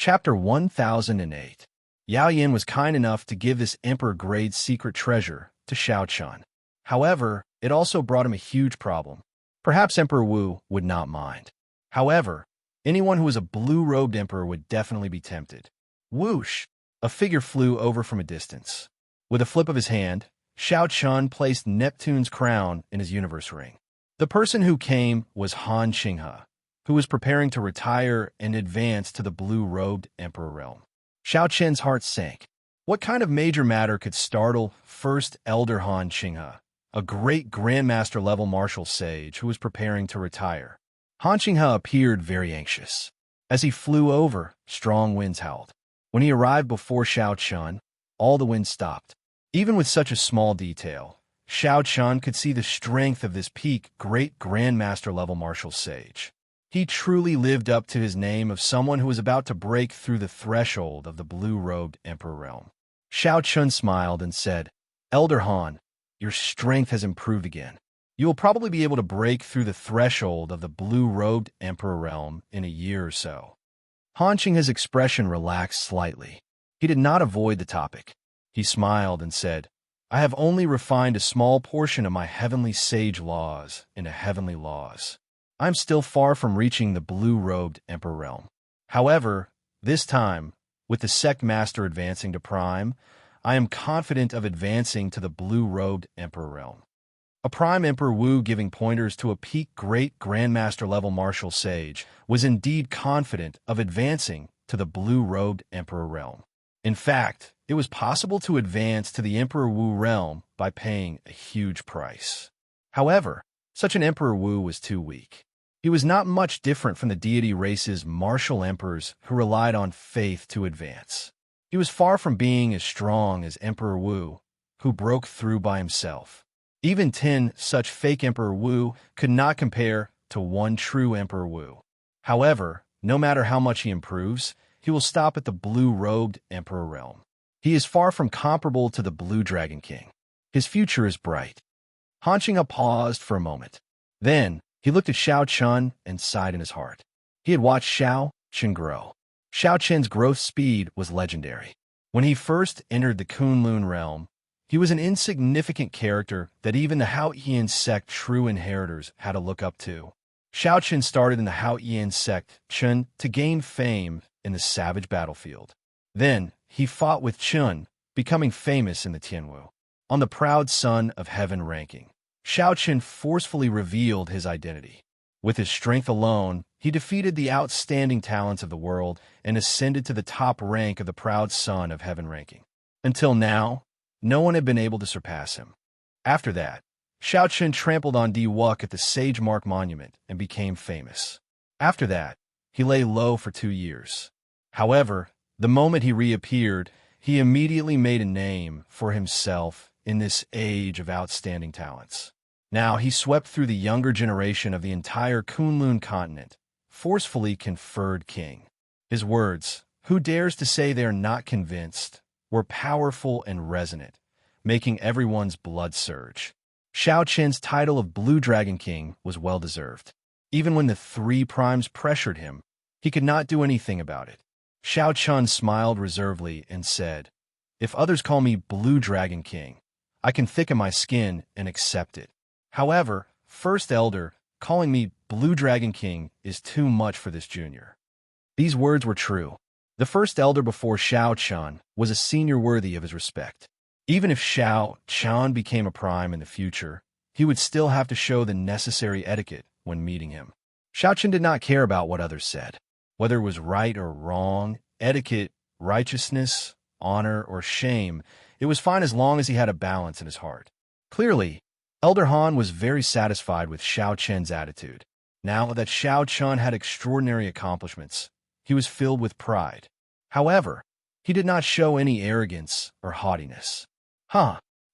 Chapter 1008. Yao Yin was kind enough to give this emperor-grade secret treasure to Xiaochun. However, it also brought him a huge problem. Perhaps Emperor Wu would not mind. However, anyone who was a blue-robed emperor would definitely be tempted. Whoosh! A figure flew over from a distance. With a flip of his hand, Xiaochun placed Neptune's crown in his universe ring. The person who came was Han Xinghe, who was preparing to retire and advance to the blue-robed emperor realm. Xiaochun's heart sank. What kind of major matter could startle First Elder Han Xinghe, a great Grandmaster-level martial sage who was preparing to retire? Han Xinghe appeared very anxious. As he flew over, strong winds howled. When he arrived before Xiaochun, all the wind stopped. Even with such a small detail, Xiaochun could see the strength of this peak great Grandmaster-level martial sage. He truly lived up to his name of someone who was about to break through the threshold of the blue-robed emperor realm. Xiaochun smiled and said, "Elder Han, your strength has improved again. You will probably be able to break through the threshold of the blue-robed emperor realm in a year or so." Han Xinghe's expression relaxed slightly. He did not avoid the topic. He smiled and said, "I have only refined a small portion of my heavenly sage laws into heavenly laws. I am still far from reaching the blue-robed emperor realm. However, this time, with the sect master advancing to prime, I am confident of advancing to the blue-robed emperor realm." A prime Emperor Wu giving pointers to a peak great grandmaster-level martial sage was indeed confident of advancing to the blue-robed emperor realm. In fact, it was possible to advance to the Emperor Wu realm by paying a huge price. However, such an Emperor Wu was too weak. He was not much different from the deity race's martial emperors who relied on faith to advance. He was far from being as strong as Emperor Wu, who broke through by himself. Even 10 such fake Emperor Wu could not compare to one true Emperor Wu. However, no matter how much he improves, he will stop at the blue-robed emperor realm. He is far from comparable to the Blue Dragon King. His future is bright. Han Xinghe paused for a moment. Then, he looked at Xiaochun and sighed in his heart. He had watched Xiaochun grow. Xiaochun's growth speed was legendary. When he first entered the Kunlun realm, he was an insignificant character that even the Haoyan sect true inheritors had to look up to. Xiaochun started in the Haoyan sect Chun to gain fame in the savage battlefield. Then, he fought with Chun, becoming famous in the Tianwu. On the proud son of heaven ranking, Xiaochun forcefully revealed his identity. With his strength alone, he defeated the outstanding talents of the world and ascended to the top rank of the proud son of heaven ranking. Until now, no one had been able to surpass him. After that, Xiaochun trampled on Di Wuk at the Sage Mark Monument and became famous. After that, he lay low for 2 years. However, the moment he reappeared, he immediately made a name for himself in this age of outstanding talents. Now he swept through the younger generation of the entire Kunlun continent, forcefully conferred king. His words, "Who dares to say they are not convinced?" were powerful and resonant, making everyone's blood surge. Xiaochun's title of Blue Dragon King was well-deserved. Even when the 3 primes pressured him, he could not do anything about it. Xiaochun smiled reservedly and said, "If others call me Blue Dragon King, I can thicken my skin and accept it. However, First Elder, calling me Blue Dragon King is too much for this junior." These words were true. The First Elder before Xiaochun was a senior worthy of his respect. Even if Xiaochun became a prime in the future, he would still have to show the necessary etiquette when meeting him. Xiaochun did not care about what others said. Whether it was right or wrong, etiquette, righteousness, honor, or shame, it was fine as long as he had a balance in his heart. Clearly, Elder Han was very satisfied with Xiaochun's attitude. Now that Xiaochun had extraordinary accomplishments, he was filled with pride. However, he did not show any arrogance or haughtiness.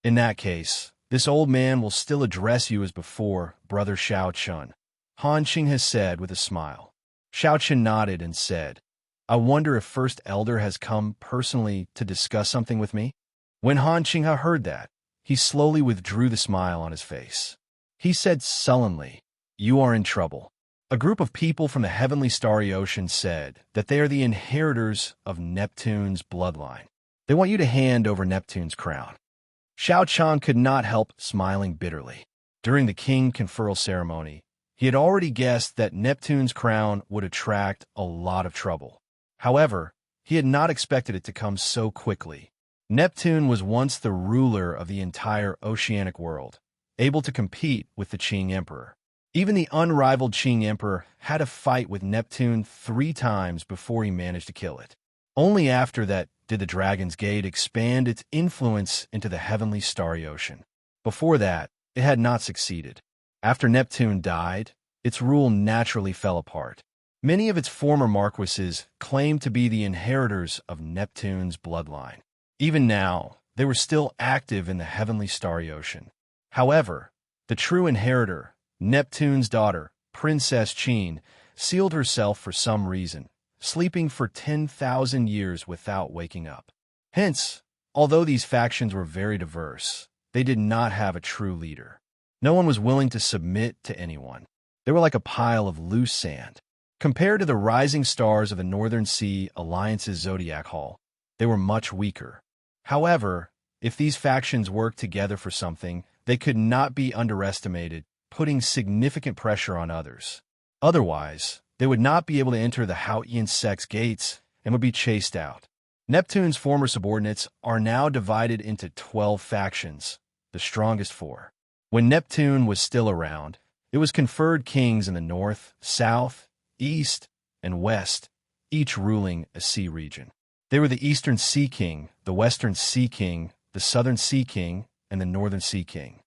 In that case, this old man will still address you as before, Brother Xiaochun," Han Xinghe said with a smile. Xiaochun nodded and said, "I wonder if First Elder has come personally to discuss something with me?" When Han Xinghe heard that, he slowly withdrew the smile on his face. He said sullenly, "You are in trouble. A group of people from the heavenly starry ocean said that they are the inheritors of Neptune's bloodline. They want you to hand over Neptune's crown. Xianxia could not help smiling bitterly. During the king conferral ceremony, he had already guessed that Neptune's crown would attract a lot of trouble. However, he had not expected it to come so quickly. Neptune was once the ruler of the entire oceanic world, able to compete with the Qing Emperor. Even the unrivaled Qing Emperor had a fight with Neptune 3 times before he managed to kill it. Only after that did the Dragon's Gate expand its influence into the heavenly starry ocean. Before that, it had not succeeded. After Neptune died, its rule naturally fell apart. Many of its former marquises claimed to be the inheritors of Neptune's bloodline. Even now, they were still active in the heavenly starry ocean. However, the true inheritor, Neptune's daughter, Princess Qin, sealed herself for some reason, sleeping for 10,000 years without waking up. Hence, although these factions were very diverse, they did not have a true leader. No one was willing to submit to anyone. They were like a pile of loose sand. Compared to the rising stars of the Northern Sea Alliance's Zodiac Hall, they were much weaker. However, if these factions worked together for something, they could not be underestimated, putting significant pressure on others. Otherwise, they would not be able to enter the Haotian sect's gates and would be chased out. Neptune's former subordinates are now divided into 12 factions, the strongest 4. When Neptune was still around, it was conferred kings in the north, south, east, and west, each ruling a sea region. They were the Eastern Sea King, the Western Sea King, the Southern Sea King, and the Northern Sea King.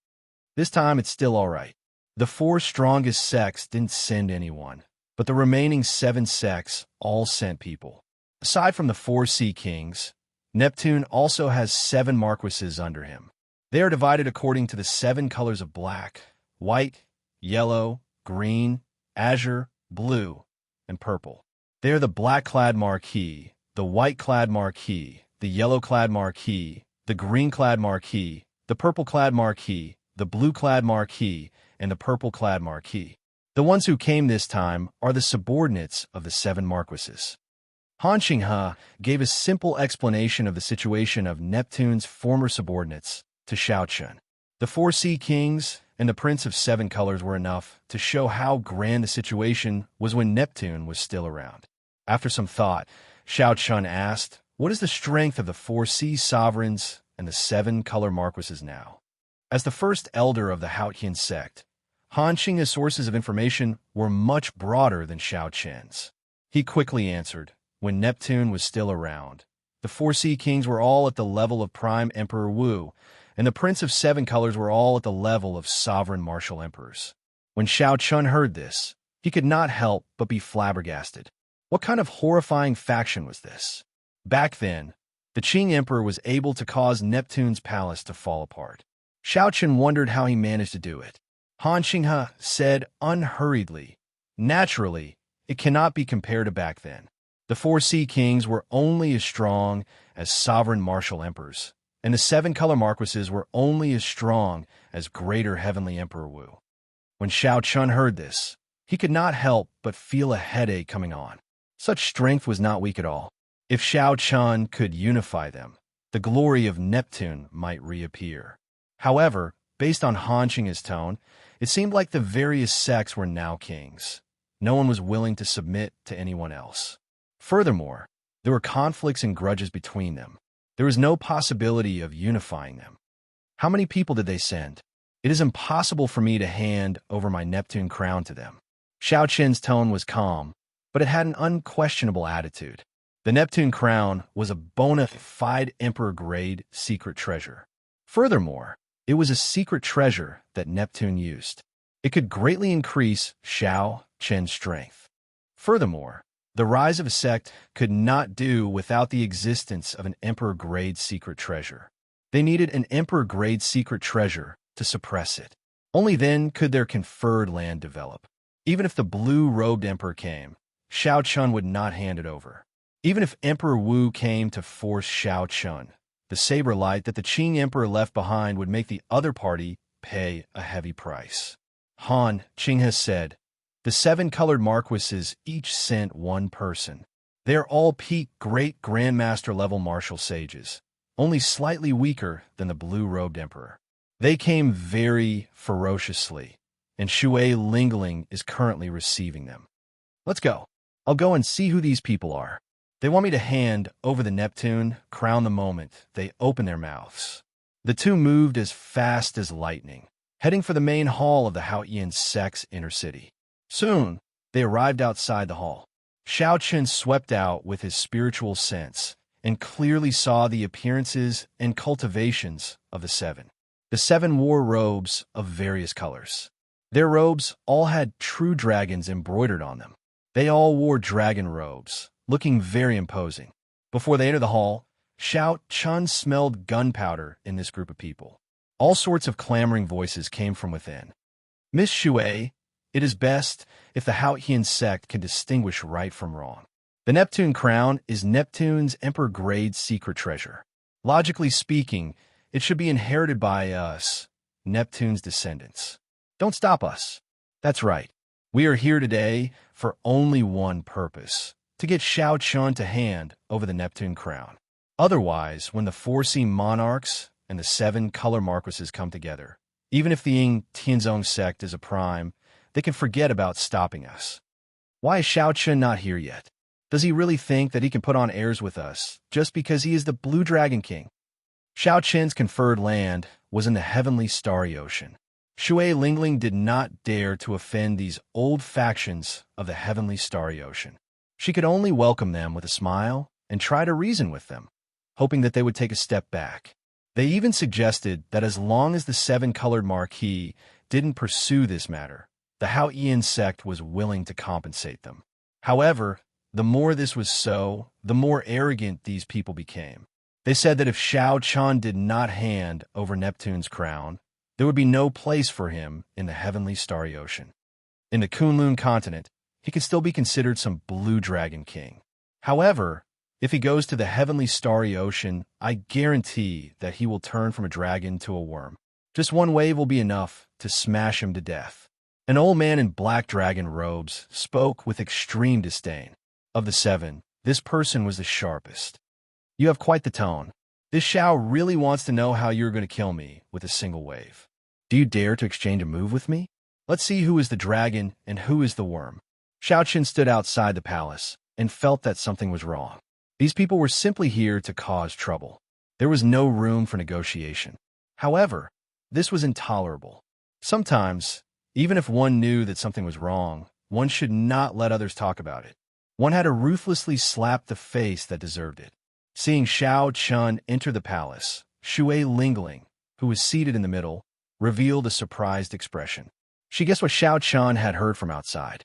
This time it's still all right. The 4 strongest sects didn't send anyone, but the remaining 7 sects all sent people. Aside from the 4 Sea Kings, Neptune also has 7 marquises under him. They are divided according to the 7 colors of black, white, yellow, green, azure, blue, and purple. They are the black-clad marquis, the white-clad marquis, the yellow-clad marquis, the green-clad marquis, the purple-clad marquis, the blue-clad marquis, and the purple-clad marquis. The ones who came this time are the subordinates of the 7 marquises. Xianxia gave a simple explanation of the situation of Neptune's former subordinates to Xiaochen. The 4 Sea Kings and the Prince of 7 Colors were enough to show how grand the situation was when Neptune was still around. After some thought, Xiaochen asked, "What is the strength of the 4 sea sovereigns and the 7 color marquises now?" As the first elder of the Haotian sect, Xianxia's sources of information were much broader than Xiaochen's. He quickly answered, when Neptune was still around, the 4 Sea Kings were all at the level of Prime Emperor Wu, and the Prince of 7 Colors were all at the level of Sovereign Martial Emperors. When Xiaochen heard this, he could not help but be flabbergasted. What kind of horrifying faction was this? Back then, the Qing Emperor was able to cause Neptune's palace to fall apart. Xiaochen wondered how he managed to do it. Xianxia said unhurriedly, "Naturally, it cannot be compared to back then. The 4 Sea Kings were only as strong as sovereign martial emperors, and the 7 color marquises were only as strong as greater heavenly Emperor Wu." When Xiaochen heard this, he could not help but feel a headache coming on. Such strength was not weak at all. If Xiaochen could unify them, the glory of Neptune might reappear. However, based on Xianxia's tone, it seemed like the various sects were now kings. No one was willing to submit to anyone else. Furthermore, there were conflicts and grudges between them. There was no possibility of unifying them. How many people did they send? It is impossible for me to hand over my Neptune crown to them. Xiaochen's tone was calm, but it had an unquestionable attitude. The Neptune crown was a bona fide emperor-grade secret treasure. Furthermore, it was a secret treasure that Neptune used. It could greatly increase Xiaochen's strength. Furthermore, the rise of a sect could not do without the existence of an emperor-grade secret treasure. They needed an emperor-grade secret treasure to suppress it. Only then could their conferred land develop. Even if the blue-robed emperor came, Xiaochen would not hand it over. Even if Emperor Wu came to force Xiaochen, the saber light that the Qing Emperor left behind would make the other party pay a heavy price. Xianxia said, The 7 colored marquises each sent one person. They are all peak great grandmaster level martial sages, only slightly weaker than the blue-robed emperor. They came very ferociously, and Shui Lingling is currently receiving them. Let's go. I'll go and see who these people are. They want me to hand over the Neptune crown the moment they open their mouths. The two moved as fast as lightning, heading for the main hall of the Haotian sect's inner city. Soon, they arrived outside the hall. Xianxia swept out with his spiritual sense and clearly saw the appearances and cultivations of the 7. The 7 wore robes of various colors. Their robes all had true dragons embroidered on them. They all wore dragon robes, looking very imposing. Before they entered the hall, Xianxia smelled gunpowder in this group of people. All sorts of clamoring voices came from within. Miss Shui, it is best if the Haotian sect can distinguish right from wrong. The Neptune crown is Neptune's emperor-grade secret treasure. Logically speaking, it should be inherited by us, Neptune's descendants. Don't stop us. That's right. We are here today for only one purpose, to get Xianxia to hand over the Neptune crown. Otherwise, when the 4 Sea monarchs and the 7 color marquises come together, even if the Ying Tianzong sect is a prime, they can forget about stopping us. Why is Xianxia not here yet? Does he really think that he can put on airs with us just because he is the Blue Dragon King? Xianxia's conferred land was in the heavenly starry ocean. Shui Lingling did not dare to offend these old factions of the heavenly starry ocean. She could only welcome them with a smile and try to reason with them, hoping that they would take a step back. They even suggested that as long as the 7-colored marquis didn't pursue this matter, the Haotian sect was willing to compensate them. However, the more this was so, the more arrogant these people became. They said that if Xianxia did not hand over Neptune's crown, there would be no place for him in the heavenly starry ocean. In the Kunlun continent, he could still be considered some blue dragon king. However, if he goes to the heavenly starry ocean, I guarantee that he will turn from a dragon to a worm. Just one wave will be enough to smash him to death. An old man in black dragon robes spoke with extreme disdain. Of the 7, this person was the sharpest. You have quite the tone. This Xiao really wants to know how you're going to kill me with a single wave. Do you dare to exchange a move with me? Let's see who is the dragon and who is the worm. Xianxia stood outside the palace and felt that something was wrong. These people were simply here to cause trouble. There was no room for negotiation. However, this was intolerable. Sometimes, even if one knew that something was wrong, one should not let others talk about it. One had to ruthlessly slap the face that deserved it. Seeing Xianxia enter the palace, Shui Lingling, who was seated in the middle, revealed a surprised expression. She guessed what Xianxia had heard from outside.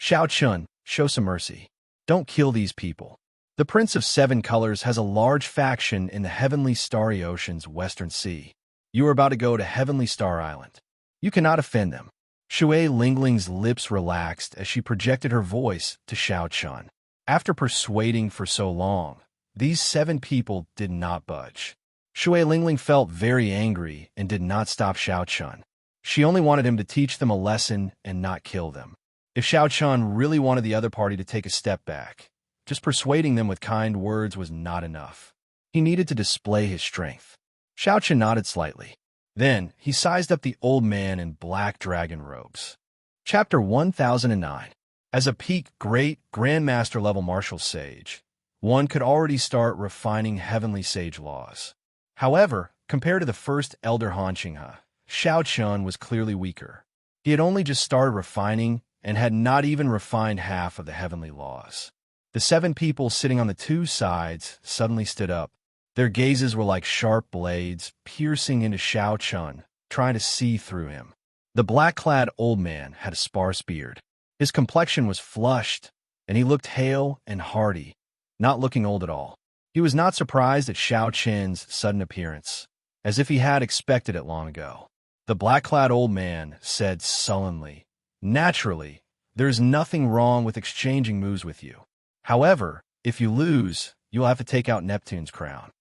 Xianxia, show some mercy. Don't kill these people. The Prince of 7 Colors has a large faction in the heavenly starry ocean's western sea. You are about to go to Heavenly Star Island. You cannot offend them. Shui Lingling's lips relaxed as she projected her voice to Xianxia. After persuading for so long, these 7 people did not budge. Shui Lingling felt very angry and did not stop Xianxia. She only wanted him to teach them a lesson and not kill them. If Xianxia really wanted the other party to take a step back, just persuading them with kind words was not enough. He needed to display his strength. Xianxia nodded slightly. Then, he sized up the old man in black dragon robes. Chapter 1009. As a peak great grandmaster level martial sage, one could already start refining heavenly sage laws. However, compared to the first elder Xianxia, Xianxia was clearly weaker. He had only just started refining and had not even refined half of the heavenly laws. The 7 people sitting on the 2 sides suddenly stood up. Their gazes were like sharp blades piercing into Xianxia, trying to see through him. The black-clad old man had a sparse beard. His complexion was flushed, and he looked hale and hearty, not looking old at all. He was not surprised at Xianxia's sudden appearance, as if he had expected it long ago. The black-clad old man said sullenly, "Naturally, there is nothing wrong with exchanging moves with you. However, if you lose, you'll have to take out Neptune's crown."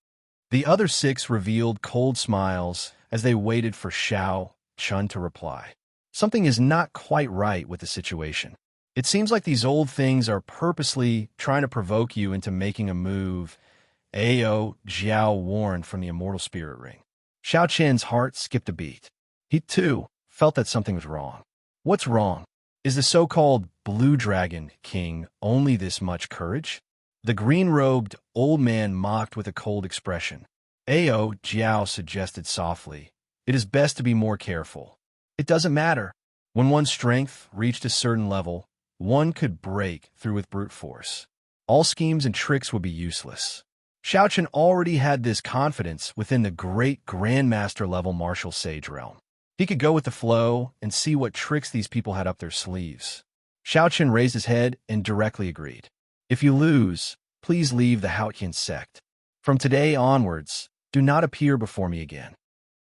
The other 6 revealed cold smiles as they waited for Xianxia to reply. Something is not quite right with the situation. It seems like these old things are purposely trying to provoke you into making a move, Ao Jiao warned from the Immortal Spirit Ring. Xiao Qian's heart skipped a beat. He, too, felt that something was wrong. What's wrong? Is the so-called Blue Dragon King only this much courage? The green-robed old man mocked with a cold expression. Ao Jiao suggested softly, "It is best to be more careful. It doesn't matter. When one's strength reached a certain level, one could break through with brute force. All schemes and tricks would be useless." Xiaoqian already had this confidence within the great grandmaster-level martial sage realm. He could go with the flow and see what tricks these people had up their sleeves. Xiaoqian raised his head and directly agreed. "If you lose, please leave the Haotian sect. From today onwards, do not appear before me again.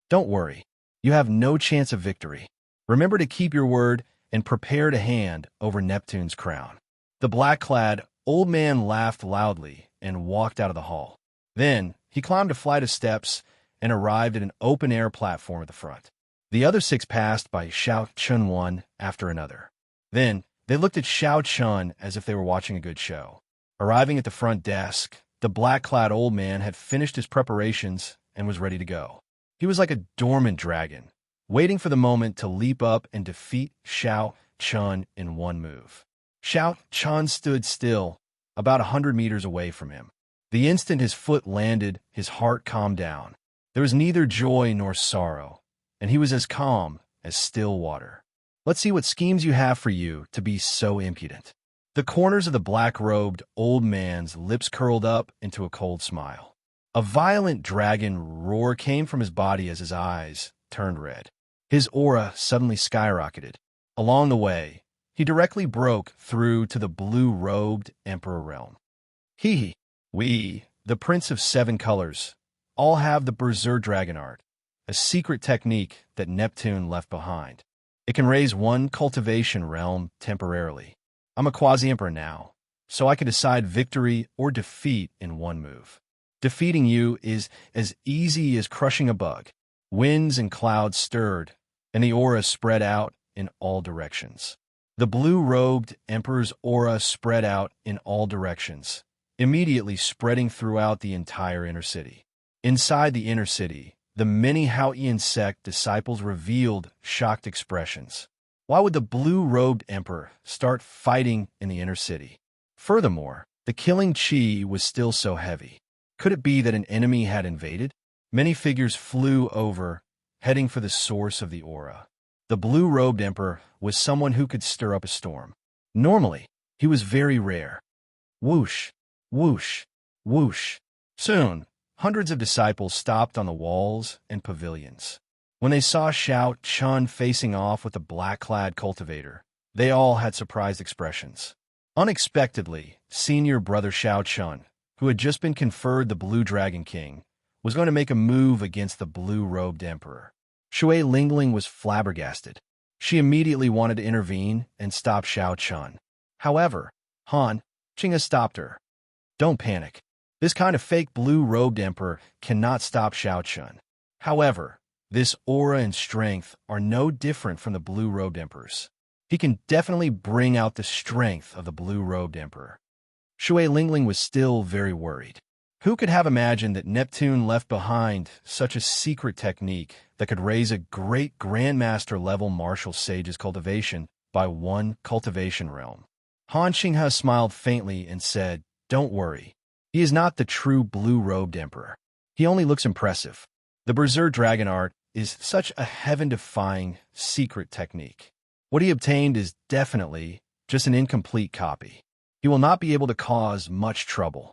Don't worry, you have no chance of victory. Remember to keep your word and prepare to hand over Neptune's crown." The black-clad old man laughed loudly and walked out of the hall. Then he climbed a flight of steps and arrived at an open-air platform at the front. The other 6 passed by Xiao Chun one after another. Then they looked at Xiao Chun as if they were watching a good show. Arriving at the front desk, the black-clad old man had finished his preparations and was ready to go. He was like a dormant dragon, waiting for the moment to leap up and defeat Xiao Chun in one move. Xiao Chun stood still, about 100 meters away from him. The instant his foot landed, his heart calmed down. There was neither joy nor sorrow, and he was as calm as still water. "Let's see what schemes you have for you to be so impudent." The corners of the black-robed old man's lips curled up into a cold smile. A violent dragon roar came from his body as his eyes turned red. His aura suddenly skyrocketed. Along the way, he directly broke through to the blue-robed emperor realm. We, the Prince of 7 Colors, all have the Berserk Dragon Art, a secret technique that Neptune left behind. It can raise one cultivation realm temporarily. I'm a quasi-emperor now, so I can decide victory or defeat in one move. Defeating you is as easy as crushing a bug. Winds and clouds stirred, and the aura spread out in all directions. The blue-robed emperor's aura spread out in all directions, immediately spreading throughout the entire inner city. Inside the inner city, the many Haotian sect disciples revealed shocked expressions. Why would the blue-robed emperor start fighting in the inner city? Furthermore, the killing chi was still so heavy. Could it be that an enemy had invaded? Many figures flew over, heading for the source of the aura. The blue-robed emperor was someone who could stir up a storm. Normally, he was very rare. Whoosh, whoosh, whoosh. Soon, hundreds of disciples stopped on the walls and pavilions. When they saw Xiao Chun facing off with the black-clad cultivator, they all had surprised expressions. Unexpectedly, senior brother Xiao Chun, who had just been conferred the Blue Dragon King, was going to make a move against the blue-robed emperor. Shui Lingling was flabbergasted. She immediately wanted to intervene and stop Xiao Chun. However, Han Qinghe stopped her. "Don't panic. This kind of fake blue-robed emperor cannot stop Xiao Chun. However, this aura and strength are no different from the blue-robed emperor's. He can definitely bring out the strength of the blue-robed emperor." Shui Lingling was still very worried. Who could have imagined that Neptune left behind such a secret technique that could raise a great grandmaster-level martial sage's cultivation by one cultivation realm? Han Qinghe smiled faintly and said, "Don't worry. He is not the true blue-robed emperor. He only looks impressive. The Berserk Dragon Art is such a heaven-defying secret technique. What he obtained is definitely just an incomplete copy. He will not be able to cause much trouble."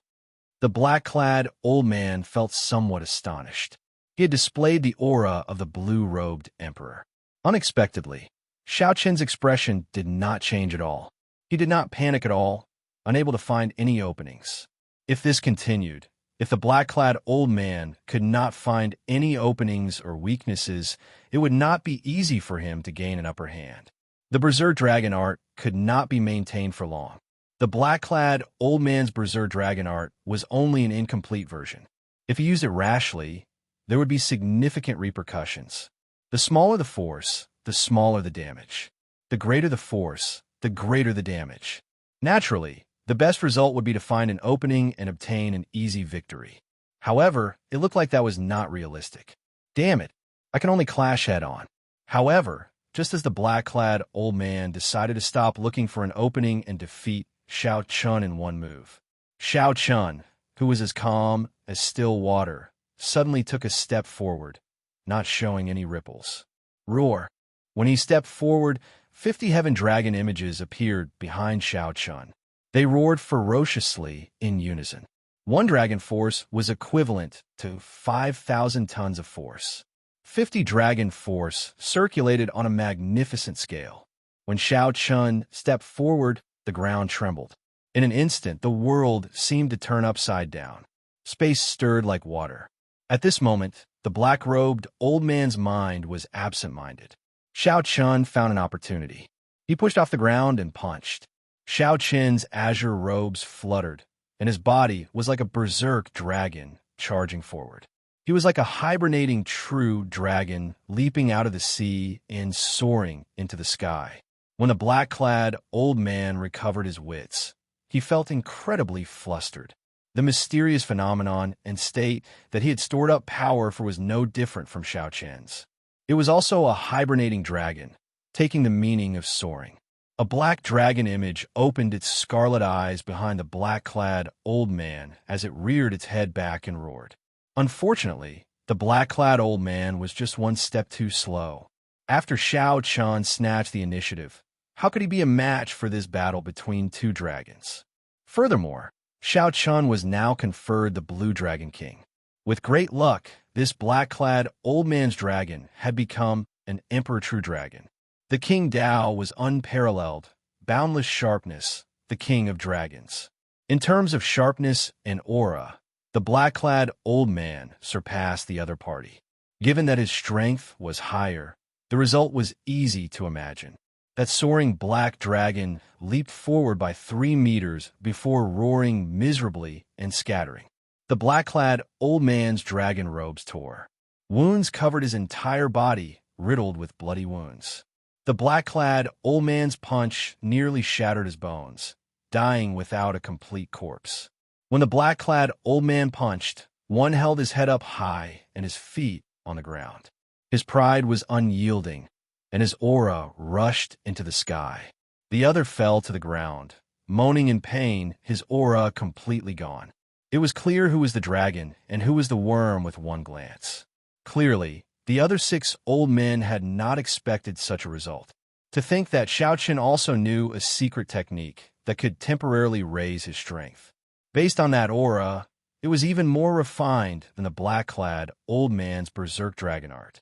The black-clad old man felt somewhat astonished. He had displayed the aura of the blue-robed emperor. Unexpectedly, Xiao Qian's expression did not change at all. He did not panic at all, unable to find any openings. If this continued, if the black-clad old man could not find any openings or weaknesses, it would not be easy for him to gain an upper hand. The Berserk Dragon Art could not be maintained for long. The black-clad old man's Berserk Dragon Art was only an incomplete version. If he used it rashly, there would be significant repercussions. The smaller the force, the smaller the damage. The greater the force, the greater the damage. Naturally, the best result would be to find an opening and obtain an easy victory. However, it looked like that was not realistic. Damn it, I can only clash head-on. However, just as the black-clad old man decided to stop looking for an opening and defeat Xianxia in one move, Xianxia, who was as calm as still water, suddenly took a step forward, not showing any ripples. Roar! When he stepped forward, 50 heaven dragon images appeared behind Xianxia. They roared ferociously in unison. One dragon force was equivalent to 5,000 tons of force. 50 dragon force circulated on a magnificent scale. When Xianxia stepped forward, the ground trembled. In an instant, the world seemed to turn upside down. Space stirred like water. At this moment, the black-robed old man's mind was absent-minded. Xianxia found an opportunity. He pushed off the ground and punched. Xiaoqian's azure robes fluttered, and his body was like a berserk dragon charging forward. He was like a hibernating true dragon leaping out of the sea and soaring into the sky. When the black-clad old man recovered his wits, he felt incredibly flustered. The mysterious phenomenon and state that he had stored up power for was no different from Xiaoqian's. It was also a hibernating dragon, taking the meaning of soaring. A black dragon image opened its scarlet eyes behind the black-clad old man as it reared its head back and roared. Unfortunately, the black-clad old man was just one step too slow. After Xiaoqian snatched the initiative, how could he be a match for this battle between two dragons? Furthermore, Xiaoqian was now conferred the Blue Dragon King. With great luck, this black-clad old man's dragon had become an Emperor True Dragon. The King Dao was unparalleled, boundless sharpness, the king of dragons. In terms of sharpness and aura, the black-clad old man surpassed the other party. Given that his strength was higher, the result was easy to imagine. That soaring black dragon leaped forward by 3 meters before roaring miserably and scattering. The black-clad old man's dragon robes tore. Wounds covered his entire body, riddled with bloody wounds. The black-clad old man's punch nearly shattered his bones, dying without a complete corpse. When the black-clad old man punched, one held his head up high and his feet on the ground. His pride was unyielding, and his aura rushed into the sky. The other fell to the ground, moaning in pain, his aura completely gone. It was clear who was the dragon and who was the worm with one glance. Clearly, the other 6 old men had not expected such a result. To think that Xiaoqian also knew a secret technique that could temporarily raise his strength. Based on that aura, it was even more refined than the black-clad old man's berserk dragon art.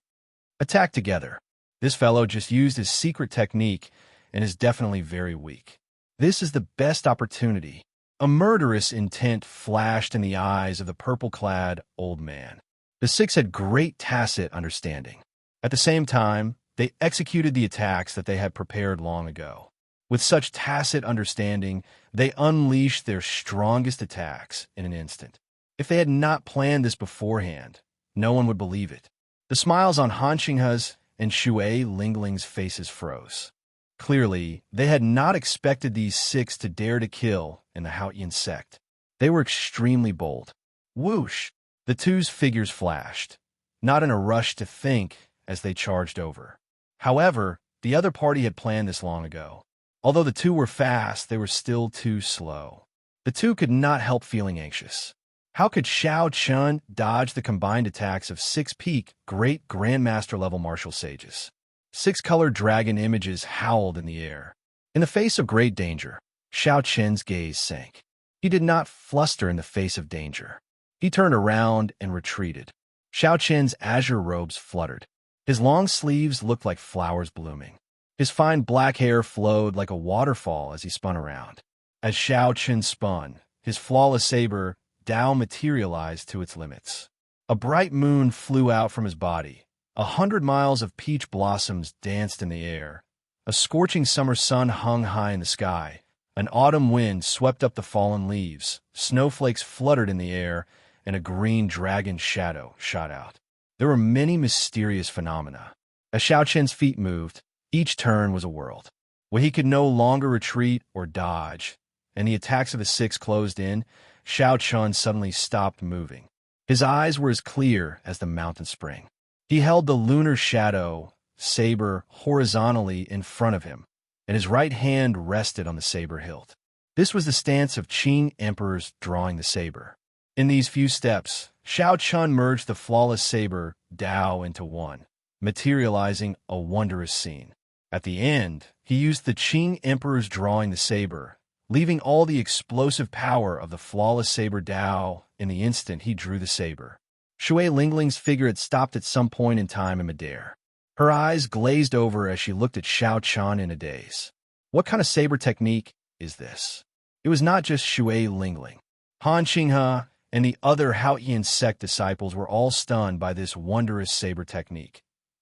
Attack together. This fellow just used his secret technique and is definitely very weak. This is the best opportunity. A murderous intent flashed in the eyes of the purple-clad old man. The 6 had great tacit understanding. At the same time, they executed the attacks that they had prepared long ago. With such tacit understanding, they unleashed their strongest attacks in an instant. If they had not planned this beforehand, no one would believe it. The smiles on Han Xinghe's and Shui Lingling's faces froze. Clearly, they had not expected these 6 to dare to kill in the Haotian sect. They were extremely bold. Whoosh! The two's figures flashed, not in a rush to think as they charged over. However, the other party had planned this long ago. Although the 2 were fast, they were still too slow. The 2 could not help feeling anxious. How could Xiaoqian dodge the combined attacks of 6 peak great grandmaster-level martial sages? 6 colored dragon images howled in the air. In the face of great danger, Xiaoqian's gaze sank. He did not fluster in the face of danger. He turned around and retreated. Xiaoqian's azure robes fluttered. His long sleeves looked like flowers blooming. His fine black hair flowed like a waterfall as he spun around. As Xiaoqian spun, his flawless saber Dao materialized to its limits. A bright moon flew out from his body. 100 miles of peach blossoms danced in the air. A scorching summer sun hung high in the sky. An autumn wind swept up the fallen leaves. Snowflakes fluttered in the air, and a green dragon shadow shot out. There were many mysterious phenomena. As Xiao Chen's feet moved, each turn was a world. When he could no longer retreat or dodge, and the attacks of the six closed in, Xiao Chen suddenly stopped moving. His eyes were as clear as the mountain spring. He held the lunar shadow saber horizontally in front of him, and his right hand rested on the saber hilt. This was the stance of Qing emperors drawing the saber. In these few steps, Xiao Chen merged the flawless saber Dao into one, materializing a wondrous scene. At the end, he used the Qing emperors drawing the saber, leaving all the explosive power of the flawless saber Dao in the instant he drew the saber. Shui Lingling's figure had stopped at some point in time in midair. Her eyes glazed over as she looked at Xiao Chen in a daze. What kind of saber technique is this? It was not just Shui Lingling. Han Qinghe and the other Haoyan sect disciples were all stunned by this wondrous saber technique,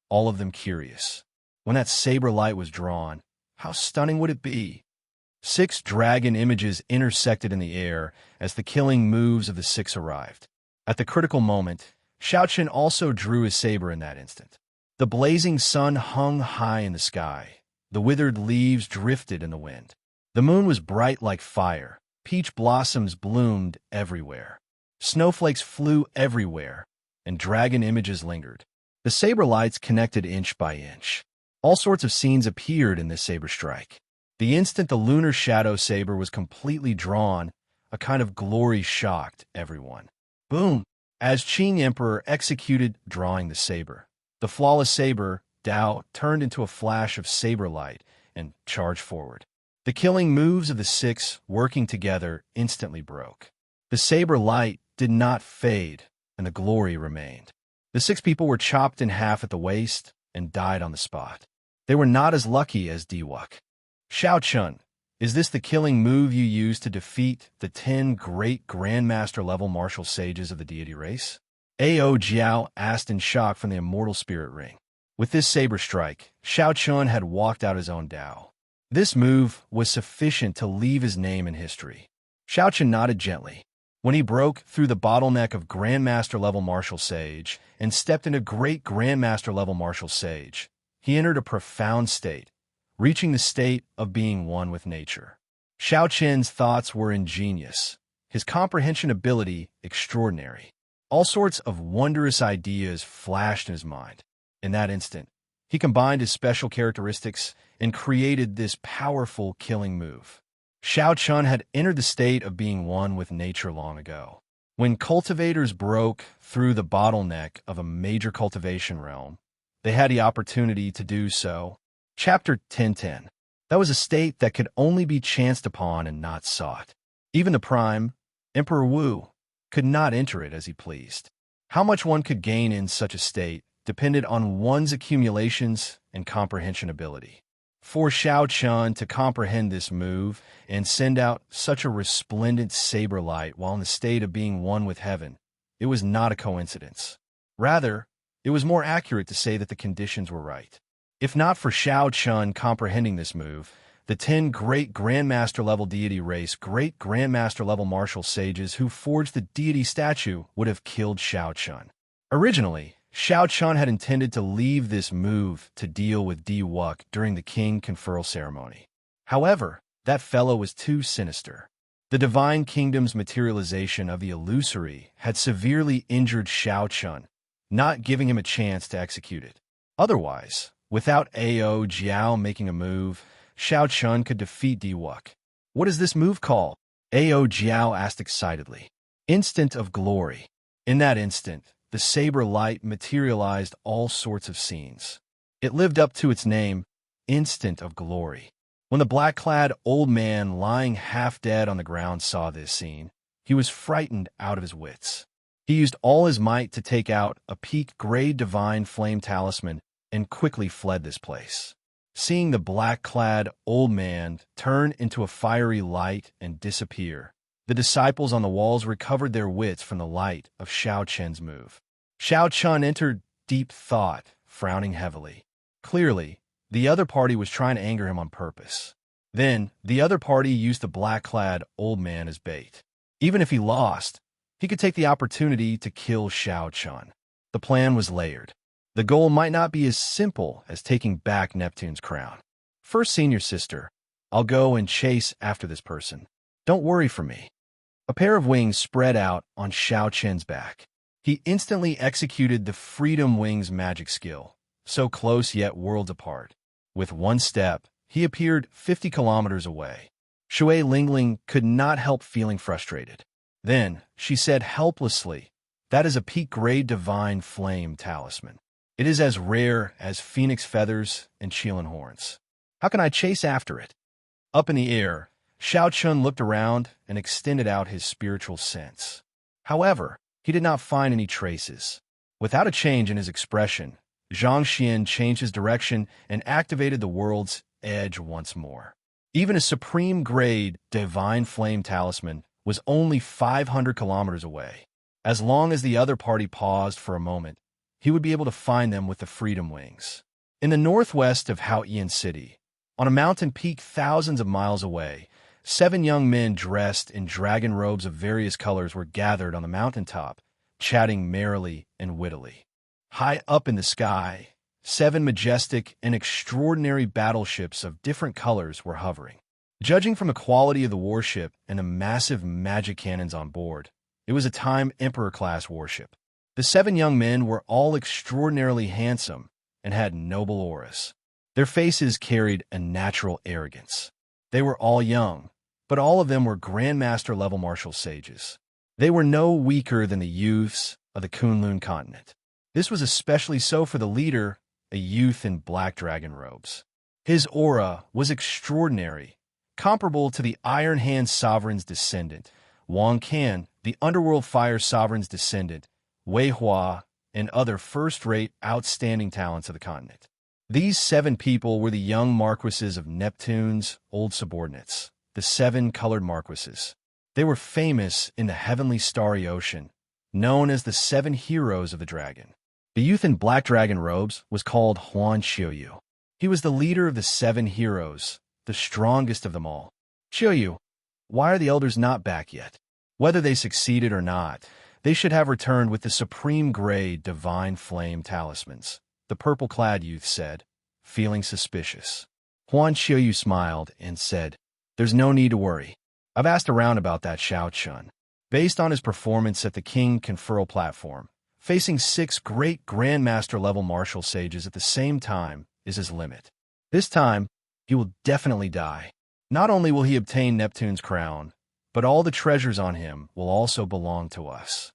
all of them curious. When that saber light was drawn, how stunning would it be? 6 dragon images intersected in the air as the killing moves of the 6 arrived. At the critical moment, Xiao Chen also drew his saber in that instant. The blazing sun hung high in the sky. The withered leaves drifted in the wind. The moon was bright like fire. Peach blossoms bloomed everywhere. Snowflakes flew everywhere, and dragon images lingered. The saber lights connected inch by inch. All sorts of scenes appeared in this saber strike. The instant the lunar shadow saber was completely drawn, a kind of glory shocked everyone. Boom! As Qing Emperor executed drawing the saber, the flawless saber, Dao, turned into a flash of saber light and charged forward. The killing moves of the 6 working together instantly broke. The saber light did not fade, and the glory remained. The 6 people were chopped in half at the waist and died on the spot. They were not as lucky as Diwuk. Xiao Chen, is this the killing move you used to defeat the 10 great Grandmaster-level martial sages of the deity race? Ao Jiao asked in shock from the immortal spirit ring. With this saber strike, Xiao Chen had walked out his own Dao. This move was sufficient to leave his name in history. Xiao Chen nodded gently. When he broke through the bottleneck of Grandmaster-level martial sage and stepped into great Grandmaster-level martial sage, he entered a profound state, reaching the state of being one with nature. Xiao Chen's thoughts were ingenious, his comprehension ability extraordinary. All sorts of wondrous ideas flashed in his mind. In that instant, he combined his special characteristics and created this powerful killing move. Xiao Chen had entered the state of being one with nature long ago. When cultivators broke through the bottleneck of a major cultivation realm, they had the opportunity to do so. Chapter 1010. That was a state that could only be chanced upon and not sought. Even the prime, Emperor Wu, could not enter it as he pleased. How much one could gain in such a state depended on one's accumulations and comprehension ability. For Xiao Chen to comprehend this move and send out such a resplendent saber light while in the state of being one with heaven, it was not a coincidence. Rather, it was more accurate to say that the conditions were right. If not for Xiao Chen comprehending this move, the 10 great Grandmaster-level deity race, great Grandmaster-level martial sages who forged the deity statue would have killed Xiao Chen. Originally, Xiao Chen had intended to leave this move to deal with Diwuk during the king conferral ceremony. However, that fellow was too sinister. The divine kingdom's materialization of the illusory had severely injured Xiao Chen, not giving him a chance to execute it. Otherwise, without Ao Jiao making a move, Xiao Chen could defeat Diwuk. What is this move called? Ao Jiao asked excitedly. Instant of glory. In that instant, the saber light materialized all sorts of scenes. It lived up to its name, Instant of Glory. When the black-clad old man lying half dead on the ground saw this scene, he was frightened out of his wits. He used all his might to take out a peak-grade divine flame talisman and quickly fled this place. Seeing the black-clad old man turn into a fiery light and disappear, the disciples on the walls recovered their wits from the light of Xiao Chen's move. Xiao Chen entered deep thought, frowning heavily. Clearly, the other party was trying to anger him on purpose. Then, the other party used the black-clad old man as bait. Even if he lost, he could take the opportunity to kill Xiao Chen. The plan was layered. The goal might not be as simple as taking back Neptune's crown. First, senior sister, I'll go and chase after this person. Don't worry for me. A pair of wings spread out on Xianxia's back. He instantly executed the Freedom Wings magic skill, so close yet worlds apart. With one step, he appeared 50 kilometers away. Shui Lingling could not help feeling frustrated. Then, she said helplessly, "That is a peak-grade divine flame talisman. It is as rare as phoenix feathers and Qilin horns. How can I chase after it?" Up in the air, Xiaochun looked around and extended out his spiritual sense. However, he did not find any traces. Without a change in his expression, Zhang Xian changed his direction and activated the world's edge once more. Even a supreme-grade divine flame talisman was only 500 kilometers away. As long as the other party paused for a moment, he would be able to find them with the Freedom Wings. In the northwest of Haoyan City, on a mountain peak thousands of miles away, 7 young men dressed in dragon robes of various colors were gathered on the mountaintop, chatting merrily and wittily. High up in the sky, 7 majestic and extraordinary battleships of different colors were hovering. Judging from the quality of the warship and the massive magic cannons on board, it was a Time Emperor-class warship. The 7 young men were all extraordinarily handsome and had noble auras. Their faces carried a natural arrogance. They were all young, but all of them were Grandmaster-level martial sages. They were no weaker than the youths of the Kunlun continent. This was especially so for the leader, a youth in black dragon robes. His aura was extraordinary, comparable to the Iron Hand Sovereign's descendant, Wang Can, the Underworld Fire Sovereign's descendant, Wei Hua, and other first-rate, outstanding talents of the continent. These 7 people were the young marquises of Neptune's old subordinates, the 7 colored marquises. They were famous in the heavenly starry ocean, known as the 7 heroes of the dragon. The youth in black dragon robes was called Huan Xiuyu. He was the leader of the 7 heroes, the strongest of them all. "Xiuyu, why are the elders not back yet? Whether they succeeded or not, they should have returned with the supreme-grade divine flame talismans," the purple-clad youth said, feeling suspicious. Huan Xiuyu smiled and said, "There's no need to worry. I've asked around about that Xiaochun. Based on his performance at the King Conferral platform, facing 6 great Grandmaster-level martial sages at the same time is his limit. This time, he will definitely die. Not only will he obtain Neptune's crown, but all the treasures on him will also belong to us."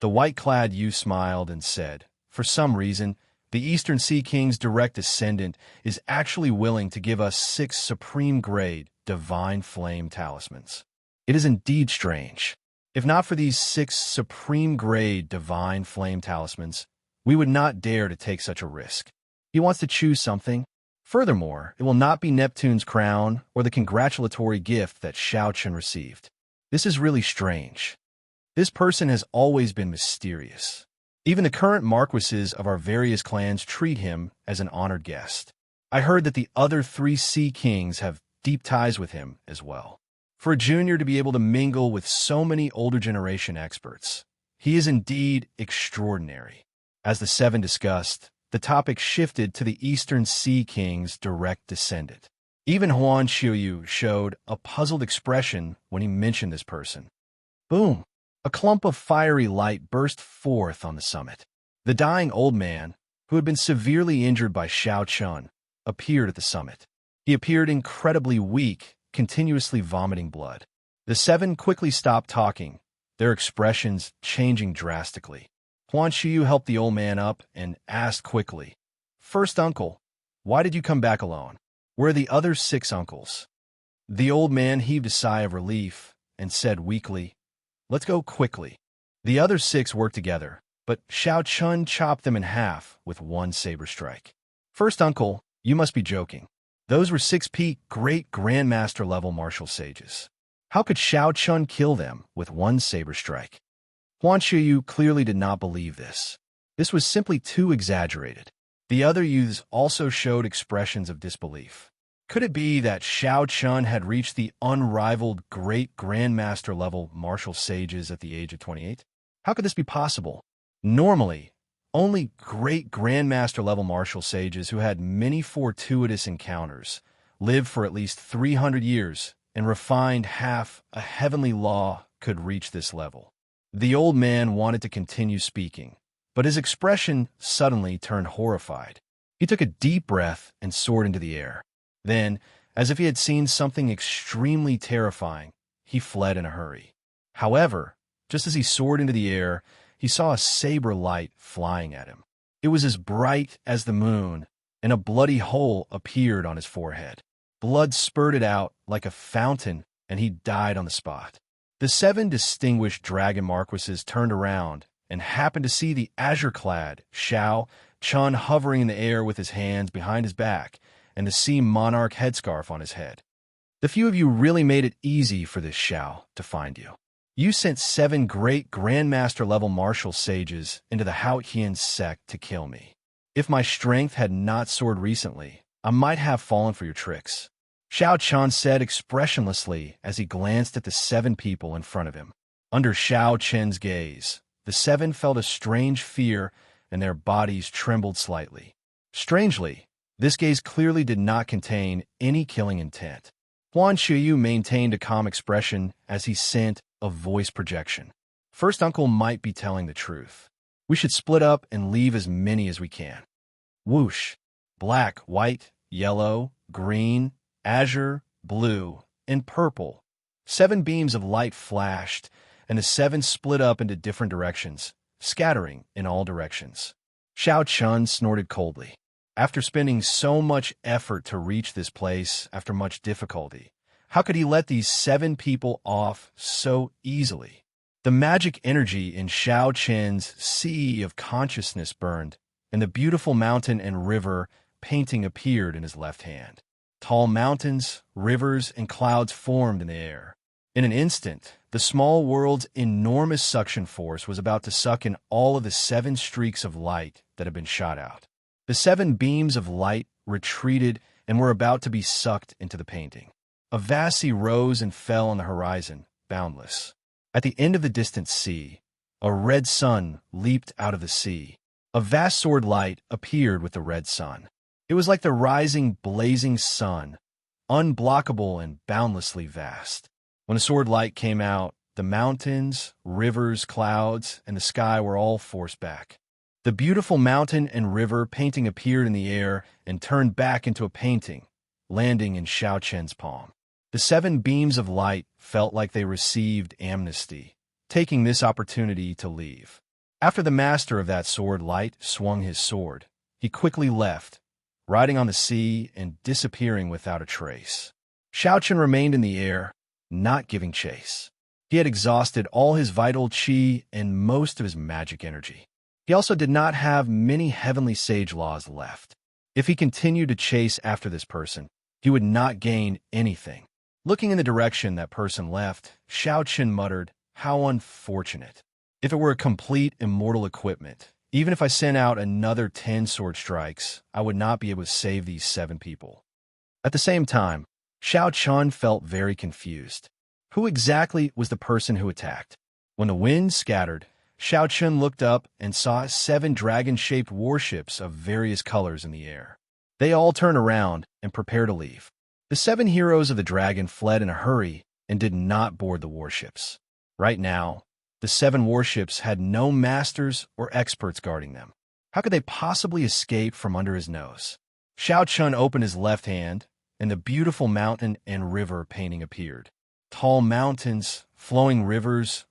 The white-clad youth smiled and said, "For some reason, the Eastern Sea King's direct descendant is actually willing to give us 6 supreme-grade divine flame talismans. It is indeed strange. If not for these 6 supreme-grade divine flame talismans, we would not dare to take such a risk. He wants to choose something. Furthermore, it will not be Neptune's crown or the congratulatory gift that Xiaochun received. This is really strange. This person has always been mysterious. Even the current marquises of our various clans treat him as an honored guest. I heard that the other 3 sea kings have deep ties with him as well. For a junior to be able to mingle with so many older generation experts, he is indeed extraordinary." As the 7 discussed, the topic shifted to the Eastern Sea King's direct descendant. Even Huan Xiuyu showed a puzzled expression when he mentioned this person. Boom! A clump of fiery light burst forth on the summit. The dying old man, who had been severely injured by Xiaochun, appeared at the summit. He appeared incredibly weak, continuously vomiting blood. The 7 quickly stopped talking, their expressions changing drastically. Huan Xiu helped the old man up and asked quickly, "First uncle, why did you come back alone? Where are the other 6 uncles?" The old man heaved a sigh of relief and said weakly, "Let's go quickly." The other 6 worked together, but Xiaochun chopped them in half with one saber strike. "First uncle, you must be joking. Those were 6 peak great Grandmaster-level martial sages. How could Xiaochun kill them with one saber strike?" Huan Xiuyu clearly did not believe this. This was simply too exaggerated. The other youths also showed expressions of disbelief. Could it be that Xiaochun had reached the unrivaled great Grandmaster-level martial sages at the age of 28? How could this be possible? Normally, Only great Grandmaster level martial sages who had many fortuitous encounters, lived for at least 300 years, and refined half a heavenly law could reach this level. The old man wanted to continue speaking, but his expression suddenly turned horrified. He took a deep breath and soared into the air. Then, as if he had seen something extremely terrifying, he fled in a hurry. However, just as he soared into the air, he saw a saber light flying at him. It was as bright as the moon, and a bloody hole appeared on his forehead. Blood spurted out like a fountain, and he died on the spot. The 7 distinguished dragon marquises turned around and happened to see the azure-clad Xianxia hovering in the air with his hands behind his back and the sea monarch headscarf on his head. The few of you really made it easy for this Xiao to find you. You sent 7 great Grandmaster-level martial sages into the Haotian sect to kill me. If my strength had not soared recently, I might have fallen for your tricks. Xiao said expressionlessly as he glanced at the 7 people in front of him. Under Xiao's gaze, the 7 felt a strange fear and their bodies trembled slightly. Strangely, this gaze clearly did not contain any killing intent. Huan Shuyu maintained a calm expression as he sent a voice projection. First uncle might be telling the truth. We should split up and leave as many as we can. Whoosh. Black, white, yellow, green, azure, blue, and purple. 7 beams of light flashed, and the 7 split up into different directions, scattering in all directions. Xiao snorted coldly. After spending so much effort to reach this place after much difficulty, how could he let these 7 people off so easily? The magic energy in Xiao's sea of consciousness burned, and the beautiful mountain and river painting appeared in his left hand. Tall mountains, rivers, and clouds formed in the air. In an instant, the small world's enormous suction force was about to suck in all of the 7 streaks of light that had been shot out. The 7 beams of light retreated and were about to be sucked into the painting. A vast sea rose and fell on the horizon, boundless. At the end of the distant sea, a red sun leaped out of the sea. A vast sword light appeared with the red sun. It was like the rising, blazing sun, unblockable and boundlessly vast. When the sword light came out, the mountains, rivers, clouds, and the sky were all forced back. The beautiful mountain and river painting appeared in the air and turned back into a painting, landing in Xiao's palm. The 7 beams of light felt like they received amnesty, taking this opportunity to leave. After the master of that sword light swung his sword, he quickly left, riding on the sea and disappearing without a trace. Xiao remained in the air, not giving chase. He had exhausted all his vital qi and most of his magic energy. He also did not have many heavenly sage laws left. If he continued to chase after this person, he would not gain anything. Looking in the direction that person left, Xiao muttered, "How unfortunate. If it were a complete immortal equipment, even if I sent out another 10 sword strikes, I would not be able to save these 7 people." At the same time, Xiao felt very confused. Who exactly was the person who attacked? When the wind scattered, Xiao looked up and saw 7 dragon-shaped warships of various colors in the air. They all turned around and prepared to leave. The 7 heroes of the dragon fled in a hurry and did not board the warships. Right now, the 7 warships had no masters or experts guarding them. How could they possibly escape from under his nose? Xiao opened his left hand, and the beautiful mountain and river painting appeared. Tall mountains, flowing rivers,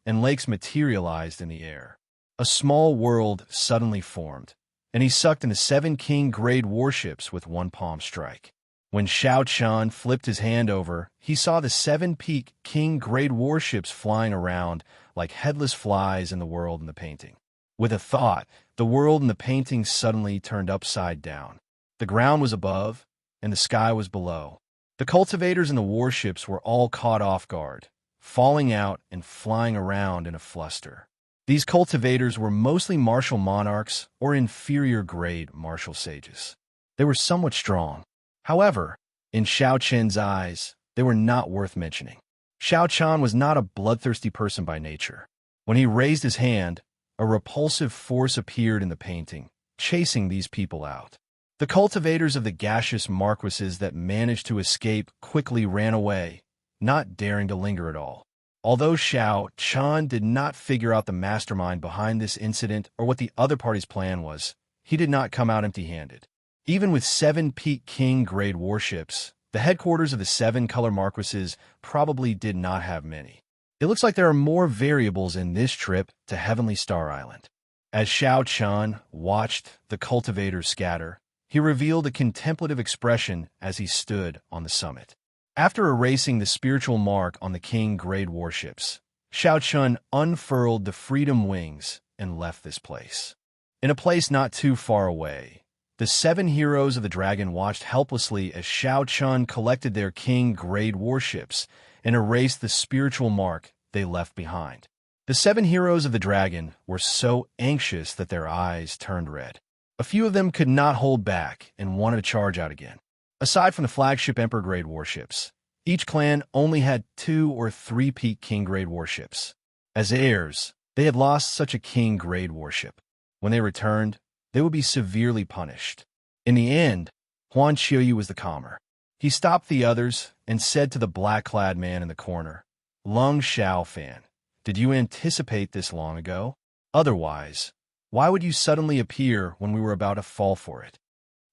and lakes materialized in the air. A small world suddenly formed, and he sucked in the 7 king-grade warships with one palm strike. When Xiao flipped his hand over, he saw the 7-peak king-grade warships flying around like headless flies in the world in the painting. With a thought, the world in the painting suddenly turned upside down. The ground was above, and the sky was below. The cultivators and the warships were all caught off guard, falling out and flying around in a fluster. These cultivators were mostly martial monarchs or inferior-grade martial sages. They were somewhat strong. However, in Xiao's eyes, they were not worth mentioning. Xiao was not a bloodthirsty person by nature. When he raised his hand, a repulsive force appeared in the painting, chasing these people out. The cultivators of the gaseous marquises that managed to escape quickly ran away, not daring to linger at all. Although Xianxia did not figure out the mastermind behind this incident or what the other party's plan was, he did not come out empty-handed. Even with 7 Peak King-grade warships, the headquarters of the 7 color marquises probably did not have many. It looks like there are more variables in this trip to Heavenly Star Island. As Xianxia watched the cultivators scatter, he revealed a contemplative expression as he stood on the summit. After erasing the spiritual mark on the King-grade warships, Xianxia unfurled the Freedom Wings and left this place. In a place not too far away, the 7 heroes of the dragon watched helplessly as Xianxia collected their King-grade warships and erased the spiritual mark they left behind. The 7 heroes of the dragon were so anxious that their eyes turned red. A few of them could not hold back and wanted to charge out again. Aside from the flagship Emperor-grade warships, each clan only had 2 or 3 Peak King-grade warships. As heirs, they had lost such a King-grade warship. When they returned, they would be severely punished. In the end, Xianxia was the calmer. He stopped the others and said to the black-clad man in the corner, "Lung Xiaofan, did you anticipate this long ago? Otherwise, why would you suddenly appear when we were about to fall for it?"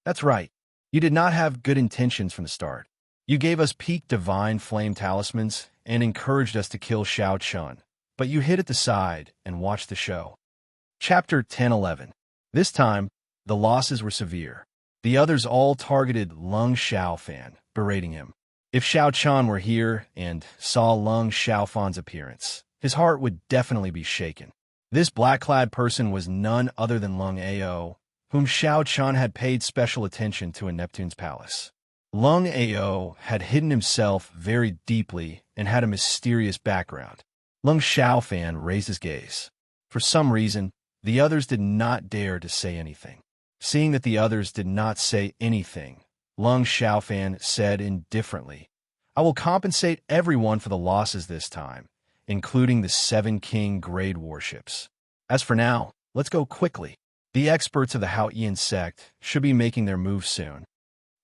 "That's right. You did not have good intentions from the start. You gave us peak divine flame talismans and encouraged us to kill Xianxia, but you hid at the side and watched the show." Chapter 10-11. This time, the losses were severe. The others all targeted Lung Xiaofan, berating him. If Xianxia were here and saw Lung Xiaofan's appearance, his heart would definitely be shaken. This black-clad person was none other than Lung Ao, whom Xianxia had paid special attention to in Neptune's palace. Lung Ao had hidden himself very deeply and had a mysterious background. Lung Xiaofan raised his gaze. For some reason, the others did not dare to say anything. Seeing that the others did not say anything, Lung Xiaofan said indifferently, "I will compensate everyone for the losses this time, including the 7 King-grade warships. As for now, let's go quickly. The experts of the Haotian sect should be making their move soon."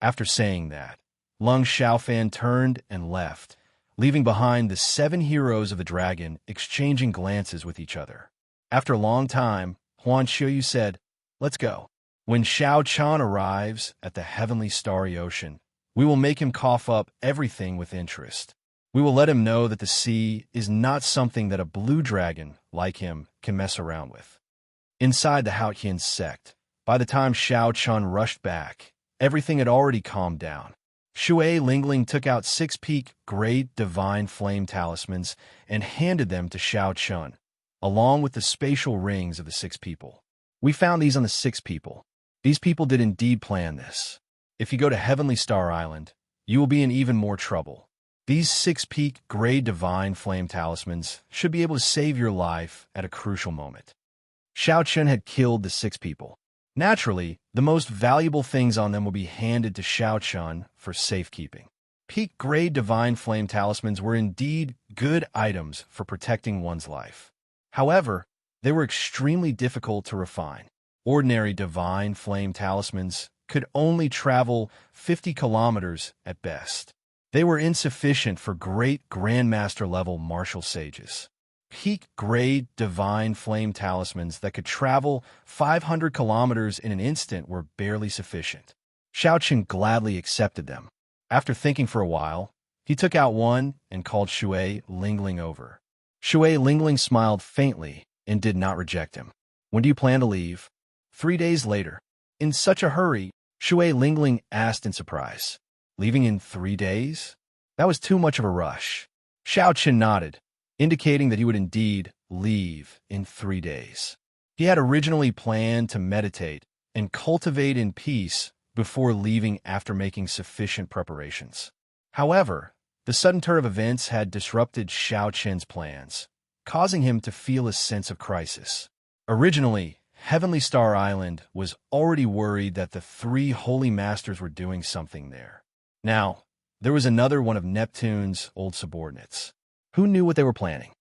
After saying that, Lung Xiaofan turned and left, leaving behind the 7 heroes of the dragon exchanging glances with each other. After a long time, Xianxia said, "Let's go. When Xianxia arrives at the heavenly starry ocean, we will make him cough up everything with interest. We will let him know that the sea is not something that a blue dragon like him can mess around with." Inside the Haotian sect, by the time Xianxia rushed back, everything had already calmed down. Shui Lingling took out 6 Peak Great Divine Flame Talismans and handed them to Xianxia, along with the spatial rings of the 6 people. "We found these on the 6 people. These people did indeed plan this. If you go to Heavenly Star Island, you will be in even more trouble. These 6 Peak Grey Divine Flame Talismans should be able to save your life at a crucial moment." Xianxia had killed the 6 people. Naturally, the most valuable things on them will be handed to Xianxia for safekeeping. Peak Grey Divine Flame Talismans were indeed good items for protecting one's life. However, they were extremely difficult to refine. Ordinary divine flame talismans could only travel 50 kilometers at best. They were insufficient for great grandmaster-level martial sages. Peak grade divine flame talismans that could travel 500 kilometers in an instant were barely sufficient. Xiaoqin gladly accepted them. After thinking for a while, he took out one and called Shui Lingling over. Shui Lingling smiled faintly and did not reject him. "When do you plan to leave?" 3 days later. "In such a hurry?" Shui Lingling asked in surprise. "Leaving in 3 days? That was too much of a rush." Xiaoqin nodded, indicating that he would indeed leave in 3 days. He had originally planned to meditate and cultivate in peace before leaving after making sufficient preparations. However, the sudden turn of events had disrupted Xiaoqin's plans, causing him to feel a sense of crisis. Originally, Heavenly Star Island was already worried that the 3 holy masters were doing something there. Now, there was another one of Neptune's old subordinates. Who knew what they were planning?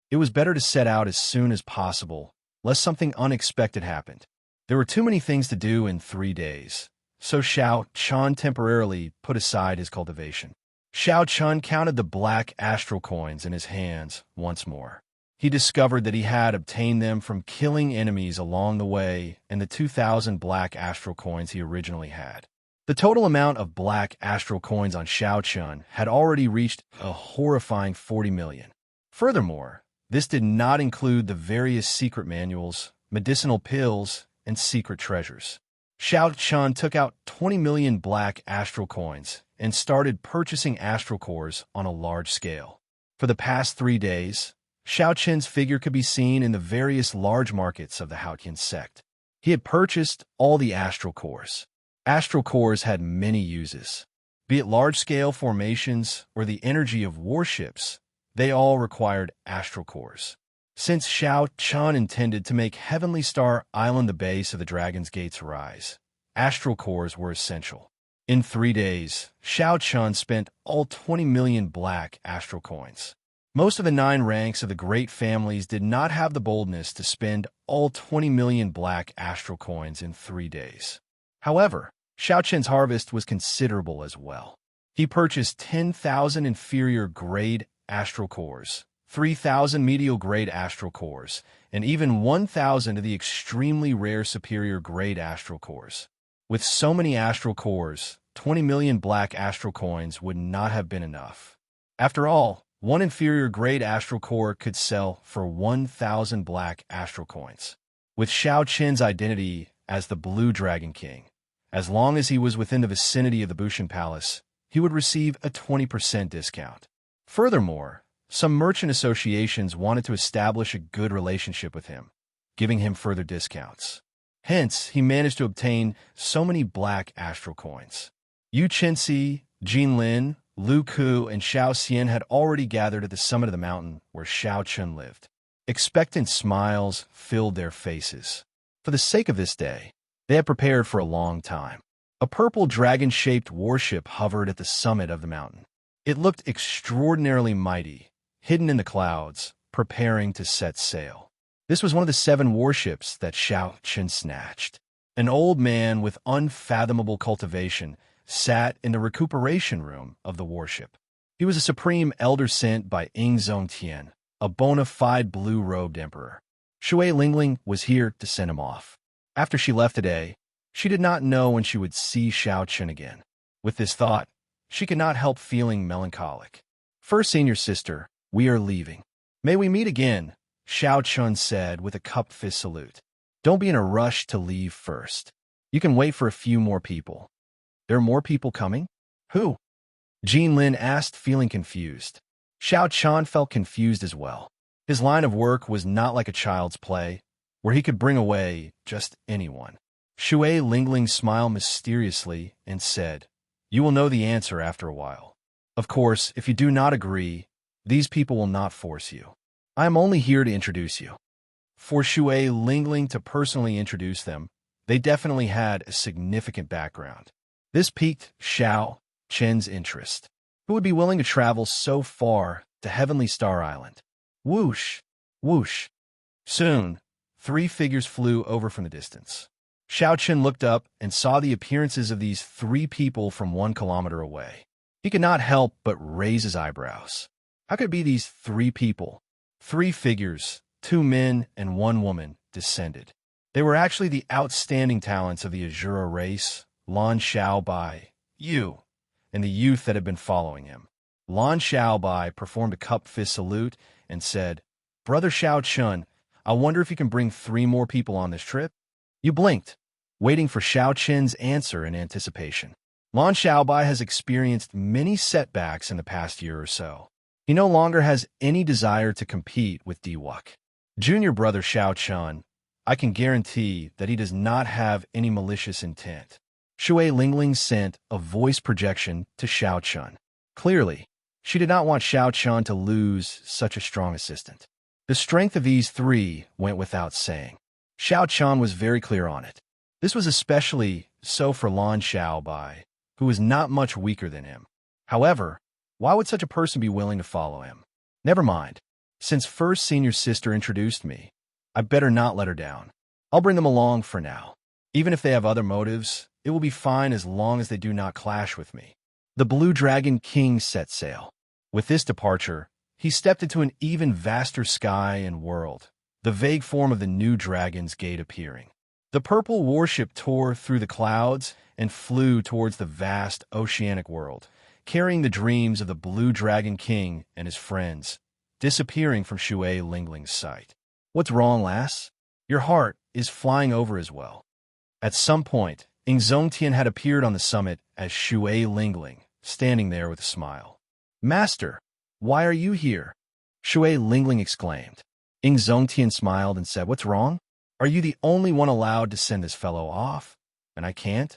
It was better to set out as soon as possible lest something unexpected happened. There were too many things to do in 3 days, so Xianxia temporarily put aside his cultivation. Xianxia counted the black astral coins in his hands once more. He discovered that he had obtained them from killing enemies along the way and the 2,000 black astral coins he originally had. The total amount of black astral coins on Xianxia had already reached a horrifying 40 million. Furthermore, this did not include the various secret manuals, medicinal pills, and secret treasures. Xianxia took out 20 million black astral coins and started purchasing astral cores on a large scale. For the past 3 days, Xiaoqian's figure could be seen in the various large markets of the Haotian sect. He had purchased all the astral cores. Astral cores had many uses. Be it large-scale formations or the energy of warships, they all required astral cores. Since Xiaoqian intended to make Heavenly Star Island the base of the Dragon's Gate's rise, astral cores were essential. In 3 days, Xiaoqian spent all 20 million black astral coins. Most of the 9 ranks of the great families did not have the boldness to spend all 20 million black astral coins in 3 days. However, Xiaoqian's harvest was considerable as well. He purchased 10,000 inferior grade astral cores, 3,000 medial grade astral cores, and even 1,000 of the extremely rare superior grade astral cores. With so many astral cores, 20 million black astral coins would not have been enough. After all, one inferior grade astral core could sell for 1,000 black astral coins. With Xiaoqian's identity as the Blue Dragon King, as long as he was within the vicinity of the Bushan Palace, he would receive a 20% discount. Furthermore, some merchant associations wanted to establish a good relationship with him, giving him further discounts. Hence, he managed to obtain so many black astral coins. Yu Chenxi, Jinlin, Lu Ku, and Xiao Xian had already gathered at the summit of the mountain where Xiaoqian lived. Expectant smiles filled their faces. For the sake of this day, they had prepared for a long time. A purple dragon-shaped warship hovered at the summit of the mountain. It looked extraordinarily mighty, hidden in the clouds, preparing to set sail. This was one of the 7 warships that Xiaoqian snatched. An old man with unfathomable cultivation sat in the recuperation room of the warship. He was a supreme elder sent by Ying Zongtian, a bona fide blue-robed emperor. Shui Lingling was here to send him off. After she left today, she did not know when she would see Xiaoqian again. With this thought, she could not help feeling melancholic. First senior sister, we are leaving. May we meet again, Xiaoqian said with a cupped fist salute. Don't be in a rush to leave first. You can wait for a few more people. There are more people coming? Who? Jinlin asked, feeling confused. Xiaoqian felt confused as well. His line of work was not like a child's play, where he could bring away just anyone. Shui Lingling smiled mysteriously and said, You will know the answer after a while. Of course, if you do not agree, these people will not force you. I am only here to introduce you. For Shui Lingling to personally introduce them, they definitely had a significant background. This piqued Xiaoqian's interest. Who would be willing to travel so far to Heavenly Star Island? Whoosh! Whoosh! Soon, 3 figures flew over from the distance. Xiaoqian looked up and saw the appearances of these 3 people from 1 kilometer away. He could not help but raise his eyebrows. How could it be these 3 people? 3 figures, 2 men and 1 woman, descended. They were actually the outstanding talents of the Azura race, Lan Xiaobai, Yu, and the youth that had been following him. Lan Xiaobai performed a cupped fist salute and said, Brother Xiaoqian, I wonder if you can bring 3 more people on this trip? You blinked, waiting for Xiaoqian's answer in anticipation. Lan Xiaobai has experienced many setbacks in the past year or so. He no longer has any desire to compete with Diwuk. Junior brother Xiaoqian, I can guarantee that he does not have any malicious intent. Shui Lingling sent a voice projection to Xiaoqian. Clearly, she did not want Xiaoqian to lose such a strong assistant. The strength of these 3 went without saying. Xiaoqian was very clear on it. This was especially so for Lan Xiaobai, who was not much weaker than him. However, why would such a person be willing to follow him? Never mind. Since first senior sister introduced me, I better not let her down. I'll bring them along for now. Even if they have other motives, it will be fine as long as they do not clash with me. The Blue Dragon King set sail. With this departure, he stepped into an even vaster sky and world, the vague form of the new Dragon's Gate appearing. The purple warship tore through the clouds and flew towards the vast oceanic world, carrying the dreams of the Blue Dragon King and his friends, disappearing from Shui Lingling's sight. What's wrong, lass? Your heart is flying over as well. At some point, Xianxia had appeared on the summit as Shui Lingling, standing there with a smile. Master, why are you here? Shui Lingling exclaimed. Xianxia smiled and said, What's wrong? Are you the only one allowed to send this fellow off? And I can't?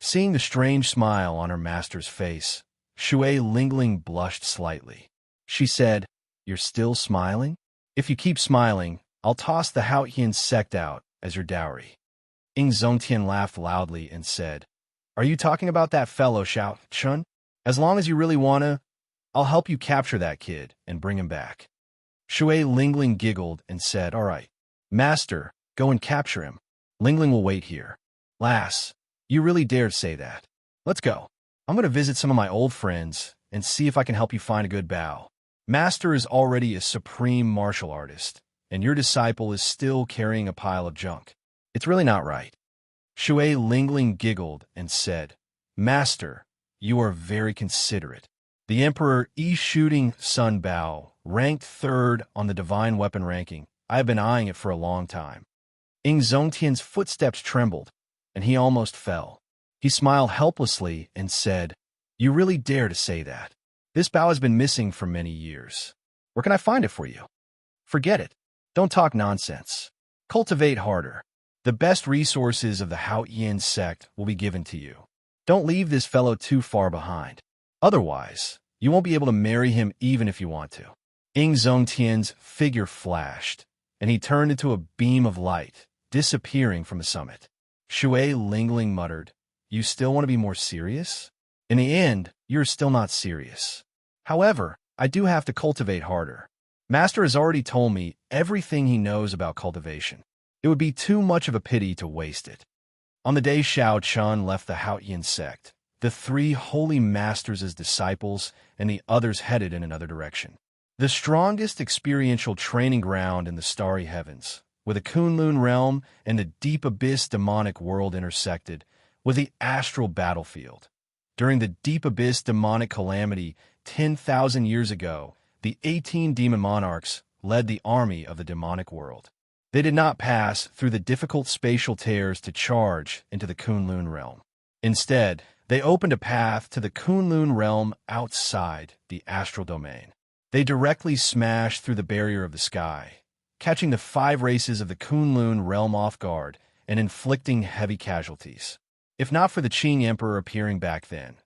Seeing the strange smile on her master's face, Shui Lingling blushed slightly. She said, You're still smiling? If you keep smiling, I'll toss the Haotian sect out as your dowry. Xianxia laughed loudly and said, Are you talking about that fellow, Xiao Chun? As long as you really want to, I'll help you capture that kid and bring him back. Shui Lingling giggled and said, All right, Master, go and capture him. Lingling will wait here. Lass, you really dare say that. Let's go. I'm going to visit some of my old friends and see if I can help you find a good bow. Master is already a supreme martial artist, and your disciple is still carrying a pile of junk. It's really not right. Shui Lingling giggled and said, Master, you are very considerate. The Emperor Yi Shooting Sun Bao, ranked 3rd on the Divine Weapon ranking. I have been eyeing it for a long time. Xianxia's footsteps trembled, and he almost fell. He smiled helplessly and said, You really dare to say that. This bow has been missing for many years. Where can I find it for you? Forget it. Don't talk nonsense. Cultivate harder. The best resources of the Haotian sect will be given to you. Don't leave this fellow too far behind. Otherwise, you won't be able to marry him even if you want to. Xianxia's figure flashed, and he turned into a beam of light, disappearing from the summit. Shui Lingling muttered, You still want to be more serious? In the end, you're still not serious. However, I do have to cultivate harder. Master has already told me everything he knows about cultivation. It would be too much of a pity to waste it. On the day Xiao Chun left the Haotian sect, the 3 holy masters as disciples and the others headed in another direction. The strongest experiential training ground in the starry heavens, where the Kunlun realm and the deep abyss demonic world intersected, was the astral battlefield. During the deep abyss demonic calamity 10,000 years ago, the 18 demon monarchs led the army of the demonic world. They did not pass through the difficult spatial tears to charge into the Kunlun realm. Instead, they opened a path to the Kunlun realm outside the astral domain. They directly smashed through the barrier of the sky, catching the 5 races of the Kunlun realm off guard and inflicting heavy casualties. If not for the Qing Emperor appearing back then,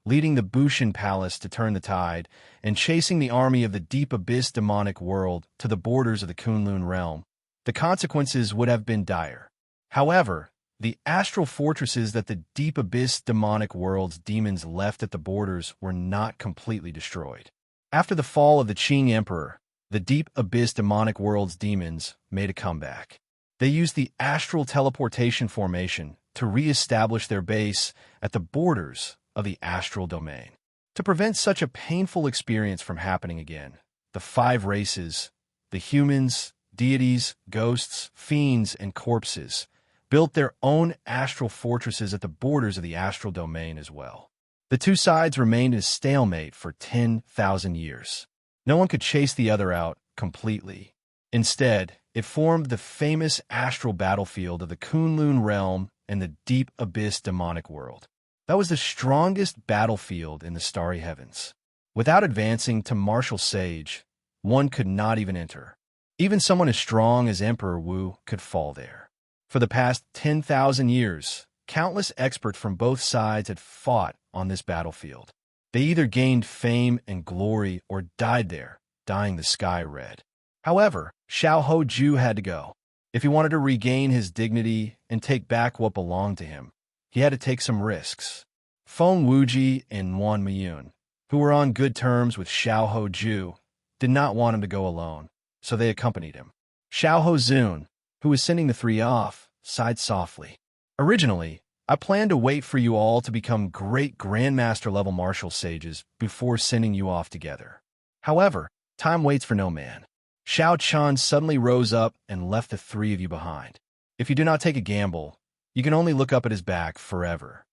leading the Bushin Palace to turn the tide, and chasing the army of the deep abyss demonic world to the borders of the Kunlun realm, the consequences would have been dire. However, the astral fortresses that the deep abyss demonic world's demons left at the borders were not completely destroyed. After the fall of the Qing Emperor, the deep abyss demonic world's demons made a comeback. They used the astral teleportation formation to re-establish their base at the borders of the astral domain. To prevent such a painful experience from happening again, the 5 races, the humans, deities, ghosts, fiends, and corpses, built their own astral fortresses at the borders of the astral domain as well. The 2 sides remained in a stalemate for 10,000 years. No one could chase the other out completely. Instead, it formed the famous astral battlefield of the Kunlun realm and the deep abyss demonic world. That was the strongest battlefield in the starry heavens. Without advancing to martial sage, one could not even enter. Even someone as strong as Emperor Wu could fall there. For the past 10,000 years, countless experts from both sides had fought on this battlefield. They either gained fame and glory or died there, dyeing the sky red. However, Xiao Hoju had to go. If he wanted to regain his dignity and take back what belonged to him, he had to take some risks. Feng Wuji and Wan Miyun, who were on good terms with Xiao Hoju, did not want him to go alone, so they accompanied him. Xiao Hozun, who was sending the three off, sighed softly. Originally, I planned to wait for you all to become great grandmaster-level martial sages before sending you off together. However, time waits for no man. Xiao Chan suddenly rose up and left the three of you behind. If you do not take a gamble, you can only look up at his back forever.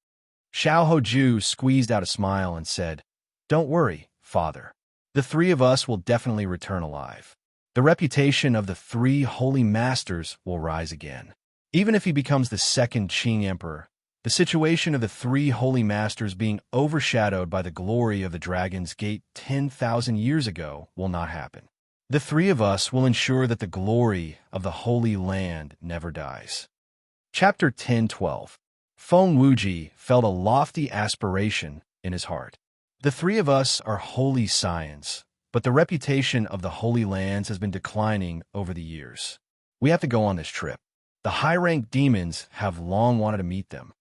Xiao Hoju squeezed out a smile and said, "Don't worry, father. The three of us will definitely return alive. The reputation of the three holy masters will rise again. Even if he becomes the second Qing emperor, the situation of the three holy masters being overshadowed by the glory of the Dragon's Gate 10,000 years ago will not happen. The three of us will ensure that the glory of the Holy Land never dies." Chapter 10:12. Feng Wuji felt a lofty aspiration in his heart. The three of us are holy scions, but the reputation of the Holy Lands has been declining over the years. We have to go on this trip. The high-ranked demons have long wanted to meet them.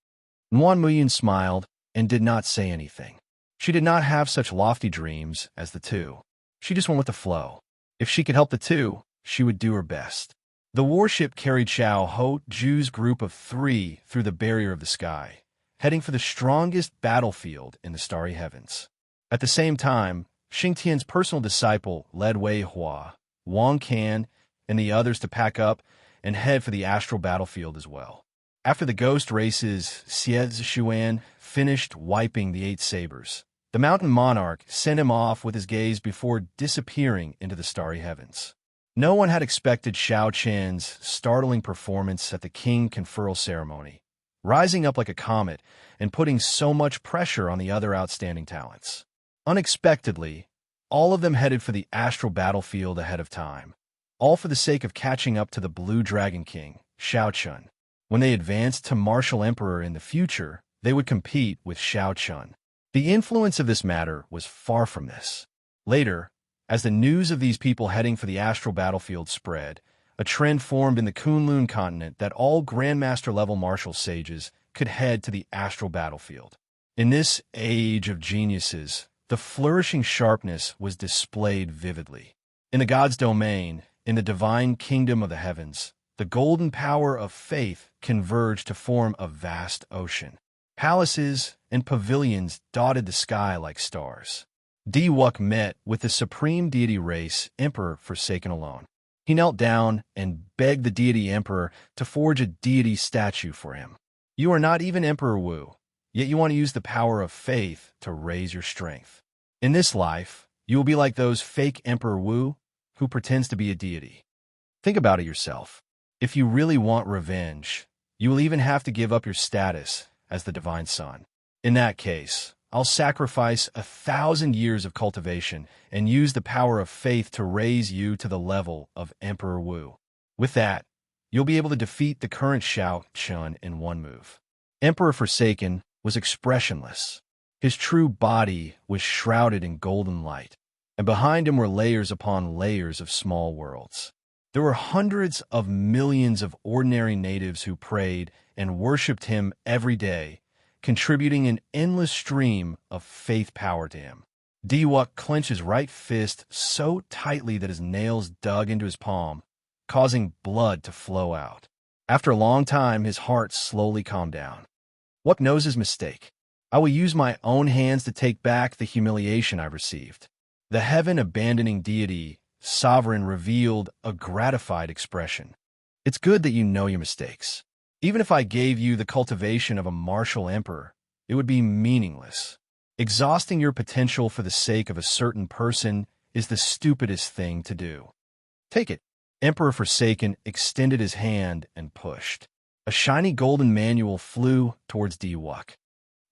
Nguyen Muyun smiled and did not say anything. She did not have such lofty dreams as the two. She just went with the flow. If she could help the two, she would do her best. The warship carried Xiao Ho Ju's group of three through the barrier of the sky, heading for the strongest battlefield in the starry heavens. At the same time, Xingtian's personal disciple led Wei Hua, Wang Can, and the others to pack up and head for the astral battlefield as well. After the ghost races, Xie Xuan finished wiping the 8 sabers. The mountain monarch sent him off with his gaze before disappearing into the starry heavens. No one had expected Xiao Chen's startling performance at the king conferral ceremony, rising up like a comet and putting so much pressure on the other outstanding talents. Unexpectedly, all of them headed for the astral battlefield ahead of time, all for the sake of catching up to the Blue Dragon King, Xiao Chun. When they advanced to Martial Emperor in the future, they would compete with Xiao Chun. The influence of this matter was far from this. Later, as the news of these people heading for the astral battlefield spread, a trend formed in the Kunlun continent that all Grandmaster-level martial sages could head to the astral battlefield. In this age of geniuses, the flourishing sharpness was displayed vividly. In the god's domain, in the divine kingdom of the heavens, the golden power of faith converged to form a vast ocean. Palaces and pavilions dotted the sky like stars. Diwuk met with the supreme deity race, Emperor Forsaken alone. He knelt down and begged the deity emperor to forge a deity statue for him. You are not even Emperor Wu, yet you want to use the power of faith to raise your strength. In this life, you will be like those fake Emperor Wu who pretends to be a deity. Think about it yourself. If you really want revenge, you will even have to give up your status as the divine son. In that case, I'll sacrifice 1,000 years of cultivation and use the power of faith to raise you to the level of Emperor Wu. With that, you'll be able to defeat the current Xiao Chun in one move. Emperor Forsaken was expressionless. His true body was shrouded in golden light, and behind him were layers upon layers of small worlds. There were hundreds of millions of ordinary natives who prayed and worshipped him every day, contributing an endless stream of faith power to him. Diwuk clenched his right fist so tightly that his nails dug into his palm, causing blood to flow out. After a long time, his heart slowly calmed down. Wuk knows his mistake. I will use my own hands to take back the humiliation I've received. The heaven-abandoning deity, Sovereign, revealed a gratified expression. It's good that you know your mistakes. Even if I gave you the cultivation of a martial emperor, it would be meaningless. Exhausting your potential for the sake of a certain person is the stupidest thing to do. Take it. Emperor Forsaken extended his hand and pushed. A shiny golden manual flew towards Diwuk.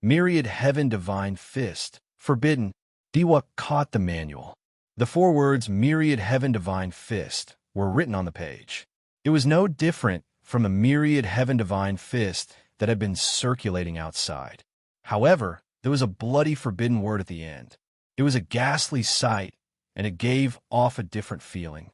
Myriad Heaven Divine Fist. Forbidden. Diwuk caught the manual. The 4 words Myriad Heaven Divine Fist were written on the page. It was no different from the Myriad Heaven Divine Fist that had been circulating outside. However, there was a bloody forbidden word at the end. It was a ghastly sight, and it gave off a different feeling.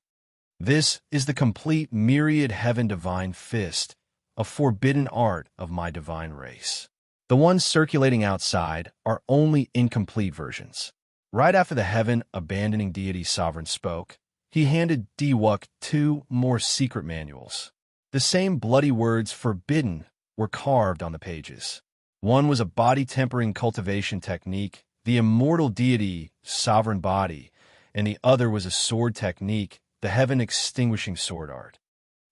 This is the complete Myriad Heaven Divine Fist, a forbidden art of my divine race. The ones circulating outside are only incomplete versions. Right after the heaven-abandoning deity sovereign spoke, he handed Diwuk two more secret manuals. The same bloody words "forbidden" were carved on the pages. One was a body-tempering cultivation technique, the immortal deity, sovereign body, and the other was a sword technique, the heaven-extinguishing sword art.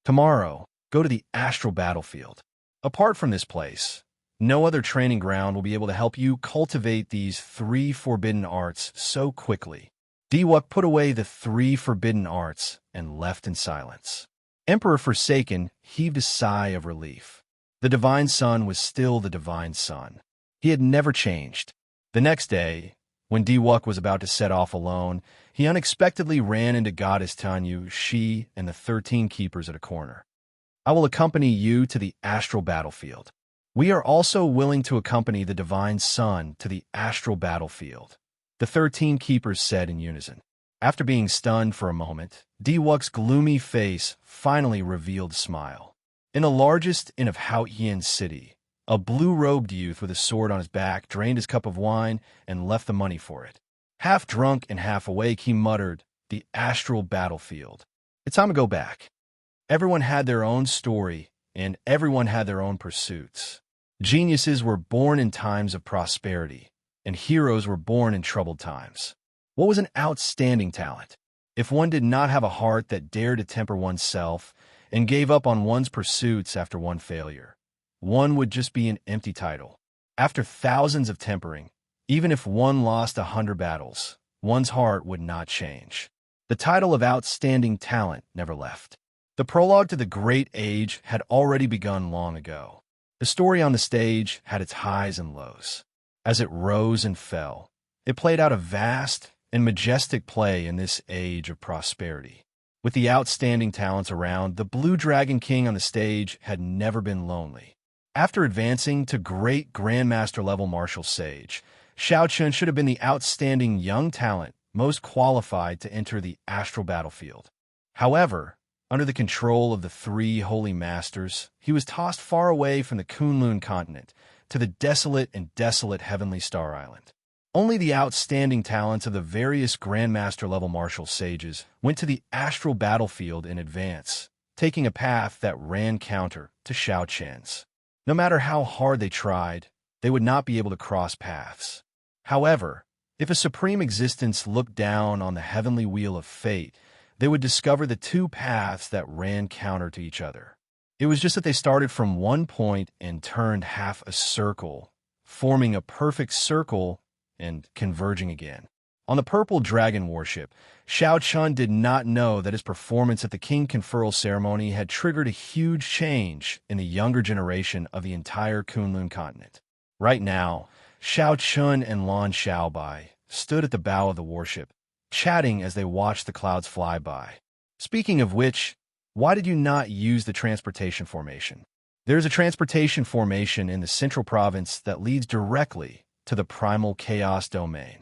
Tomorrow, go to the astral battlefield. Apart from this place, no other training ground will be able to help you cultivate these three forbidden arts so quickly. Diwuk put away the three forbidden arts and left in silence. Emperor Forsaken heaved a sigh of relief. The Divine Sun was still the Divine Sun. He had never changed. The next day, when Diwuk was about to set off alone, he unexpectedly ran into Goddess Tanyu, she, and the 13 keepers at a corner. "I will accompany you to the astral battlefield. We are also willing to accompany the Divine Sun to the astral battlefield," the 13 keepers said in unison. After being stunned for a moment, Diwuk's gloomy face finally revealed a smile. In the largest inn of Haotian City, a blue-robed youth with a sword on his back drained his cup of wine and left the money for it. Half drunk and half awake, he muttered, "The astral battlefield. It's time to go back." Everyone had their own story, and everyone had their own pursuits. Geniuses were born in times of prosperity, and heroes were born in troubled times. What was an outstanding talent? If one did not have a heart that dared to temper oneself and gave up on one's pursuits after one failure, one would just be an empty title. After thousands of tempering, even if one lost 100 battles, one's heart would not change. The title of outstanding talent never left. The prologue to the Great Age had already begun long ago. The story on the stage had its highs and lows. As it rose and fell, it played out a vast and majestic play in this age of prosperity. With the outstanding talents around, the Blue Dragon King on the stage had never been lonely. After advancing to great Grandmaster level martial sage, Xianxia should have been the outstanding young talent most qualified to enter the astral battlefield. However, under the control of the three holy masters, he was tossed far away from the Kunlun continent to the desolate and desolate Heavenly Star Island. Only the outstanding talents of the various Grandmaster-level martial sages went to the astral battlefield in advance, taking a path that ran counter to Xiaoqian's. No matter how hard they tried, they would not be able to cross paths. However, if a supreme existence looked down on the heavenly wheel of fate, they would discover the two paths that ran counter to each other. It was just that they started from one point and turned half a circle, forming a perfect circle and converging again. On the Purple Dragon Warship, Xiaoqian did not know that his performance at the King Conferral ceremony had triggered a huge change in the younger generation of the entire Kunlun continent. Right now, Xiaoqian and Lan Xiaobai stood at the bow of the warship, chatting as they watched the clouds fly by. Speaking of which, why did you not use the transportation formation? There is a transportation formation in the central province that leads directly to the primal chaos domain.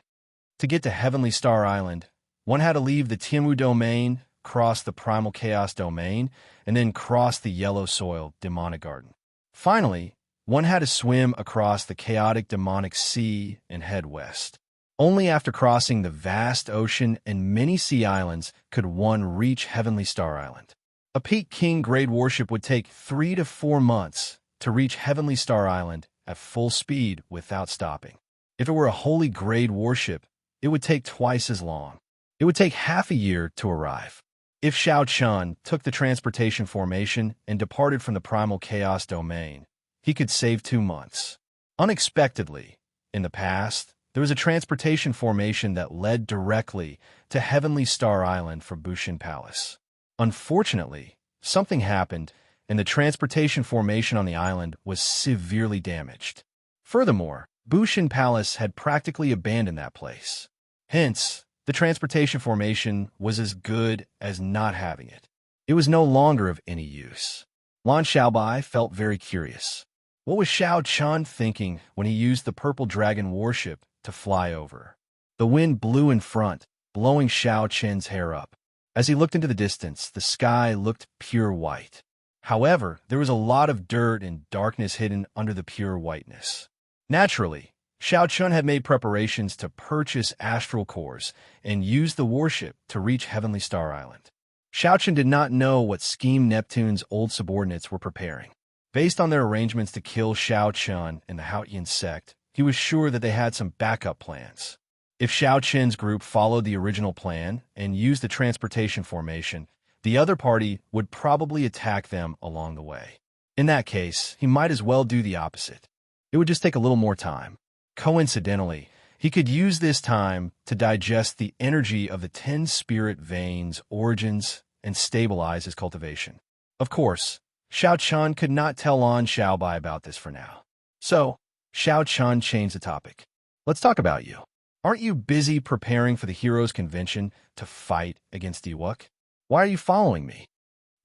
To get to Heavenly Star Island, one had to leave the Tianwu domain, cross the primal chaos domain, and then cross the yellow soil demonic garden. Finally, one had to swim across the chaotic demonic sea and head west. Only after crossing the vast ocean and many sea islands could one reach Heavenly Star Island. A Peak King grade warship would take 3 to 4 months to reach Heavenly Star Island at full speed without stopping. If it were a holy grade warship, it would take twice as long. It would take half a year to arrive. If Xiaoqian took the transportation formation and departed from the primal chaos domain, he could save 2 months. Unexpectedly, in the past, there was a transportation formation that led directly to Heavenly Star Island from Bushin Palace. Unfortunately, something happened, and the transportation formation on the island was severely damaged. Furthermore, Bushin Palace had practically abandoned that place. Hence, the transportation formation was as good as not having it. It was no longer of any use. Lan Xiaobai felt very curious. What was Xiaoqian thinking when he used the Purple Dragon warship to fly over? The wind blew in front, blowing Xiaoqian's hair up. As he looked into the distance, the sky looked pure white. However, there was a lot of dirt and darkness hidden under the pure whiteness. Naturally, Xianxia had made preparations to purchase astral cores and use the warship to reach Heavenly Star Island. Xianxia did not know what scheme Neptune's old subordinates were preparing. Based on their arrangements to kill Xianxia and the Haotian sect, he was sure that they had some backup plans. If Xianxia's group followed the original plan and used the transportation formation, the other party would probably attack them along the way. In that case, he might as well do the opposite. It would just take a little more time. Coincidentally, he could use this time to digest the energy of the 10 spirit veins' origins and stabilize his cultivation. Of course, Xiaoqian could not tell Lan Xiaobai about this for now. So, Xiaoqian changed the topic. Let's talk about you. Aren't you busy preparing for the Heroes' Convention to fight against Diwuk? Why are you following me?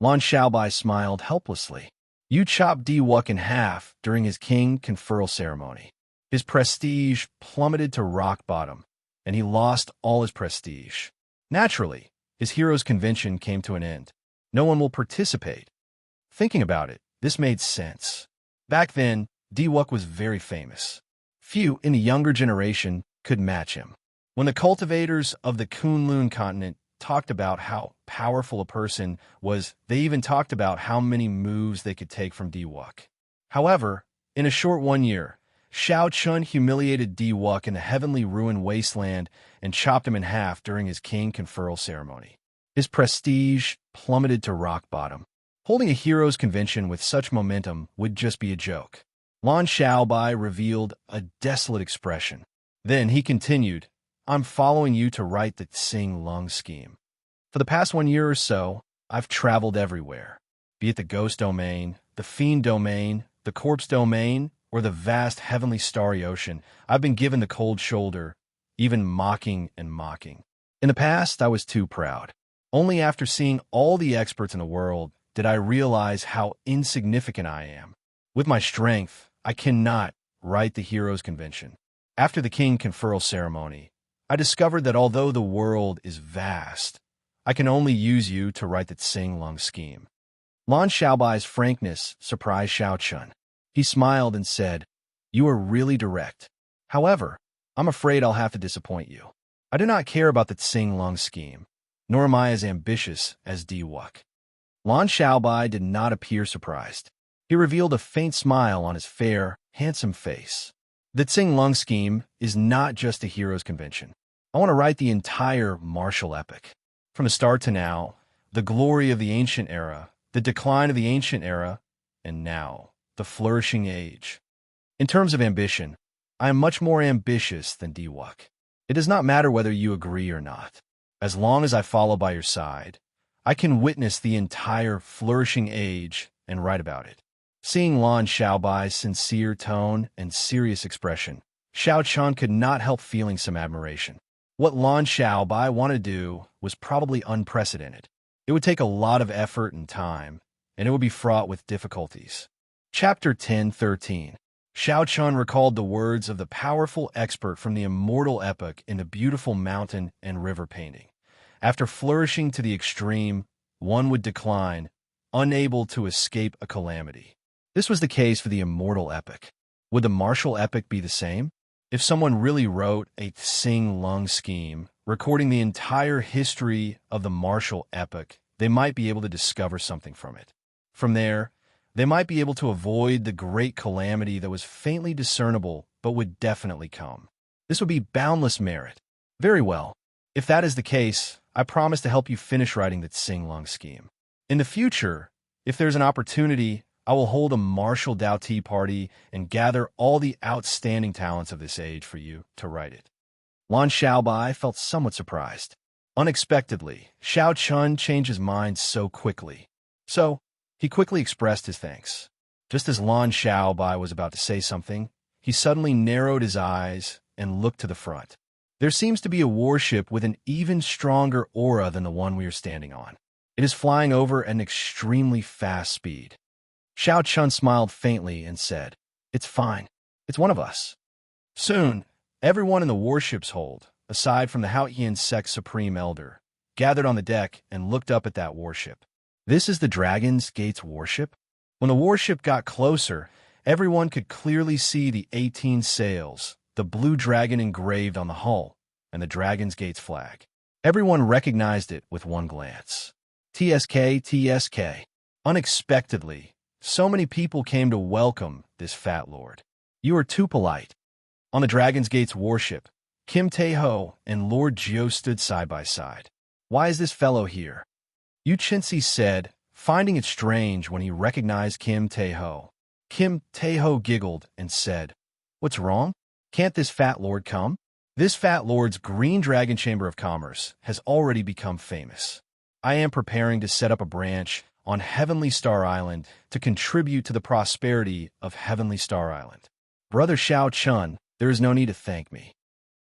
Lan Xiaobai smiled helplessly. You chopped Diwuk in half during his king conferral ceremony. His prestige plummeted to rock bottom, and he lost all his prestige. Naturally, his Heroes' Convention came to an end. No one will participate. Thinking about it, this made sense. Back then, Diwuk was very famous. Few in the younger generation could match him. When the cultivators of the Kunlun continent talked about how powerful a person was, they even talked about how many moves they could take from Diwuk. However, in a short 1 year, Xiaoqian humiliated Diwuk in the heavenly ruined wasteland and chopped him in half during his king conferral ceremony. His prestige plummeted to rock bottom. Holding a Heroes' Convention with such momentum would just be a joke. Lan Xiaobai revealed a desolate expression. Then he continued, I'm following you to write the Tsing Lung scheme. For the past 1 year or so, I've traveled everywhere, be it the Ghost Domain, the Fiend Domain, the Corpse Domain, or the vast heavenly starry ocean. I've been given the cold shoulder, even mocking and mocking. In the past, I was too proud. Only after seeing all the experts in the world did I realize how insignificant I am. With my strength, I cannot write the Heroes' Convention. After the King Conferral ceremony, I discovered that although the world is vast, I can only use you to write the Tsing Lung scheme. Lan Xiaobai's frankness surprised Xiaoqian. He smiled and said, You are really direct. However, I'm afraid I'll have to disappoint you. I do not care about the Tsing Lung scheme, nor am I as ambitious as Diwuk. Lan Xiaobai did not appear surprised. He revealed a faint smile on his fair, handsome face. The Tsing Lung scheme is not just a Heroes' Convention. I want to write the entire martial epic. From the start to now, the glory of the ancient era, the decline of the ancient era, and now, the flourishing age. In terms of ambition, I am much more ambitious than Diwuk. It does not matter whether you agree or not. As long as I follow by your side, I can witness the entire flourishing age and write about it. Seeing Lan Xiaobai's sincere tone and serious expression, Xiaoqian could not help feeling some admiration. What Lan Xiaobai wanted to do was probably unprecedented. It would take a lot of effort and time, and it would be fraught with difficulties. Chapter 10:13. Xiaoqian recalled the words of the powerful expert from the immortal epic in the beautiful mountain and river painting. After flourishing to the extreme, one would decline, unable to escape a calamity. This was the case for the immortal epic. Would the martial epic be the same? If someone really wrote a Tsing Lung scheme, recording the entire history of the martial epic, they might be able to discover something from it. From there, they might be able to avoid the great calamity that was faintly discernible but would definitely come. This would be boundless merit. Very well. If that is the case, I promise to help you finish writing the Tsing Lung scheme. In the future, if there's an opportunity, I will hold a martial Dao tea party and gather all the outstanding talents of this age for you to write it. Lan Xiaobai felt somewhat surprised. Unexpectedly, Xiaoqian changed his mind so quickly. So, he quickly expressed his thanks. Just as Lan Xiaobai was about to say something, he suddenly narrowed his eyes and looked to the front. There seems to be a warship with an even stronger aura than the one we are standing on. It is flying over at an extremely fast speed. Xiaoqian smiled faintly and said, It's fine. It's one of us. Soon, everyone in the warship's hold, aside from the Haotian sect's supreme elder, gathered on the deck and looked up at that warship. This is the Dragon's Gate's warship? When the warship got closer, everyone could clearly see the 18 sails, the blue dragon engraved on the hull, and the Dragon's Gate's flag. Everyone recognized it with one glance. TSK, TSK. Unexpectedly, so many people came to welcome this fat lord. You are too polite. On the Dragon's Gate's warship, Kim Tae-ho and Lord Jio stood side by side. Why is this fellow here? Xianxia said, finding it strange when he recognized Kim Tae-ho. Kim Tae-ho giggled and said, What's wrong? Can't this fat lord come? This fat lord's Green Dragon Chamber of Commerce has already become famous. I am preparing to set up a branch on Heavenly Star Island to contribute to the prosperity of Heavenly Star Island. Brother Xiao Chun, there is no need to thank me.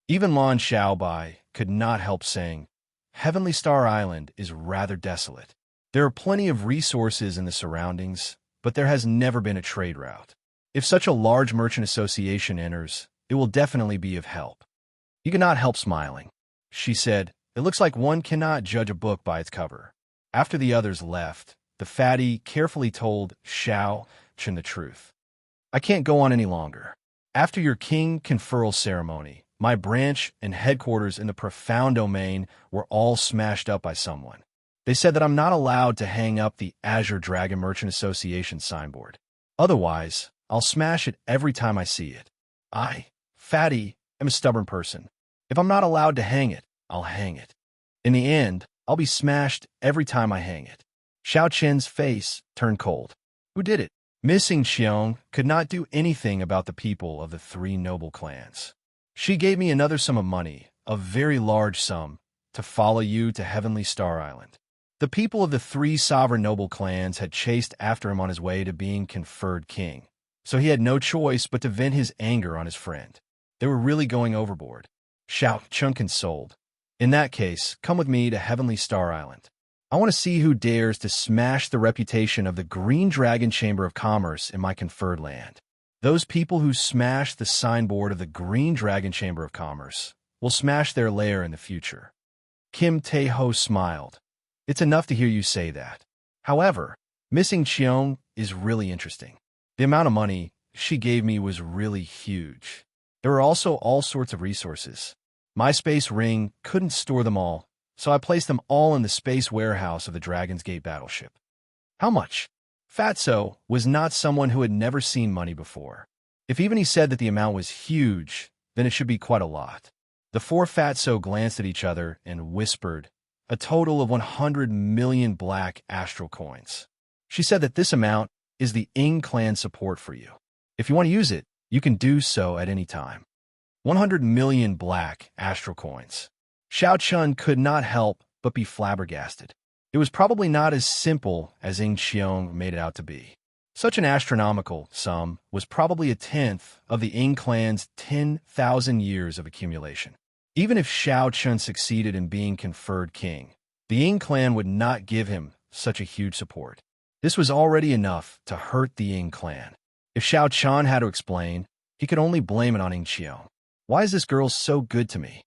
Even Lan Xiaobai could not help saying, Heavenly Star Island is rather desolate. There are plenty of resources in the surroundings, but there has never been a trade route. If such a large merchant association enters, it will definitely be of help. You cannot help smiling. She said, It looks like one cannot judge a book by its cover. After the others left, the fatty carefully told Xiao Chun the truth. I can't go on any longer. After your king conferral ceremony, my branch and headquarters in the profound domain were all smashed up by someone. They said that I'm not allowed to hang up the Azure Dragon Merchant Association signboard. Otherwise, I'll smash it every time I see it. I, fatty, am a stubborn person. If I'm not allowed to hang it, I'll hang it. In the end, I'll be smashed every time I hang it. Xiao Chen's face turned cold. Who did it? Missing Xiong could not do anything about the people of the three noble clans. She gave me another sum of money, a very large sum, to follow you to Heavenly Star Island. The people of the three sovereign noble clans had chased after him on his way to being conferred king, so he had no choice but to vent his anger on his friend. They were really going overboard. Xiao Chun consoled. In that case, come with me to Heavenly Star Island. I want to see who dares to smash the reputation of the Green Dragon Chamber of Commerce in my conferred land. Those people who smash the signboard of the Green Dragon Chamber of Commerce will smash their lair in the future. Kim Tae-ho smiled. It's enough to hear you say that. However, missing Cheong is really interesting. The amount of money she gave me was really huge. There were also all sorts of resources. My space ring couldn't store them all, so I placed them all in the space warehouse of the Dragon's Gate battleship. How much? Fatso was not someone who had never seen money before. If even he said that the amount was huge, then it should be quite a lot. The four Fatso glanced at each other and whispered, a total of 100 million black astral coins. She said that this amount is the Ing clan support for you. If you want to use it, you can do so at any time. 100 million black astral coins. Xiao Chun could not help but be flabbergasted. It was probably not as simple as Ing Xiong made it out to be. Such an astronomical sum was probably a tenth of the Ing clan's 10,000 years of accumulation. Even if Xiao Chun succeeded in being conferred king, the Ing clan would not give him such a huge support. This was already enough to hurt the Ing clan. If Xiao Chun had to explain, he could only blame it on Ing Xiong. Why is this girl so good to me?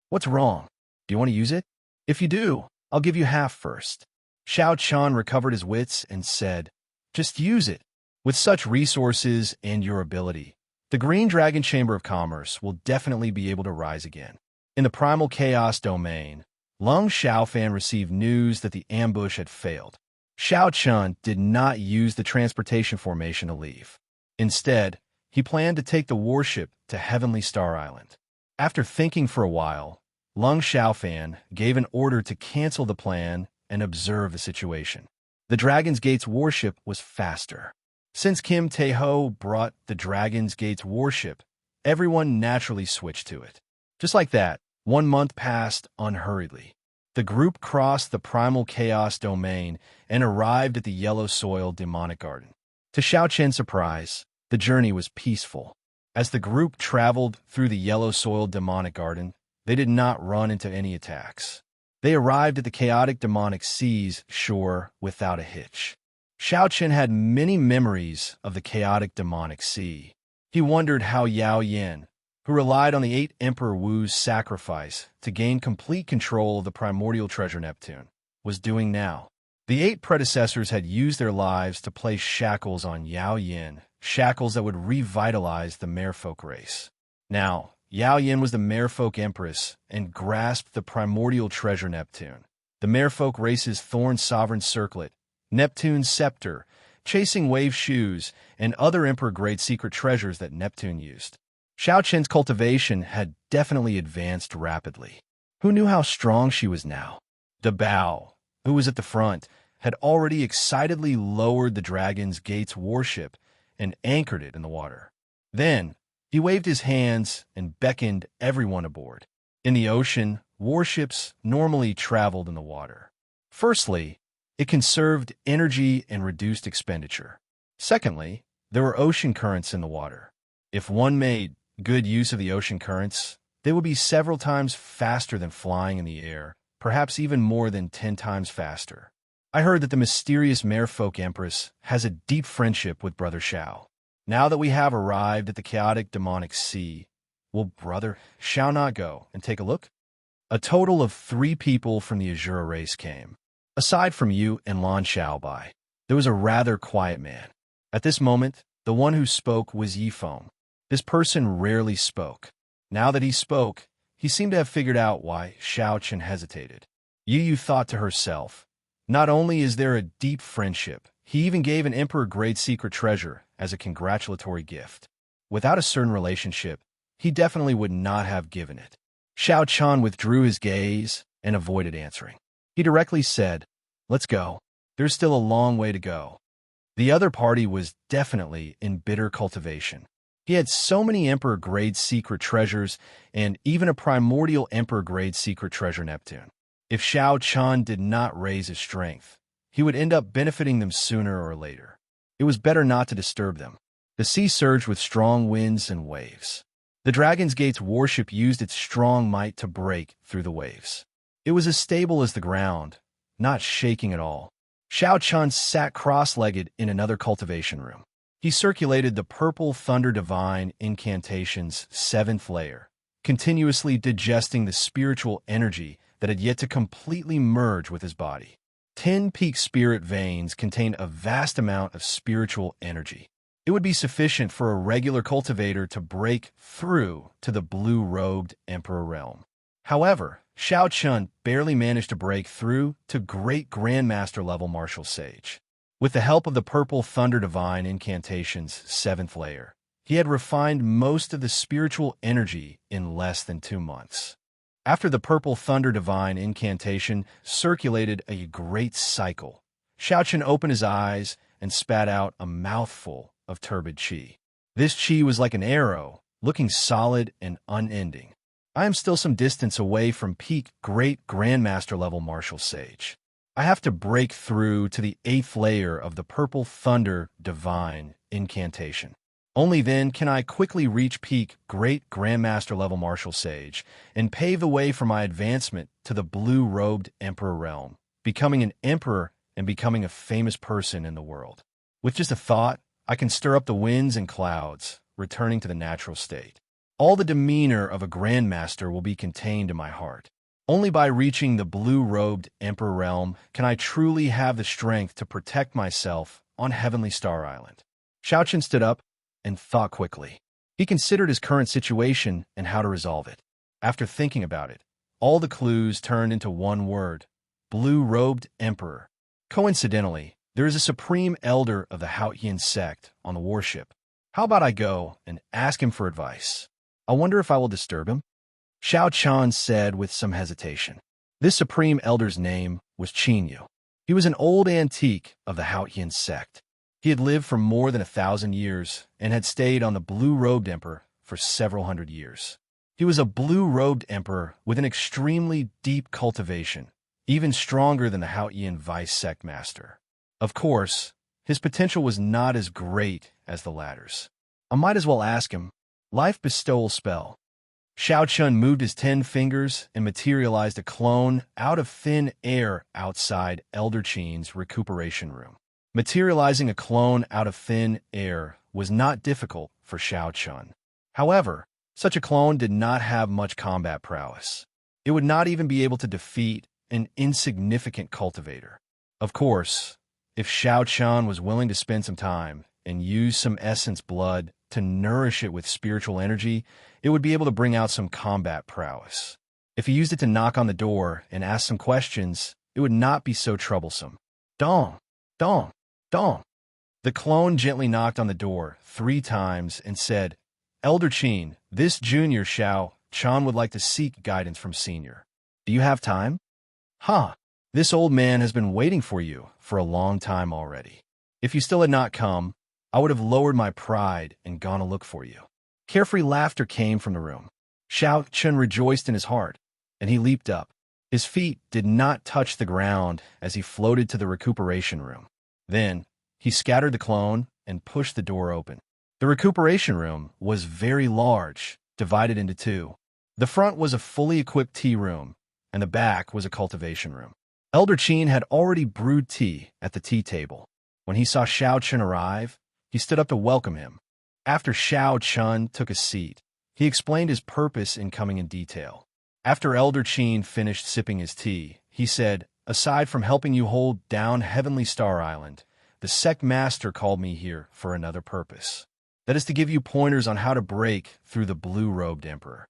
What's wrong? Do you want to use it? If you do, I'll give you half first. Xiao Chun recovered his wits and said, Just use it. With such resources and your ability, the Green Dragon Chamber of Commerce will definitely be able to rise again. In the Primal Chaos domain, Lung Xiaofan received news that the ambush had failed. Xiao Chun did not use the transportation formation to leave. Instead, he planned to take the warship to Heavenly Star Island. After thinking for a while, Lung Xiaofan gave an order to cancel the plan and observe the situation. The Dragon's Gate's warship was faster. Since Kim Tae-ho brought the Dragon's Gate's warship, everyone naturally switched to it. Just like that, 1 month passed unhurriedly. The group crossed the Primal Chaos domain and arrived at the Yellow Soil Demonic Garden. To Xiao Chen's surprise, the journey was peaceful. As the group traveled through the Yellow Soil Demonic Garden, they did not run into any attacks. They arrived at the chaotic demonic sea's shore without a hitch. Xiao Chen had many memories of the chaotic demonic sea. He wondered how Yao Yin, who relied on the 8 Emperor Wu's sacrifice to gain complete control of the primordial treasure Neptune, was doing now. The 8 predecessors had used their lives to place shackles on Yao Yin, shackles that would revitalize the merfolk race. Now, Yao Yin was the merfolk empress and grasped the primordial treasure Neptune. The merfolk race's thorn sovereign circlet, Neptune's scepter, chasing wave shoes, and other emperor-grade secret treasures that Neptune used. Xiaoqian's cultivation had definitely advanced rapidly. Who knew how strong she was now? De Bao, who was at the front, had already excitedly lowered the Dragon's Gate's warship and anchored it in the water. Then, he waved his hands and beckoned everyone aboard. In the ocean, warships normally traveled in the water. Firstly, it conserved energy and reduced expenditure. Secondly, there were ocean currents in the water. If one made good use of the ocean currents, they would be several times faster than flying in the air, perhaps even more than 10 times faster. I heard that the mysterious merfolk empress has a deep friendship with Brother Xiao. Now that we have arrived at the chaotic demonic sea, will Brother Xiao not go and take a look? A total of 3 people from the Azura race came. Aside from Yu and Lan Xiaobai, there was a rather quiet man. At this moment, the one who spoke was Yifeng. This person rarely spoke. Now that he spoke, he seemed to have figured out why Xiaoqian hesitated. Yu thought to herself, not only is there a deep friendship, he even gave an emperor-grade secret treasure as a congratulatory gift. Without a certain relationship, he definitely would not have given it. Xiaoqian withdrew his gaze and avoided answering. He directly said, "Let's go. There's still a long way to go." The other party was definitely in bitter cultivation. He had so many emperor-grade secret treasures and even a primordial emperor-grade secret treasure Neptune. If Xiaoqian did not raise his strength, he would end up benefiting them sooner or later. It was better not to disturb them. The sea surged with strong winds and waves. The Dragon's Gate's warship used its strong might to break through the waves. It was as stable as the ground, not shaking at all. Xiaoqian sat cross-legged in another cultivation room. He circulated the Purple Thunder Divine Incantation's 7th layer, continuously digesting the spiritual energy that had yet to completely merge with his body. 10 peak spirit veins contain a vast amount of spiritual energy. It would be sufficient for a regular cultivator to break through to the blue-robed Emperor realm. However, Xiaoqian barely managed to break through to Great Grandmaster level Martial Sage. With the help of the Purple Thunder Divine Incantation's 7th layer, he had refined most of the spiritual energy in less than 2 months. After the Purple Thunder Divine Incantation circulated a great cycle, Xiaoqian opened his eyes and spat out a mouthful of turbid qi. This qi was like an arrow, looking solid and unending. I am still some distance away from peak Great Grandmaster level Martial Sage. I have to break through to the 8th layer of the Purple Thunder Divine Incantation. Only then can I quickly reach peak Great Grandmaster level Martial Sage and pave the way for my advancement to the blue-robed Emperor realm, becoming an emperor and becoming a famous person in the world. With just a thought, I can stir up the winds and clouds, returning to the natural state. All the demeanor of a grandmaster will be contained in my heart. Only by reaching the blue-robed Emperor realm can I truly have the strength to protect myself on Heavenly Star Island. Xiaoqian stood up and thought quickly. He considered his current situation and how to resolve it. After thinking about it, all the clues turned into one word: blue-robed Emperor. Coincidentally, there is a supreme elder of the Haotian sect on the warship. How about I go and ask him for advice? I wonder if I will disturb him? Xiaoqian said with some hesitation. This supreme elder's name was Qinyu. He was an old antique of the Haotian sect. He had lived for more than 1,000 years and had stayed on the blue-robed emperor for several hundred years. He was a blue-robed emperor with an extremely deep cultivation, even stronger than the Haotian vice sect master. Of course, his potential was not as great as the latter's. I might as well ask him. Life bestowal spell. Xiaoqian moved his 10 fingers and materialized a clone out of thin air outside Elder Qin's recuperation room. Materializing a clone out of thin air was not difficult for Xiaoqian. However, such a clone did not have much combat prowess. It would not even be able to defeat an insignificant cultivator. Of course, if Xiaoqian was willing to spend some time and use some essence blood to nourish it with spiritual energy, it would be able to bring out some combat prowess. If he used it to knock on the door and ask some questions, it would not be so troublesome. Dong, dong, dong. The clone gently knocked on the door 3 times and said, "Elder Qin, this junior Xianxia would like to seek guidance from senior. Do you have time?" "Huh. This old man has been waiting for you for a long time already. If you still had not come, I would have lowered my pride and gone to look for you." Carefree laughter came from the room. Xianxia rejoiced in his heart, and he leaped up. His feet did not touch the ground as he floated to the recuperation room. Then, he scattered the clone and pushed the door open. The recuperation room was very large, divided into 2. The front was a fully equipped tea room, and the back was a cultivation room. Elder Qin had already brewed tea at the tea table. When he saw Xianxia arrive, he stood up to welcome him. After Xianxia took a seat, he explained his purpose in coming in detail. After Elder Qin finished sipping his tea, he said, "Aside from helping you hold down Heavenly Star Island, the sect master called me here for another purpose. That is to give you pointers on how to break through the blue-robed emperor."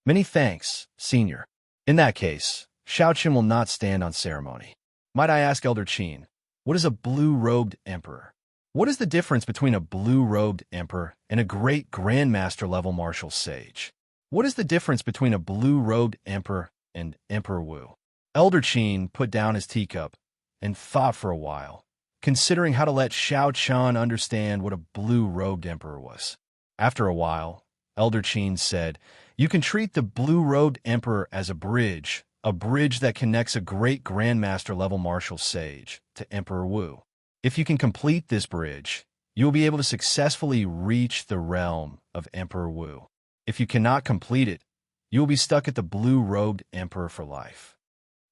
"Many thanks, senior. In that case, Xianxia will not stand on ceremony. Might I ask, Elder Qin, what is a blue-robed emperor? What is the difference between a blue-robed emperor and a great grandmaster level martial sage? What is the difference between a blue-robed emperor and Emperor Wu?" Elder Qin put down his teacup and thought for a while, considering how to let Xianxia understand what a blue-robed emperor was. After a while, Elder Qin said, "You can treat the blue-robed emperor as a bridge that connects a great grandmaster level martial sage to Emperor Wu. If you can complete this bridge, you will be able to successfully reach the realm of Emperor Wu. If you cannot complete it, you will be stuck at the blue-robed emperor for life."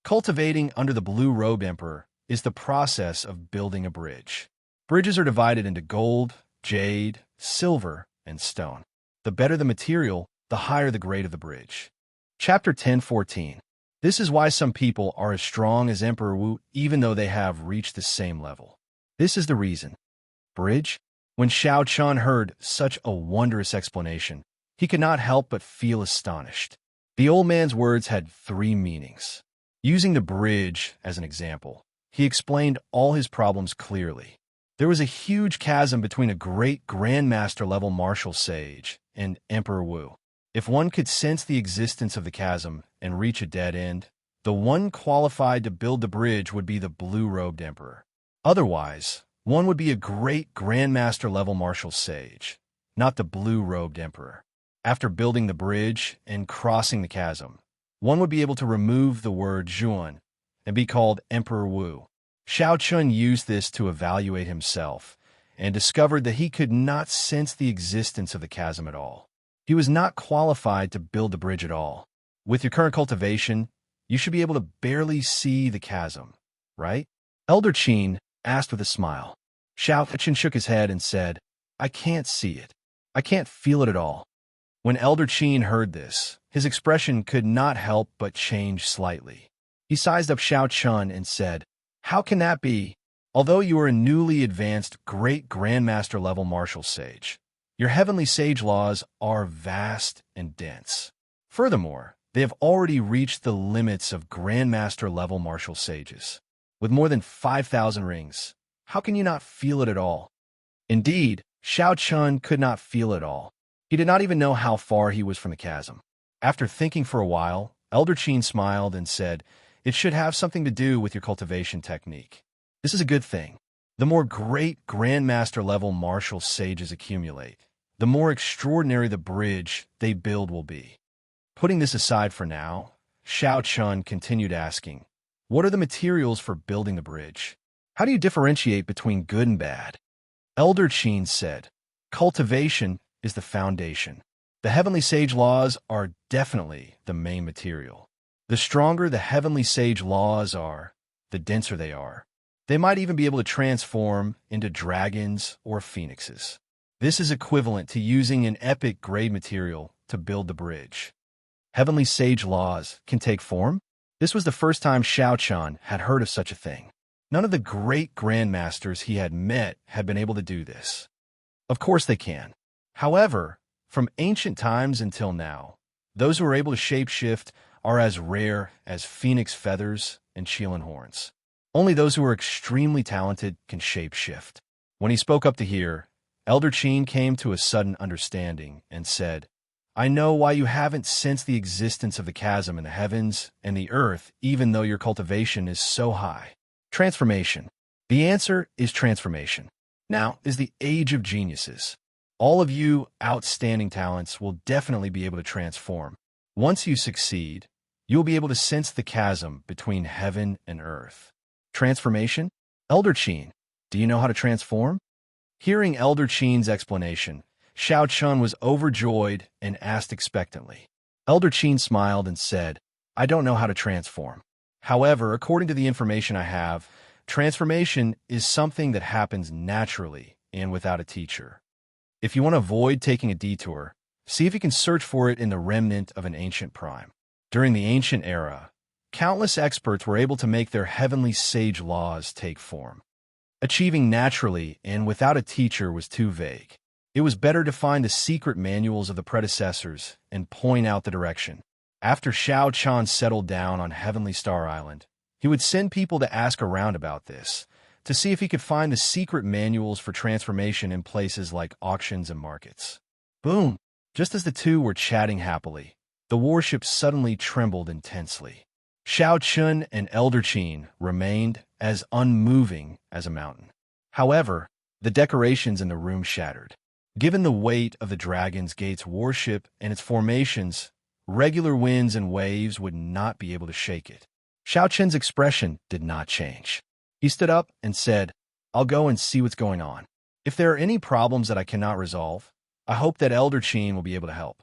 Cultivating under the blue-robed emperor is the process of building a bridge. Bridges are divided into gold, jade, silver, and stone. The better the material, the higher the grade of the bridge. Chapter 10:14. This is why some people are as strong as Emperor Wu even though they have reached the same level. This is the reason. Bridge? When Xianxia heard such a wondrous explanation, he could not help but feel astonished. The old man's words had 3 meanings. Using the bridge as an example, he explained all his problems clearly. There was a huge chasm between a great grandmaster level martial sage and Emperor Wu. If one could sense the existence of the chasm and reach a dead end, the one qualified to build the bridge would be the blue-robed emperor. Otherwise, one would be a great grandmaster level martial sage, not the blue-robed emperor. After building the bridge and crossing the chasm, one would be able to remove the word Zhuan and be called Emperor Wu. Xianxia used this to evaluate himself and discovered that he could not sense the existence of the chasm at all. He was not qualified to build the bridge at all. With your current cultivation, you should be able to barely see the chasm, right? Elder Qin asked with a smile. Xianxia shook his head and said, "I can't see it. I can't feel it at all." When Elder Qin heard this, his expression could not help but change slightly. He sized up Xianxia and said, "How can that be? Although you are a newly advanced great grandmaster level martial sage, your heavenly sage laws are vast and dense. Furthermore, they have already reached the limits of grandmaster level martial sages. With more than 5,000 rings, how can you not feel it at all?" Indeed, Xianxia could not feel it all. He did not even know how far he was from the chasm. After thinking for a while, Elder Qin smiled and said, "It should have something to do with your cultivation technique. This is a good thing. The more great grandmaster level martial sages accumulate, the more extraordinary the bridge they build will be." Putting this aside for now, Xianxia continued asking, "What are the materials for building the bridge? How do you differentiate between good and bad?" Elder Qin said, "Cultivation is the foundation. The heavenly sage laws are definitely the main material. The stronger the heavenly sage laws are, the denser they are. They might even be able to transform into dragons or phoenixes. This is equivalent to using an epic grade material to build the bridge. Heavenly sage laws can take form?" This was the first time Xianxia had heard of such a thing. None of the great grandmasters he had met had been able to do this. Of course they can. However, from ancient times until now, those who are able to shapeshift are as rare as phoenix feathers and Qilin horns. Only those who are extremely talented can shapeshift. When he spoke up to hear, Elder Qin came to a sudden understanding and said, I know why you haven't sensed the existence of the chasm in the heavens and the earth, even though your cultivation is so high. Transformation. The answer is transformation. Now is the age of geniuses. All of you outstanding talents will definitely be able to transform. Once you succeed, you will be able to sense the chasm between heaven and earth. Transformation? Elder Qin, do you know how to transform? Hearing Elder Qin's explanation, Xiaochun was overjoyed and asked expectantly. Elder Qin smiled and said, I don't know how to transform. However, according to the information I have, transformation is something that happens naturally and without a teacher. If you want to avoid taking a detour, see if you can search for it in the remnant of an ancient prime. During the ancient era, countless experts were able to make their heavenly sage laws take form. Achieving naturally and without a teacher was too vague. It was better to find the secret manuals of the predecessors and point out the direction. After Xiaochun settled down on Heavenly Star Island, he would send people to ask around about this, to see if he could find the secret manuals for transformation in places like auctions and markets. Boom! Just as the two were chatting happily, the warship suddenly trembled intensely. Xiaochun and Elder Qin remained as unmoving as a mountain. However, the decorations in the room shattered. Given the weight of the Dragon's Gate's warship and its formations, regular winds and waves would not be able to shake it. Xiaochun's expression did not change. He stood up and said, I'll go and see what's going on. If there are any problems that I cannot resolve, I hope that Elder Qin will be able to help.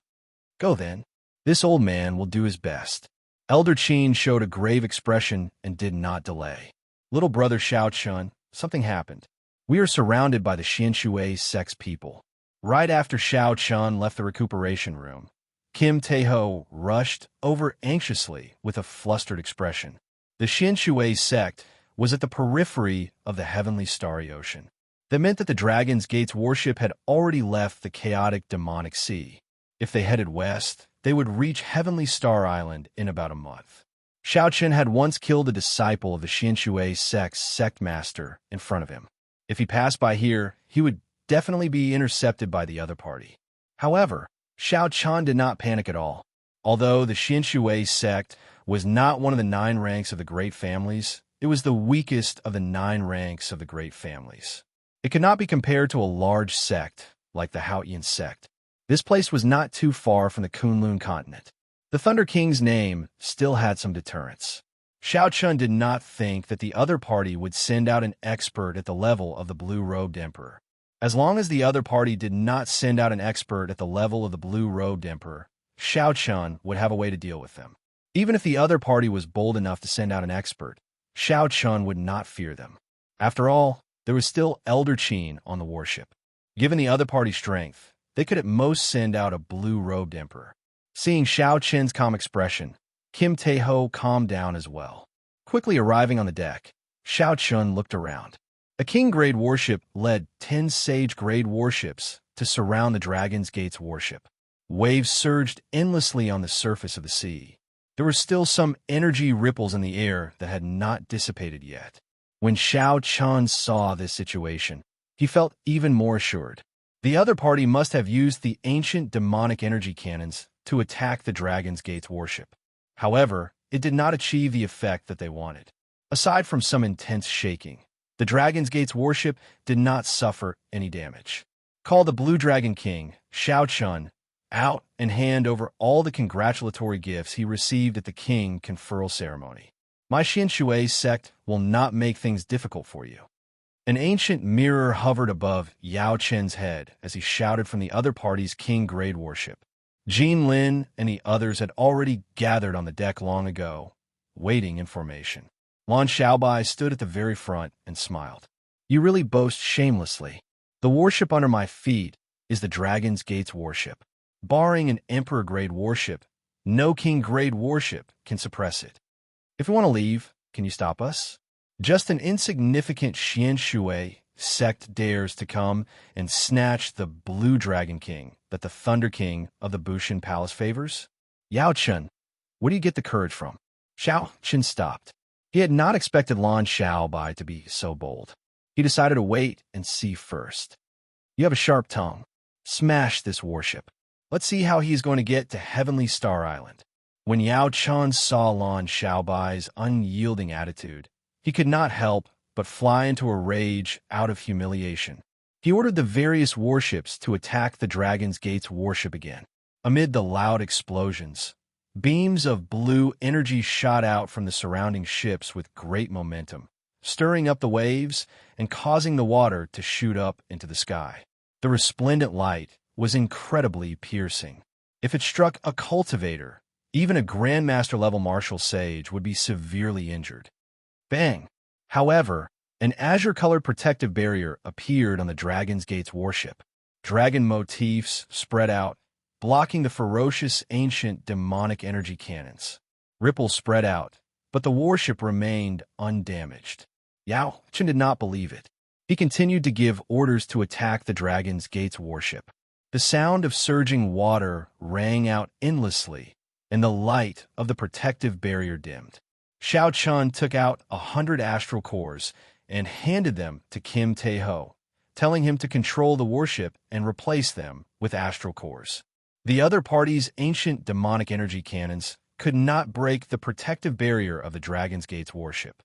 Go then. This old man will do his best. Elder Qin showed a grave expression and did not delay. Little brother Xiaochun, something happened. We are surrounded by the Xianxia sex people. Right after Xiaochun left the recuperation room, Kim Taeho rushed over anxiously with a flustered expression. The Xianxia sect was at the periphery of the heavenly starry ocean. That meant that the Dragon's Gate's warship had already left the chaotic demonic sea. If they headed west, they would reach Heavenly Star Island in about a month. Xiaochun had once killed a disciple of the Xianxia sect's sect master in front of him. If he passed by here, he would definitely be intercepted by the other party. However, Xiaochun did not panic at all. Although the Xianxia sect was not one of the 9 ranks of the great families, it was the weakest of the 9 ranks of the great families. It could not be compared to a large sect like the Haotian sect. This place was not too far from the Kunlun continent. The Thunder King's name still had some deterrence. Xiaochun did not think that the other party would send out an expert at the level of the blue-robed emperor. As long as the other party did not send out an expert at the level of the blue-robed emperor, Xiaochun would have a way to deal with them. Even if the other party was bold enough to send out an expert, Xiaochun would not fear them. After all, there was still Elder Qin on the warship. Given the other party's strength, they could at most send out a blue-robed emperor. Seeing Xiaochun's calm expression, Kim Taeho calmed down as well. Quickly arriving on the deck, Xiaochun looked around. A King-grade warship led 10 Sage-grade warships to surround the Dragon's Gate's warship. Waves surged endlessly on the surface of the sea. There were still some energy ripples in the air that had not dissipated yet. When Xiaochun saw this situation, he felt even more assured. The other party must have used the ancient demonic energy cannons to attack the Dragon's Gate's warship. However, it did not achieve the effect that they wanted. Aside from some intense shaking, the Dragon's Gate's warship did not suffer any damage. Call the Blue Dragon King, Xiaochun, out and hand over all the congratulatory gifts he received at the King conferral ceremony. My Xianxia sect will not make things difficult for you. An ancient mirror hovered above Yao Chen's head as he shouted from the other party's King-grade warship. Jean Lin and the others had already gathered on the deck long ago, waiting in formation. Lan Xiaobai stood at the very front and smiled. You really boast shamelessly. The warship under my feet is the Dragon's Gate's warship. Barring an Emperor-grade warship, no King-grade warship can suppress it. If we want to leave, can you stop us? Just an insignificant Xianxia sect dares to come and snatch the blue Dragon King that the Thunder King of the Bushan Palace favors? Yao Chun, where do you get the courage from? Xiao Chen stopped. He had not expected Lan Xiaobai to be so bold. He decided to wait and see first. You have a sharp tongue. Smash this warship. Let's see how he is going to get to Heavenly Star Island. When Yao Chun saw Lan Xiaobai's unyielding attitude, he could not help but fly into a rage out of humiliation. He ordered the various warships to attack the Dragon's Gate's warship again. Amid the loud explosions, beams of blue energy shot out from the surrounding ships with great momentum, stirring up the waves and causing the water to shoot up into the sky. The resplendent light was incredibly piercing. If it struck a cultivator, even a Grandmaster-level martial sage would be severely injured. Bang! However, an azure-colored protective barrier appeared on the Dragon's Gate's warship. Dragon motifs spread out, blocking the ferocious ancient demonic energy cannons. Ripples spread out, but the warship remained undamaged. Yao Chen did not believe it. He continued to give orders to attack the Dragon's Gate's warship. The sound of surging water rang out endlessly, and the light of the protective barrier dimmed. Xiao Chun took out 100 astral cores and handed them to Kim Tae-ho, telling him to control the warship and replace them with astral cores. The other party's ancient demonic energy cannons could not break the protective barrier of the Dragon's Gate's warship.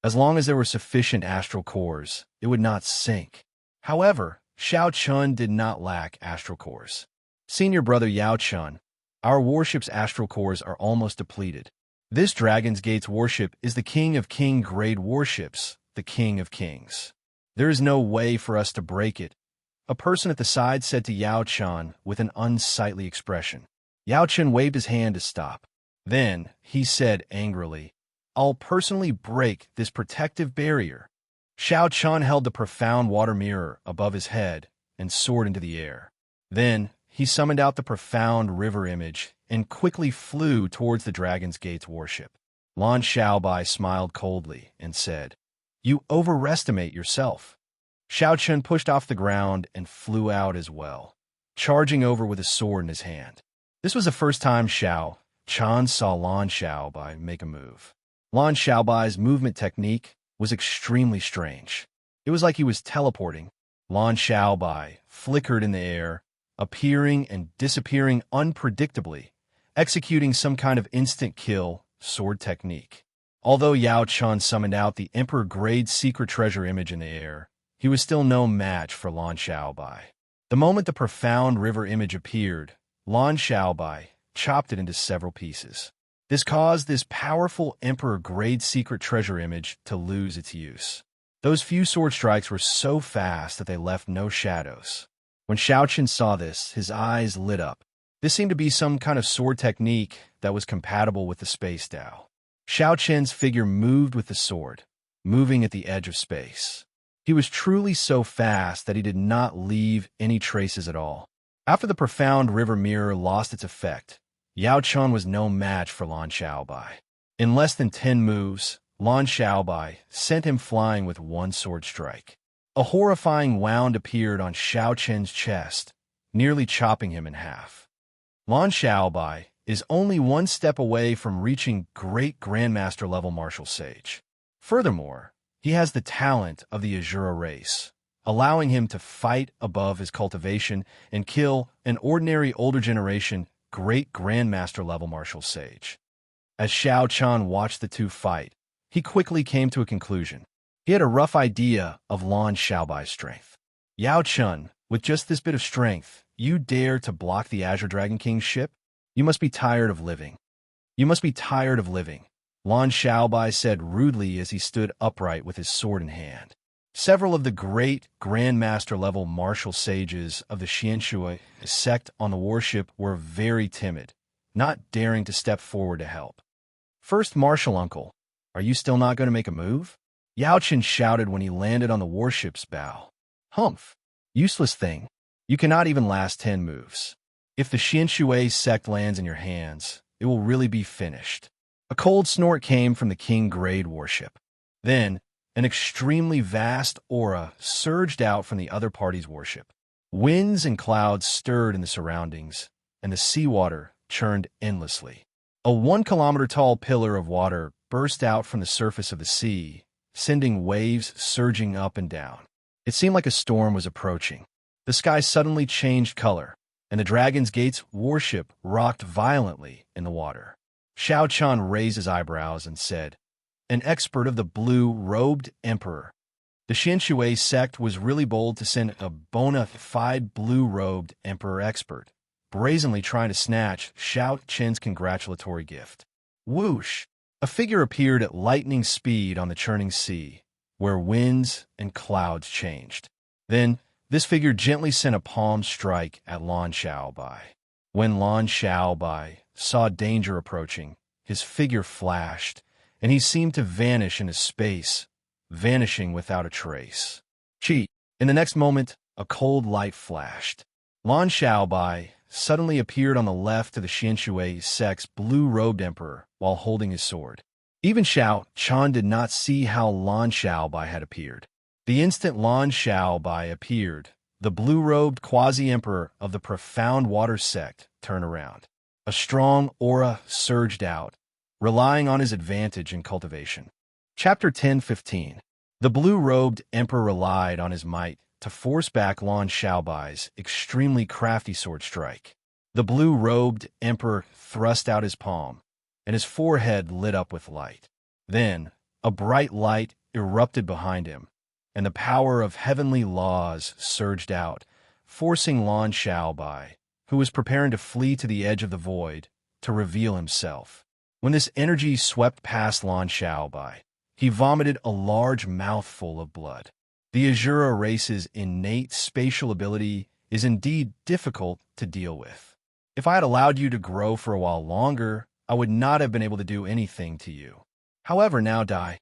As long as there were sufficient astral cores, it would not sink. However, Xiao Chun did not lack astral cores. Senior brother Yao Chun, our warship's astral cores are almost depleted. This Dragon's Gate's warship is the king of king-grade warships, the king of kings. There is no way for us to break it, a person at the side said to Yao Chun with an unsightly expression. Yao Chun waved his hand to stop. Then he said angrily, I'll personally break this protective barrier. Xiao Chun held the profound water mirror above his head and soared into the air. Then he summoned out the profound river image and quickly flew towards the Dragon's Gate's warship. Lan Xiaobai smiled coldly and said, You overestimate yourself. Xiao Chun pushed off the ground and flew out as well, charging over with a sword in his hand. This was the first time Xiao Chun saw Lan Xiaobai make a move. Lan Xiaobai's movement technique was extremely strange. It was like he was teleporting. Lan Xiaobai flickered in the air, appearing and disappearing unpredictably, executing some kind of instant kill sword technique. Although Yao Chun summoned out the Emperor-grade secret treasure image in the air, he was still no match for Lan Xiaobai. The moment the profound river image appeared, Lan Xiaobai chopped it into several pieces. This caused this powerful Emperor-grade secret treasure image to lose its use. Those few sword strikes were so fast that they left no shadows. When Xiao Chun saw this, his eyes lit up. This seemed to be some kind of sword technique that was compatible with the space Dao. Xiao Chun's figure moved with the sword, moving at the edge of space. He was truly so fast that he did not leave any traces at all. After the profound river mirror lost its effect, Yao Chun was no match for Lan Xiaobai. In less than 10 moves, Lan Xiaobai sent him flying with one sword strike. A horrifying wound appeared on Xiao Chun's chest, nearly chopping him in half. Lan Xiaobai is only one step away from reaching great Grandmaster-level martial sage. Furthermore, he has the talent of the Azura race, allowing him to fight above his cultivation and kill an ordinary older generation great Grandmaster-level martial sage. As Xiao Chun watched the two fight, he quickly came to a conclusion. He had a rough idea of Lan Xiaobai's strength. Yao Chun, with just this bit of strength, you dare to block the Azure Dragon King's ship? You must be tired of living. You must be tired of living, Lan Xiaobai said rudely as he stood upright with his sword in hand. Several of the great Grandmaster-level martial sages of the Xianxia sect on the warship were very timid, not daring to step forward to help. First Martial Uncle, are you still not going to make a move? Yao Chun shouted when he landed on the warship's bow. Humph! Useless thing. You cannot even last 10 moves. If the Xianxia sect lands in your hands, it will really be finished. A cold snort came from the King-grade warship. Then, An extremely vast aura surged out from the other party's worship. Winds and clouds stirred in the surroundings, and the seawater churned endlessly. A 1-kilometer-tall pillar of water burst out from the surface of the sea, sending waves surging up and down. It seemed like a storm was approaching. The sky suddenly changed color, and the Dragon's Gate's warship rocked violently in the water. Xianxia raised his eyebrows and said, "An expert of the blue-robed emperor." The Xianxia sect was really bold to send a bona fide blue-robed emperor expert, brazenly trying to snatch Xianxia's congratulatory gift. Whoosh! A figure appeared at lightning speed on the churning sea, where winds and clouds changed. Then, this figure gently sent a palm strike at Lan Xiaobai. When Lan Xiaobai saw danger approaching, his figure flashed, and he seemed to vanish into space, vanishing without a trace. Chi! In the next moment, a cold light flashed. Lan Xiaobai suddenly appeared on the left of the Xianxia sect's blue-robed emperor while holding his sword. Even Xianxia did not see how Lan Xiaobai had appeared. The instant Lan Xiaobai appeared, the blue-robed quasi-emperor of the Profound Water sect turned around. A strong aura surged out, relying on his advantage in cultivation. Chapter 10:15. The blue-robed emperor relied on his might to force back Lan Xiaobai's extremely crafty sword strike. The blue-robed emperor thrust out his palm, and his forehead lit up with light. Then, a bright light erupted behind him, and the power of heavenly laws surged out, forcing Lan Xiaobai, who was preparing to flee to the edge of the void, to reveal himself. When this energy swept past Lan Xiaobai, he vomited a large mouthful of blood. The Azura race's innate spatial ability is indeed difficult to deal with. If I had allowed you to grow for a while longer, I would not have been able to do anything to you. However, now die.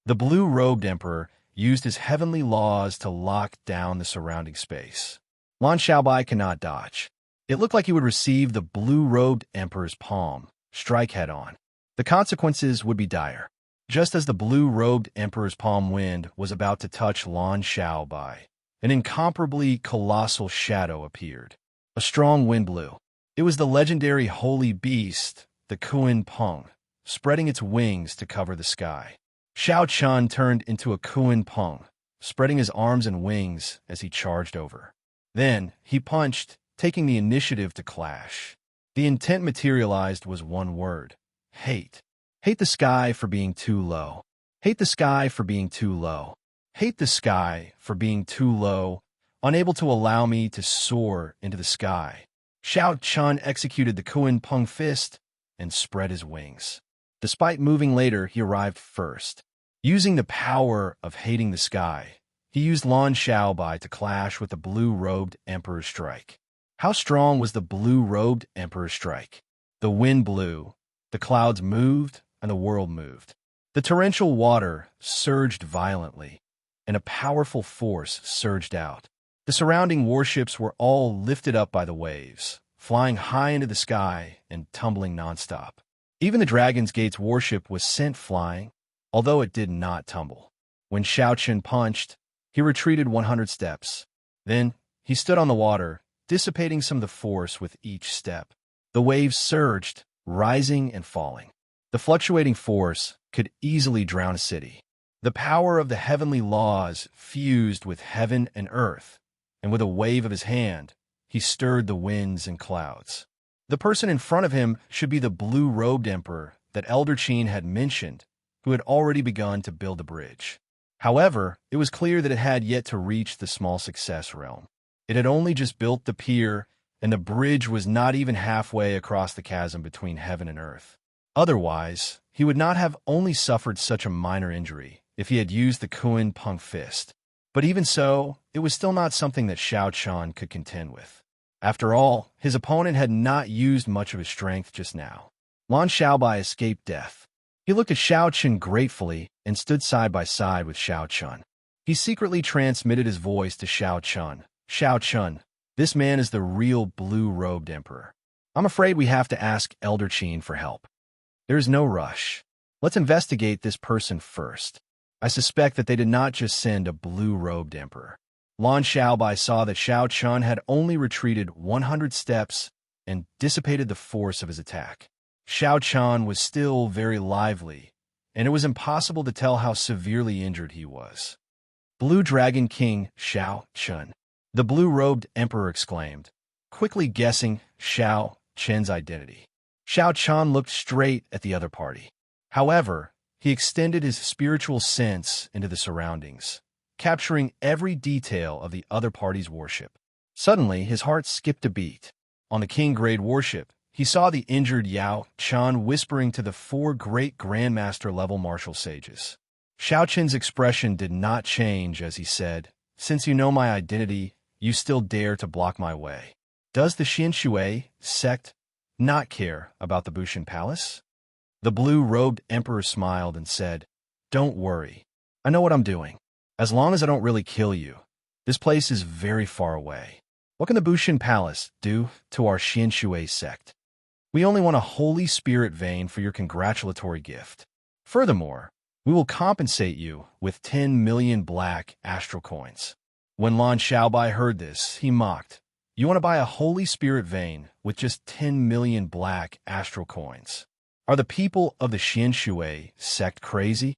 The blue-robed emperor used his heavenly laws to lock down the surrounding space. Lan Xiaobai cannot dodge. It looked like he would receive the blue-robed emperor's palm, strike head-on. The consequences would be dire. Just as the blue-robed emperor's palm wind was about to touch Lan Xiaobai, an incomparably colossal shadow appeared. A strong wind blew. It was the legendary holy beast, the Kuan Peng, spreading its wings to cover the sky. Xianxia turned into a Kuan Peng, spreading his arms and wings as he charged over. Then, he punched, taking the initiative to clash. The intent materialized was one word: hate. Hate the sky for being too low. Hate the sky for being too low. Hate the sky for being too low, unable to allow me to soar into the sky. Xianxia executed the Kuan Peng fist and spread his wings. Despite moving later, he arrived first. Using the power of hating the sky, he used Lan Xiaobai to clash with the blue-robed emperor's strike. How strong was the blue-robed emperor's strike? The wind blew, the clouds moved, and the world moved. The torrential water surged violently, and a powerful force surged out. The surrounding warships were all lifted up by the waves, flying high into the sky and tumbling nonstop. Even the Dragon's Gate's warship was sent flying, although it did not tumble. When Xianxia punched, he retreated 100 steps. Then, he stood on the water, dissipating some of the force with each step. The waves surged, rising and falling. The fluctuating force could easily drown a city. The power of the heavenly laws fused with heaven and earth, and with a wave of his hand, he stirred the winds and clouds. The person in front of him should be the blue-robed emperor that Elder Qin had mentioned, who had already begun to build a bridge. However, it was clear that it had yet to reach the small success realm. It had only just built the pier, and the bridge was not even halfway across the chasm between heaven and earth. Otherwise, he would not have only suffered such a minor injury if he had used the Kuan Peng fist. But even so, it was still not something that Xianxia could contend with. After all, his opponent had not used much of his strength just now. Lan Xiaobai escaped death. He looked at Xianxia gratefully and stood side by side with Xianxia. He secretly transmitted his voice to Xianxia. "Xianxia, this man is the real blue-robed emperor. I'm afraid we have to ask Elder Qin for help. There is no rush. Let's investigate this person first." I suspect that they did not just send a blue-robed emperor. Lan Xiaobai saw that Xianxia had only retreated 100 steps and dissipated the force of his attack. Xianxia was still very lively, and it was impossible to tell how severely injured he was. Blue Dragon King Xianxia, the blue-robed emperor exclaimed, quickly guessing Xianxia's identity. Xianxia looked straight at the other party. However, he extended his spiritual sense into the surroundings, capturing every detail of the other party's worship. Suddenly, his heart skipped a beat. On the king-grade worship, he saw the injured Yao Chan whispering to the 4 great Grandmaster-level martial sages. Xiaoqian's expression did not change as he said, "Since you know my identity, you still dare to block my way. Does the Xianxia sect not care about the Bushan Palace?" The blue-robed emperor smiled and said, "Don't worry. I know what I'm doing. As long as I don't really kill you, this place is very far away. What can the Bushan Palace do to our Xianxia sect? We only want a Holy Spirit vein for your congratulatory gift. Furthermore, we will compensate you with 10 million black astral coins." When Lan Xiaobai heard this, he mocked, "You want to buy a Holy Spirit vein with just 10 million black astral coins? Are the people of the Xianxia sect crazy?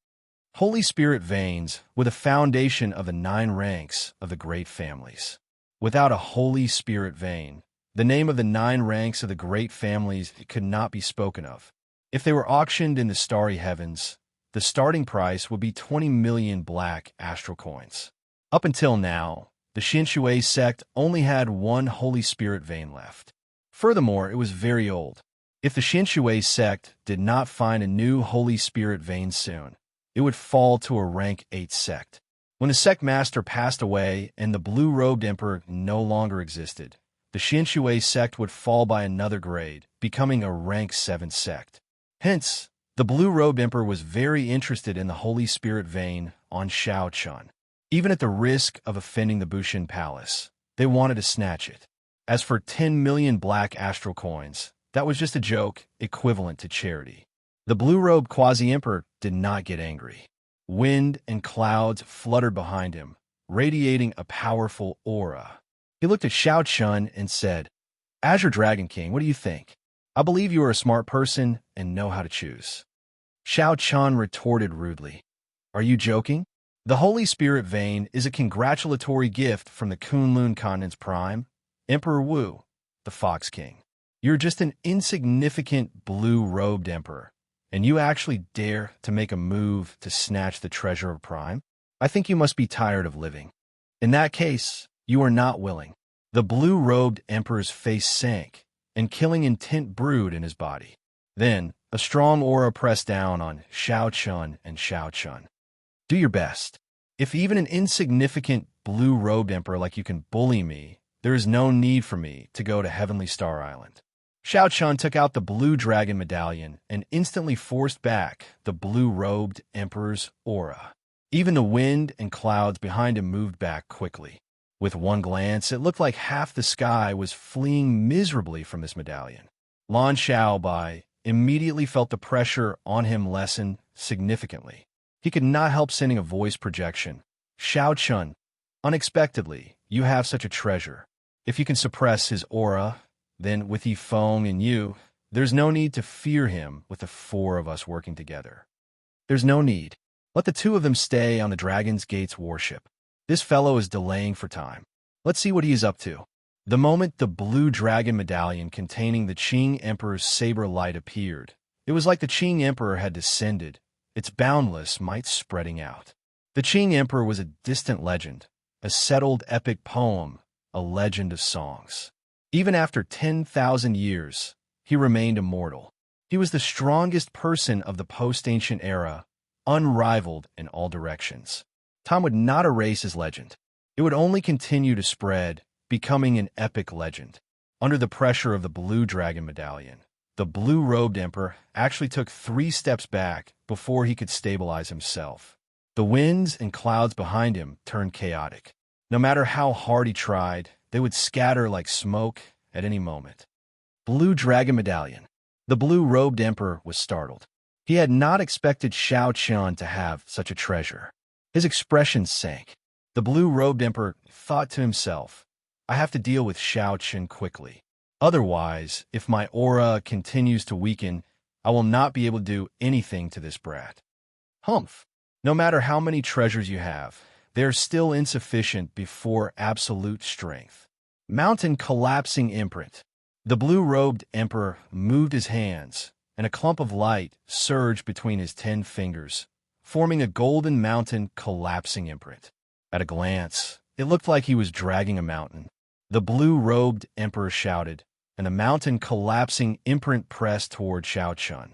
Holy Spirit veins were the foundation of the 9 ranks of the great families. Without a Holy Spirit vein, the name of the 9 ranks of the great families could not be spoken of. If they were auctioned in the starry heavens, the starting price would be 20 million black astral coins. Up until now, the Xianxia sect only had 1 Holy Spirit vein left. Furthermore, it was very old. If the Xianxia sect did not find a new Holy Spirit vein soon, it would fall to a rank 8 sect. When the sect master passed away and the blue-robed emperor no longer existed, the Xianxia sect would fall by another grade, becoming a rank 7 sect. Hence, the blue-robed emperor was very interested in the Holy Spirit vein on Xiaoqian. Even at the risk of offending the Bushan Palace, they wanted to snatch it. As for 10 million black astral coins, that was just a joke equivalent to charity. The blue-robed quasi-emperor did not get angry. Wind and clouds fluttered behind him, radiating a powerful aura. He looked at Xiaoqian and said, "Azure Dragon King, what do you think? I believe you are a smart person and know how to choose." Xiaoqian retorted rudely, "Are you joking? The Holy Spirit vein is a congratulatory gift from the Kunlun Continent's prime, Emperor Wu, the Fox King. You're just an insignificant blue-robed emperor, and you actually dare to make a move to snatch the treasure of Prime? I think you must be tired of living. In that case, you are not willing." The blue-robed emperor's face sank, and killing intent brewed in his body. Then, a strong aura pressed down on Xiaoqian and Xiaoqian. "Do your best. If even an insignificant blue-robed emperor like you can bully me, there is no need for me to go to Heavenly Star Island." Xiaoqian took out the blue dragon medallion and instantly forced back the blue-robed emperor's aura. Even the wind and clouds behind him moved back quickly. With one glance, it looked like half the sky was fleeing miserably from this medallion. Lan Xiaobai immediately felt the pressure on him lessen significantly. He could not help sending a voice projection. "Xiaoqian, unexpectedly, you have such a treasure. If you can suppress his aura, then with Yifeng and you, there's no need to fear him with the 4 of us working together. There's no need. Let the 2 of them stay on the Dragon's Gate's warship. This fellow is delaying for time. Let's see what he is up to." The moment the blue dragon medallion containing the Qing Emperor's saber light appeared, it was like the Qing Emperor had descended, its boundless might spreading out. The Qing Emperor was a distant legend, a settled epic poem, a legend of songs. Even after 10,000 years, he remained immortal. He was the strongest person of the post-ancient era, unrivaled in all directions. Time would not erase his legend. It would only continue to spread, becoming an epic legend. Under the pressure of the blue dragon medallion, the blue-robed emperor actually took 3 steps back before he could stabilize himself. The winds and clouds behind him turned chaotic. No matter how hard he tried, they would scatter like smoke at any moment. Blue Dragon Medallion. The blue-robed emperor was startled. He had not expected Xianxia to have such a treasure. His expression sank. The blue-robed emperor thought to himself, I have to deal with Xianxia quickly. Otherwise, if my aura continues to weaken, I will not be able to do anything to this brat. Humph! No matter how many treasures you have, they are still insufficient before absolute strength. Mountain collapsing imprint. The blue-robed emperor moved his hands, and a clump of light surged between his 10 fingers, forming a golden mountain collapsing imprint. At a glance, it looked like he was dragging a mountain. The blue-robed emperor shouted, and the mountain collapsing imprint pressed toward Xiaochun.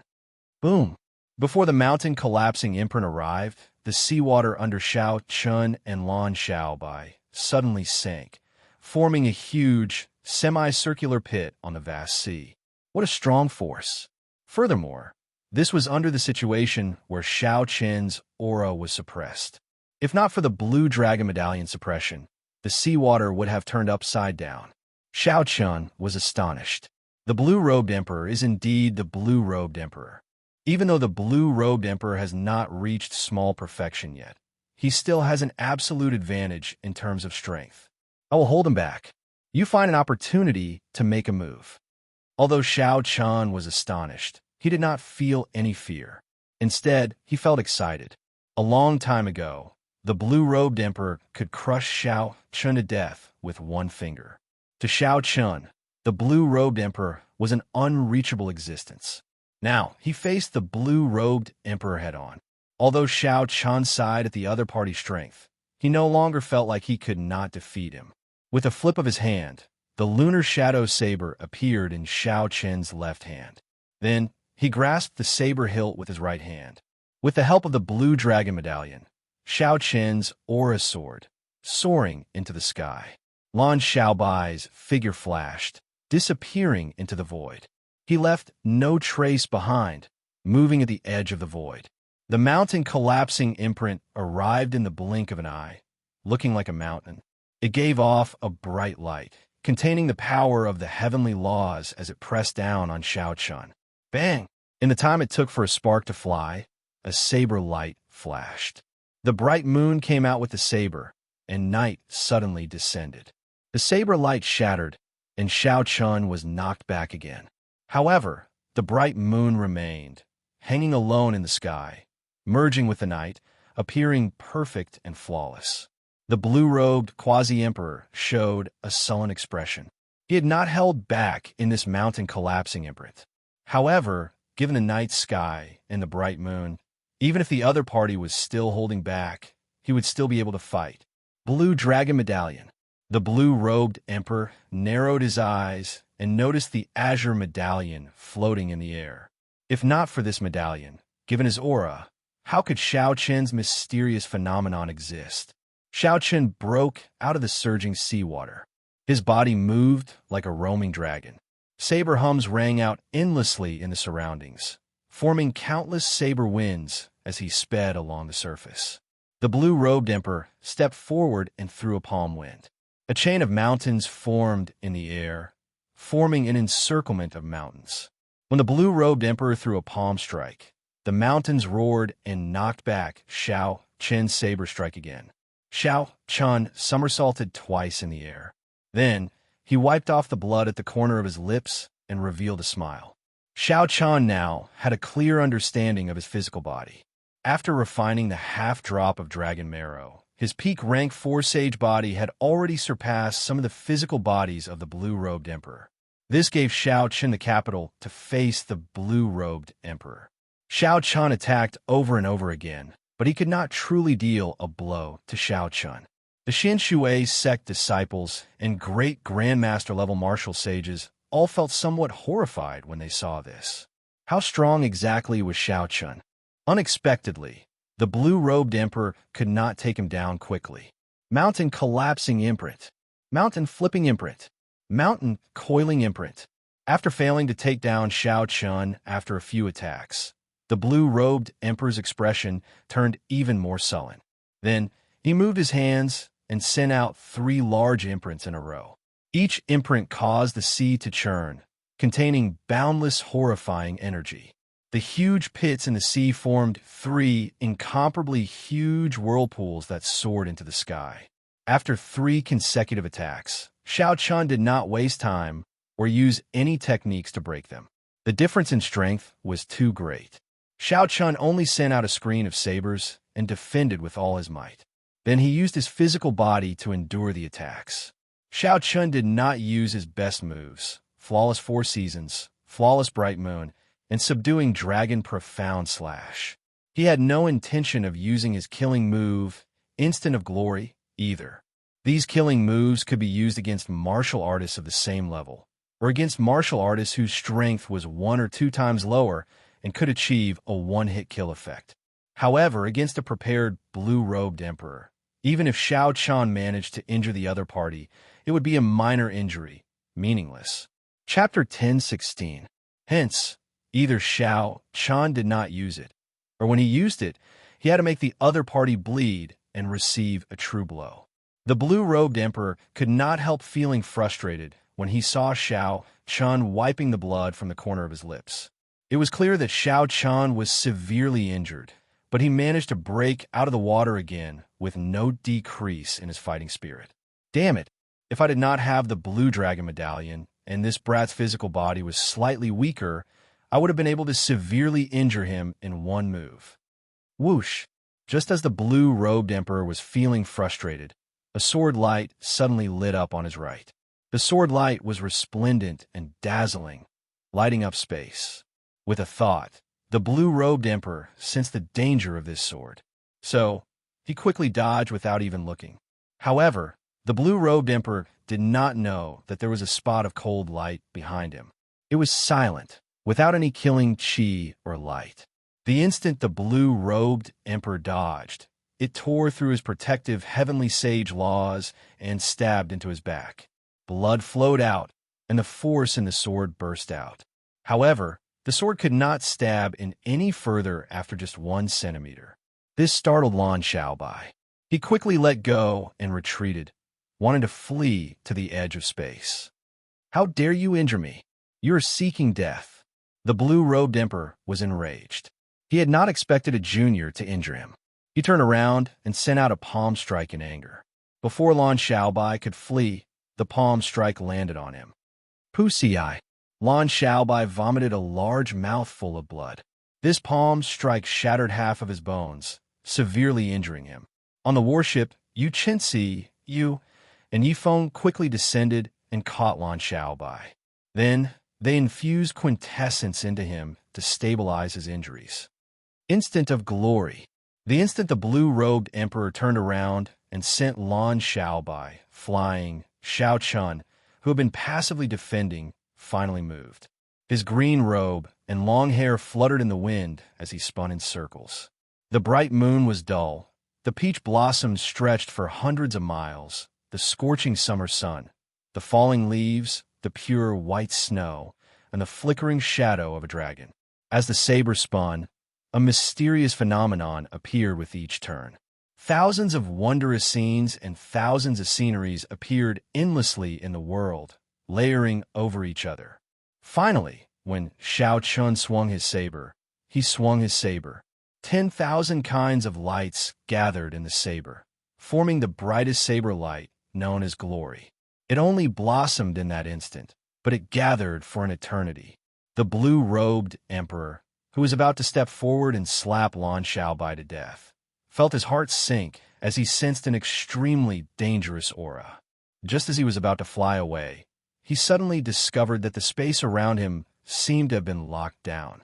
Boom! Before the mountain collapsing imprint arrived, the seawater under Xiaochun and Lan Xiaobai suddenly sank, forming a huge, semicircular pit on the vast sea. What a strong force! Furthermore, this was under the situation where Xiaochun's aura was suppressed. If not for the blue dragon medallion suppression, the seawater would have turned upside down. Xiaochun was astonished. The blue-robed emperor is indeed the blue-robed emperor. Even though the blue-robed emperor has not reached small perfection yet, he still has an absolute advantage in terms of strength. I will hold him back. You find an opportunity to make a move. Although Xiaochun was astonished, he did not feel any fear. Instead, he felt excited. A long time ago, the blue-robed emperor could crush Xiaochun to death with one finger. To Xiaochun, the blue-robed emperor was an unreachable existence. Now, he faced the blue-robed emperor head-on. Although Xiaochun sighed at the other party's strength, he no longer felt like he could not defeat him. With a flip of his hand, the lunar shadow saber appeared in Xiaochun's left hand. Then, he grasped the saber hilt with his right hand. With the help of the blue dragon medallion, Xiaochun's aura soared, soaring into the sky. Lan Xiaobai's figure flashed, disappearing into the void. He left no trace behind, moving at the edge of the void. The mountain collapsing imprint arrived in the blink of an eye, looking like a mountain. It gave off a bright light, containing the power of the heavenly laws as it pressed down on Xiaochun. Bang! In the time it took for a spark to fly, a saber light flashed. The bright moon came out with the saber, and night suddenly descended. The saber light shattered, and Xiaochun was knocked back again. However, the bright moon remained, hanging alone in the sky, merging with the night, appearing perfect and flawless. The blue-robed quasi-emperor showed a sullen expression. He had not held back in this mountain collapsing imprint. However, given the night sky and the bright moon, even if the other party was still holding back, he would still be able to fight. Blue dragon medallion. The blue-robed emperor narrowed his eyes and noticed the azure medallion floating in the air. If not for this medallion, given his aura, how could Xiaochun's mysterious phenomenon exist? Xiaochun broke out of the surging seawater. His body moved like a roaming dragon. Saber hums rang out endlessly in the surroundings, forming countless saber winds as he sped along the surface. The blue-robed emperor stepped forward and threw a palm wind. A chain of mountains formed in the air, forming an encirclement of mountains. When the blue-robed emperor threw a palm strike, the mountains roared and knocked back Xiaochun's saber strike again. Xiaochun somersaulted twice in the air. Then, he wiped off the blood at the corner of his lips and revealed a smile. Xiaochun now had a clear understanding of his physical body. After refining the half-drop of dragon marrow, his peak rank 4 sage body had already surpassed some of the physical bodies of the blue-robed emperor. This gave Xiaochun the capital to face the blue-robed emperor. Xiaochun attacked over and over again, but he could not truly deal a blow to Xiaochun. The Xianxia sect disciples and great grandmaster-level martial sages all felt somewhat horrified when they saw this. How strong exactly was Xiaochun? Unexpectedly, the blue-robed emperor could not take him down quickly. Mountain collapsing imprint. Mountain flipping imprint. Mountain coiling imprint. After failing to take down Xiaochun after a few attacks, the blue-robed emperor's expression turned even more sullen. Then, he moved his hands and sent out 3 large imprints in a row. Each imprint caused the sea to churn, containing boundless, horrifying energy. The huge pits in the sea formed 3 incomparably huge whirlpools that soared into the sky. After 3 consecutive attacks, Xianxia did not waste time or use any techniques to break them. The difference in strength was too great. Xianxia only sent out a screen of sabers and defended with all his might. Then he used his physical body to endure the attacks. Xianxia did not use his best moves, Flawless 4 Seasons, Flawless Bright Moon, and Subduing Dragon Profound Slash. He had no intention of using his killing move, Instant of Glory, either. These killing moves could be used against martial artists of the same level, or against martial artists whose strength was 1 or 2 times lower and could achieve a one-hit kill effect. However, against a prepared blue-robed emperor, even if Xianxia managed to injure the other party, it would be a minor injury, meaningless. Chapter 10:16. Hence, either Xianxia did not use it, or when he used it, he had to make the other party bleed and receive a true blow. The blue-robed emperor could not help feeling frustrated when he saw Xianxia wiping the blood from the corner of his lips. It was clear that Xianxia was severely injured, but he managed to break out of the water again with no decrease in his fighting spirit. Damn it, if I did not have the blue dragon medallion and this brat's physical body was slightly weaker, I would have been able to severely injure him in one move. Whoosh! Just as the blue-robed emperor was feeling frustrated, a sword light suddenly lit up on his right. The sword light was resplendent and dazzling, lighting up space. With a thought, the blue-robed emperor sensed the danger of this sword, so he quickly dodged without even looking. However, the blue-robed emperor did not know that there was a spot of cold light behind him. It was silent, without any killing chi or light. The instant the blue-robed emperor dodged, it tore through his protective heavenly sage laws and stabbed into his back. Blood flowed out, and the force in the sword burst out. However, the sword could not stab in any further after just 1 centimeter. This startled Lan Xiaobai. He quickly let go and retreated, wanting to flee to the edge of space. How dare you injure me? You are seeking death. The blue-robed emperor was enraged. He had not expected a junior to injure him. He turned around and sent out a palm strike in anger. Before Lan Xiaobai could flee, the palm strike landed on him. Pussy-eye. Lan Xiaobai vomited a large mouthful of blood. This palm strike shattered half of his bones, severely injuring him. On the warship, Xianxia, Yu, and Yifeng quickly descended and caught Lan Xiaobai. Then, they infused quintessence into him to stabilize his injuries. Instant of Glory. The instant the blue-robed emperor turned around and sent Lan Xiaobai flying, Xianxia, who had been passively defending, finally moved. His green robe and long hair fluttered in the wind as he spun in circles. The bright moon was dull. The peach blossoms stretched for hundreds of miles, the scorching summer sun, the falling leaves, the pure white snow, and the flickering shadow of a dragon. As the saber spun, a mysterious phenomenon appeared with each turn. Thousands of wondrous scenes and thousands of sceneries appeared endlessly in the world, layering over each other. Finally, when Xianxia swung his saber, he swung his saber. 10,000 kinds of lights gathered in the saber, forming the brightest saber light known as glory. It only blossomed in that instant, but it gathered for an eternity. The blue-robed emperor, who was about to step forward and slap Lan Xiaobai to death, felt his heart sink as he sensed an extremely dangerous aura. Just as he was about to fly away, he suddenly discovered that the space around him seemed to have been locked down.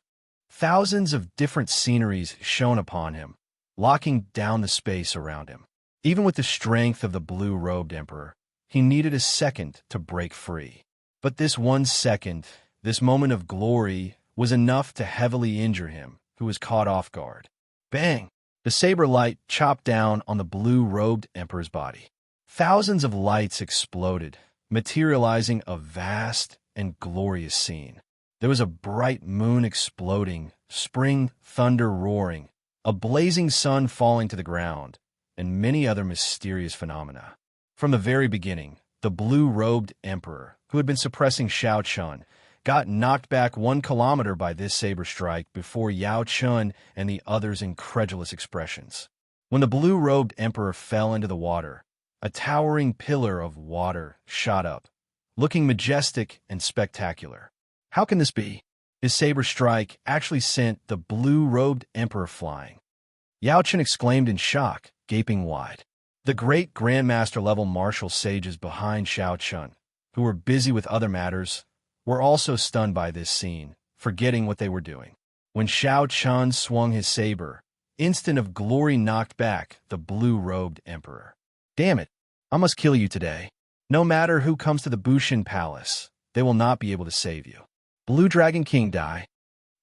Thousands of different sceneries shone upon him, locking down the space around him. Even with the strength of the blue-robed emperor, he needed a second to break free. But this 1 second, this moment of glory, was enough to heavily injure him, who was caught off guard. Bang! The saber light chopped down on the blue-robed emperor's body. Thousands of lights exploded, materializing a vast and glorious scene. There was a bright moon exploding, spring thunder roaring, a blazing sun falling to the ground, and many other mysterious phenomena. From the very beginning, the blue-robed emperor, who had been suppressing Xianxia, got knocked back 1 kilometer by this saber strike before Yao Chun and the others' incredulous expressions. When the blue-robed emperor fell into the water, a towering pillar of water shot up, looking majestic and spectacular. How can this be? His saber strike actually sent the blue-robed emperor flying. Yao Chun exclaimed in shock, gaping wide. The great Grandmaster-level martial sages behind Xiao Chun, who were busy with other matters, were also stunned by this scene, forgetting what they were doing. When Xiao Chun swung his saber, instant of glory knocked back the blue-robed emperor. Damn it, I must kill you today. No matter who comes to the Bushin Palace, they will not be able to save you. Blue Dragon King die.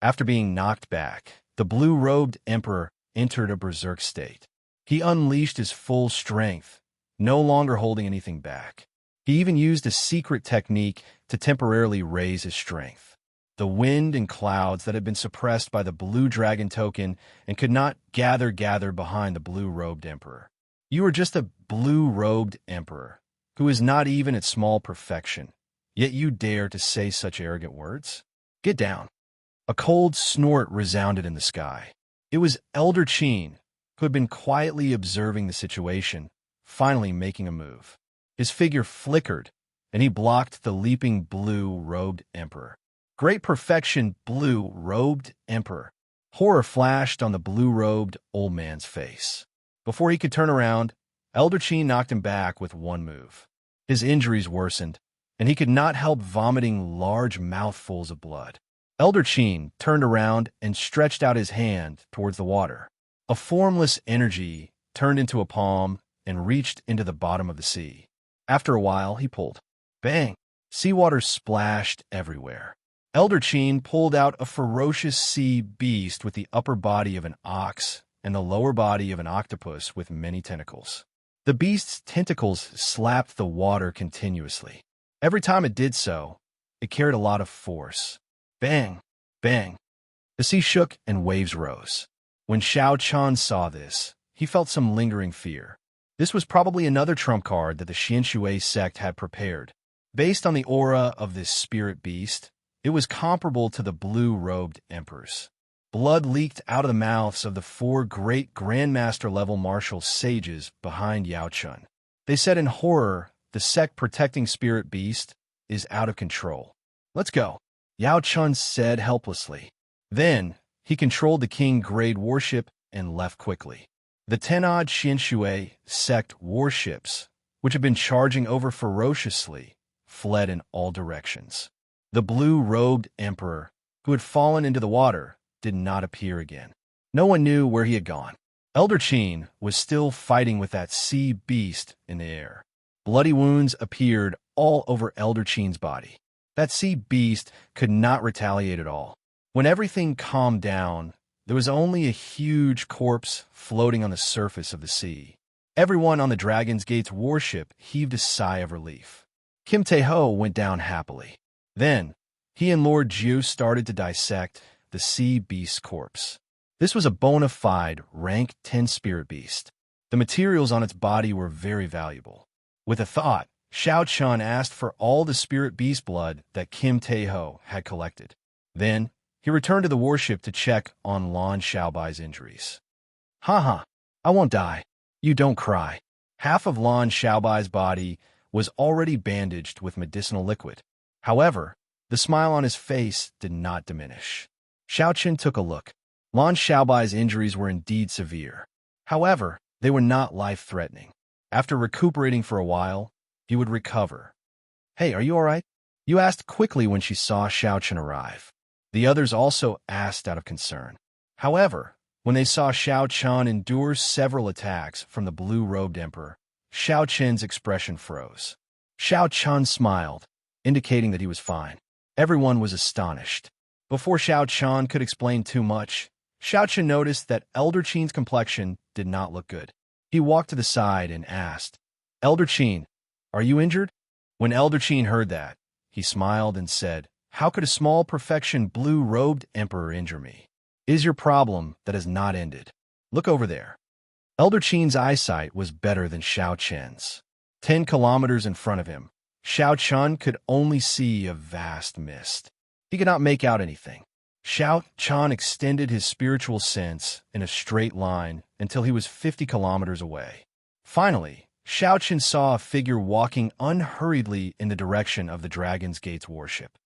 After being knocked back, the blue-robed emperor entered a berserk state. He unleashed his full strength, no longer holding anything back. He even used a secret technique to temporarily raise his strength. The wind and clouds that had been suppressed by the blue dragon token and could not gather behind the blue-robed emperor. You are just a blue-robed emperor, who is not even at small perfection, yet you dare to say such arrogant words? Get down. A cold snort resounded in the sky. It was Elder Qin, who had been quietly observing the situation, finally making a move. His figure flickered, and he blocked the leaping blue-robed emperor. Great perfection, blue-robed emperor. Horror flashed on the blue-robed old man's face. Before he could turn around, Elder Qin knocked him back with one move. His injuries worsened, and he could not help vomiting large mouthfuls of blood. Elder Qin turned around and stretched out his hand towards the water. A formless energy turned into a palm and reached into the bottom of the sea. After a while, he pulled. Bang! Seawater splashed everywhere. Elder Qin pulled out a ferocious sea beast with the upper body of an ox and the lower body of an octopus with many tentacles. The beast's tentacles slapped the water continuously. Every time it did so, it carried a lot of force. Bang! Bang! The sea shook and waves rose. When Xiao Chun saw this, he felt some lingering fear. This was probably another trump card that the Xianxia sect had prepared. Based on the aura of this spirit beast, it was comparable to the blue-robed emperors. Blood leaked out of the mouths of the 4 great Grandmaster-level martial sages behind Yao Chun. They said in horror, the sect protecting spirit beast is out of control. Let's go, Yao Chun said helplessly. Then, he controlled the king-grade warship and left quickly. The 10-odd Xianxia sect warships, which had been charging over ferociously, fled in all directions. The blue-robed emperor, who had fallen into the water, did not appear again. No one knew where he had gone. Elder Qin was still fighting with that sea beast in the air. Bloody wounds appeared all over Elder Qin's body. That sea beast could not retaliate at all. When everything calmed down, there was only a huge corpse floating on the surface of the sea. Everyone on the Dragon's Gate's warship heaved a sigh of relief. Kim Tae-ho went down happily. Then, he and Lord Jiu started to dissect the sea beast's corpse. This was a bona fide rank 10 spirit beast. The materials on its body were very valuable. With a thought, Xiao Chun asked for all the spirit beast blood that Kim Tae-ho had collected. Then, he returned to the warship to check on Lan Xiaobai's injuries. Haha, I won't die. You don't cry. Half of Lan Xiaobai's body was already bandaged with medicinal liquid. However, the smile on his face did not diminish. Xiao Chun took a look. Lan Xiaobai's injuries were indeed severe. However, they were not life-threatening. After recuperating for a while, he would recover. Hey, are you all right? You asked quickly when she saw Xiao Chun arrive. The others also asked out of concern. However, when they saw Xiao Chun endure several attacks from the blue-robed emperor, Xiao Chun's expression froze. Xiao Chun smiled, indicating that he was fine. Everyone was astonished. Before Xiao Chun could explain too much, Xiao Chun noticed that Elder Qin's complexion did not look good. He walked to the side and asked, Elder Qin, are you injured? When Elder Qin heard that, he smiled and said, How could a small perfection blue-robed emperor injure me? It is your problem that has not ended. Look over there. Elder Qin's eyesight was better than Xiao Chun's. 10 kilometers in front of him, Xiao Chun could only see a vast mist. He could not make out anything. Xianxia extended his spiritual sense in a straight line until he was 50 kilometers away. Finally, Xianxia saw a figure walking unhurriedly in the direction of the Dragon's Gate's warship.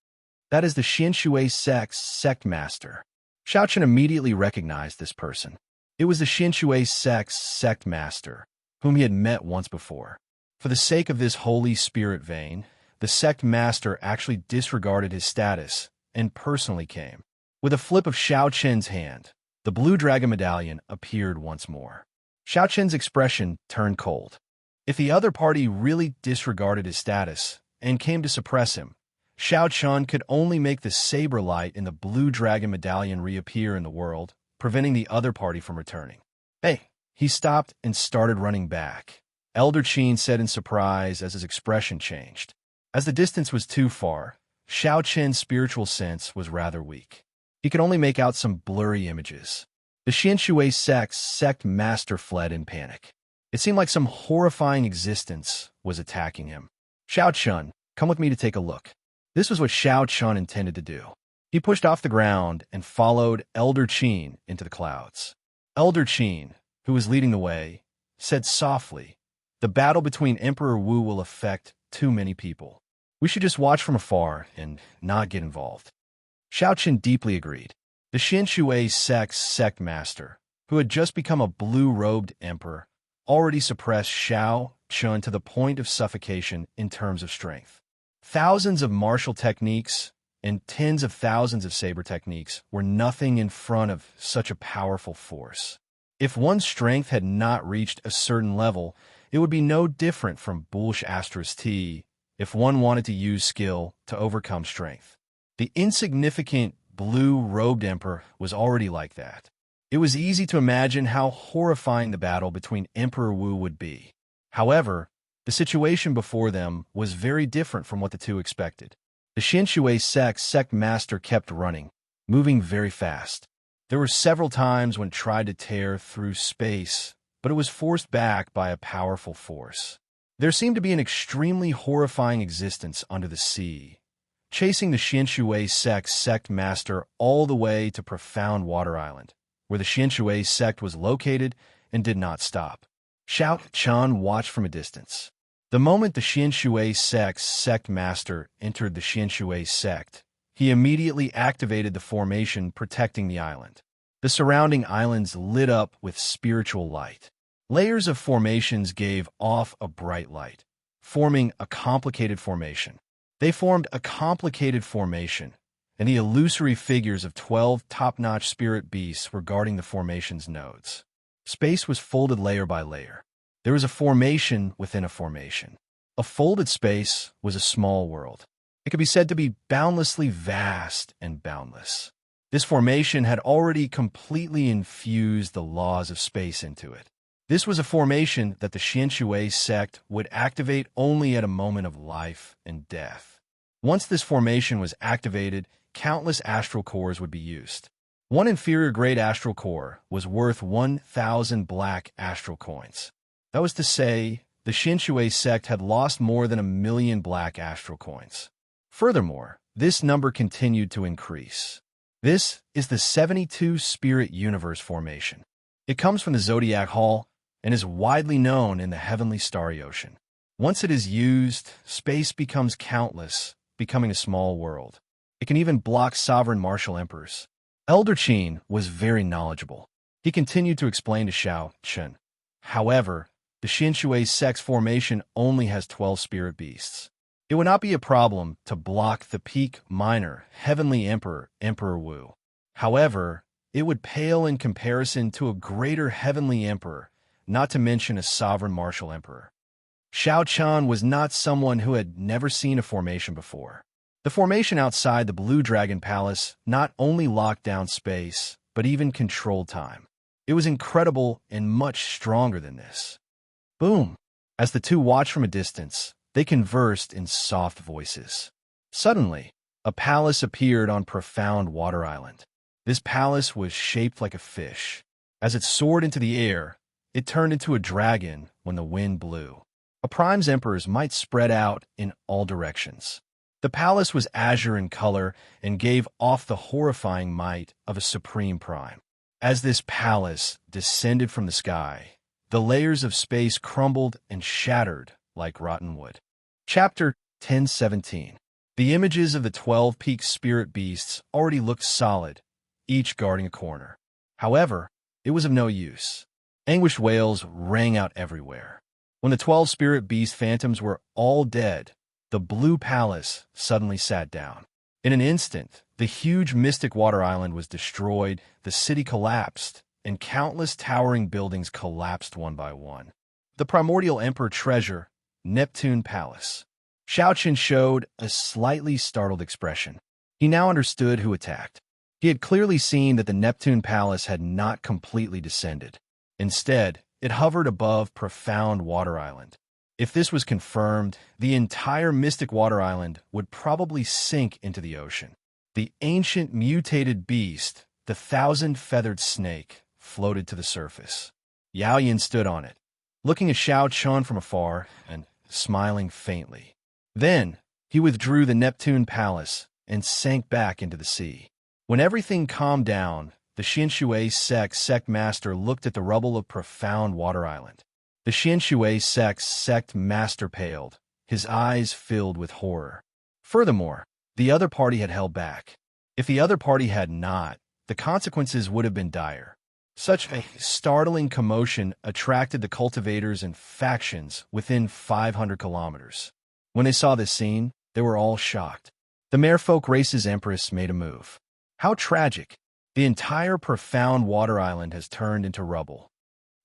That is the Xianxia sect master. Xianxia immediately recognized this person. It was the Xianxia sect master, whom he had met once before. For the sake of this holy spirit vein, the sect master actually disregarded his status and personally came. With a flip of Xiaoqian's hand, the blue dragon medallion appeared once more. Xiaoqian's expression turned cold. If the other party really disregarded his status and came to suppress him, Xiaoqian could only make the saber light in the blue dragon medallion reappear in the world, preventing the other party from returning. Hey! He stopped and started running back. Elder Qin said in surprise as his expression changed. As the distance was too far, Xiaoqian's spiritual sense was rather weak. He could only make out some blurry images. The Xianxia sect master fled in panic. It seemed like some horrifying existence was attacking him. Xiaoqian, come with me to take a look. This was what Xiaoqian intended to do. He pushed off the ground and followed Elder Qin into the clouds. Elder Qin, who was leading the way, said softly, "The battle between Emperor Wu will affect too many people. We should just watch from afar and not get involved." Xiaoqian deeply agreed. The Xianxia sect master, who had just become a blue-robed emperor, already suppressed Xiaoqian to the point of suffocation in terms of strength. Thousands of martial techniques and tens of thousands of saber techniques were nothing in front of such a powerful force. If one's strength had not reached a certain level, it would be no different from Bulsh Astros T if one wanted to use skill to overcome strength. The insignificant blue-robed emperor was already like that. It was easy to imagine how horrifying the battle between Emperor Wu would be. However, the situation before them was very different from what the two expected. The Xianxia sect master kept running, moving very fast. There were several times when it tried to tear through space, but it was forced back by a powerful force. There seemed to be an extremely horrifying existence under the sea, chasing the Xianxia sect master all the way to Profound Water Island, where the Xianxia sect was located and did not stop. Xiaoqian watched from a distance. The moment the Xianxia sect master entered the Xianxia sect, he immediately activated the formation protecting the island. The surrounding islands lit up with spiritual light. Layers of formations gave off a bright light, forming a complicated formation. They formed a complicated formation, and the illusory figures of 12 top-notch spirit beasts were guarding the formation's nodes. Space was folded layer by layer. There was a formation within a formation. A folded space was a small world. It could be said to be boundlessly vast and boundless. This formation had already completely infused the laws of space into it. This was a formation that the Xianxia sect would activate only at a moment of life and death. Once this formation was activated, countless astral cores would be used. One inferior-grade astral core was worth 1,000 black astral coins. That was to say, the Xianxia sect had lost more than 1,000,000 black astral coins. Furthermore, this number continued to increase. This is the 72 Spirit Universe formation. It comes from the Zodiac Hall and is widely known in the heavenly starry ocean. Once it is used, space becomes countless, becoming a small world. It can even block sovereign martial emperors. Elder Qin was very knowledgeable. He continued to explain to Xiaoqian. However, the Xianxia sect's formation only has 12 spirit beasts. It would not be a problem to block the peak minor heavenly emperor, Emperor Wu. However, it would pale in comparison to a greater heavenly emperor, not to mention a sovereign martial emperor. Xiaoqian was not someone who had never seen a formation before. The formation outside the Blue Dragon Palace not only locked down space, but even controlled time. It was incredible and much stronger than this. Boom! As the two watched from a distance, they conversed in soft voices. Suddenly, a palace appeared on Profound Water Island. This palace was shaped like a fish. As it soared into the air, it turned into a dragon when the wind blew. A prime's emperors might spread out in all directions. The palace was azure in color and gave off the horrifying might of a supreme prime. As this palace descended from the sky, the layers of space crumbled and shattered like rotten wood. Chapter 10:17. The images of the 12 peak spirit beasts already looked solid, each guarding a corner. However, it was of no use. Anguished wails rang out everywhere. When the 12 spirit beast phantoms were all dead, the blue palace suddenly sat down. In an instant, the huge mystic water island was destroyed, the city collapsed, and countless towering buildings collapsed one by one. The primordial emperor treasure, Neptune Palace. Xianxia showed a slightly startled expression. He now understood who attacked. He had clearly seen that the Neptune Palace had not completely descended. Instead, it hovered above Profound Water Island. If this was confirmed, the entire Mystic Water Island would probably sink into the ocean. The ancient mutated beast, the 1,000-feathered snake, floated to the surface. Yaoyan stood on it, looking at Xianxia from afar and smiling faintly. Then, he withdrew the Neptune Palace and sank back into the sea. When everything calmed down, the Xianxia sect master looked at the rubble of Profound Water Island. The Xianxia sect master paled, his eyes filled with horror. Furthermore, the other party had held back. If the other party had not, the consequences would have been dire. Such a startling commotion attracted the cultivators and factions within 500 kilometers. When they saw this scene, they were all shocked. The merfolk race's empress made a move. How tragic! The entire Profound Water Island has turned into rubble.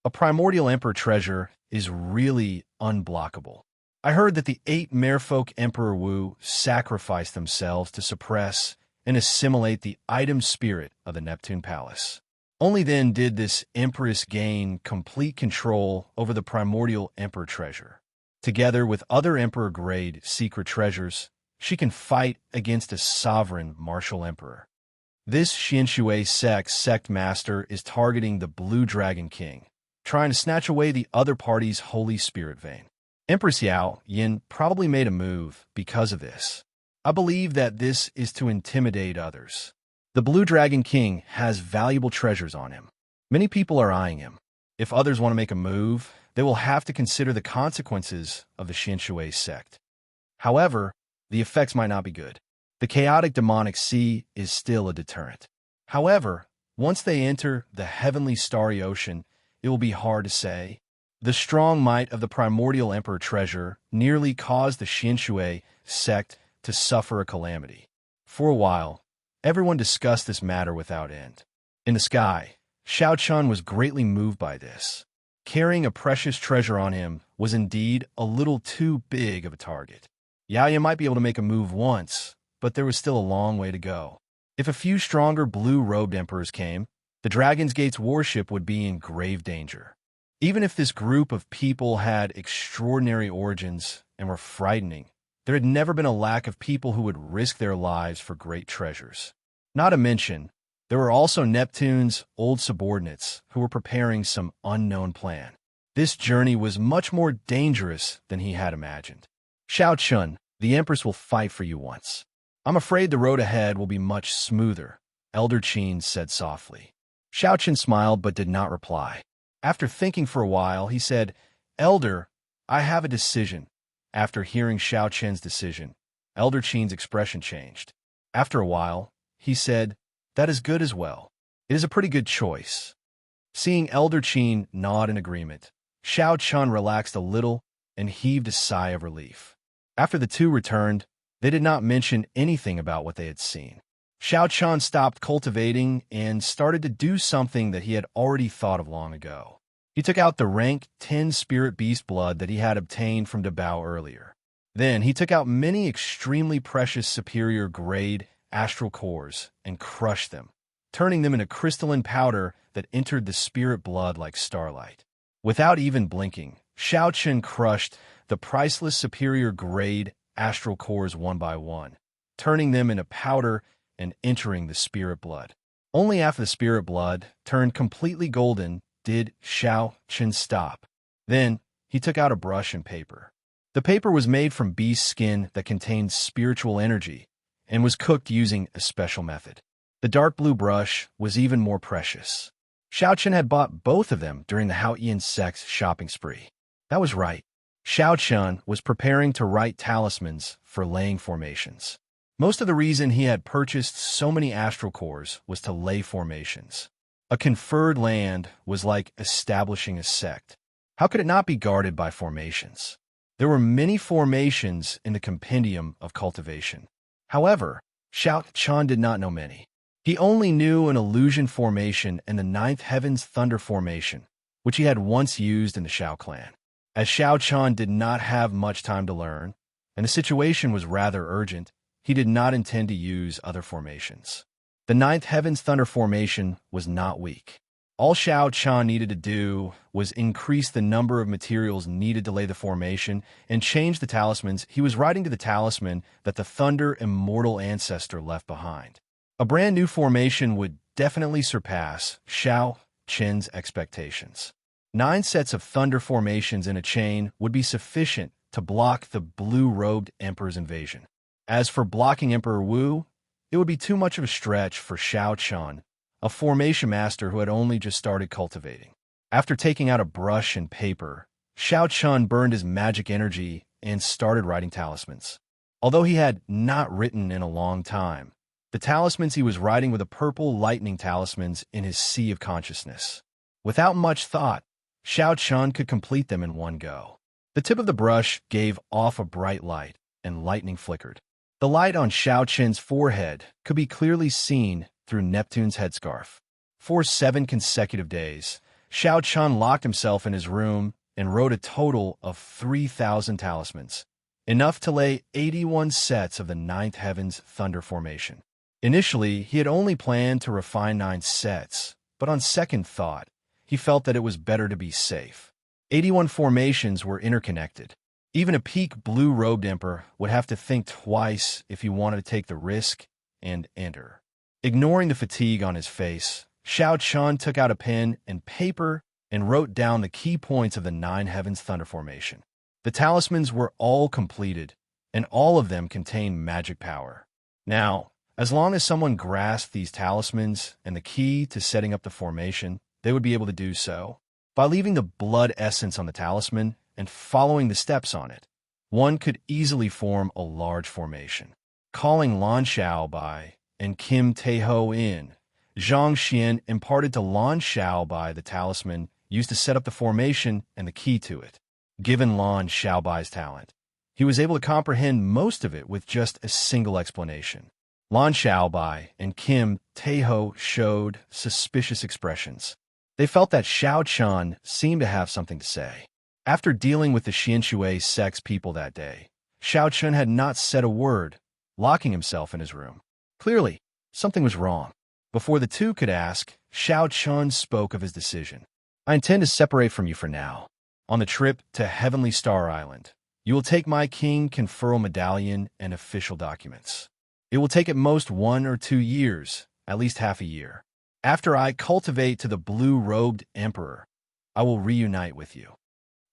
A primordial emperor treasure is really unblockable. I heard that the 8 merfolk Emperor Wu sacrificed themselves to suppress and assimilate the item spirit of the Neptune Palace. Only then did this empress gain complete control over the primordial emperor treasure. Together with other emperor-grade secret treasures, she can fight against a sovereign martial emperor. This Xianxia sect master is targeting the Blue Dragon King, trying to snatch away the other party's holy spirit vein. Empress Yaoyan probably made a move because of this. I believe that this is to intimidate others. The Blue Dragon King has valuable treasures on him. Many people are eyeing him. If others want to make a move, they will have to consider the consequences of the Xianxia sect. However, the effects might not be good. The chaotic demonic sea is still a deterrent. However, once they enter the heavenly starry ocean, it will be hard to say. The strong might of the primordial emperor treasure nearly caused the Xianxia sect to suffer a calamity. For a while, everyone discussed this matter without end. In the sky, Xianxia was greatly moved by this. Carrying a precious treasure on him was indeed a little too big of a target. Yaoyan might be able to make a move once, but there was still a long way to go. If a few stronger blue-robed emperors came, the Dragon's Gate's warship would be in grave danger. Even if this group of people had extraordinary origins and were frightening, there had never been a lack of people who would risk their lives for great treasures. Not to mention, there were also Neptune's old subordinates who were preparing some unknown plan. This journey was much more dangerous than he had imagined. Xianxia, the Empress will fight for you once. I'm afraid the road ahead will be much smoother, Elder Qin said softly. Xianxia smiled but did not reply. After thinking for a while, he said, Elder, I have a decision. After hearing Xianxia's decision, Elder Qin's expression changed. After a while, he said, that is good as well. It is a pretty good choice. Seeing Elder Qin nod in agreement, Xianxia relaxed a little and heaved a sigh of relief. After the two returned, they did not mention anything about what they had seen. Xianxia stopped cultivating and started to do something that he had already thought of long ago. He took out the rank 10 spirit beast blood that he had obtained from Dabao earlier. Then he took out many extremely precious superior grade astral cores and crushed them, turning them into crystalline powder that entered the spirit blood like starlight. Without even blinking, Xianxia crushed the priceless superior grade astral cores one by one, turning them into powder and entering the spirit blood. Only after the spirit blood turned completely golden did Xianxia stop. Then he took out a brush and paper. The paper was made from beast skin that contained spiritual energy and was cooked using a special method. The dark blue brush was even more precious. Xiaoqian had bought both of them during the Haoyan sect's shopping spree. That was right. Xiaoqian was preparing to write talismans for laying formations. Most of the reason he had purchased so many astral cores was to lay formations. A conferred land was like establishing a sect. How could it not be guarded by formations? There were many formations in the compendium of cultivation. However, Xiaoqian did not know many. He only knew an illusion formation and the ninth heaven's thunder formation, which he had once used in the Xiao clan. As Xiaoqian did not have much time to learn, and the situation was rather urgent, he did not intend to use other formations. The ninth heaven's thunder formation was not weak. All Xiaoqian needed to do was increase the number of materials needed to lay the formation and change the talismans he was writing to the talisman that the Thunder Immortal Ancestor left behind. A brand new formation would definitely surpass Xiaoqian's expectations. 9 sets of thunder formations in a chain would be sufficient to block the blue-robed Emperor's invasion. As for blocking Emperor Wu, it would be too much of a stretch for Xiaoqian, a formation master who had only just started cultivating. After taking out a brush and paper, Xiaoqian burned his magic energy and started writing talismans. Although he had not written in a long time, the talismans he was writing were the purple lightning talismans in his sea of consciousness. Without much thought, Xiaoqian could complete them in one go. The tip of the brush gave off a bright light, and lightning flickered. The light on Xiaoqian's forehead could be clearly seen through Neptune's headscarf. For 7 consecutive days, Xiaoqian locked himself in his room and wrote a total of 3,000 talismans, enough to lay 81 sets of the ninth heaven's thunder formation. Initially, he had only planned to refine 9 sets, but on second thought, he felt that it was better to be safe. 81 formations were interconnected. Even a peak blue-robed emperor would have to think twice if he wanted to take the risk and enter. Ignoring the fatigue on his face, Xiaoqian took out a pen and paper and wrote down the key points of the 9 heavens thunder formation. The talismans were all completed, and all of them contained magic power. Now, as long as someone grasped these talismans and the key to setting up the formation, they would be able to do so. By leaving the blood essence on the talisman and following the steps on it, one could easily form a large formation. Calling Lan Xiaobai and Kim Taiho in, Zhang Xian imparted to Lan Xiaobai the talisman used to set up the formation and the key to it. Given Lan Xiaobai's talent, he was able to comprehend most of it with just a single explanation. Lan Xiaobai and Kim Taiho showed suspicious expressions. They felt that Xiaoqian seemed to have something to say. After dealing with the Xianxia sect's people that day, Xiaoqian had not said a word, locking himself in his room. Clearly, something was wrong. Before the two could ask, Xiaoqian spoke of his decision. I intend to separate from you for now. On the trip to Heavenly Star Island, you will take my king conferral medallion and official documents. It will take at most 1 or 2 years, at least half a year. After I cultivate to the blue-robed emperor, I will reunite with you.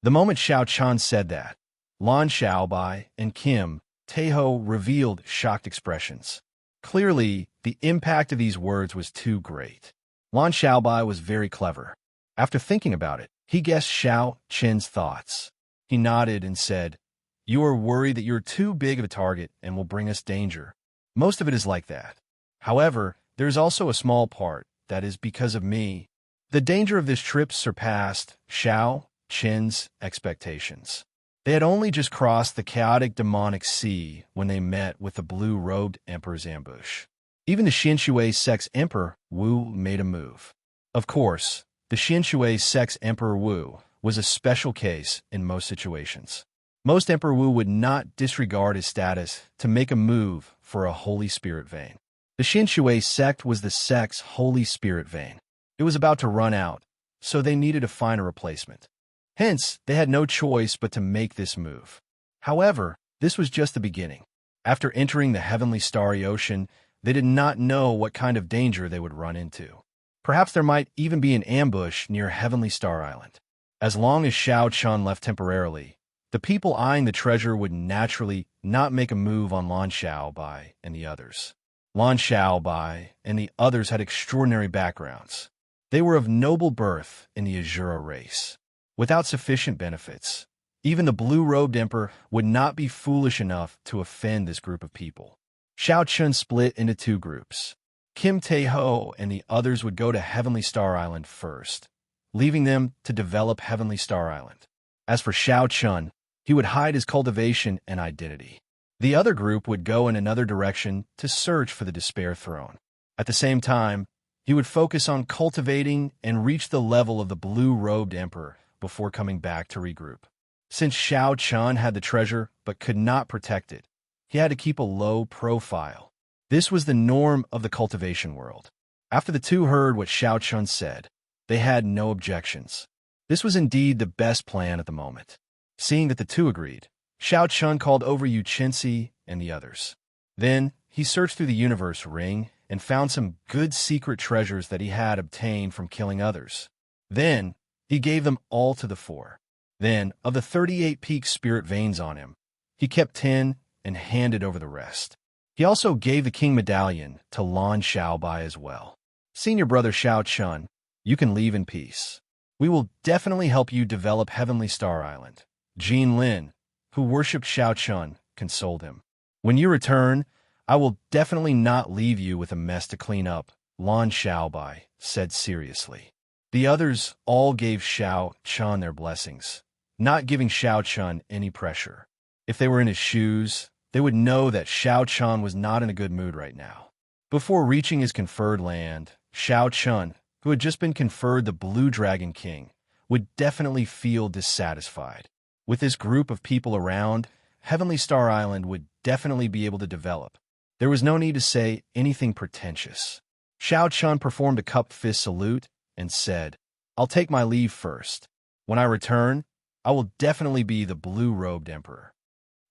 The moment Xiaoqian said that, Lan Xiaobai and Kim Taiho revealed shocked expressions. Clearly, the impact of these words was too great. Lan Xiaobai was very clever. After thinking about it, he guessed Xiaoqian's thoughts. He nodded and said, "You are worried that you're too big of a target and will bring us danger. Most of it is like that. However, there is also a small part that is because of me." The danger of this trip surpassed Xiaoqian's expectations. They had only just crossed the chaotic demonic sea when they met with the blue-robed emperor's ambush. Even the Xianxia sect's emperor, Wu, made a move. Of course, the Xianxia sect's emperor Wu was a special case in most situations. Most Emperor Wu would not disregard his status to make a move for a Holy Spirit vein. The Xianxia sect was the sect's Holy Spirit vein. It was about to run out, so they needed to find a replacement. Hence, they had no choice but to make this move. However, this was just the beginning. After entering the heavenly starry ocean, they did not know what kind of danger they would run into. Perhaps there might even be an ambush near Heavenly Star Island. As long as Xiaoqian left temporarily, The people eyeing the treasure would naturally not make a move on Lan Xiaobai and the others. Lan Xiaobai and the others had extraordinary backgrounds. They were of noble birth in the Azura race. Without sufficient benefits, even the blue-robed emperor would not be foolish enough to offend this group of people. Xiaochun split into two groups. Kim Taeho and the others would go to Heavenly Star Island first, leaving them to develop Heavenly Star Island. As for Xiaochun, he would hide his cultivation and identity. The other group would go in another direction to search for the Despair Throne. At the same time, he would focus on cultivating and reach the level of the blue-robed emperor before coming back to regroup. Since Xiaochun had the treasure but could not protect it, he had to keep a low profile. This was the norm of the cultivation world. After the two heard what Xiaochun said, they had no objections. This was indeed the best plan at the moment. Seeing that the two agreed, Xiaochun called over Xianxia and the others. Then, he searched through the universe ring and found some good secret treasures that he had obtained from killing others. Then, he gave them all to the four. Then, of the 38 peak spirit veins on him, he kept 10 and handed over the rest. He also gave the king medallion to Lan Xiaobai as well. Senior brother Xiaochun, you can leave in peace. We will definitely help you develop Heavenly Star Island. Jean Lin, who worshipped Xiaochun, consoled him. When you return, I will definitely not leave you with a mess to clean up, Lan Xiaobai said seriously. The others all gave Xiaochun their blessings, not giving Xiaochun any pressure. If they were in his shoes, they would know that Xiaochun was not in a good mood right now. Before reaching his conferred land, Xiaochun, who had just been conferred the Blue Dragon King, would definitely feel dissatisfied. With this group of people around, Heavenly Star Island would definitely be able to develop. There was no need to say anything pretentious. Xiaochun performed a cupped fist salute and said, I'll take my leave first. When I return, I will definitely be the blue-robed emperor.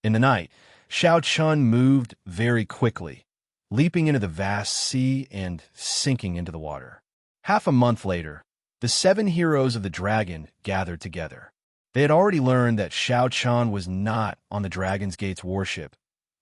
In the night, Xiaochun moved very quickly, leaping into the vast sea and sinking into the water. Half a month later, the 7 heroes of the dragon gathered together. They had already learned that Xiaochun was not on the Dragon's Gate's warship,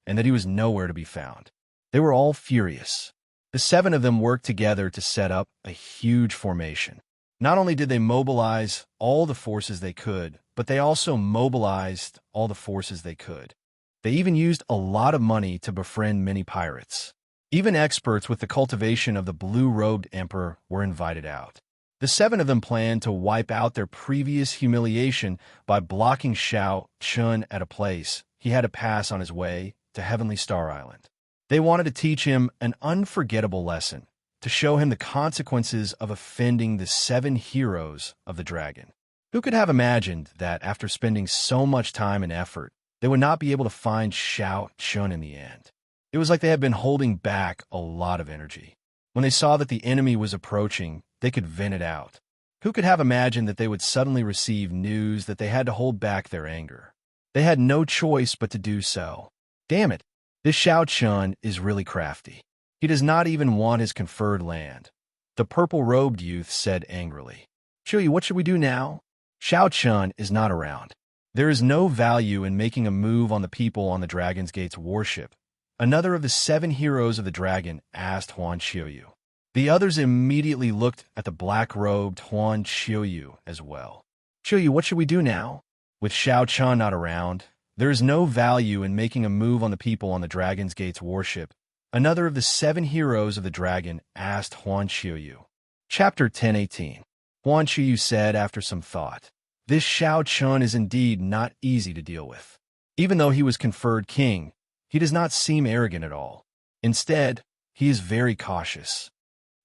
and that he was nowhere to be found. They were all furious. The 7 of them worked together to set up a huge formation. Not only did they mobilize all the forces they could, but they also mobilized all the forces they could. They even used a lot of money to befriend many pirates. Even experts with the cultivation of the blue-robed emperor were invited out. The 7 of them planned to wipe out their previous humiliation by blocking Xiaochun at a place he had to pass on his way to Heavenly Star Island. They wanted to teach him an unforgettable lesson, to show him the consequences of offending the 7 heroes of the dragon. Who could have imagined that after spending so much time and effort, they would not be able to find Xiaochun in the end? It was like they had been holding back a lot of energy. When they saw that the enemy was approaching, they could vent it out. Who could have imagined that they would suddenly receive news that they had to hold back their anger? They had no choice but to do so. Damn it, this Xiaochun is really crafty. He does not even want his conferred land. The purple-robed youth said angrily. Xiuyu, what should we do now? Xiaochun is not around. There is no value in making a move on the people on the Dragon's Gate's warship. Another of the 7 heroes of the dragon asked Huan Xiuyu. The others immediately looked at the black-robed Huan Xiuyu as well. Xiuyu, what should we do now? With Xiaochun not around, there is no value in making a move on the people on the Dragon's Gate's warship. Another of the 7 heroes of the dragon asked Huan Xiuyu. Chapter 1018. Huan Xiuyu said after some thought, This Xiaochun is indeed not easy to deal with. Even though he was conferred king, he does not seem arrogant at all. Instead, he is very cautious.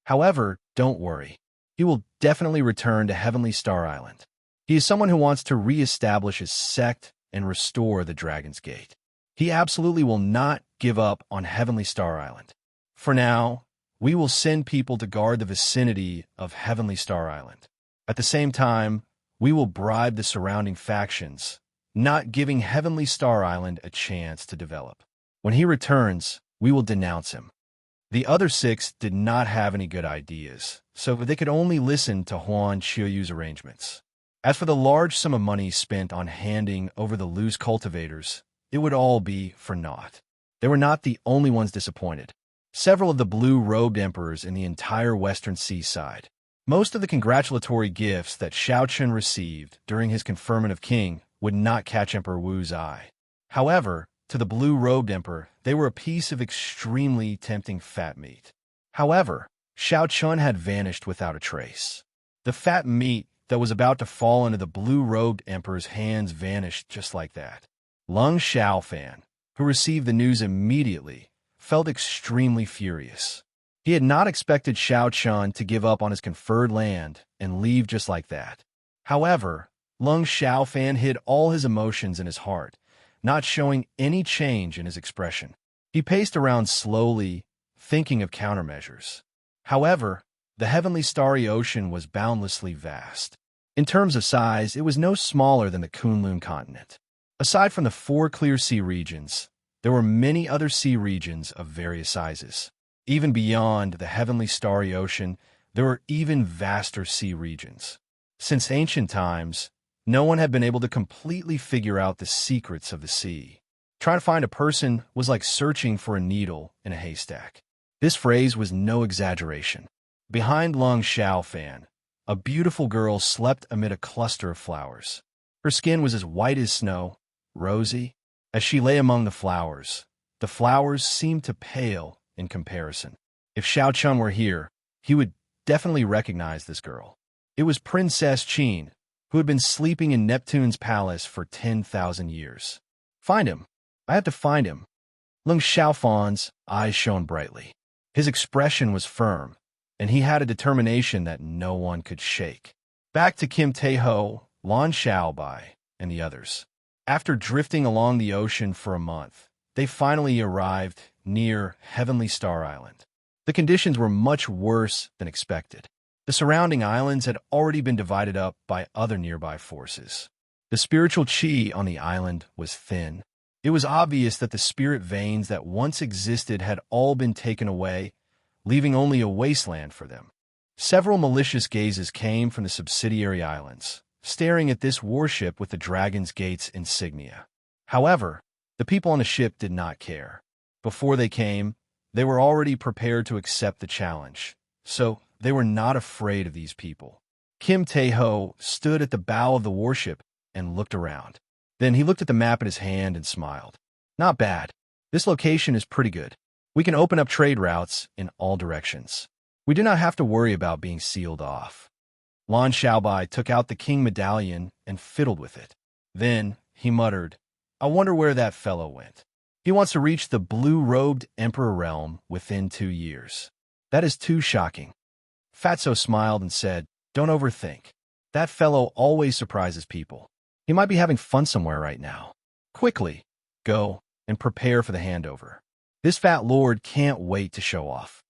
However, don't worry. He will definitely return to Heavenly Star Island. He is someone who wants to re-establish his sect and restore the Dragon's Gate. He absolutely will not give up on Heavenly Star Island. For now, we will send people to guard the vicinity of Heavenly Star Island. At the same time, we will bribe the surrounding factions, not giving Heavenly Star Island a chance to develop. When he returns, we will denounce him. The other 6 did not have any good ideas, so they could only listen to Huan Xiuyu's arrangements. As for the large sum of money spent on handing over the loose cultivators, it would all be for naught. They were not the only ones disappointed. Several of the blue-robed emperors in the entire western seaside. Most of the congratulatory gifts that Xianxia received during his conferment of king would not catch Emperor Wu's eye. However, to the blue-robed emperor, they were a piece of extremely tempting fat meat. However, Xianxia had vanished without a trace. The fat meat that was about to fall into the blue-robed emperor's hands vanished just like that. Lung Xiaofan, who received the news immediately, felt extremely furious. He had not expected Xianxia to give up on his conferred land and leave just like that. However, Lung Xiaofan hid all his emotions in his heart, not showing any change in his expression. He paced around slowly, thinking of countermeasures. However, the heavenly starry ocean was boundlessly vast. In terms of size, it was no smaller than the Kunlun continent. Aside from the 4 clear sea regions, there were many other sea regions of various sizes. Even beyond the heavenly starry ocean, there were even vaster sea regions. Since ancient times, no one had been able to completely figure out the secrets of the sea. Trying to find a person was like searching for a needle in a haystack. This phrase was no exaggeration. Behind Lung Xiaofan, a beautiful girl slept amid a cluster of flowers. Her skin was as white as snow, rosy. As she lay among the flowers seemed to pale in comparison. If Xianxia were here, he would definitely recognize this girl. It was Princess Qin, who had been sleeping in Neptune's palace for 10,000 years. Find him. I have to find him. Lung Xiaofan's eyes shone brightly. His expression was firm, and he had a determination that no one could shake. Back to Kim Taeho, Lan Xiaobai, and the others. After drifting along the ocean for a month, they finally arrived near Heavenly Star Island. The conditions were much worse than expected. The surrounding islands had already been divided up by other nearby forces. The spiritual qi on the island was thin. It was obvious that the spirit veins that once existed had all been taken away, leaving only a wasteland for them. Several malicious gazes came from the subsidiary islands, staring at this warship with the Dragon's Gate's insignia. However, the people on the ship did not care. Before they came, they were already prepared to accept the challenge, so they were not afraid of these people. Kim Taeho stood at the bow of the warship and looked around. Then he looked at the map in his hand and smiled. Not bad. This location is pretty good. We can open up trade routes in all directions. We do not have to worry about being sealed off. Lan Xiaobai took out the king medallion and fiddled with it. Then he muttered, I wonder where that fellow went. He wants to reach the blue-robed emperor realm within 2 years. That is too shocking. Fatso smiled and said, Don't overthink. That fellow always surprises people. He might be having fun somewhere right now. Quickly, go and prepare for the handover. This fat lord can't wait to show off.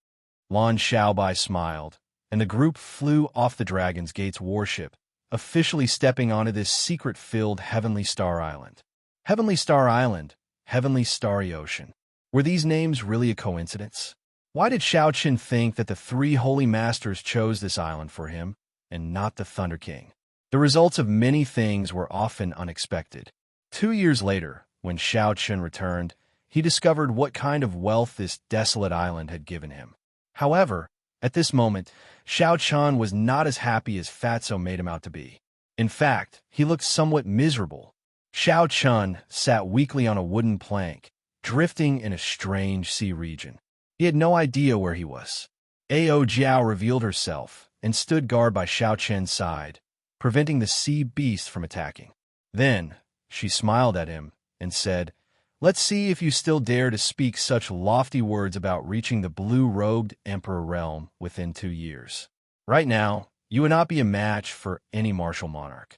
Lan Xiaobai smiled, and the group flew off the Dragon's Gate's warship, officially stepping onto this secret-filled Heavenly Star Island. Heavenly Star Island, Heavenly Starry Ocean. Were these names really a coincidence? Why did Xianxia think that the 3 holy masters chose this island for him, and not the Thunder King? The results of many things were often unexpected. 2 years later, when Xianxia returned, he discovered what kind of wealth this desolate island had given him. However, at this moment, Xianxia was not as happy as Fatso made him out to be. In fact, he looked somewhat miserable. Xianxia sat weakly on a wooden plank, drifting in a strange sea region. He had no idea where he was. Ao Jiao revealed herself and stood guard by Xianxia's side, preventing the sea beast from attacking. Then, she smiled at him and said, Let's see if you still dare to speak such lofty words about reaching the blue-robed emperor realm within 2 years. Right now, you would not be a match for any martial monarch.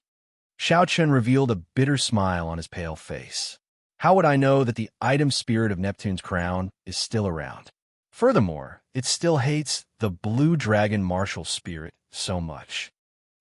Xianxia revealed a bitter smile on his pale face. How would I know that the item spirit of Neptune's crown is still around? Furthermore, it still hates the blue dragon martial spirit so much.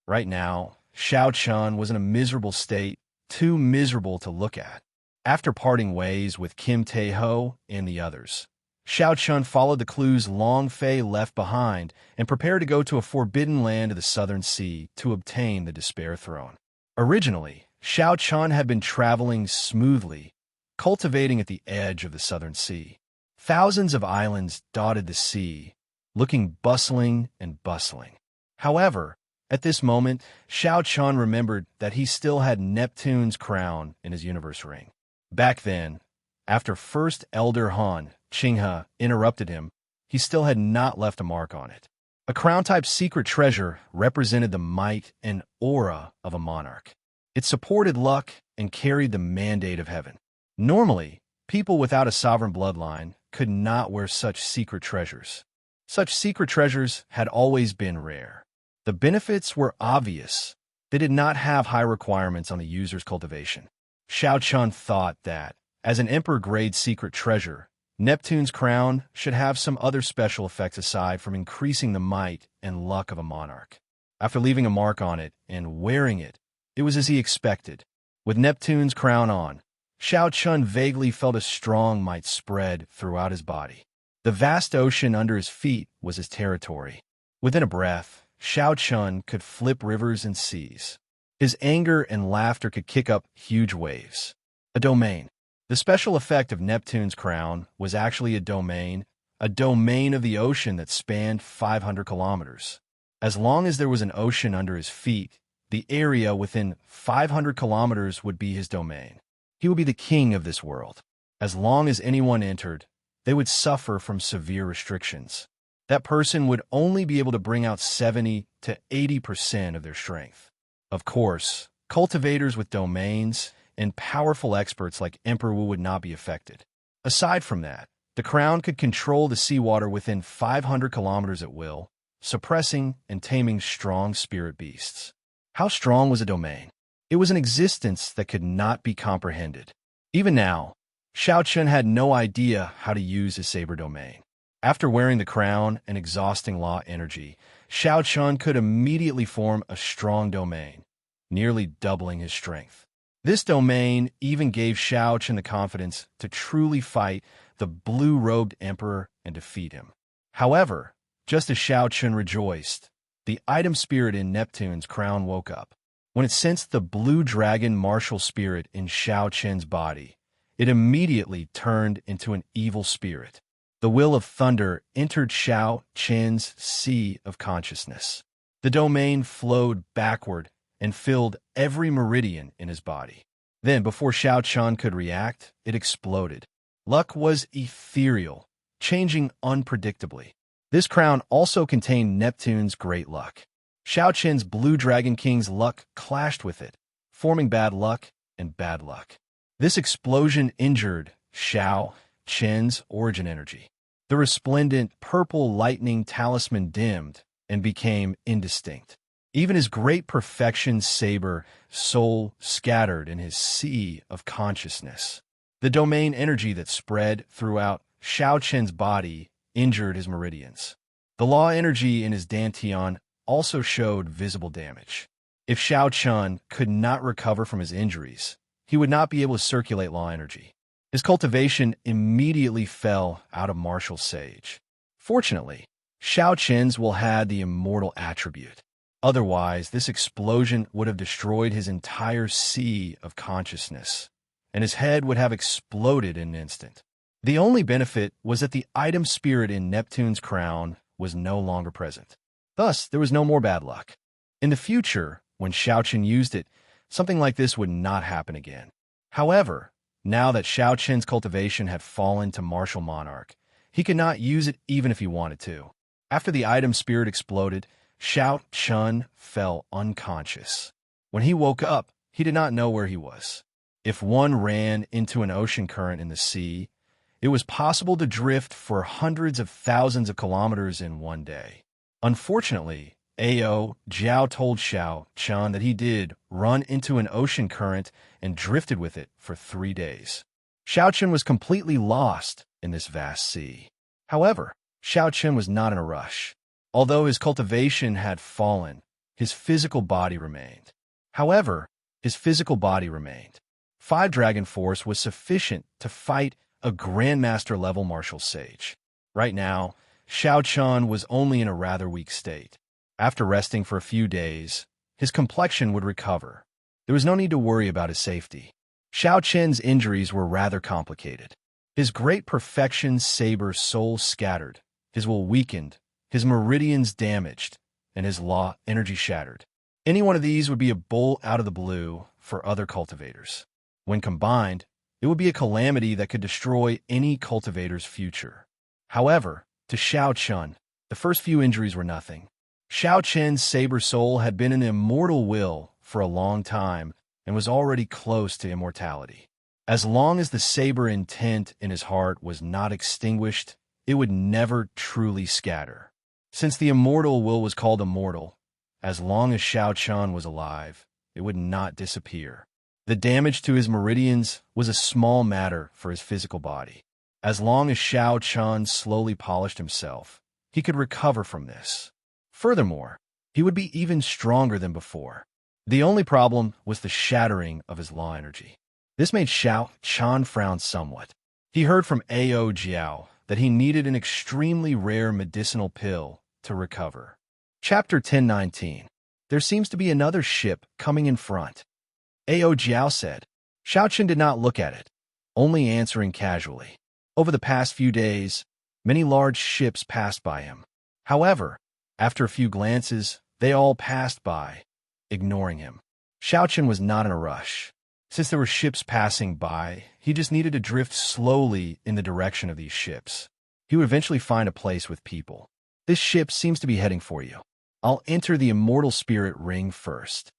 Right now, Xianxia was in a miserable state, too miserable to look at. After parting ways with Kim Taeho and the others, Xianxia followed the clues Long Fei left behind and prepared to go to a forbidden land of the southern sea to obtain the Despair Throne. Originally, Xianxia had been traveling smoothly, cultivating at the edge of the southern sea. Thousands of islands dotted the sea, looking bustling and bustling. However, at this moment, Xianxia remembered that he still had Neptune's crown in his universe ring. Back then, after First Elder Han, Qinghe, interrupted him, he still had not left a mark on it. A crown-type secret treasure represented the might and aura of a monarch. It supported luck and carried the mandate of heaven. Normally, people without a sovereign bloodline could not wear such secret treasures. Such secret treasures had always been rare. The benefits were obvious. They did not have high requirements on the user's cultivation. Xianxia thought that, as an emperor-grade secret treasure, Neptune's crown should have some other special effects aside from increasing the might and luck of a monarch. After leaving a mark on it and wearing it, it was as he expected. With Neptune's crown on, Xianxia vaguely felt a strong might spread throughout his body. The vast ocean under his feet was his territory. Within a breath, Xianxia could flip rivers and seas. His anger and laughter could kick up huge waves. A domain. The special effect of Neptune's crown was actually a domain of the ocean that spanned 500 kilometers. As long as there was an ocean under his feet, the area within 500 kilometers would be his domain. He would be the king of this world. As long as anyone entered, they would suffer from severe restrictions. That person would only be able to bring out 70 to 80% of their strength. Of course, cultivators with domains and powerful experts like Emperor Wu would not be affected. Aside from that, the crown could control the seawater within 500 kilometers at will, suppressing and taming strong spirit beasts. How strong was a domain? It was an existence that could not be comprehended. Even now, Xianxia had no idea how to use his saber domain. After wearing the crown and exhausting law energy, Xianxia could immediately form a strong domain, nearly doubling his strength. This domain even gave Xianxia the confidence to truly fight the blue-robed emperor and defeat him. However, just as Xianxia rejoiced, the item spirit in Neptune's crown woke up. When it sensed the blue dragon martial spirit in Xianxia's body, it immediately turned into an evil spirit. The will of thunder entered Xianxia's sea of consciousness. The domain flowed backward and filled every meridian in his body. Then, before Xianxia could react, it exploded. Luck was ethereal, changing unpredictably. This crown also contained Neptune's great luck. Xianxia's Blue Dragon King's luck clashed with it, forming bad luck and bad luck. This explosion injured Xianxia's origin energy. The resplendent purple lightning talisman dimmed and became indistinct. Even his great perfection saber soul scattered in his sea of consciousness. The domain energy that spread throughout Xianxia's body injured his meridians. The law energy in his dantian also showed visible damage. If Xianxia could not recover from his injuries, he would not be able to circulate law energy. His cultivation immediately fell out of martial sage. Fortunately, Xianxia's will had the immortal attribute. Otherwise, this explosion would have destroyed his entire sea of consciousness, and his head would have exploded in an instant. The only benefit was that the item spirit in Neptune's crown was no longer present. Thus, there was no more bad luck. In the future, when Xianxia used it, something like this would not happen again. However, now that Xianxia's cultivation had fallen to martial monarch, he could not use it even if he wanted to. After the item spirit exploded, Xianxia fell unconscious. When he woke up, he did not know where he was. If one ran into an ocean current in the sea, it was possible to drift for hundreds of thousands of kilometers in one day. Unfortunately, Ao Jiao told Xianxia that he did run into an ocean current and drifted with it for 3 days. Xianxia was completely lost in this vast sea. However, Xianxia was not in a rush. Although his cultivation had fallen, his physical body remained. 5 Dragon Force was sufficient to fight a Grandmaster-level martial sage. Right now, Xianxia was only in a rather weak state. After resting for a few days, his complexion would recover. There was no need to worry about his safety. Xianxia's injuries were rather complicated. His great perfection's saber soul scattered, his will weakened, his meridians damaged, and his law energy shattered. Any one of these would be a bolt out of the blue for other cultivators. When combined, it would be a calamity that could destroy any cultivator's future. However, to Xianxia, the first few injuries were nothing. Xianxia's saber soul had been an immortal will for a long time and was already close to immortality. As long as the saber intent in his heart was not extinguished, it would never truly scatter. Since the immortal will was called immortal, as long as Xianxia was alive, it would not disappear. The damage to his meridians was a small matter for his physical body. As long as Xianxia slowly polished himself, he could recover from this. Furthermore, he would be even stronger than before. The only problem was the shattering of his law energy. This made Xianxia frown somewhat. He heard from Ao Jiao that he needed an extremely rare medicinal pill to recover. Chapter 10:19. There seems to be another ship coming in front. Ao Jiao said. Xianxia did not look at it, only answering casually. Over the past few days, many large ships passed by him. However, after a few glances, they all passed by, ignoring him. Xianxia was not in a rush. Since there were ships passing by, he just needed to drift slowly in the direction of these ships. He would eventually find a place with people. This ship seems to be heading for you. I'll enter the immortal spirit ring first.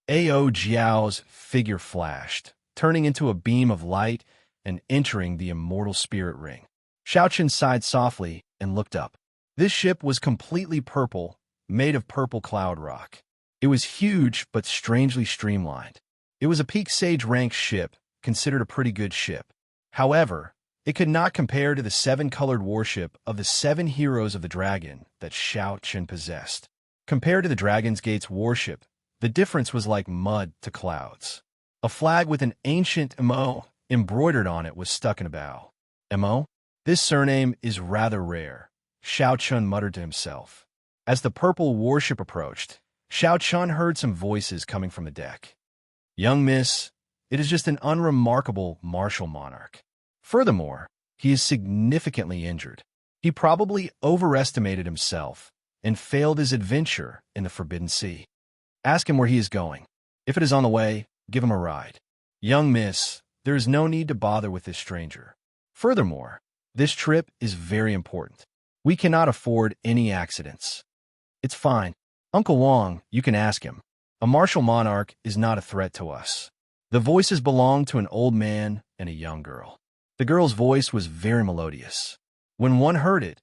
Ao Jiao's figure flashed, turning into a beam of light and entering the immortal spirit ring. Xianxia sighed softly and looked up. This ship was completely purple, made of purple cloud rock. It was huge but strangely streamlined. It was a peak sage rank ship, considered a pretty good ship. However, it could not compare to the 7-colored warship of the 7 heroes of the dragon that Xianxia possessed. Compared to the Dragon's Gate's warship, the difference was like mud to clouds. A flag with an ancient Mo embroidered on it was stuck in a bow. Mo? This surname is rather rare, Xianxia muttered to himself. As the purple warship approached, Xianxia heard some voices coming from the deck. Young miss, it is just an unremarkable martial monarch. Furthermore, he is significantly injured. He probably overestimated himself and failed his adventure in the Forbidden Sea. Ask him where he is going. If it is on the way, give him a ride. Young miss, there is no need to bother with this stranger. Furthermore, this trip is very important. We cannot afford any accidents. It's fine. Uncle Wang, you can ask him. A martial monarch is not a threat to us. The voices belonged to an old man and a young girl. The girl's voice was very melodious. When one heard it,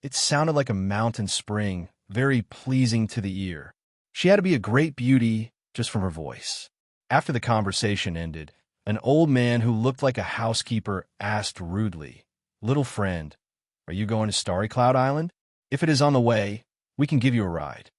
it sounded like a mountain spring, very pleasing to the ear. She had to be a great beauty just from her voice. After the conversation ended, an old man who looked like a housekeeper asked rudely, "Little friend, are you going to Starry Cloud Island? If it is on the way, we can give you a ride."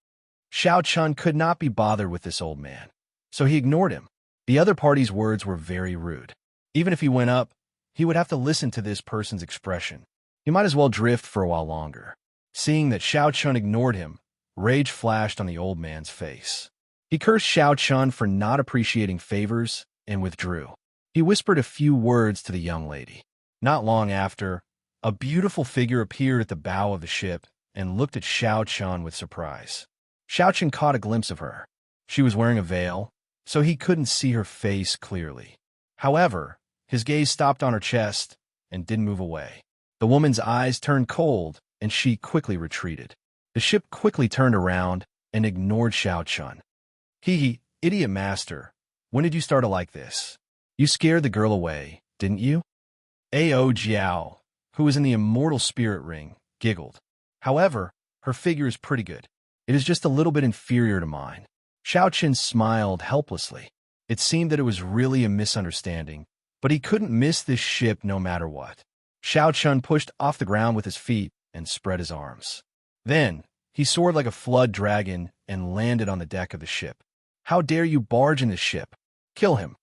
Xianxia could not be bothered with this old man, so he ignored him. The other party's words were very rude. Even if he went up, he would have to listen to this person's expression. He might as well drift for a while longer. Seeing that Xianxia ignored him, rage flashed on the old man's face. He cursed Xianxia for not appreciating favors and withdrew. He whispered a few words to the young lady. Not long after, a beautiful figure appeared at the bow of the ship and looked at Xianxia with surprise. Xianxia caught a glimpse of her. She was wearing a veil, so he couldn't see her face clearly. However, his gaze stopped on her chest and didn't move away. The woman's eyes turned cold, and she quickly retreated. The ship quickly turned around and ignored Xianxia. Idiot master, when did you start to like this? You scared the girl away, didn't you? Ao Jiao, who was in the immortal spirit ring, giggled. However, her figure is pretty good. It is just a little bit inferior to mine. Xianxia smiled helplessly. It seemed that it was really a misunderstanding, but he couldn't miss this ship no matter what. Xianxia pushed off the ground with his feet and spread his arms. Then, he soared like a flood dragon and landed on the deck of the ship. How dare you barge in this ship? Kill him.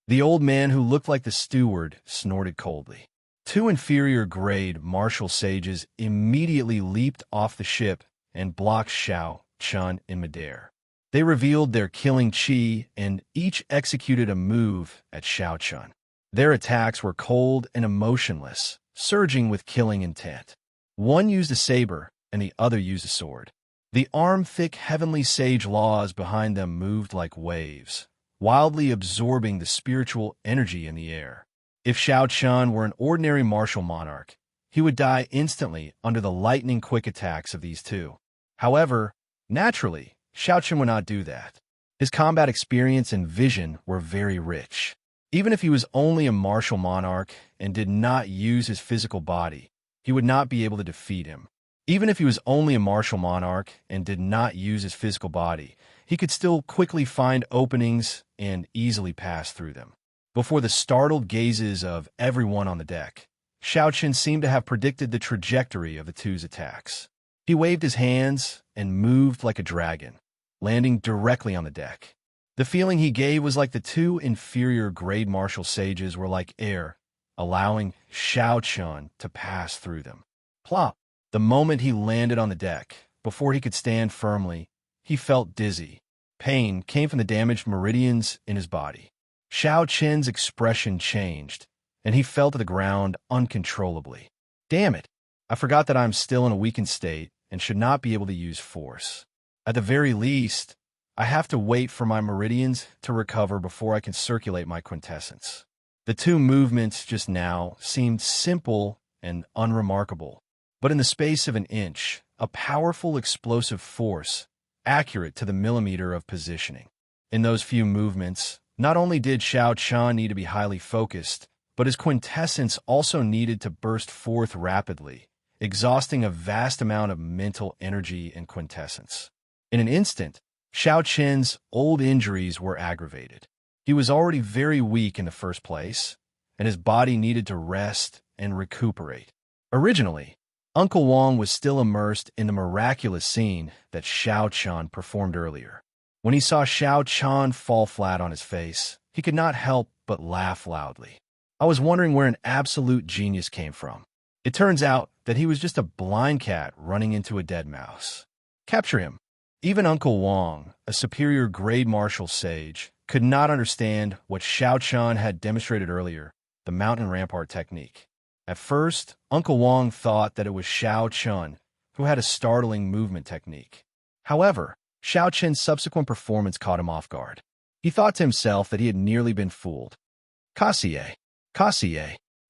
The old man who looked like the steward snorted coldly. 2 inferior-grade martial sages immediately leaped off the ship and blocked Xianxia in midair. They revealed their killing chi and each executed a move at Xiaochun. Their attacks were cold and emotionless, surging with killing intent. One used a saber and the other used a sword. The arm-thick heavenly sage laws behind them moved like waves, wildly absorbing the spiritual energy in the air. If Xiaochun were an ordinary martial monarch, he would die instantly under the lightning-quick attacks of these two. However, naturally, Xiaochun would not do that. His combat experience and vision were very rich. Even if he was only a martial monarch and did not use his physical body, he would not be able to defeat him. Even if he was only a martial monarch and did not use his physical body, he could still quickly find openings and easily pass through them. Before the startled gazes of everyone on the deck, Xiaochun seemed to have predicted the trajectory of the two's attacks. He waved his hands and moved like a dragon, landing directly on the deck. The feeling he gave was like the two inferior grade martial sages were like air, allowing Xiaochun to pass through them. Plop! The moment he landed on the deck, before he could stand firmly, he felt dizzy. Pain came from the damaged meridians in his body. Xiaochun's expression changed, and he fell to the ground uncontrollably. Damn it! I forgot that I'm still in a weakened state and should not be able to use force. At the very least, I have to wait for my meridians to recover before I can circulate my quintessence. The two movements just now seemed simple and unremarkable, but in the space of an inch, a powerful explosive force, accurate to the millimeter of positioning. In those few movements, not only did Xiaochun need to be highly focused, but his quintessence also needed to burst forth rapidly, exhausting a vast amount of mental energy and quintessence. In an instant, Xiaochun's old injuries were aggravated. He was already very weak in the first place, and his body needed to rest and recuperate. Originally, Uncle Wong was still immersed in the miraculous scene that Xiaochun performed earlier. When he saw Xiaochun fall flat on his face, he could not help but laugh loudly. I was wondering where an absolute genius came from. It turns out that he was just a blind cat running into a dead mouse. Capture him. Even Uncle Wong, a superior grade martial sage, could not understand what Xiaochun had demonstrated earlier, the mountain rampart technique. At first, Uncle Wong thought that it was Xiaochun, who had a startling movement technique. However, Xiaochun's subsequent performance caught him off guard. He thought to himself that he had nearly been fooled. Kasie.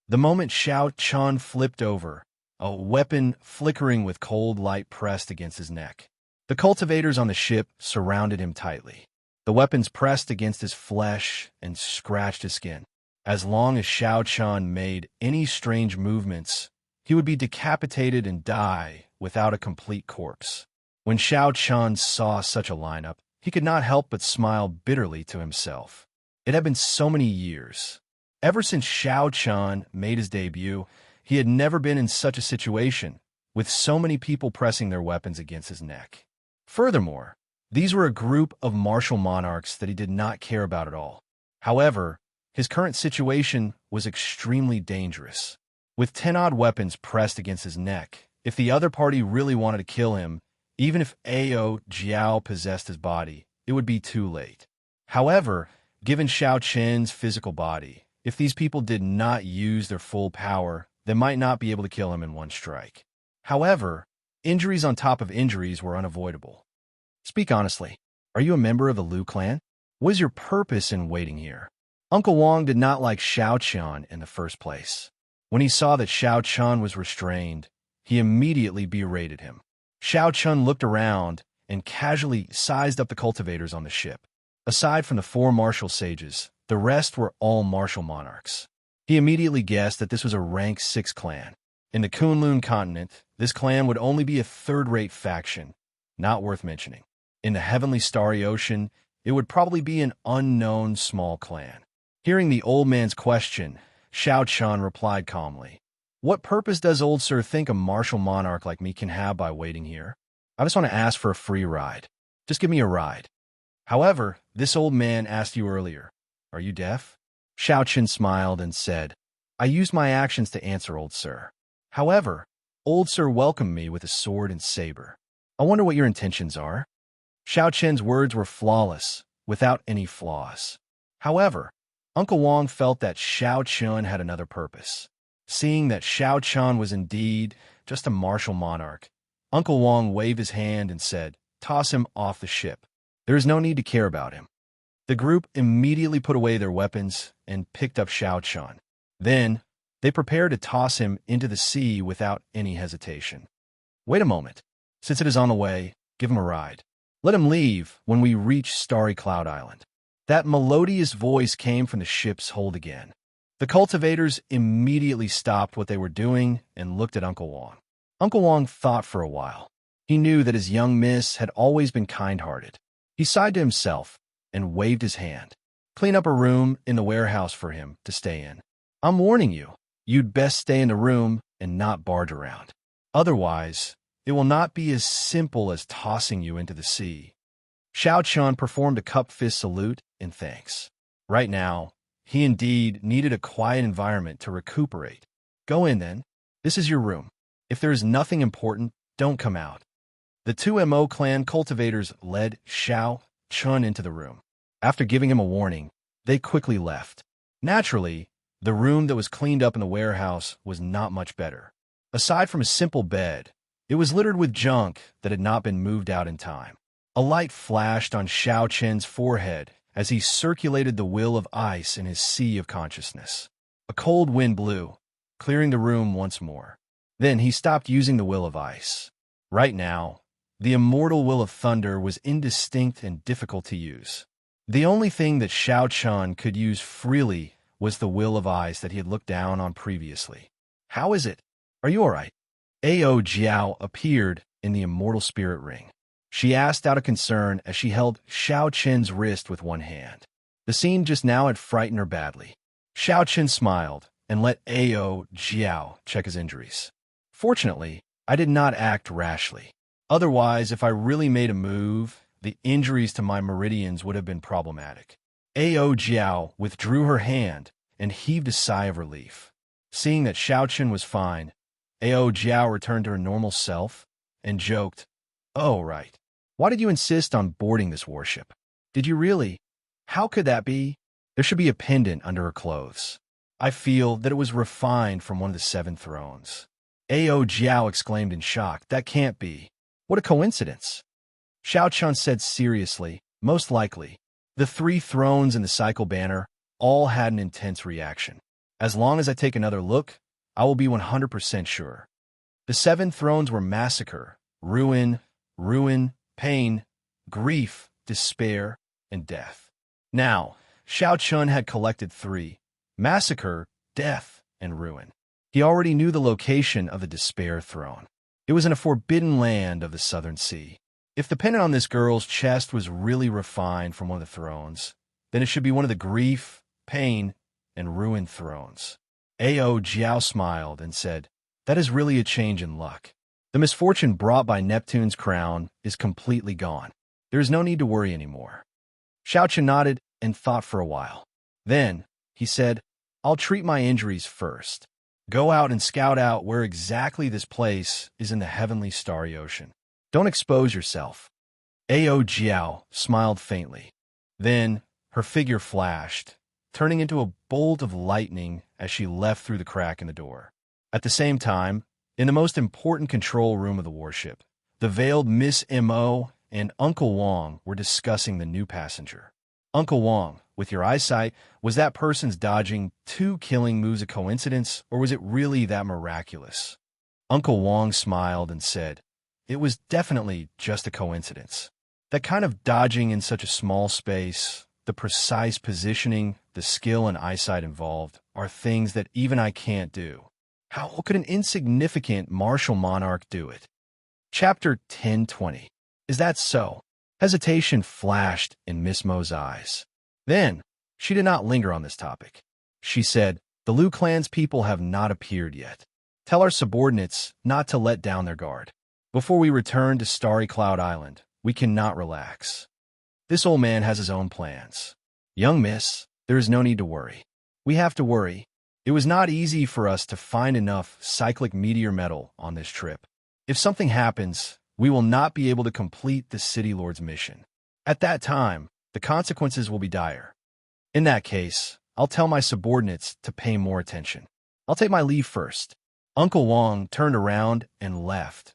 The moment Xiaochun flipped over, a weapon flickering with cold light pressed against his neck. The cultivators on the ship surrounded him tightly. The weapons pressed against his flesh and scratched his skin. As long as Xiaochun made any strange movements, he would be decapitated and die without a complete corpse. When Xiaochun saw such a lineup, he could not help but smile bitterly to himself. It had been so many years. Ever since Xiaochun made his debut, he had never been in such a situation, with so many people pressing their weapons against his neck. Furthermore, these were a group of martial monarchs that he did not care about at all. However, his current situation was extremely dangerous. With 10-odd weapons pressed against his neck, if the other party really wanted to kill him, even if Ao Jiao possessed his body, it would be too late. However, given Xiaochun's physical body, if these people did not use their full power, they might not be able to kill him in one strike. However, injuries on top of injuries were unavoidable. Speak honestly, are you a member of the Liu clan? What is your purpose in waiting here? Uncle Wong did not like Xiaochun in the first place. When he saw that Xiaochun was restrained, he immediately berated him. Xiaochun looked around and casually sized up the cultivators on the ship. Aside from the 4 martial sages, the rest were all martial monarchs. He immediately guessed that this was a rank 6 clan. In the Kunlun continent, this clan would only be a third-rate faction, not worth mentioning. In the heavenly starry ocean, it would probably be an unknown small clan. Hearing the old man's question, Xiaochun replied calmly, "What purpose does old sir think a martial monarch like me can have by waiting here? I just want to ask for a free ride. Just give me a ride." However, this old man asked you earlier, "Are you deaf?" Xiaochun smiled and said, "I used my actions to answer old sir. However, old sir welcomed me with a sword and saber. I wonder what your intentions are." Xiao Chen's words were flawless, without any flaws. However, Uncle Wang felt that Xiao Chun had another purpose. Seeing that Xiao Chun was indeed just a martial monarch, Uncle Wang waved his hand and said, "Toss him off the ship. There is no need to care about him." The group immediately put away their weapons and picked up Xiao Chun. Then, they prepared to toss him into the sea without any hesitation. "Wait a moment. Since it is on the way, give him a ride. Let him leave when we reach Starry Cloud Island." That melodious voice came from the ship's hold again. The cultivators immediately stopped what they were doing and looked at Uncle Wang. Uncle Wang thought for a while. He knew that his young miss had always been kind-hearted. He sighed to himself and waved his hand. "Clean up a room in the warehouse for him to stay in. I'm warning you, you'd best stay in the room and not barge around. Otherwise, it will not be as simple as tossing you into the sea." Xiao Chun performed a cup fist salute in thanks. Right now, he indeed needed a quiet environment to recuperate. "Go in then. This is your room. If there is nothing important, don't come out." The two Mo clan cultivators led Xiao Chun into the room. After giving him a warning, they quickly left. Naturally, the room that was cleaned up in the warehouse was not much better. Aside from a simple bed, it was littered with junk that had not been moved out in time. A light flashed on Xiao Chen's forehead as he circulated the will of ice in his sea of consciousness. A cold wind blew, clearing the room once more. Then he stopped using the will of ice. Right now, the immortal will of thunder was indistinct and difficult to use. The only thing that Xiao Chun could use freely was the will of ice that he had looked down on previously. "How is it? Are you all right?" Ao Jiao appeared in the immortal spirit ring. She asked out of concern as she held Xiao Chen's wrist with one hand. The scene just now had frightened her badly. Xiao Chen smiled and let Ao Jiao check his injuries. "Fortunately, I did not act rashly. Otherwise, if I really made a move, the injuries to my meridians would have been problematic." Ao Jiao withdrew her hand and heaved a sigh of relief. Seeing that Xiao Chen was fine, Ao Jiao returned to her normal self and joked, "Oh, right. Why did you insist on boarding this warship? Did you really? How could that be?" There should be a pendant under her clothes. "I feel that it was refined from one of the 7 thrones." Ao Jiao exclaimed in shock, "That can't be. What a coincidence." Xiao Chun said seriously, "Most likely. The 3 thrones in the cycle banner all had an intense reaction. As long as I take another look, I will be 100% sure. The 7 thrones were massacre, ruin, pain, grief, despair, and death. Now, Xiao Chun had collected 3, massacre, death, and ruin. He already knew the location of the despair throne. It was in a forbidden land of the Southern Sea. If the pendant on this girl's chest was really refined from one of the thrones, then it should be one of the grief, pain, and ruin thrones. Ao Jiao smiled and said, "That is really a change in luck. The misfortune brought by Neptune's crown is completely gone. There is no need to worry anymore." Xiao Chen nodded and thought for a while. Then, he said, "I'll treat my injuries first. Go out and scout out where exactly this place is in the heavenly starry ocean. Don't expose yourself." Ao Jiao smiled faintly. Then, her figure flashed, turning into a bolt of lightning as she left through the crack in the door. At the same time, in the most important control room of the warship, the veiled Miss Mo and Uncle Wang were discussing the new passenger. "Uncle Wang, with your eyesight, was that person's dodging 2 killing moves a coincidence, or was it really that miraculous?" Uncle Wang smiled and said, "It was definitely just a coincidence. That kind of dodging in such a small space, the precise positioning, the skill and eyesight involved, are things that even I can't do. How could an insignificant martial monarch do it?" Chapter 10:20. "Is that so?" Hesitation flashed in Miss Mo's eyes. Then, she did not linger on this topic. She said, "The Liu clan's people have not appeared yet. Tell our subordinates not to let down their guard. Before we return to Starry Cloud Island, we cannot relax. This old man has his own plans. Young miss, there is no need to worry. We have to worry. It was not easy for us to find enough cyclic meteor metal on this trip. If something happens, we will not be able to complete the city lord's mission. At that time, the consequences will be dire. In that case, I'll tell my subordinates to pay more attention. I'll take my leave first." Uncle Wang turned around and left,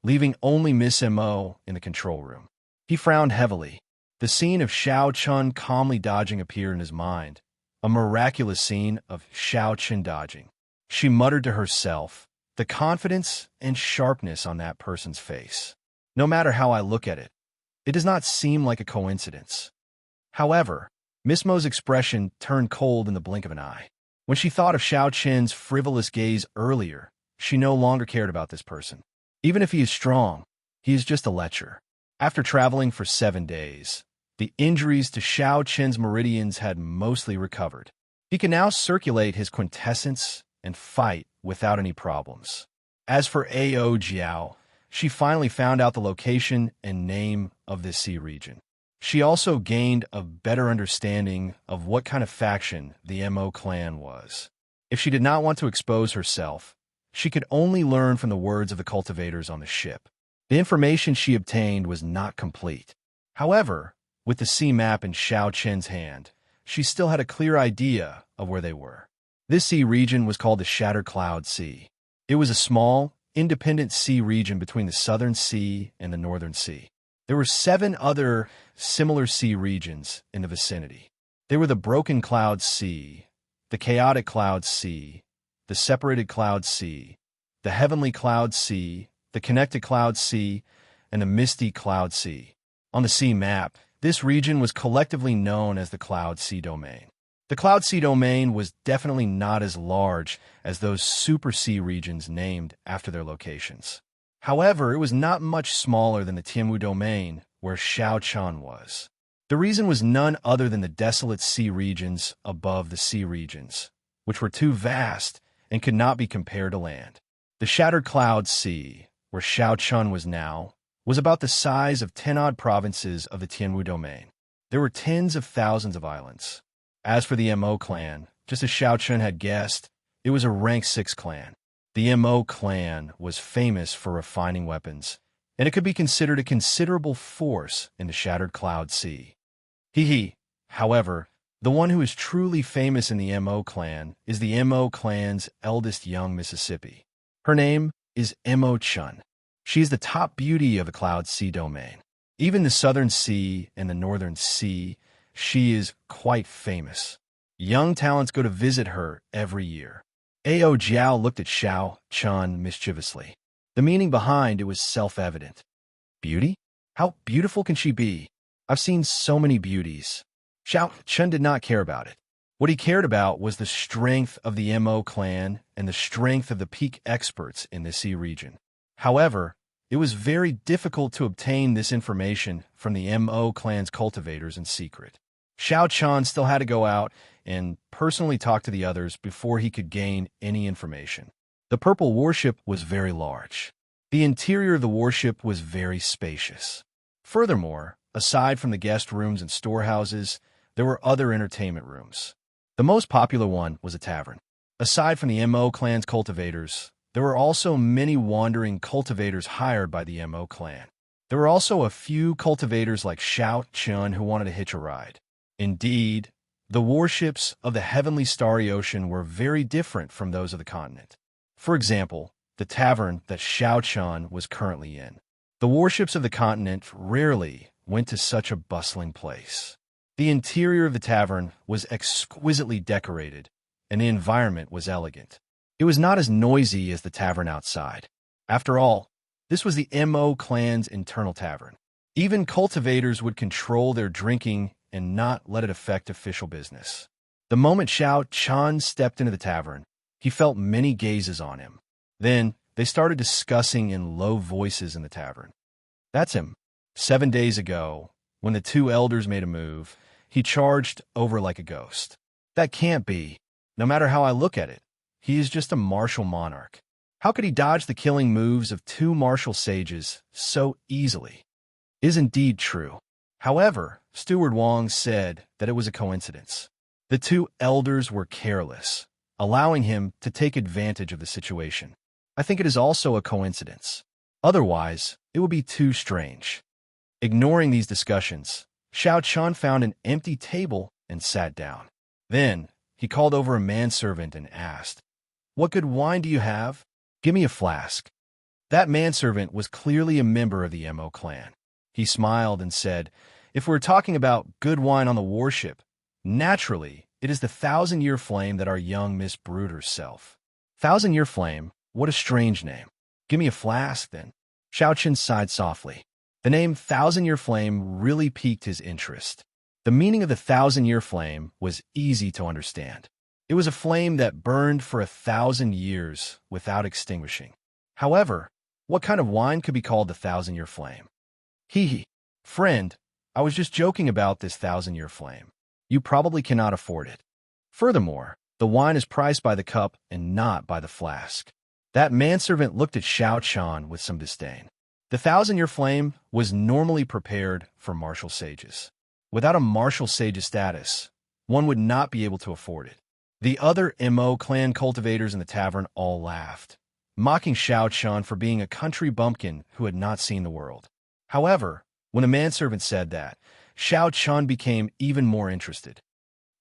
leaving only Miss Mo in the control room. He frowned heavily. The scene of Xiao Chun calmly dodging appeared in his mind, a miraculous scene of Xiao Chun dodging. She muttered to herself, "The confidence and sharpness on that person's face. No matter how I look at it, it does not seem like a coincidence." However, Miss Mo's expression turned cold in the blink of an eye. When she thought of Xiao Chen's frivolous gaze earlier, she no longer cared about this person. Even if he is strong, he is just a lecher. After traveling for 7 days, the injuries to Xiao Chen's meridians had mostly recovered. He can now circulate his quintessence and fight without any problems. As for Ao Jiao, she finally found out the location and name of this sea region. She also gained a better understanding of what kind of faction the Mo clan was. If she did not want to expose herself, she could only learn from the words of the cultivators on the ship. The information she obtained was not complete. However, with the sea map in Xiao Chen's hand, she still had a clear idea of where they were. This sea region was called the Shattered Cloud Sea. It was a small, independent sea region between the Southern Sea and the Northern Sea. There were 7 other similar sea regions in the vicinity. They were the Broken Cloud Sea, the Chaotic Cloud Sea, the Separated Cloud Sea, the Heavenly Cloud Sea, the Connected Cloud Sea, and the Misty Cloud Sea. On the sea map, this region was collectively known as the Cloud Sea Domain. The Cloud Sea Domain was definitely not as large as those super sea regions named after their locations. However, it was not much smaller than the Tianwu Domain, where Xiao Chun was. The reason was none other than the desolate sea regions above the sea regions, which were too vast and could not be compared to land. The Shattered Cloud Sea, where Xiao Chun was now, was about the size of 10-odd provinces of the Tianwu Domain. There were tens of thousands of islands. As for the Mo clan, just as Xiao Chun had guessed, it was a rank 6 clan. The Mo clan was famous for refining weapons, and it could be considered a considerable force in the Shattered Cloud Sea. However, the one who is truly famous in the Mo clan is the Mo clan's eldest young Mississippi. Her name is Mo Chun. She is the top beauty of the Cloud Sea Domain. Even the Southern Sea and the Northern Sea, she is quite famous. Young talents go to visit her every year. Ao Jiao looked at Xiao Chun mischievously. The meaning behind it was self-evident. Beauty? How beautiful can she be? I've seen so many beauties. Xiao Chun did not care about it. What he cared about was the strength of the Mo clan and the strength of the peak experts in the sea region. However, it was very difficult to obtain this information from the Mo clan's cultivators in secret. Xiao Chun still had to go out and personally talk to the others before he could gain any information. The purple warship was very large. The interior of the warship was very spacious. Furthermore, aside from the guest rooms and storehouses, there were other entertainment rooms. The most popular one was a tavern. Aside from the Mo clan's cultivators, there were also many wandering cultivators hired by the Mo clan. There were also a few cultivators like Xiao Chun who wanted to hitch a ride. Indeed, the warships of the heavenly starry ocean were very different from those of the continent. For example, the tavern that Xiao Chun was currently in. The warships of the continent rarely went to such a bustling place. The interior of the tavern was exquisitely decorated, and the environment was elegant. It was not as noisy as the tavern outside. After all, this was the Mo clan's internal tavern. Even cultivators would control their drinking and not let it affect official business. The moment Xiao Chun stepped into the tavern, he felt many gazes on him. Then, they started discussing in low voices in the tavern. That's him. 7 days ago, when the 2 elders made a move, he charged over like a ghost. That can't be. No matter how I look at it, he is just a martial monarch. How could he dodge the killing moves of 2 martial sages so easily? It is indeed true. However, Steward Wang said that it was a coincidence. The 2 elders were careless, allowing him to take advantage of the situation. I think it is also a coincidence. Otherwise, It would be too strange. Ignoring these discussions, Xiaochuan found an empty table and sat down. Then, he called over a manservant and asked, "What good wine do you have? Give me a flask." That manservant was clearly a member of the Mo clan. He smiled and said, "If we're talking about good wine on the warship, naturally, it is the 1,000-Year Flame that our young Miss Brooder's self." 1,000-Year Flame? What a strange name. Give me a flask, then. Xiaochuan sighed softly. The name 1,000-Year Flame really piqued his interest. The meaning of the 1,000-Year Flame was easy to understand. It was a flame that burned for 1,000 years without extinguishing. However, what kind of wine could be called the 1,000-Year Flame? Hee. Friend, I was just joking about this 1,000-Year Flame. You probably cannot afford it. Furthermore, the wine is priced by the cup and not by the flask. That manservant looked at Xiaochuan with some disdain. The 1,000-Year Flame was normally prepared for martial sages. Without a martial sage's status, one would not be able to afford it. The other Mo clan cultivators in the tavern all laughed, mocking Xiaochuan for being a country bumpkin who had not seen the world. However, when a manservant said that, Xiaochuan became even more interested.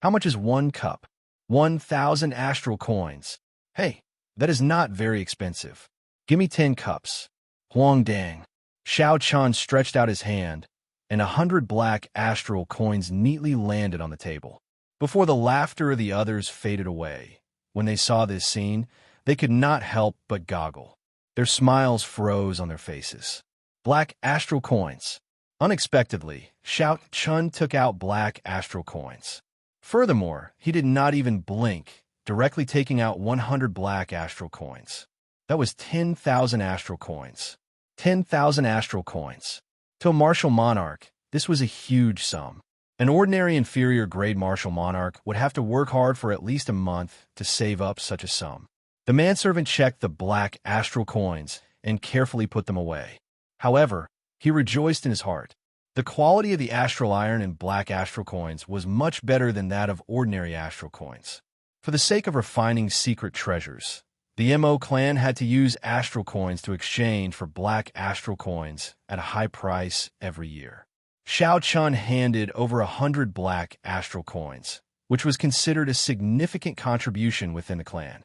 How much is one cup? 1,000 astral coins. Hey, that is not very expensive. Give me 10 cups. Huang dang. Xiaochuan stretched out his hand, and 100 black astral coins neatly landed on the table. Before the laughter of the others faded away, when they saw this scene, they could not help but goggle. Their smiles froze on their faces. Black astral coins. Unexpectedly, Xiaochuan took out black astral coins. Furthermore, he did not even blink, directly taking out 100 black astral coins. That was 10,000 astral coins. 10,000 astral coins. To a martial monarch, this was a huge sum. An ordinary inferior-grade martial monarch would have to work hard for at least a month to save up such a sum. The manservant checked the black astral coins and carefully put them away. However, he rejoiced in his heart. The quality of the astral iron in black astral coins was much better than that of ordinary astral coins. For the sake of refining secret treasures, the Mo clan had to use astral coins to exchange for black astral coins at a high price every year. Xiaochuan handed over 100 black astral coins, which was considered a significant contribution within the clan.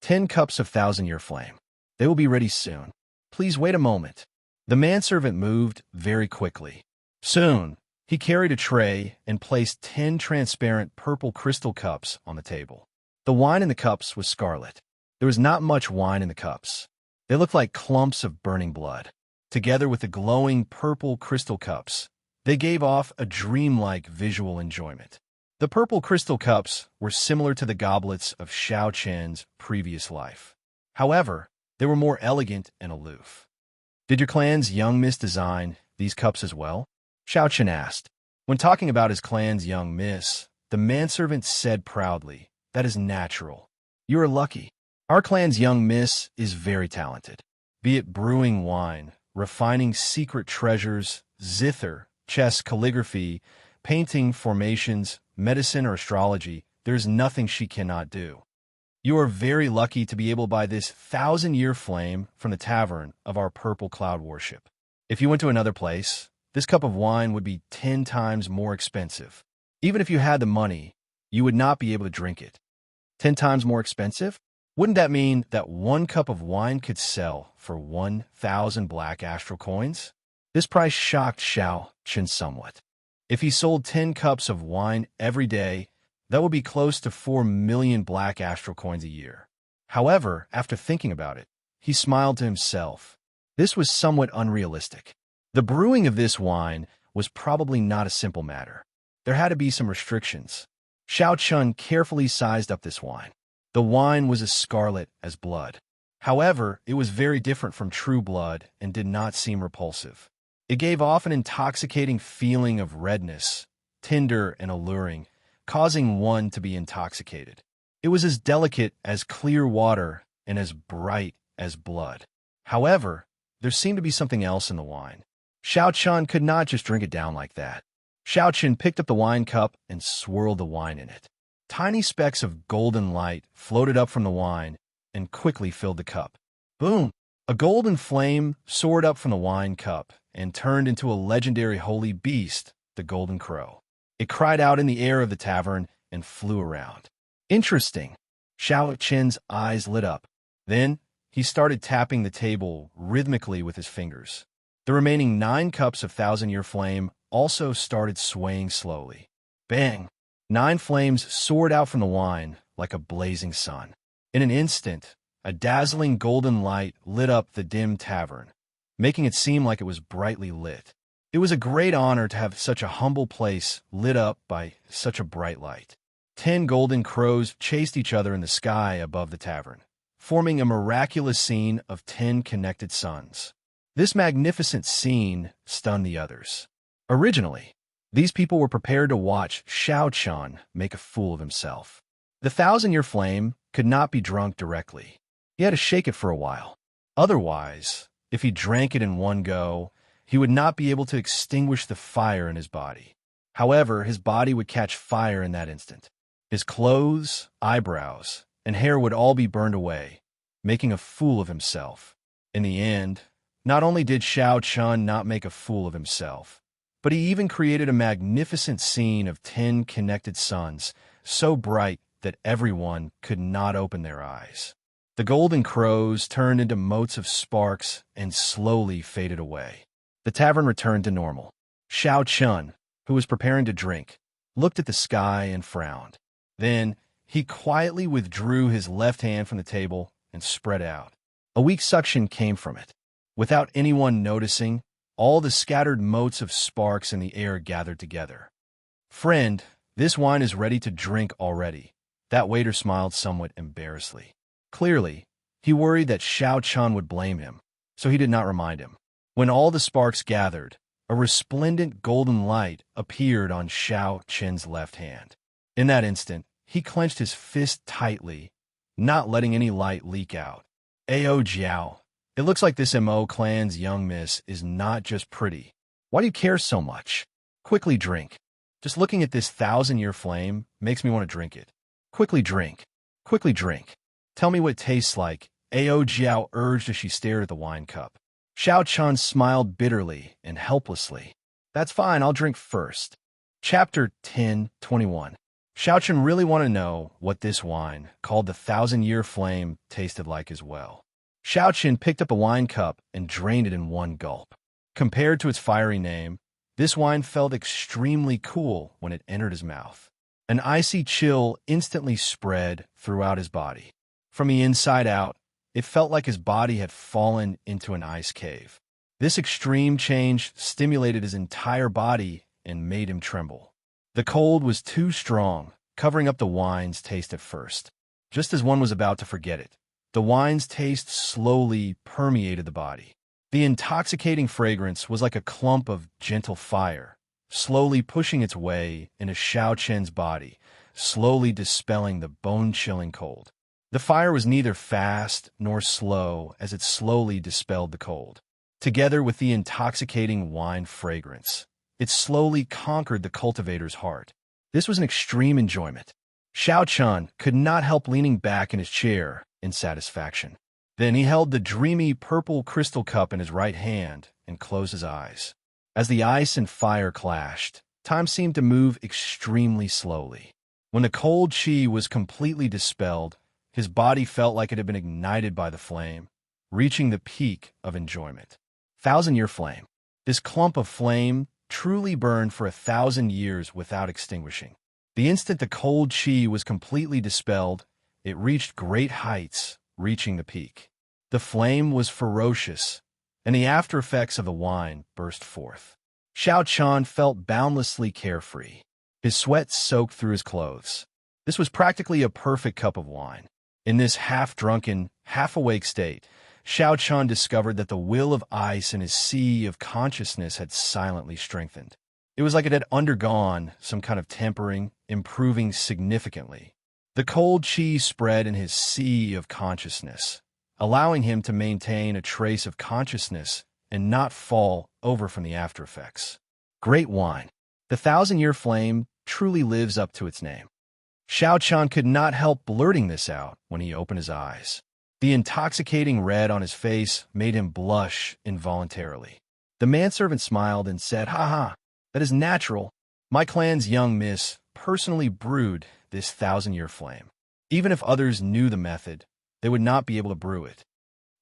10 cups of 1,000-Year Flame. They will be ready soon. Please wait a moment. The manservant moved very quickly. Soon, he carried a tray and placed 10 transparent purple crystal cups on the table. The wine in the cups was scarlet. There was not much wine in the cups. They looked like clumps of burning blood. Together with the glowing purple crystal cups, they gave off a dreamlike visual enjoyment. The purple crystal cups were similar to the goblets of Xiaochuan's previous life. However, they were more elegant and aloof. Did your clan's young miss design these cups as well? Xiaochuan asked. When talking about his clan's young miss, the manservant said proudly, "That is natural. You are lucky. Our clan's young miss is very talented. Be it brewing wine, refining secret treasures, zither, chess, calligraphy, painting, formations, medicine, or astrology, there's nothing she cannot do. You are very lucky to be able to buy this 1,000-Year Flame from the tavern of our purple cloud warship. If you went to another place, this cup of wine would be 10 times more expensive. Even if you had the money, you would not be able to drink it. 10 times more expensive? Wouldn't that mean that one cup of wine could sell for 1,000 black astral coins? This price shocked Xiaochuan somewhat. If he sold 10 cups of wine every day, that would be close to 4 million black astral coins a year. However, after thinking about it, he smiled to himself. This was somewhat unrealistic. The brewing of this wine was probably not a simple matter. There had to be some restrictions. Xiaochuan carefully sized up this wine. The wine was as scarlet as blood. However, it was very different from true blood and did not seem repulsive. It gave off an intoxicating feeling of redness, tender and alluring, causing one to be intoxicated. It was as delicate as clear water and as bright as blood. However, there seemed to be something else in the wine. Xiaochuan could not just drink it down like that. Xiaochuan picked up the wine cup and swirled the wine in it. Tiny specks of golden light floated up from the wine and quickly filled the cup. Boom! A golden flame soared up from the wine cup and turned into a legendary holy beast, the golden crow. It cried out in the air of the tavern and flew around. Interesting. Xianxia's eyes lit up. Then he started tapping the table rhythmically with his fingers. The remaining 9 cups of thousand-year flame also started swaying slowly. Bang! 9 flames soared out from the wine like a blazing sun. In an instant, a dazzling golden light lit up the dim tavern, making it seem like it was brightly lit. It was a great honor to have such a humble place lit up by such a bright light. 10 golden crows chased each other in the sky above the tavern, forming a miraculous scene of 10 connected suns. This magnificent scene stunned the others. Originally, these people were prepared to watch Xianxia make a fool of himself. The thousand-year flame could not be drunk directly. He had to shake it for a while. Otherwise, if he drank it in one go, he would not be able to extinguish the fire in his body. However, his body would catch fire in that instant. His clothes, eyebrows, and hair would all be burned away, making a fool of himself. In the end, not only did Xianxia not make a fool of himself, but he even created a magnificent scene of 10 connected suns, so bright that everyone could not open their eyes. The golden crows turned into motes of sparks and slowly faded away. The tavern returned to normal. Xianxia, who was preparing to drink, looked at the sky and frowned. Then, he quietly withdrew his left hand from the table and spread out. A weak suction came from it. Without anyone noticing, all the scattered motes of sparks in the air gathered together. "Friend, this wine is ready to drink already." That waiter smiled somewhat embarrassedly. Clearly, he worried that Xianxia would blame him, so he did not remind him. When all the sparks gathered, a resplendent golden light appeared on Xianxia's left hand. In that instant, he clenched his fist tightly, not letting any light leak out. "Ao Jiao, it looks like this Mo clan's young miss is not just pretty. Why do you care so much? Quickly drink. Just looking at this thousand-year flame makes me want to drink it. Quickly drink. Quickly drink. Tell me what it tastes like," Ao Jiao urged as she stared at the wine cup. Xianxia smiled bitterly and helplessly. "That's fine, I'll drink first." Chapter 10:21. Xianxia really wanted to know what this wine, called the Thousand-Year Flame, tasted like as well. Xianxia picked up a wine cup and drained it in one gulp. Compared to its fiery name, this wine felt extremely cool when it entered his mouth. An icy chill instantly spread throughout his body. From the inside out, it felt like his body had fallen into an ice cave. This extreme change stimulated his entire body and made him tremble. The cold was too strong, covering up the wine's taste at first. Just as one was about to forget it, the wine's taste slowly permeated the body. The intoxicating fragrance was like a clump of gentle fire, slowly pushing its way into Xianxia's body, slowly dispelling the bone-chilling cold. The fire was neither fast nor slow as it slowly dispelled the cold. Together with the intoxicating wine fragrance, it slowly conquered the cultivator's heart. This was an extreme enjoyment. Xianxia could not help leaning back in his chair in satisfaction. Then he held the dreamy purple crystal cup in his right hand and closed his eyes. As the ice and fire clashed, time seemed to move extremely slowly. When the cold qi was completely dispelled, his body felt like it had been ignited by the flame, reaching the peak of enjoyment. Thousand-year flame. This clump of flame truly burned for 1,000 years without extinguishing. The instant the cold qi was completely dispelled, it reached great heights, reaching the peak. The flame was ferocious, and the after effects of the wine burst forth. Xianxia felt boundlessly carefree. His sweat soaked through his clothes. This was practically a perfect cup of wine. In this half-drunken, half-awake state, Xianxia discovered that the will of ice in his sea of consciousness had silently strengthened. It was like it had undergone some kind of tempering, improving significantly. The cold qi spread in his sea of consciousness, allowing him to maintain a trace of consciousness and not fall over from the after effects. Great wine. The Thousand-Year Flame truly lives up to its name. Xianxia could not help blurting this out when he opened his eyes. The intoxicating red on his face made him blush involuntarily. The manservant smiled and said, "Ha ha, that is natural. My clan's young miss personally brewed this 1,000-year flame. Even if others knew the method, they would not be able to brew it.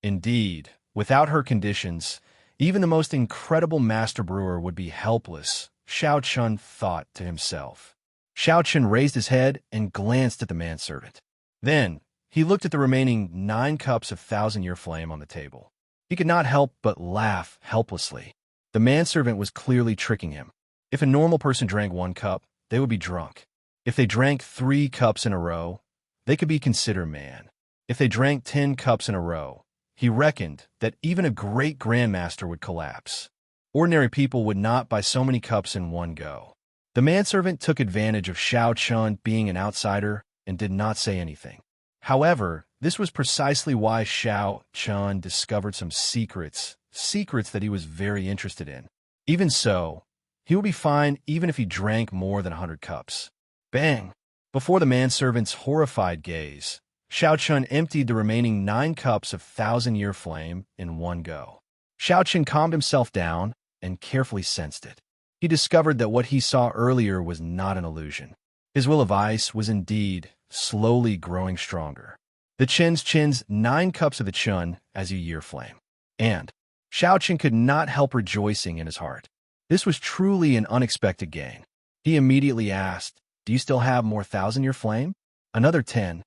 Indeed, without her conditions, even the most incredible master brewer would be helpless," Xianxia thought to himself. Xianxia raised his head and glanced at the manservant. Then, he looked at the remaining 9 cups of 1,000-year flame on the table. He could not help but laugh helplessly. The manservant was clearly tricking him. If a normal person drank 1 cup, they would be drunk. If they drank 3 cups in a row, they could be considered man. If they drank 10 cups in a row, he reckoned that even a great grandmaster would collapse. Ordinary people would not buy so many cups in one go. The manservant took advantage of Xianxia being an outsider and did not say anything. However, this was precisely why Xianxia discovered some secrets that he was very interested in. Even so, he would be fine even if he drank more than 100 cups. Bang! Before the manservant's horrified gaze, Xianxia emptied the remaining 9 cups of 1,000-year flame in one go. Xianxia calmed himself down and carefully sensed it. He discovered that what he saw earlier was not an illusion. His will of ice was indeed slowly growing stronger. The Chen's 9 cups of the Chun as a year flame. And Xianxia could not help rejoicing in his heart. This was truly an unexpected gain. He immediately asked, "Do you still have more 1,000-year flame?" "Another 10.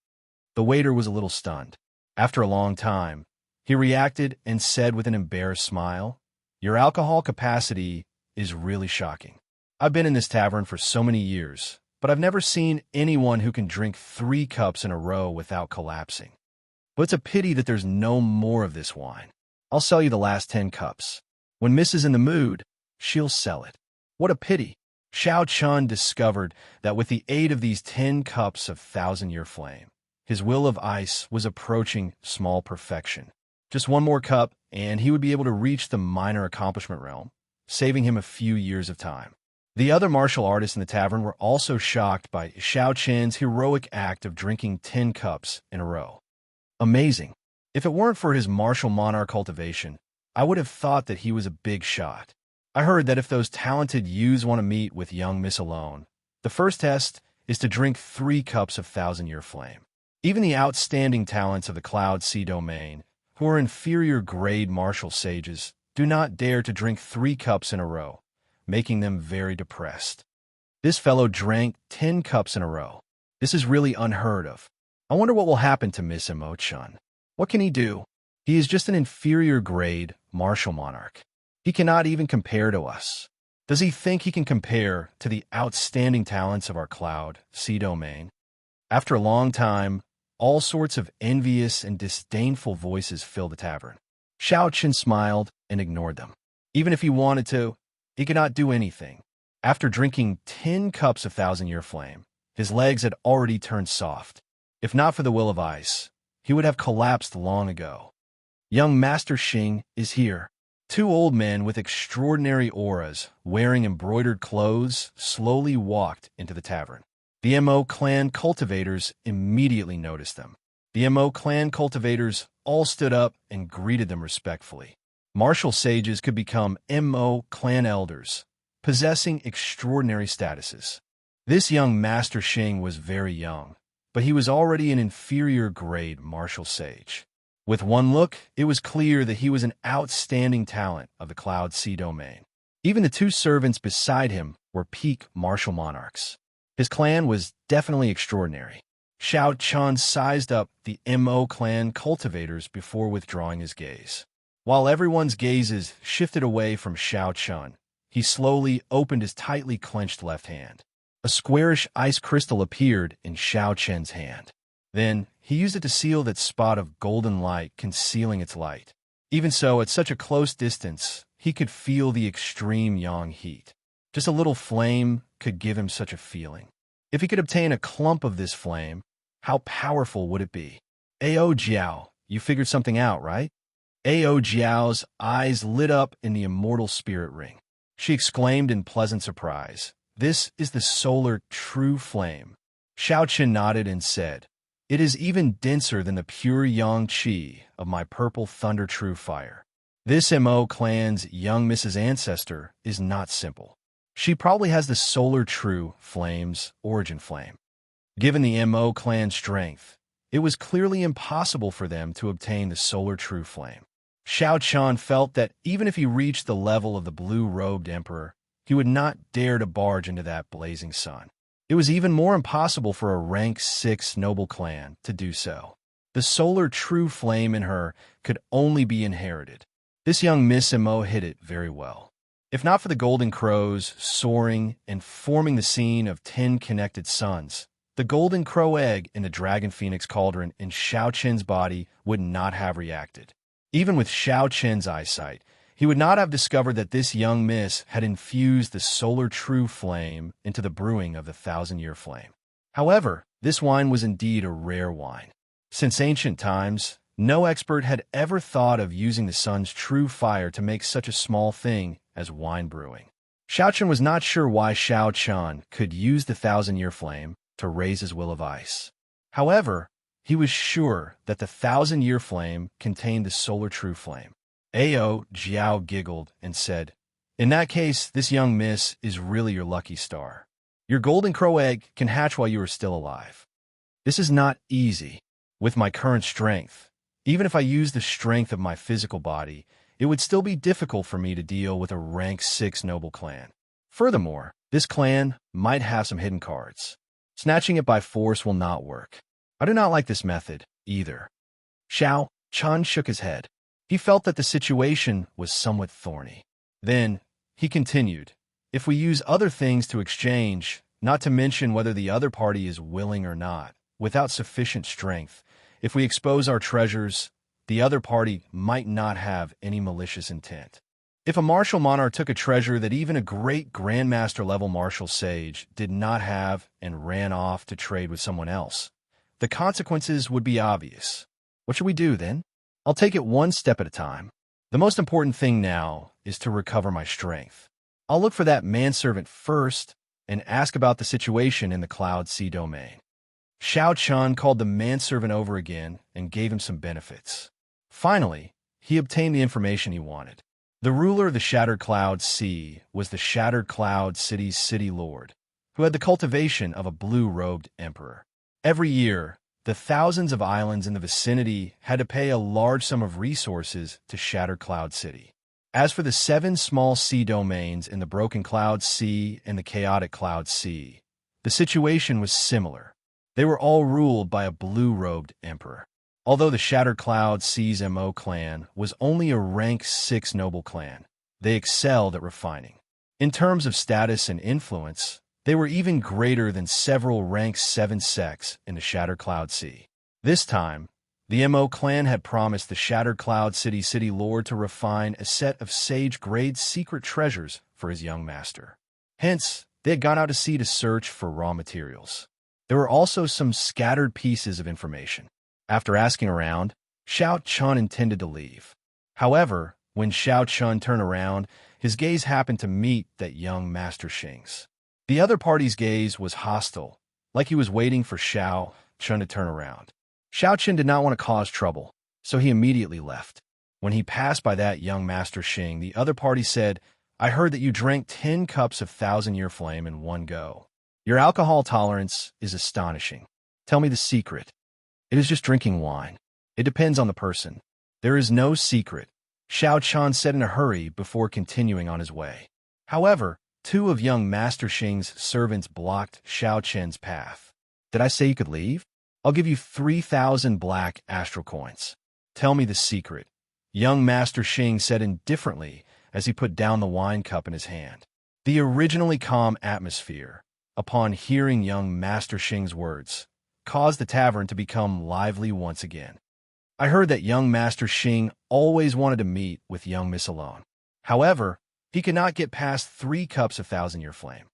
The waiter was a little stunned. After a long time, he reacted and said with an embarrassed smile, "Your alcohol capacity is really shocking. I've been in this tavern for so many years, but I've never seen anyone who can drink 3 cups in a row without collapsing. But it's a pity that there's no more of this wine. I'll sell you the last 10 cups. When Miss is in the mood, she'll sell it." What a pity! Xianxia discovered that with the aid of these 10 cups of 1,000-year flame, his will of ice was approaching small perfection. Just 1 more cup, and he would be able to reach the minor accomplishment realm, saving him a few years of time. The other martial artists in the tavern were also shocked by Xianxia's heroic act of drinking 10 cups in a row. Amazing! If it weren't for his martial monarch cultivation, I would have thought that he was a big shot. I heard that if those talented youths want to meet with young Miss alone, the first test is to drink 3 cups of 1,000-year flame. Even the outstanding talents of the Cloud Sea domain, who are inferior grade martial sages, do not dare to drink 3 cups in a row, making them very depressed. This fellow drank 10 cups in a row. This is really unheard of. I wonder what will happen to Miss Imo-chan. What can he do? He is just an inferior grade martial monarch. He cannot even compare to us. Does he think he can compare to the outstanding talents of our Cloud Sea domain? After a long time, all sorts of envious and disdainful voices filled the tavern. Xianxia smiled and ignored them. Even if he wanted to, he could not do anything. After drinking 10 cups of 1,000-year flame, his legs had already turned soft. If not for the will of ice, he would have collapsed long ago. Young Master Xing is here. 2 old men with extraordinary auras, wearing embroidered clothes, slowly walked into the tavern. The Mo clan cultivators immediately noticed them. The Mo clan cultivators all stood up and greeted them respectfully. Martial sages could become Mo clan elders, possessing extraordinary statuses. This young Master Xing was very young, but he was already an inferior grade martial sage. With one look, it was clear that he was an outstanding talent of the Cloud Sea domain. Even the 2 servants beside him were peak martial monarchs. His clan was definitely extraordinary. Xianxia sized up the Mo clan cultivators before withdrawing his gaze. While everyone's gazes shifted away from Xianxia, he slowly opened his tightly clenched left hand. A squarish ice crystal appeared in Xianxia's hand. Then, he used it to seal that spot of golden light concealing its light. Even so, at such a close distance, he could feel the extreme yang heat. Just a little flame could give him such a feeling. If he could obtain a clump of this flame, how powerful would it be? Ao Jiao, you figured something out, right? Ao Jiao's eyes lit up in the immortal spirit ring. She exclaimed in pleasant surprise, "This is the solar true flame." Xianxia nodded and said, It is even denser than the pure yang qi of my purple thunder true fire. This Mo clan's young Mrs. Ancestor is not simple. She probably has the solar true flame's origin flame. Given the Mo clan's strength, it was clearly impossible for them to obtain the solar true flame. Xianxia felt that even if he reached the level of the blue-robed emperor, he would not dare to barge into that blazing sun. It was even more impossible for a rank 6 noble clan to do so. The solar true flame in her could only be inherited. This young Miss Mo hid it very well. If not for the golden crows soaring and forming the scene of 10 connected suns, the golden crow egg in the dragon phoenix cauldron in Xiaoqian's body would not have reacted. Even with Xiaoqian's eyesight, he would not have discovered that this young miss had infused the solar true flame into the brewing of the 1,000-year flame. However, this wine was indeed a rare wine. Since ancient times, no expert had ever thought of using the sun's true fire to make such a small thing as wine brewing. Xiaoqian was not sure why Xiaoqian could use the 1,000-year flame to raise his will of ice. However, he was sure that the 1,000-year flame contained the solar true flame. Ao Jiao giggled and said, "In that case, this young miss is really your lucky star. Your golden crow egg can hatch while you are still alive. This is not easy. With my current strength, even if I use the strength of my physical body, it would still be difficult for me to deal with a rank 6 noble clan. Furthermore, this clan might have some hidden cards. Snatching it by force will not work. I do not like this method, either." Xiaoqian shook his head. He felt that the situation was somewhat thorny. Then, he continued, "If we use other things to exchange, not to mention whether the other party is willing or not, without sufficient strength, if we expose our treasures, the other party might not have any malicious intent. If a martial monarch took a treasure that even a great grandmaster-level martial sage did not have and ran off to trade with someone else, the consequences would be obvious. What should we do, then? I'll take it one step at a time. The most important thing now is to recover my strength. I'll look for that manservant first and ask about the situation in the Cloud Sea domain." Xiaoqian called the manservant over again and gave him some benefits. Finally, he obtained the information he wanted. The ruler of the Shattered Cloud Sea was the Shattered Cloud City's city lord, who had the cultivation of a blue-robed emperor. Every year, the thousands of islands in the vicinity had to pay a large sum of resources to Shattered Cloud City. As for the 7 small sea domains in the Broken Cloud Sea and the Chaotic Cloud Sea, the situation was similar. They were all ruled by a blue-robed emperor. Although the Shattered Cloud Sea's Mo clan was only a rank 6 noble clan, they excelled at refining. In terms of status and influence, they were even greater than several rank 7 sects in the Shattered Cloud Sea. This time, the Mo clan had promised the Shattered Cloud city lord to refine a set of sage-grade secret treasures for his young master. Hence, they had gone out to sea to search for raw materials. There were also some scattered pieces of information. After asking around, Xiaoqian intended to leave. However, when Xiaoqian turned around, his gaze happened to meet that young Master Xing's. The other party's gaze was hostile, like he was waiting for Xiaoqian to turn around. Xiaoqian did not want to cause trouble, so he immediately left. When he passed by that young Master Xing, the other party said, "I heard that you drank 10 cups of 1,000-year flame in one go. Your alcohol tolerance is astonishing. Tell me the secret." "It is just drinking wine. It depends on the person. There is no secret," Xiaoqian said in a hurry before continuing on his way. However, 2 of young Master Xing's servants blocked Xiaoqian's path. "Did I say you could leave? I'll give you 3,000 black astral coins. Tell me the secret," young Master Xing said indifferently as he put down the wine cup in his hand. The originally calm atmosphere, upon hearing young Master Xing's words, caused the tavern to become lively once again. I heard that young Master Xing always wanted to meet with young Miss alone. However, he could not get past 3 cups of 1,000-year flame.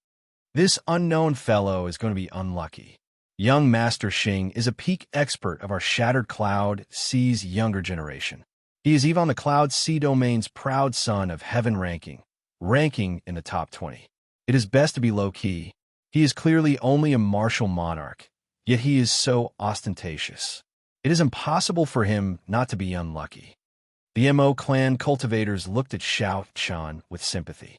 This unknown fellow is going to be unlucky. Young Master Xing is a peak expert of our Shattered Cloud Sea's younger generation. He is even on the Cloud Sea domain's proud son of heaven ranking in the top 20. It is best to be low-key. He is clearly only a martial monarch, yet he is so ostentatious. It is impossible for him not to be unlucky. The Mo clan cultivators looked at Xianxia with sympathy.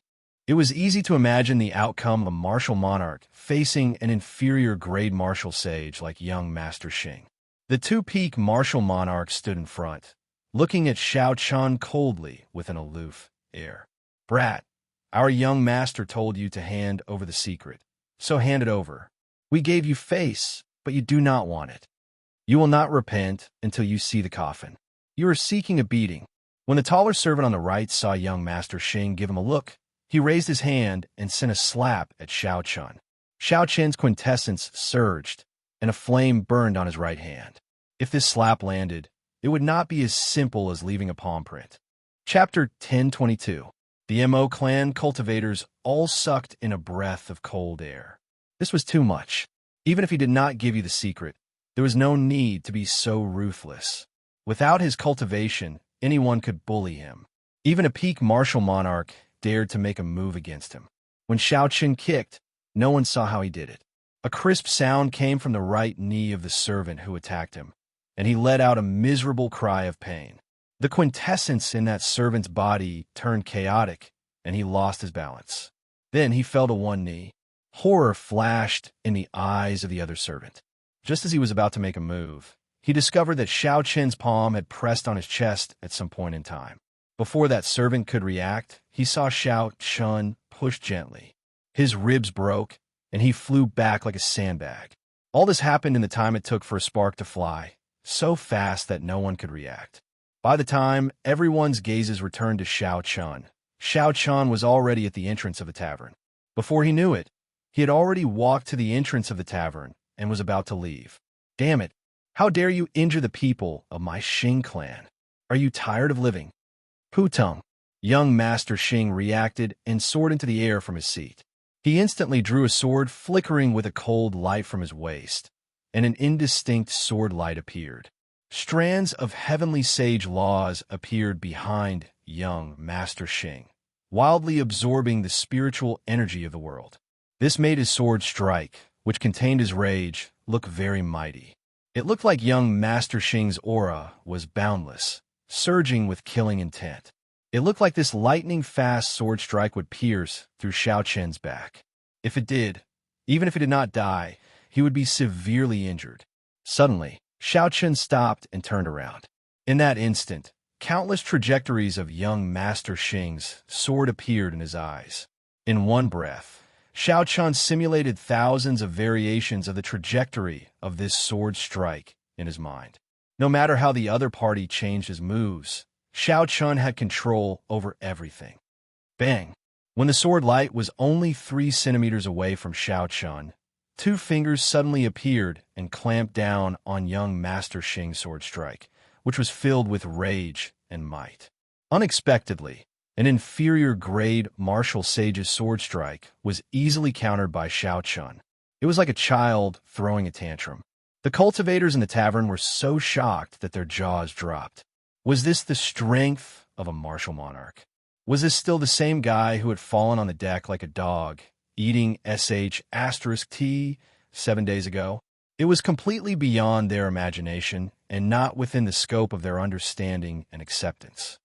It was easy to imagine the outcome of a martial monarch facing an inferior-grade martial sage like young Master Xing. The two peak martial monarchs stood in front, looking at Xianxia coldly with an aloof air. "Brat, our young master told you to hand over the secret, so hand it over. We gave you face, but you do not want it. You will not repent until you see the coffin. You are seeking a beating." When the taller servant on the right saw young Master Xing give him a look, he raised his hand and sent a slap at Xianxia. Xiaoqian's quintessence surged, and a flame burned on his right hand. If this slap landed, it would not be as simple as leaving a palm print. Chapter 1022. The Mo clan cultivators all sucked in a breath of cold air. This was too much. Even if he did not give you the secret, there was no need to be so ruthless. Without his cultivation, anyone could bully him. Even a peak martial monarch dared to make a move against him. When Xiaoqian kicked, no one saw how he did it. A crisp sound came from the right knee of the servant who attacked him, and he let out a miserable cry of pain. The quintessence in that servant's body turned chaotic, and he lost his balance. Then he fell to one knee. Horror flashed in the eyes of the other servant. Just as he was about to make a move, he discovered that Xiaoqian's palm had pressed on his chest at some point in time. Before that servant could react, he saw Xiaoqian push gently. His ribs broke, and he flew back like a sandbag. All this happened in the time it took for a spark to fly, so fast that no one could react. By the time everyone's gazes returned to Xiaoqian, Xiaoqian was already at the entrance of the tavern. Before he knew it, he had already walked to the entrance of the tavern and was about to leave. "Damn it! How dare you injure the people of my Xing clan? Are you tired of living?" "Putung!" Young Master Xing reacted and soared into the air from his seat. He instantly drew a sword flickering with a cold light from his waist, and an indistinct sword light appeared. Strands of heavenly sage laws appeared behind young Master Xing, wildly absorbing the spiritual energy of the world. This made his sword strike, which contained his rage, look very mighty. It looked like young Master Xing's aura was boundless, surging with killing intent. It looked like this lightning-fast sword strike would pierce through Xiaoqian's back. If it did, even if he did not die, he would be severely injured. Suddenly, Xiaoqian stopped and turned around. In that instant, countless trajectories of young Master Xing's sword appeared in his eyes. In one breath, Xiaoqian simulated thousands of variations of the trajectory of this sword strike in his mind. No matter how the other party changed his moves, Xiaoqian had control over everything. Bang! When the sword light was only 3 centimeters away from Xiaoqian, 2 fingers suddenly appeared and clamped down on young Master Xing's sword strike, which was filled with rage and might. Unexpectedly, an inferior-grade martial sage's sword strike was easily countered by Xiaoqian. It was like a child throwing a tantrum. The cultivators in the tavern were so shocked that their jaws dropped. Was this the strength of a martial monarch? Was this still the same guy who had fallen on the deck like a dog, eating *T 7 days ago? It was completely beyond their imagination and not within the scope of their understanding and acceptance.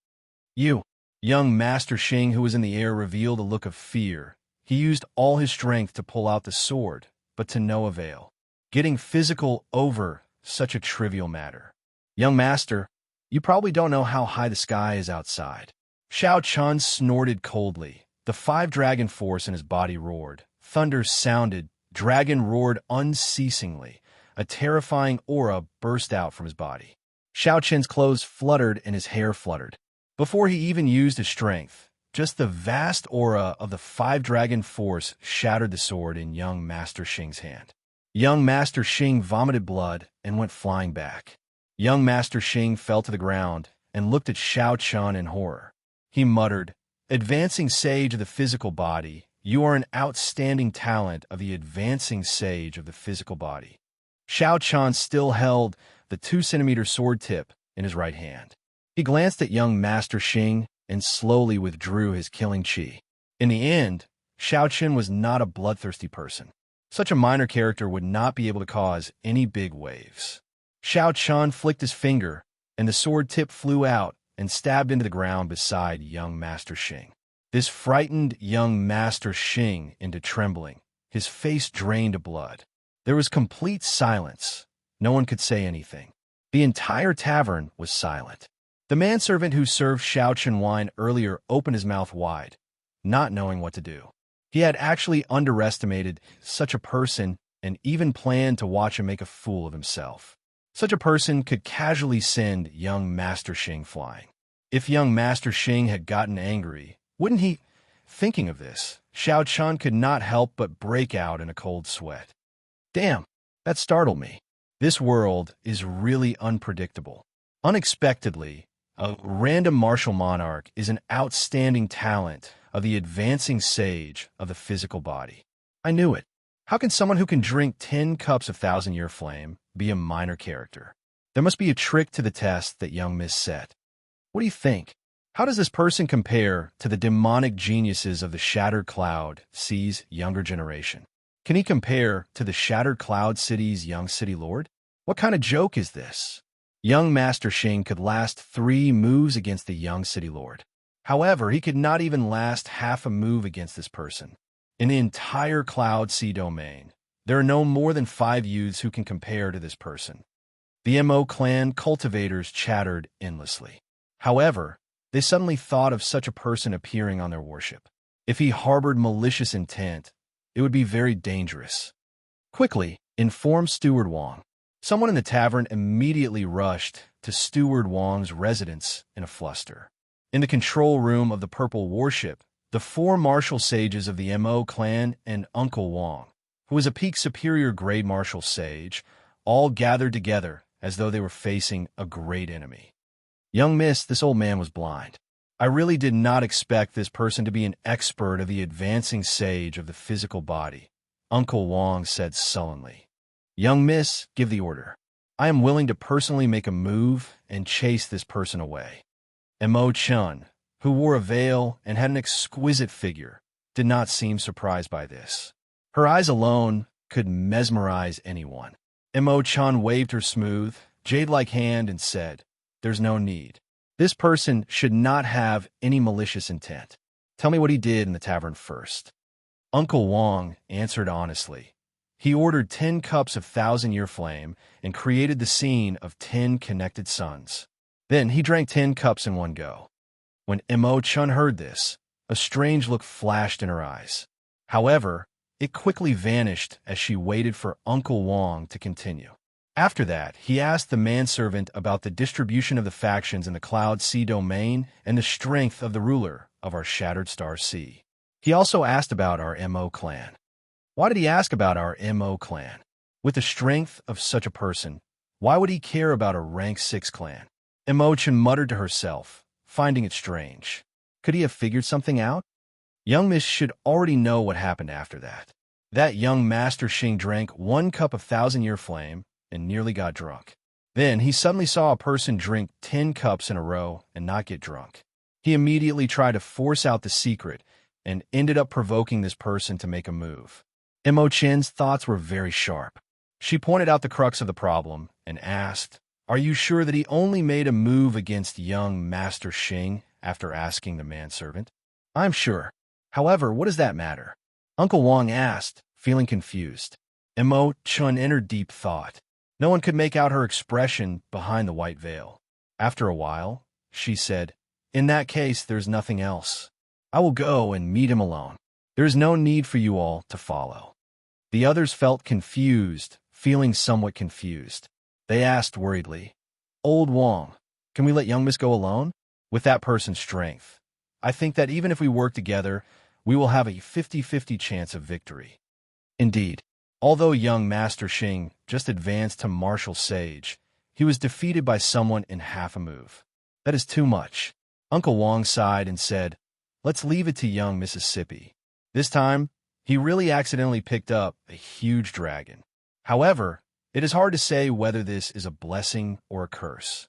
Young Master Xing, who was in the air, revealed a look of fear. He used all his strength to pull out the sword, but to no avail. Getting physical over such a trivial matter. "Young Master, you probably don't know how high the sky is outside." Xiaoqian snorted coldly. The 5-dragon force in his body roared. Thunder sounded. Dragon roared unceasingly. A terrifying aura burst out from his body. Xiaoqian's clothes fluttered and his hair fluttered. Before he even used his strength, just the vast aura of the 5-dragon force shattered the sword in young Master Xing's hand. Young Master Xing vomited blood and went flying back. Young Master Xing fell to the ground and looked at Xiaoqian in horror. He muttered, "Advancing sage of the physical body, you are an outstanding talent of the advancing sage of the physical body." Xiaoqian still held the 2-centimeter sword tip in his right hand. He glanced at young Master Xing and slowly withdrew his killing qi. In the end, Xiaoqian was not a bloodthirsty person. Such a minor character would not be able to cause any big waves. Xianxia flicked his finger, and the sword tip flew out and stabbed into the ground beside young Master Xing. This frightened young Master Xing into trembling. His face drained of blood. There was complete silence. No one could say anything. The entire tavern was silent. The manservant who served Xiaoqian wine earlier opened his mouth wide, not knowing what to do. He had actually underestimated such a person and even planned to watch him make a fool of himself. Such a person could casually send young Master Xing flying. If young Master Xing had gotten angry, wouldn't he? Thinking of this, Xiaoqian could not help but break out in a cold sweat. Damn, that startled me. This world is really unpredictable. Unexpectedly, a random martial monarch is an outstanding talent of the advancing sage of the physical body. I knew it. How can someone who can drink 10 cups of thousand-year flame be a minor character? There must be a trick to the test that young Miss set. What do you think? How does this person compare to the demonic geniuses of the Shattered Cloud City's younger generation? Can he compare to the Shattered Cloud City's young city lord? What kind of joke is this? Young Master Xing could last 3 moves against the young city lord. However, he could not even last half a move against this person. In the entire Cloud Sea domain, there are no more than 5 youths who can compare to this person. The Mo clan cultivators chattered endlessly. However, they suddenly thought of such a person appearing on their worship. If he harbored malicious intent, it would be very dangerous. Quickly, inform Steward Wang. Someone in the tavern immediately rushed to Steward Wang's residence in a fluster. In the control room of the Purple Warship, the 4 martial sages of the Mo clan and Uncle Wang, who was a peak superior grade martial sage, all gathered together as though they were facing a great enemy. Young Miss, this old man was blind. I really did not expect this person to be an expert of the advancing sage of the physical body, Uncle Wang said sullenly. Young Miss, give the order. I am willing to personally make a move and chase this person away. Mo Chun, who wore a veil and had an exquisite figure, did not seem surprised by this. Her eyes alone could mesmerize anyone. Mo Chun waved her smooth, jade-like hand and said, "There's no need. This person should not have any malicious intent. Tell me what he did in the tavern first." Uncle Wang answered honestly. He ordered 10 cups of thousand-year flame and created the scene of 10 connected suns. Then he drank 10 cups in one go. When Mo Chun heard this, a strange look flashed in her eyes. However, it quickly vanished as she waited for Uncle Wang to continue. After that, he asked the manservant about the distribution of the factions in the Cloud Sea domain and the strength of the ruler of our Shattered Star Sea. He also asked about our Mo clan. Why did he ask about our Mo clan? With the strength of such a person, why would he care about a rank 6 clan? Imogen muttered to herself, finding it strange. Could he have figured something out? Young Miss should already know what happened after that. That young Master Xing drank 1 cup of thousand-year flame and nearly got drunk. Then he suddenly saw a person drink 10 cups in a row and not get drunk. He immediately tried to force out the secret and ended up provoking this person to make a move. Imo-chen's thoughts were very sharp. She pointed out the crux of the problem and asked, "Are you sure that he only made a move against young Master Xing after asking the manservant?" "I'm sure. However, what does that matter?" Uncle Wang asked, feeling confused. Imo-chen entered deep thought. No one could make out her expression behind the white veil. After a while, she said, "In that case, there's nothing else. I will go and meet him alone. There is no need for you all to follow." The others felt confused, feeling somewhat confused. They asked worriedly, "Old Wang, can we let young Miss go alone? With that person's strength, I think that even if we work together, we will have a 50-50 chance of victory." Indeed, although young Master Xing just advanced to Martial Sage, he was defeated by someone in half a move. That is too much. Uncle Wang sighed and said, "Let's leave it to young Mississippi. This time, he really accidentally picked up a huge dragon. However, it is hard to say whether this is a blessing or a curse.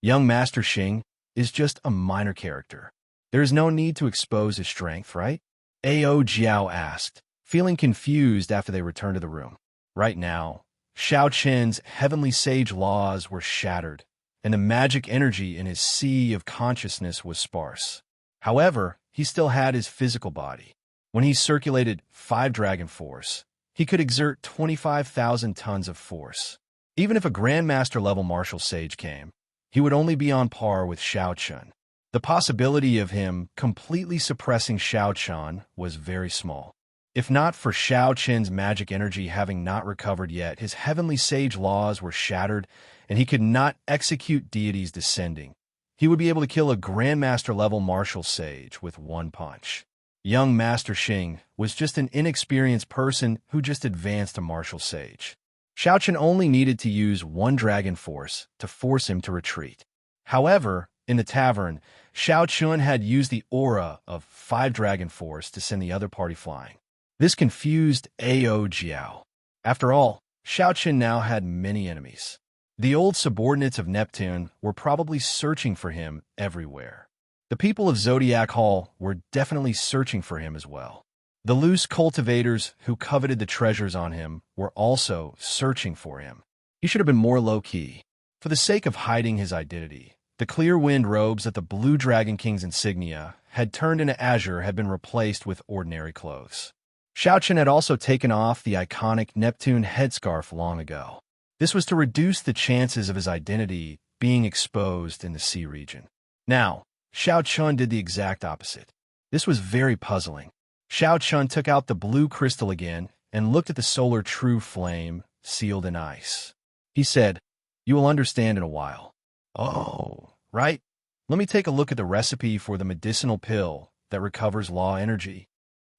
Young Master Xing is just a minor character. There is no need to expose his strength, right?" Ao Jiao asked, feeling confused after they returned to the room. Right now, Xiaoqin's heavenly sage laws were shattered, and the magic energy in his sea of consciousness was sparse. However, he still had his physical body. When he circulated 5 dragon force, he could exert 25,000 tons of force. Even if a Grandmaster-level martial sage came, he would only be on par with Xiaoqin. The possibility of him completely suppressing Xiaoqin was very small. If not for Xiaoqin's magic energy having not recovered yet, his heavenly sage laws were shattered, and he could not execute deities descending. He would be able to kill a Grandmaster-level martial sage with one punch. Young Master Xing was just an inexperienced person who just advanced a martial sage. Xiaoqin only needed to use 1 dragon force to force him to retreat. However, in the tavern, Xiaoqin had used the aura of 5 dragon force to send the other party flying. This confused Ao Jiao. After all, Xiaoqin now had many enemies. The old subordinates of Neptune were probably searching for him everywhere. The people of Zodiac Hall were definitely searching for him as well. The loose cultivators who coveted the treasures on him were also searching for him. He should have been more low-key. For the sake of hiding his identity, the clear wind robes that the Blue Dragon King's insignia had turned into azure had been replaced with ordinary clothes. Xiaoqin had also taken off the iconic Neptune headscarf long ago. This was to reduce the chances of his identity being exposed in the sea region. Now, Xiaoqin did the exact opposite. This was very puzzling. Xiaoqin took out the blue crystal again and looked at the solar true flame sealed in ice. He said, "You will understand in a while." "Oh, right. Let me take a look at the recipe for the medicinal pill that recovers law energy."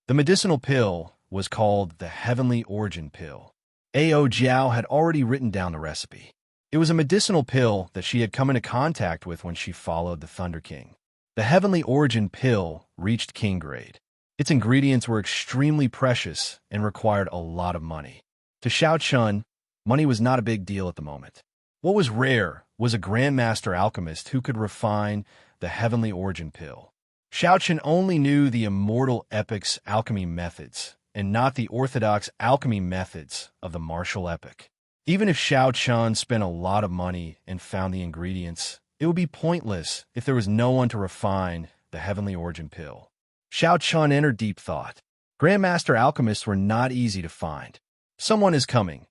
The medicinal pill was called the Heavenly Origin Pill. Ao Jiao had already written down the recipe. It was a medicinal pill that she had come into contact with when she followed the Thunder King. The Heavenly Origin Pill reached King grade. Its ingredients were extremely precious and required a lot of money. To Xiaoqin, money was not a big deal at the moment. What was rare was a Grandmaster alchemist who could refine the Heavenly Origin Pill. Xiaoqin only knew the immortal epic's alchemy methods, and not the orthodox alchemy methods of the martial epic. Even if Xiaoqin spent a lot of money and found the ingredients, it would be pointless if there was no one to refine the Heavenly Origin Pill. Xiaoqin entered deep thought. Grandmaster alchemists were not easy to find. "Someone is coming,"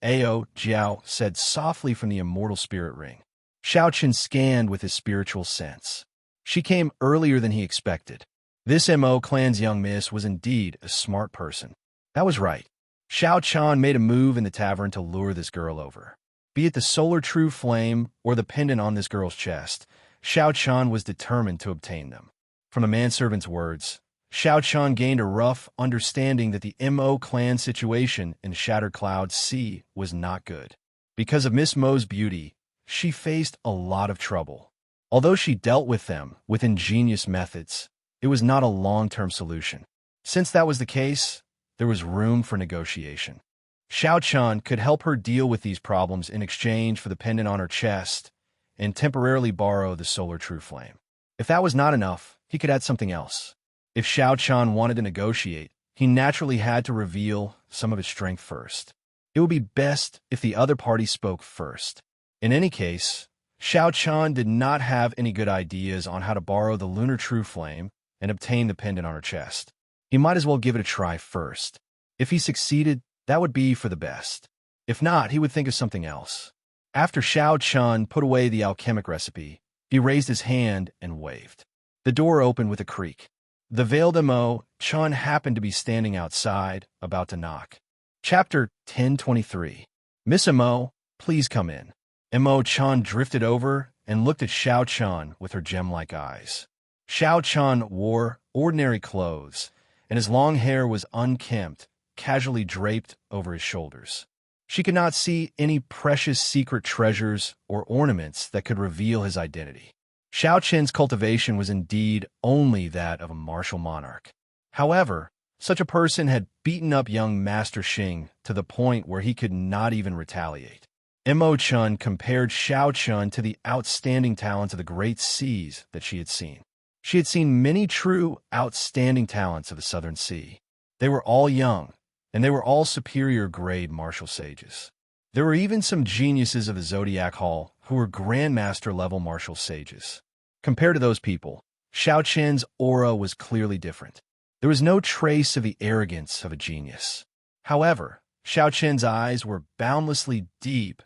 Ao Jiao said softly from the immortal spirit ring. Xiaoqin scanned with his spiritual sense. She came earlier than he expected. This Mo clan's young miss was indeed a smart person. That was right. Xiaoqin made a move in the tavern to lure this girl over. Be it the solar true flame or the pendant on this girl's chest, Xiaoqin was determined to obtain them. From the manservant's words, Xiaoqin gained a rough understanding that the Mo clan situation in Shattered Cloud Sea was not good. Because of Miss Mo's beauty, she faced a lot of trouble. Although she dealt with them with ingenious methods, it was not a long-term solution. Since that was the case, there was room for negotiation. Xiaoqin could help her deal with these problems in exchange for the pendant on her chest and temporarily borrow the solar true flame. If that was not enough, he could add something else. If Xiaoqin wanted to negotiate, he naturally had to reveal some of his strength first. It would be best if the other party spoke first. In any case, Xiaoqin did not have any good ideas on how to borrow the lunar true flame and obtain the pendant on her chest. He might as well give it a try first. If he succeeded, that would be for the best. If not, he would think of something else. After Xiaoqin put away the alchemic recipe, he raised his hand and waved. The door opened with a creak. The veiled Mo Chun happened to be standing outside, about to knock. Chapter 1023. "Miss Mo, please come in." Mo Chun drifted over and looked at Xiaoqin with her gem-like eyes. Xiaoqin wore ordinary clothes, and his long hair was unkempt, casually draped over his shoulders. She could not see any precious secret treasures or ornaments that could reveal his identity. Xiaoqin's cultivation was indeed only that of a martial monarch. However, such a person had beaten up young Master Xing to the point where he could not even retaliate. Mo Chun compared Xiaoqin to the outstanding talents of the great seas that she had seen. She had seen many true, outstanding talents of the Southern Sea. They were all young, and they were all superior grade martial sages. There were even some geniuses of the Zodiac Hall who were Grandmaster-level martial sages. Compared to those people, Xiaoqian's aura was clearly different. There was no trace of the arrogance of a genius. However, Xiaoqian's eyes were boundlessly deep,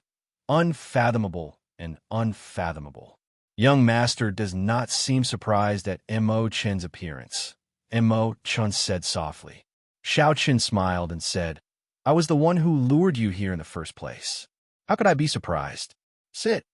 unfathomable, and unfathomable. Young Master does not seem surprised at Mo Chen's appearance. Mo Chen said softly. Xiaoqian smiled and said, I was the one who lured you here in the first place. How could I be surprised? Sit.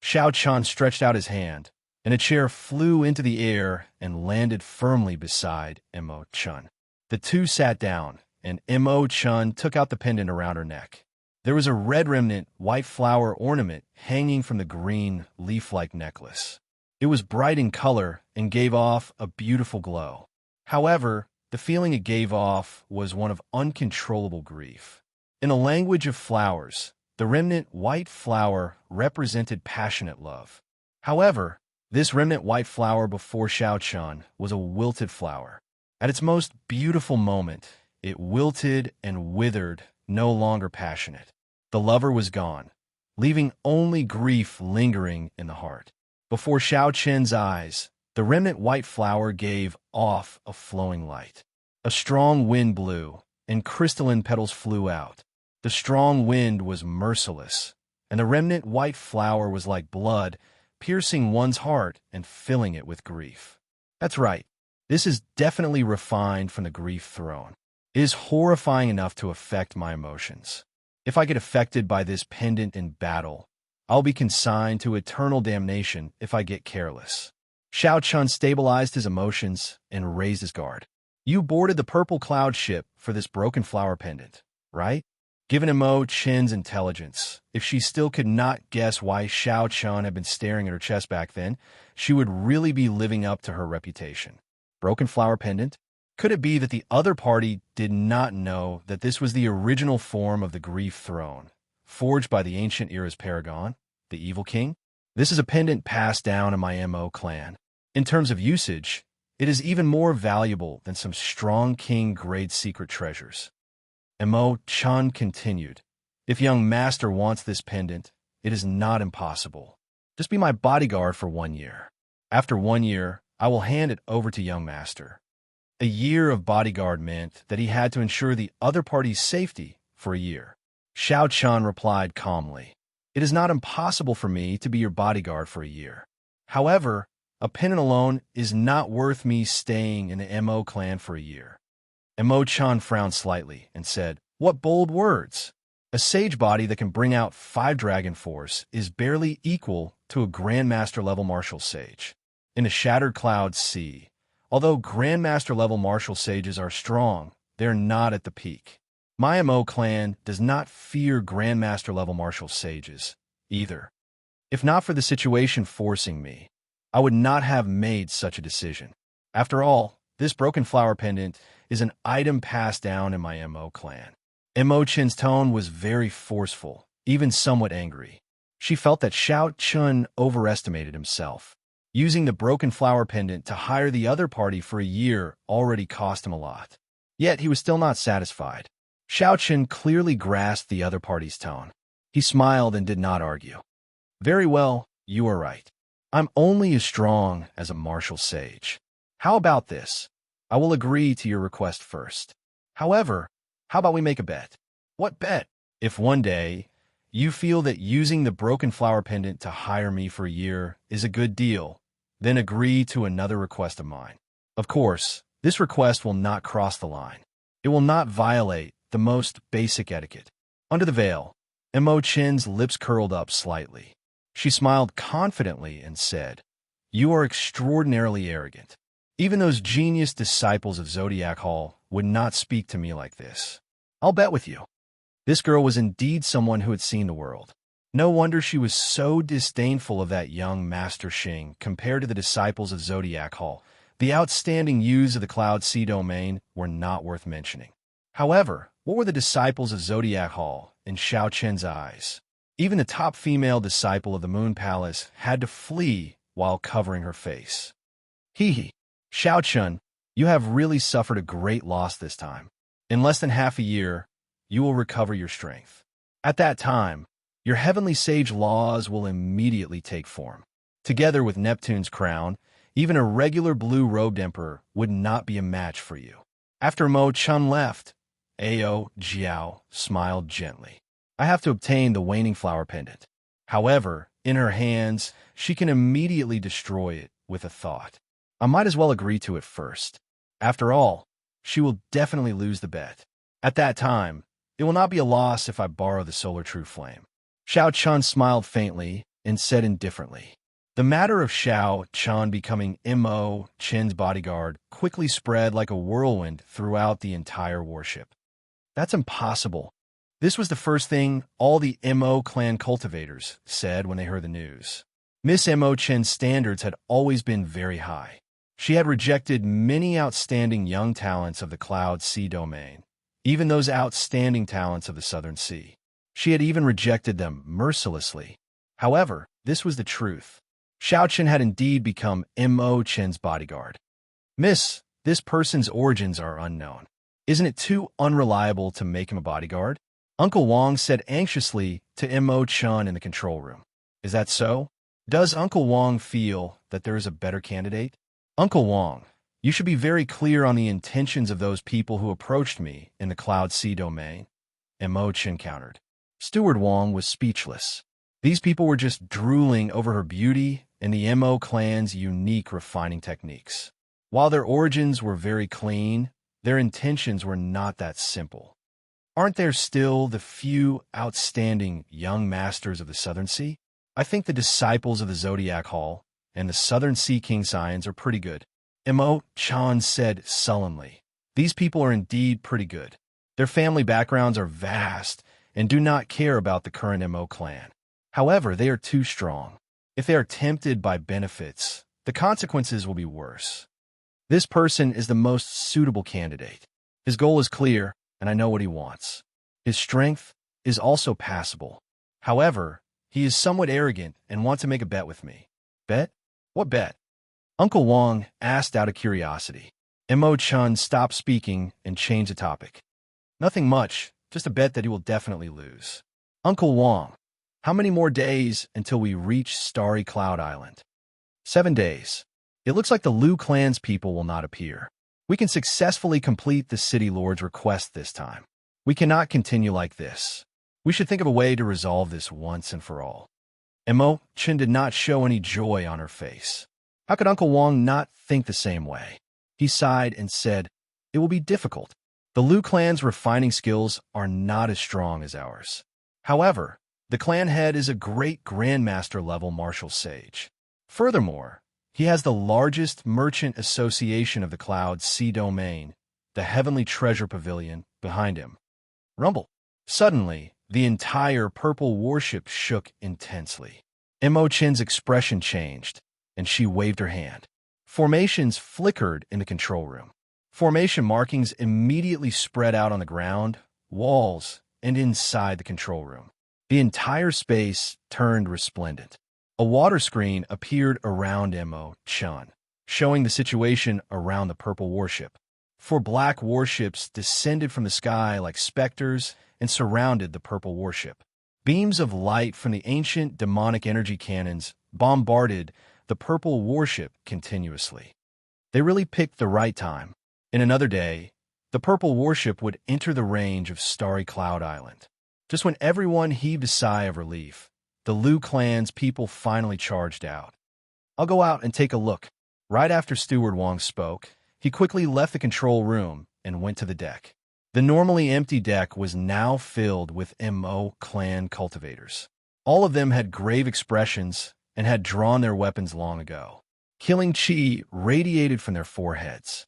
Xiaoqian stretched out his hand, and a chair flew into the air and landed firmly beside Mo Chen. The two sat down, and Mo Chen took out the pendant around her neck. There was a red remnant, white flower ornament hanging from the green, leaf-like necklace. It was bright in color and gave off a beautiful glow. However, the feeling it gave off was one of uncontrollable grief. In the language of flowers, the remnant white flower represented passionate love. However, this remnant white flower before Xiaoqian was a wilted flower. At its most beautiful moment, it wilted and withered, no longer passionate. The lover was gone, leaving only grief lingering in the heart. Before Xiaoqian's eyes, the remnant white flower gave off a flowing light. A strong wind blew, and crystalline petals flew out. The strong wind was merciless, and the remnant white flower was like blood, piercing one's heart and filling it with grief. That's right. This is definitely refined from the grief throne. It is horrifying enough to affect my emotions. If I get affected by this pendant in battle, I'll be consigned to eternal damnation if I get careless. Xiaoqian stabilized his emotions and raised his guard. You boarded the purple cloud ship for this broken flower pendant, right? Given Mo Chen's intelligence, if she still could not guess why Xiaoqian had been staring at her chest back then, she would really be living up to her reputation. Broken flower pendant? Could it be that the other party did not know that this was the original form of the Grief Throne, forged by the ancient era's paragon, the Evil King? This is a pendant passed down in my Mo clan. In terms of usage, it is even more valuable than some strong king-grade secret treasures. Mo Chen continued, If young master wants this pendant, it is not impossible. Just be my bodyguard for 1 year. After 1 year, I will hand it over to young master. A year of bodyguard meant that he had to ensure the other party's safety for a year. Xiaoqian replied calmly, It is not impossible for me to be your bodyguard for a year. However, a pendant alone is not worth me staying in the Mo clan for a year. Mo Chen frowned slightly and said, What bold words! A sage body that can bring out 5 dragon force is barely equal to a Grandmaster-level martial sage. In a shattered cloud sea, although Grandmaster-level martial sages are strong, they're not at the peak. My Mo clan does not fear Grandmaster-level martial sages, either. If not for the situation forcing me, I would not have made such a decision. After all, this broken flower pendant is an item passed down in my Mo clan. Mo Chen's tone was very forceful, even somewhat angry. She felt that Xiaoqian overestimated himself. Using the broken flower pendant to hire the other party for a year already cost him a lot. Yet he was still not satisfied. Xiaoqian clearly grasped the other party's tone. He smiled and did not argue. Very well, you are right. I'm only as strong as a martial sage. How about this? I will agree to your request first. However, how about we make a bet? What bet? If one day you feel that using the broken flower pendant to hire me for a year is a good deal, then agree to another request of mine. Of course, this request will not cross the line. It will not violate the most basic etiquette. Under the veil, Mo Chen's lips curled up slightly. She smiled confidently and said, You are extraordinarily arrogant. Even those genius disciples of Zodiac Hall would not speak to me like this. I'll bet with you. This girl was indeed someone who had seen the world. No wonder she was so disdainful of that young Master Xing compared to the disciples of Zodiac Hall. The outstanding youths of the Cloud Sea domain were not worth mentioning. However, what were the disciples of Zodiac Hall in Xiaoqian's eyes? Even the top female disciple of the Moon Palace had to flee while covering her face. Hee hee. Xiaoqian, you have really suffered a great loss this time. In less than half a year, you will recover your strength. At that time, your heavenly sage laws will immediately take form. Together with Neptune's crown, even a regular blue-robed emperor would not be a match for you. After Mo Chun left, Ao Jiao smiled gently. I have to obtain the waning flower pendant. However, in her hands, she can immediately destroy it with a thought. I might as well agree to it first. After all, she will definitely lose the bet. At that time, it will not be a loss if I borrow the Solar True Flame. Xiao Chun smiled faintly and said indifferently. The matter of Xiao Chun becoming Mo Chen's bodyguard quickly spread like a whirlwind throughout the entire warship. That's impossible. This was the first thing all the Mo clan cultivators said when they heard the news. Miss Mo Chen's standards had always been very high. She had rejected many outstanding young talents of the Cloud Sea domain, even those outstanding talents of the Southern Sea. She had even rejected them mercilessly. However, this was the truth. Xiao Chen had indeed become Mo Chen's bodyguard. Miss, this person's origins are unknown. Isn't it too unreliable to make him a bodyguard? Uncle Wang said anxiously to Mo Chen in the control room. Is that so? Does Uncle Wang feel that there is a better candidate? Uncle Wang, you should be very clear on the intentions of those people who approached me in the Cloud Sea domain, Mo Chen countered. Steward Wang was speechless. These people were just drooling over her beauty and the Mo clan's unique refining techniques. While their origins were very clean, their intentions were not that simple. Aren't there still the few outstanding young masters of the Southern Sea? I think the disciples of the Zodiac Hall and the Southern Sea King Scions are pretty good. Mo Chan said sullenly. These people are indeed pretty good. Their family backgrounds are vast and do not care about the current Mo clan. However, they are too strong. If they are tempted by benefits, the consequences will be worse. This person is the most suitable candidate. His goal is clear, and I know what he wants. His strength is also passable. However, he is somewhat arrogant and wants to make a bet with me. Bet? What bet? Uncle Wang asked out of curiosity. Mo Chun stopped speaking and changed the topic. Nothing much, just a bet that he will definitely lose. Uncle Wang, how many more days until we reach Starry Cloud Island? 7 days. It looks like the Liu clan's people will not appear. We can successfully complete the City Lord's request this time. We cannot continue like this. We should think of a way to resolve this once and for all. Mo Chen did not show any joy on her face. How could Uncle Wang not think the same way? He sighed and said, It will be difficult. The Liu clan's refining skills are not as strong as ours. However, the clan head is a great Grandmaster level martial sage. Furthermore, he has the largest merchant association of the Cloud Sea domain, the Heavenly Treasure Pavilion, behind him. Rumble. Suddenly, the entire purple warship shook intensely. Mo Chen's expression changed, and she waved her hand. Formations flickered in the control room. Formation markings immediately spread out on the ground, walls, and inside the control room. The entire space turned resplendent. A water screen appeared around Mo Chen, showing the situation around the purple warship. 4 black warships descended from the sky like specters and surrounded the purple warship. Beams of light from the ancient demonic energy cannons bombarded the purple warship continuously. They really picked the right time. In another day, the purple warship would enter the range of Starry Cloud Island. Just when everyone heaved a sigh of relief, the Liu clan's people finally charged out. I'll go out and take a look. Right after Steward Wang spoke, he quickly left the control room and went to the deck. The normally empty deck was now filled with Mo clan cultivators. All of them had grave expressions and had drawn their weapons long ago. Killing chi radiated from their foreheads.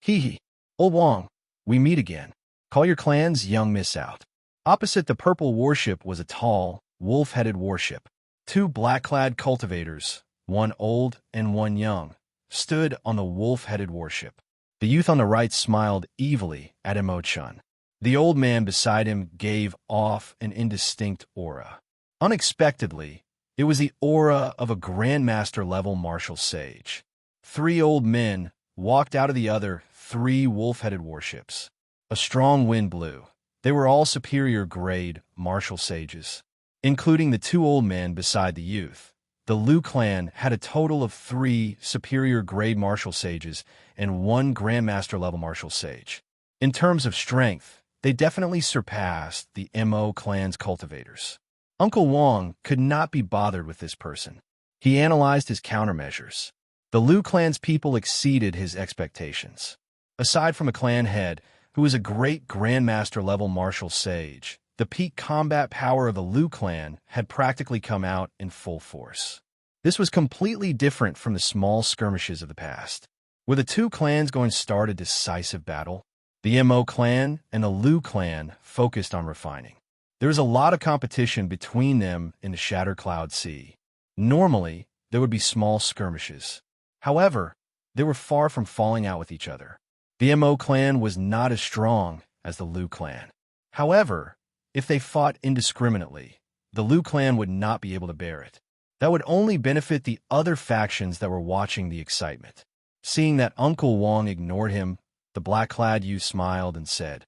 Hee, Old Wang, we meet again. Call your clans, young miss out. Opposite the purple warship was a tall, wolf-headed warship. 2 black-clad cultivators, one old and one young, stood on the wolf-headed warship. The youth on the right smiled evilly at Mo Chen. The old man beside him gave off an indistinct aura. Unexpectedly, it was the aura of a Grandmaster-level martial sage. 3 old men walked out of the other 3 wolf-headed warships. A strong wind blew. They were all superior grade martial sages, including the two old men beside the youth. The Liu clan had a total of 3 superior grade martial sages and 1 grandmaster level martial sage. In terms of strength, they definitely surpassed the Mo clan's cultivators. Uncle Wang could not be bothered with this person. He analyzed his countermeasures. The Liu clan's people exceeded his expectations. Aside from a clan head, who was a great grandmaster-level martial sage, the peak combat power of the Liu clan had practically come out in full force. This was completely different from the small skirmishes of the past. Were the two clans going to start a decisive battle? The Mo clan and the Liu clan focused on refining. There was a lot of competition between them in the Shattered Cloud Sea. Normally, there would be small skirmishes. However, they were far from falling out with each other. The Mo clan was not as strong as the Liu clan. However, if they fought indiscriminately, the Liu clan would not be able to bear it. That would only benefit the other factions that were watching the excitement. Seeing that Uncle Wang ignored him, the black-clad youth smiled and said,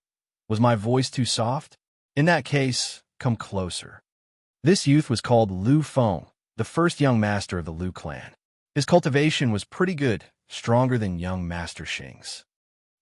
"Was my voice too soft? In that case, come closer." This youth was called Liu Feng, the first young master of the Liu clan. His cultivation was pretty good, stronger than young Master Xing's.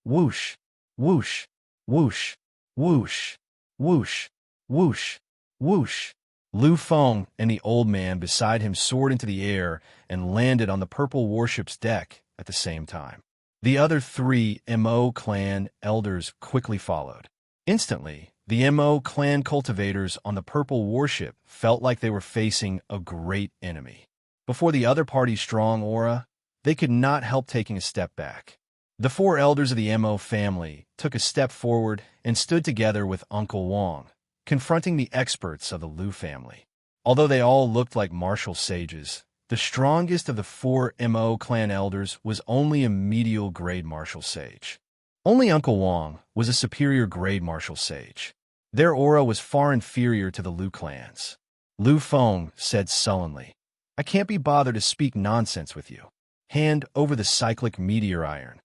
Whoosh, whoosh, whoosh, whoosh, whoosh, whoosh, whoosh. Liu Feng and the old man beside him soared into the air and landed on the purple warship's deck at the same time. The other 3 Mo clan elders quickly followed. Instantly, the Mo clan cultivators on the purple warship felt like they were facing a great enemy. Before the other party's strong aura, they could not help taking a step back. The 4 elders of the Mo family took a step forward and stood together with Uncle Wang, confronting the experts of the Liu family. Although they all looked like martial sages, the strongest of the 4 Mo clan elders was only a medial grade martial sage. Only Uncle Wang was a superior grade martial sage. Their aura was far inferior to the Liu clan's. Liu Feng said sullenly, "I can't be bothered to speak nonsense with you. Hand over the cyclic meteor iron."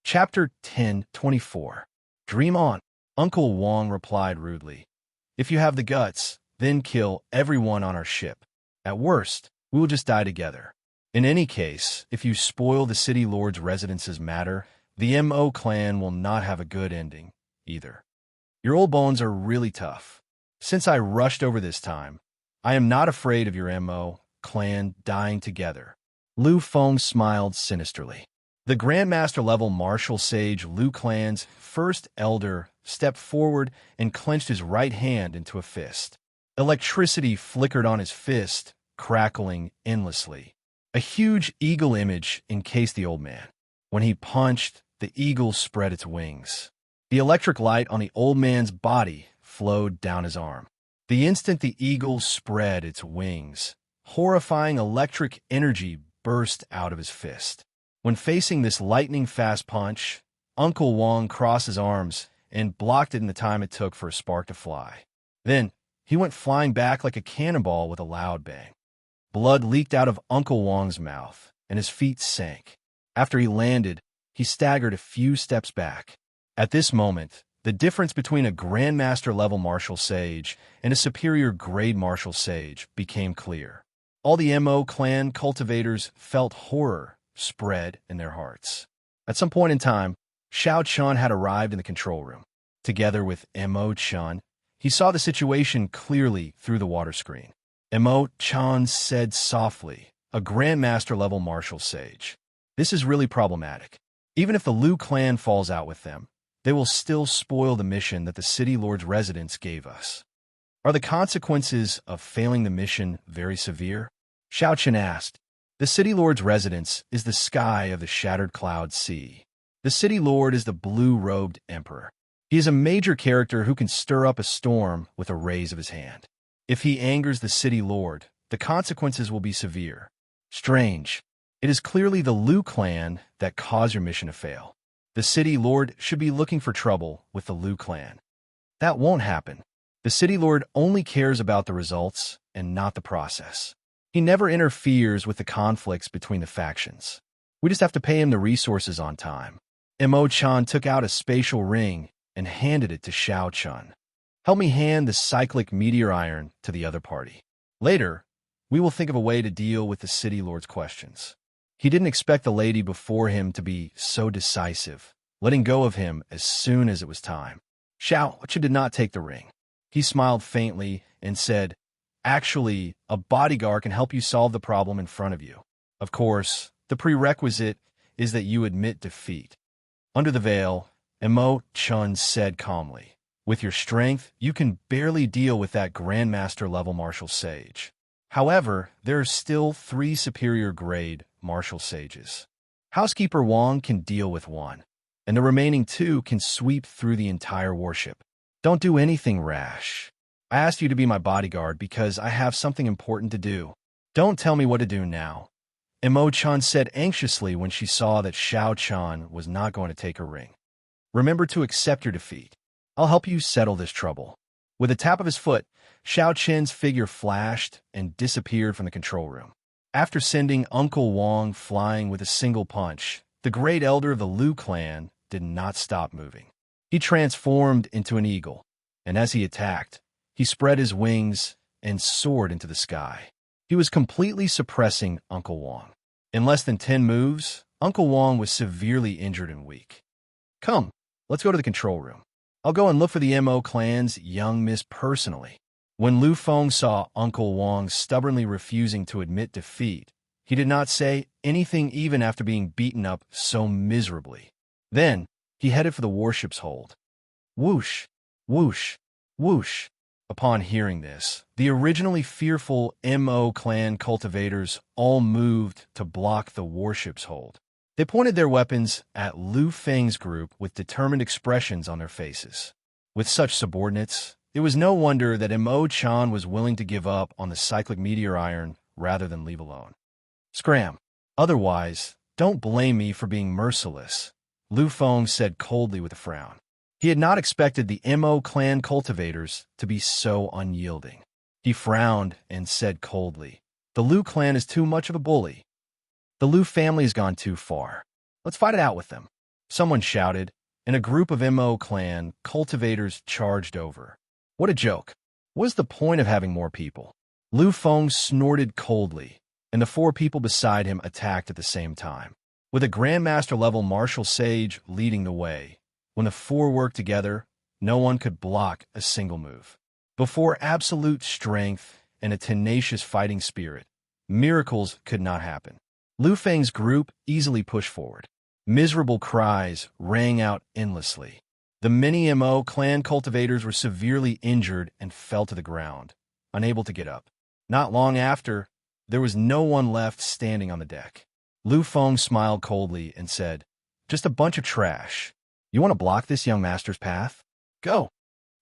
Chapter 10:24. Dream on. Uncle Wang replied rudely, "If you have the guts, then kill everyone on our ship. At worst, we will just die together. In any case, if you spoil the city lord's residence's matter, the Mo clan will not have a good ending, either. Your old bones are really tough. Since I rushed over this time, I am not afraid of your Mo clan dying together." Liu Feng smiled sinisterly. The Grandmaster-level martial sage Liu clan's first elder stepped forward and clenched his right hand into a fist. Electricity flickered on his fist, crackling endlessly. A huge eagle image encased the old man. When he punched, the eagle spread its wings. The electric light on the old man's body flowed down his arm. The instant the eagle spread its wings, horrifying electric energy burst out of his fist. When facing this lightning-fast punch, Uncle Wang crossed his arms and blocked it in the time it took for a spark to fly. Then, he went flying back like a cannonball with a loud bang. Blood leaked out of Uncle Wang's mouth, and his feet sank. After he landed, he staggered a few steps back. At this moment, the difference between a Grandmaster-level martial sage and a superior grade martial sage became clear. All the Mo clan cultivators felt horror spread in their hearts. At some point in time, Xianxia had arrived in the control room. Together with Mo Chan, he saw the situation clearly through the water screen. Mo Chan said softly, "A Grandmaster-level martial sage. This is really problematic. Even if the Liu clan falls out with them, they will still spoil the mission that the City Lord's residence gave us. Are the consequences of failing the mission very severe?" Xianxia asked. The City Lord's residence is the sky of the Shattered Cloud Sea. The City Lord is the blue-robed emperor. He is a major character who can stir up a storm with a raise of his hand. If he angers the City Lord, the consequences will be severe. Strange. It is clearly the Liu clan that caused your mission to fail. The City Lord should be looking for trouble with the Liu clan. That won't happen. The City Lord only cares about the results and not the process. He never interferes with the conflicts between the factions. We just have to pay him the resources on time. Mo Chan took out a spatial ring and handed it to Xiaochun. Help me hand the cyclic meteor iron to the other party. Later, we will think of a way to deal with the city lord's questions. He didn't expect the lady before him to be so decisive, letting go of him as soon as it was time. Xiaochun did not take the ring. He smiled faintly and said, "Actually, a bodyguard can help you solve the problem in front of you. Of course, the prerequisite is that you admit defeat." Under the veil, Imo-chun said calmly, "With your strength, you can barely deal with that Grandmaster-level martial sage. However, there are still 3 superior-grade martial sages. Housekeeper Wang can deal with 1, and the remaining 2 can sweep through the entire warship. Don't do anything rash. I asked you to be my bodyguard because I have something important to do. Don't tell me what to do now." Imo-chan said anxiously when she saw that Xiaochun was not going to take her ring. "Remember to accept your defeat. I'll help you settle this trouble." With a tap of his foot, Xiaochun's figure flashed and disappeared from the control room. After sending Uncle Wang flying with a single punch, the great elder of the Liu clan did not stop moving. He transformed into an eagle, and as he attacked, he spread his wings and soared into the sky. He was completely suppressing Uncle Wang. In less than 10 moves, Uncle Wang was severely injured and weak. "Come, let's go to the control room. I'll go and look for the Mo clan's young miss personally." When Lu Feng saw Uncle Wang stubbornly refusing to admit defeat, he did not say anything even after being beaten up so miserably. Then, he headed for the warship's hold. Whoosh, whoosh, whoosh. Upon hearing this, the originally fearful Mo clan cultivators all moved to block the warship's hold. They pointed their weapons at Lu Feng's group with determined expressions on their faces. With such subordinates, it was no wonder that Imo-chan was willing to give up on the cyclic meteor iron rather than leave alone. "Scram. Otherwise, don't blame me for being merciless," Lu Feng said coldly with a frown. He had not expected the Mo clan cultivators to be so unyielding. He frowned and said coldly, "The Liu clan is too much of a bully. The Liu family has gone too far. Let's fight it out with them." Someone shouted, and a group of Mo clan cultivators charged over. What a joke. What is the point of having more people? Lu Feng snorted coldly, and the 4 people beside him attacked at the same time. With a Grandmaster-level martial sage leading the way, when the 4 worked together, no one could block a single move. Before absolute strength and a tenacious fighting spirit, miracles could not happen. Lu Feng's group easily pushed forward. Miserable cries rang out endlessly. The many Mo clan cultivators were severely injured and fell to the ground, unable to get up. Not long after, there was no one left standing on the deck. Lu Feng smiled coldly and said, "Just a bunch of trash. You want to block this young master's path? Go.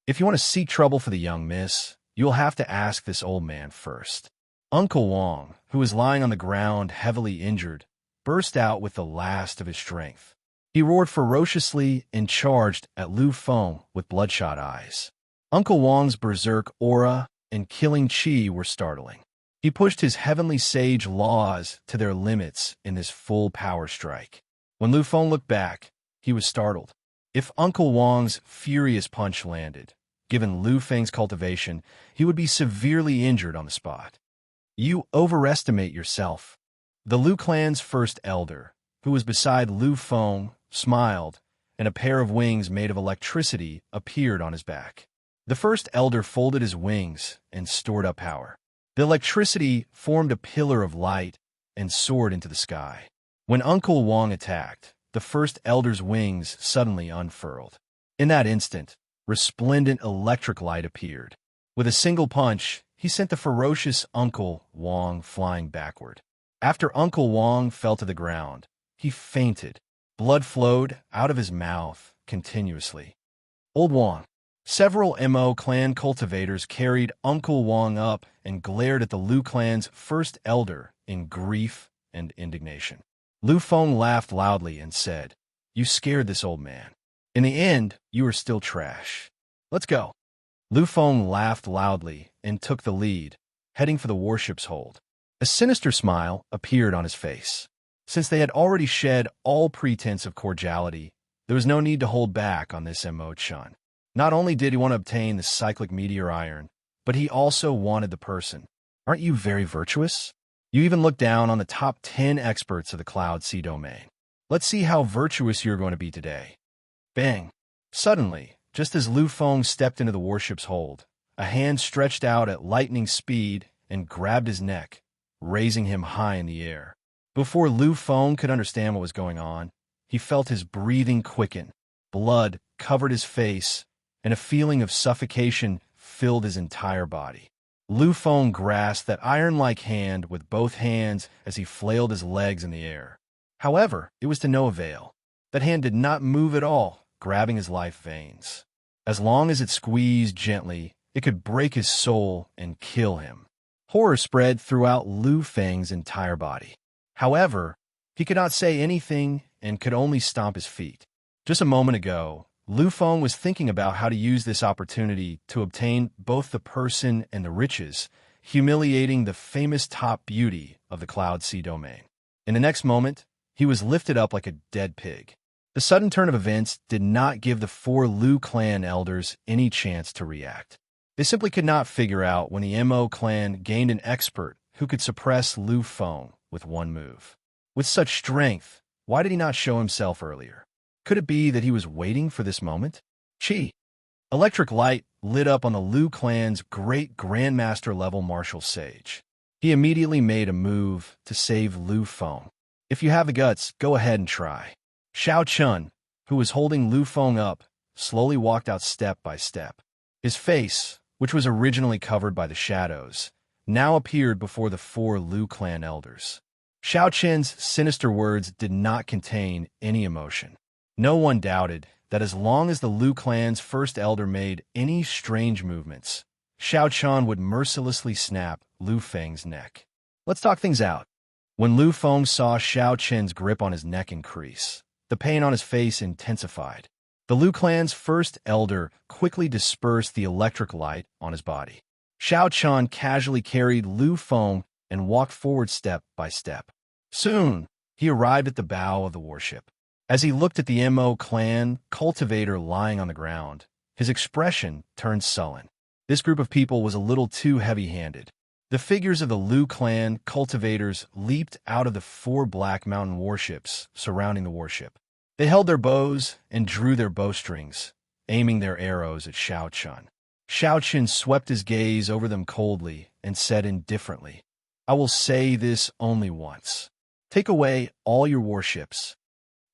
If you want to seek trouble for the young miss, you will have to ask this old man first." Uncle Wang, who was lying on the ground heavily injured, burst out with the last of his strength. He roared ferociously and charged at Lu Feng with bloodshot eyes. Uncle Wang's berserk aura and killing chi were startling. He pushed his heavenly sage laws to their limits in this full power strike. When Lu Feng looked back, he was startled. If Uncle Wang's furious punch landed, given Lu Feng's cultivation, he would be severely injured on the spot. "You overestimate yourself." The Liu clan's first elder, who was beside Lu Feng, smiled, and a pair of wings made of electricity appeared on his back. The first elder folded his wings and stored up power. The electricity formed a pillar of light and soared into the sky. When Uncle Wang attacked, the first elder's wings suddenly unfurled. In that instant, resplendent electric light appeared. With a single punch, he sent the ferocious Uncle Wang flying backward. After Uncle Wang fell to the ground, he fainted. Blood flowed out of his mouth continuously. Old Wang. Several Mo clan cultivators carried Uncle Wang up and glared at the Liu clan's first elder in grief and indignation. Lu Feng laughed loudly and said, "You scared this old man. In the end, you are still trash. Let's go." Lu Feng laughed loudly and took the lead, heading for the warship's hold. A sinister smile appeared on his face. Since they had already shed all pretense of cordiality, the There was no need to hold back on this emotion. Not only did he want to obtain the cyclic meteor iron, but he also wanted the person. Aren't you very virtuous? You even looked down on the top 10 experts of the Cloud Sea domain. Let's see how virtuous you're going to be today. Bang! Suddenly, just as Lu Feng stepped into the warship's hold, a hand stretched out at lightning speed and grabbed his neck, raising him high in the air. Before Lu Feng could understand what was going on, he felt his breathing quicken, blood covered his face, and a feeling of suffocation filled his entire body. Lu Feng grasped that iron-like hand with both hands as he flailed his legs in the air. However, it was to no avail. That hand did not move at all, grabbing his life veins. As long as it squeezed gently, it could break his soul and kill him. Horror spread throughout Lu Feng's entire body. However, he could not say anything and could only stomp his feet. Just a moment ago, Lu Feng was thinking about how to use this opportunity to obtain both the person and the riches, humiliating the famous top beauty of the Cloud Sea domain. In the next moment, he was lifted up like a dead pig. The sudden turn of events did not give the 4 Lu clan elders any chance to react. They simply could not figure out when the Mo clan gained an expert who could suppress Lu Feng with one move. With such strength, why did he not show himself earlier? Could it be that he was waiting for this moment? Chi! Electric light lit up on the Lu clan's great Grandmaster level martial sage. He immediately made a move to save Lu Feng. If you have the guts, go ahead and try. Xiao Chun, who was holding Lu Feng up, slowly walked out step by step. His face, which was originally covered by the shadows, now appeared before the 4 Lu clan elders. Xiao Chen's sinister words did not contain any emotion. No one doubted that as long as the Lu clan's first elder made any strange movements, Xiao Chen would mercilessly snap Lu Feng's neck. Let's talk things out. When Lu Feng saw Xiao Chen's grip on his neck increase, the pain on his face intensified. The Lu clan's first elder quickly dispersed the electric light on his body. Xiao Chen casually carried Lu Feng and walked forward step by step. Soon, he arrived at the bow of the warship. As he looked at the Mo clan cultivator lying on the ground, his expression turned sullen. This group of people was a little too heavy-handed. The figures of the Lu clan cultivators leaped out of the 4 Black Mountain warships surrounding the warship. They held their bows and drew their bowstrings, aiming their arrows at Xiao Chen. Xiao Chen swept his gaze over them coldly and said indifferently, "I will say this only once. Take away all your warships."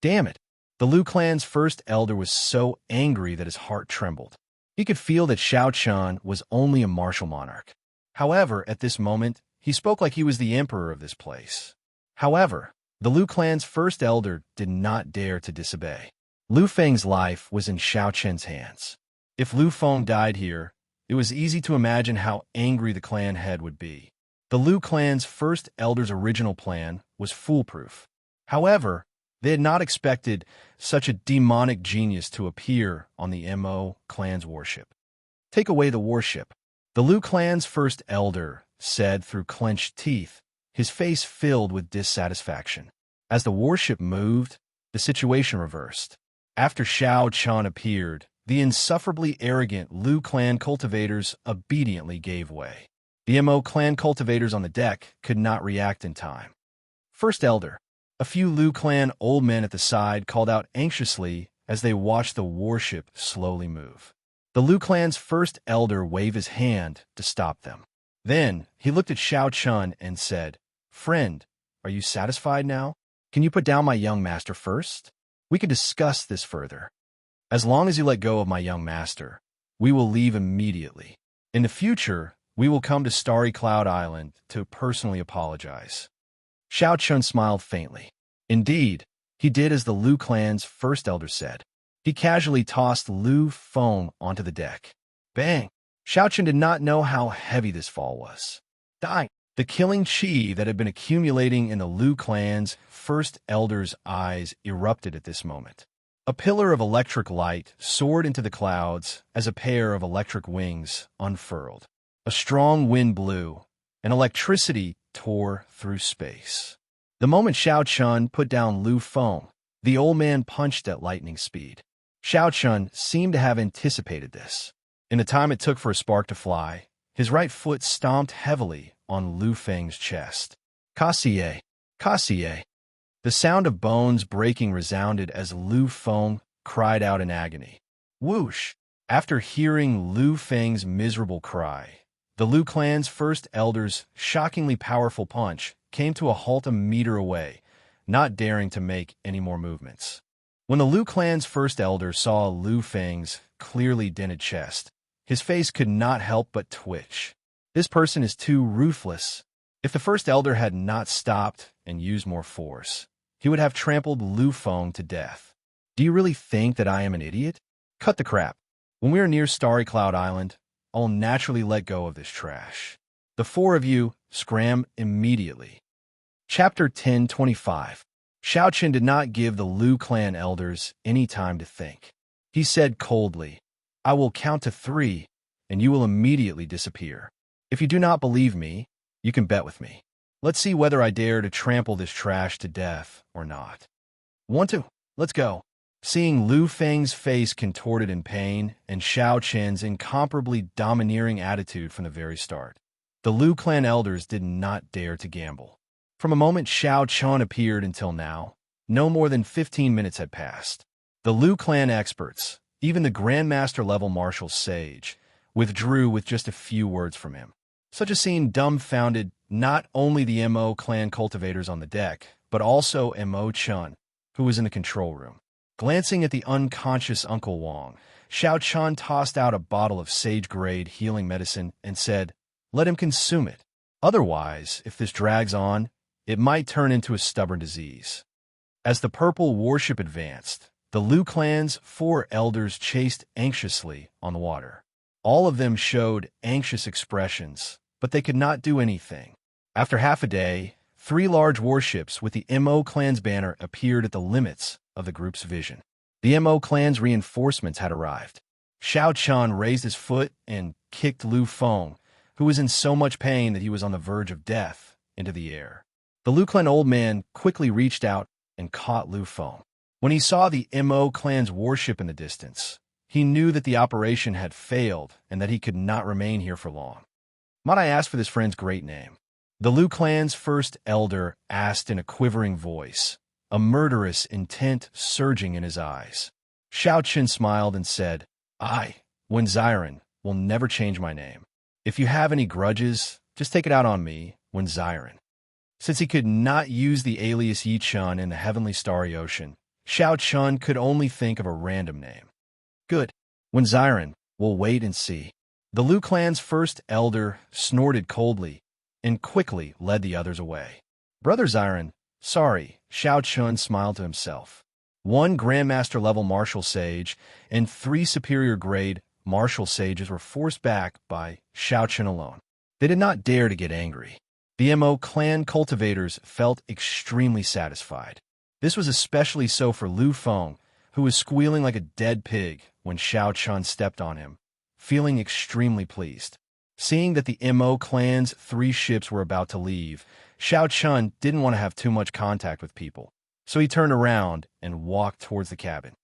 Damn it! The Lu clan's first elder was so angry that his heart trembled. He could feel that Xiao Chen was only a martial monarch. However, at this moment, he spoke like he was the emperor of this place. However, the Lu clan's first elder did not dare to disobey. Lu Feng's life was in Xiao Chen's hands. If Lu Feng died here, it was easy to imagine how angry the clan head would be. The Lu clan's first elder's original plan was foolproof. However, they had not expected such a demonic genius to appear on the Mo clan's warship. Take away the warship. The Lu clan's first elder said through clenched teeth, his face filled with dissatisfaction. As the warship moved, the situation reversed. After Xiao Chen appeared, the insufferably arrogant Lu clan cultivators obediently gave way. The Mo clan cultivators on the deck could not react in time. First elder. A few Lu clan old men at the side called out anxiously as they watched the warship slowly move. The Lu clan's first elder waved his hand to stop them. Then he looked at Xiao Chen and said, "Friend, are you satisfied now? Can you put down my young master first? We can discuss this further. As long as you let go of my young master, we will leave immediately. In the future, we will come to Starry Cloud Island to personally apologize." Xiao Chen smiled faintly. Indeed, he did as the Lu clan's first elder said. He casually tossed Lu Feng onto the deck. Bang! Xiao Chen did not know how heavy this fall was. Die! The killing chi that had been accumulating in the Lu clan's first elder's eyes erupted at this moment. A pillar of electric light soared into the clouds as a pair of electric wings unfurled. A strong wind blew, and electricity tore through space. The moment Xiao Chen put down Lu Feng, The old man punched at lightning speed. Xiaochun seemed to have anticipated this. In the time it took for a spark to fly, his right foot stomped heavily on Lu Feng's chest. Kasie, Kasie. The sound of bones breaking resounded as Lu Feng cried out in agony. Whoosh! After hearing Lu Feng's miserable cry, the Lu clan's first elder's shockingly powerful punch came to a halt a meter away, not daring to make any more movements. When the Lu clan's first elder saw Lu Feng's clearly dented chest, his face could not help but twitch. This person is too ruthless. If the first elder had not stopped and used more force, he would have trampled Lu Feng to death. Do you really think that I am an idiot? Cut the crap. When we are near Starry Cloud Island, I'll naturally let go of this trash. The four of you scram immediately. Chapter 10:25. Xiaochun did not give the Lu clan elders any time to think. He said coldly, I will count to 3, and you will immediately disappear. If you do not believe me, you can bet with me. Let's see whether I dare to trample this trash to death or not. 1, 2, let's go. Seeing Lu Feng's face contorted in pain and Xiaochun's incomparably domineering attitude from the very start, the Lu clan elders did not dare to gamble. From a moment Xiaochun appeared until now, no more than 15 minutes had passed. The Lu clan experts, even the Grandmaster-level martial sage, withdrew with just a few words from him. Such a scene dumbfounded not only the Mo clan cultivators on the deck, but also Mo Chun, who was in the control room. Glancing at the unconscious Uncle Wang, Xiaochun tossed out a bottle of sage-grade healing medicine and said, let him consume it. Otherwise, if this drags on, it might turn into a stubborn disease. As the purple warship advanced, the Lu clan's 4 elders chased anxiously on the water. All of them showed anxious expressions, but they could not do anything. After half a day, 3 large warships with the Mo clan's banner appeared at the limits of the group's vision. The Mo clan's reinforcements had arrived. Xiaochun raised his foot and kicked Lu Feng, who was in so much pain that he was on the verge of death, into the air. The Lu clan old man quickly reached out and caught Lu Feng. When he saw the Mo clan's warship in the distance, he knew that the operation had failed and that he could not remain here for long. Might I ask for this friend's great name? The Lu clan's first elder asked in a quivering voice, a murderous intent surging in his eyes. Xiaochun smiled and said, I, Wen Xiren, will never change my name. If you have any grudges, just take it out on me, Wen Xiren. Since he could not use the alias Yichun in the heavenly starry ocean, Xiaochun could only think of a random name. Good. Wen Xiren, we'll wait and see. The Lu clan's first elder snorted coldly and quickly led the others away. Brother Xiren, sorry, Xiaochun smiled to himself. 1 Grandmaster-level martial sage and 3 superior-grade martial sages were forced back by Xiaochun alone. They did not dare to get angry. The Mo clan cultivators felt extremely satisfied. This was especially so for Lu Feng, who was squealing like a dead pig when Xiaochun stepped on him, feeling extremely pleased. Seeing that the Mo clan's 3 ships were about to leave, Xiaochun didn't want to have too much contact with people, so he turned around and walked towards the cabin.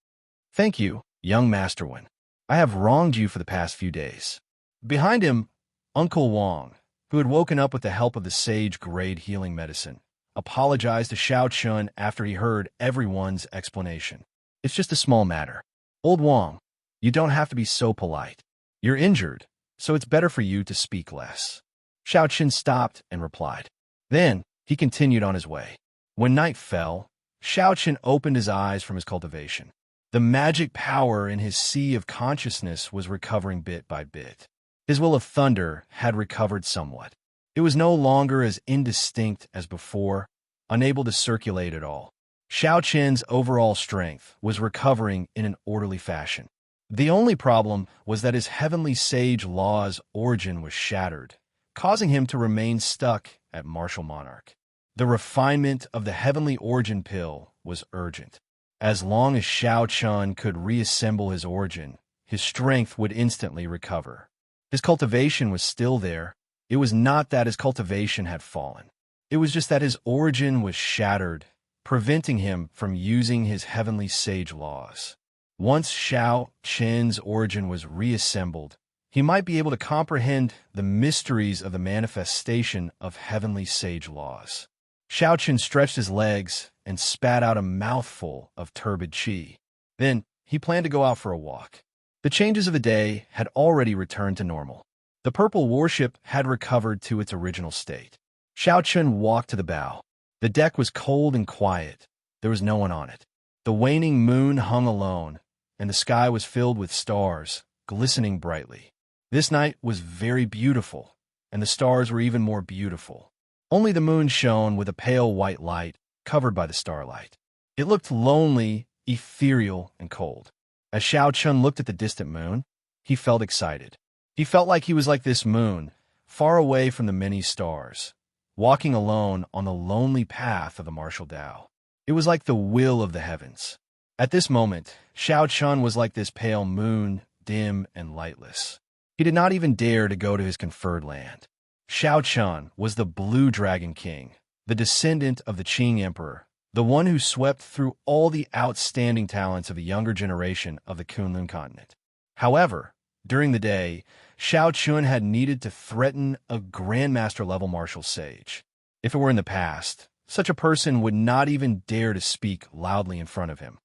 Thank you, young Master Wen. I have wronged you for the past few days. Behind him, Uncle Wang, who had woken up with the help of the sage-grade healing medicine, apologized to Xiaochun after he heard everyone's explanation. It's just a small matter. Old Wang, you don't have to be so polite. You're injured, so it's better for you to speak less. Xiaochun stopped and replied. Then, he continued on his way. When night fell, Xiaochun opened his eyes from his cultivation. The magic power in his sea of consciousness was recovering bit by bit. His will of thunder had recovered somewhat. It was no longer as indistinct as before, unable to circulate at all. Xiaochun's overall strength was recovering in an orderly fashion. The only problem was that his heavenly sage law's origin was shattered, causing him to remain stuck at martial monarch. The refinement of the heavenly origin pill was urgent. As long as Xiaochun could reassemble his origin, his strength would instantly recover. His cultivation was still there. It was not that his cultivation had fallen. It was just that his origin was shattered, preventing him from using his heavenly sage laws. Once Xianxia's origin was reassembled, he might be able to comprehend the mysteries of the manifestation of heavenly sage laws. Xianxia stretched his legs and spat out a mouthful of turbid qi. Then, he planned to go out for a walk. The changes of the day had already returned to normal. The purple warship had recovered to its original state. Xianxia walked to the bow. The deck was cold and quiet. There was no one on it. The waning moon hung alone, and the sky was filled with stars, glistening brightly. This night was very beautiful, and the stars were even more beautiful. Only the moon shone with a pale white light, covered by the starlight. It looked lonely, ethereal, and cold. As Xianxia looked at the distant moon, he felt excited. He felt like he was like this moon, far away from the many stars, walking alone on the lonely path of the martial Tao. It was like the will of the heavens. At this moment, Xianxia was like this pale moon, dim and lightless. He did not even dare to go to his conferred land. Xianxia was the Blue Dragon King, the descendant of the Qing Emperor, the one who swept through all the outstanding talents of the younger generation of the Kunlun continent. However, during the day, Xianxia had needed to threaten a Grandmaster-level martial sage. If it were in the past, such a person would not even dare to speak loudly in front of him.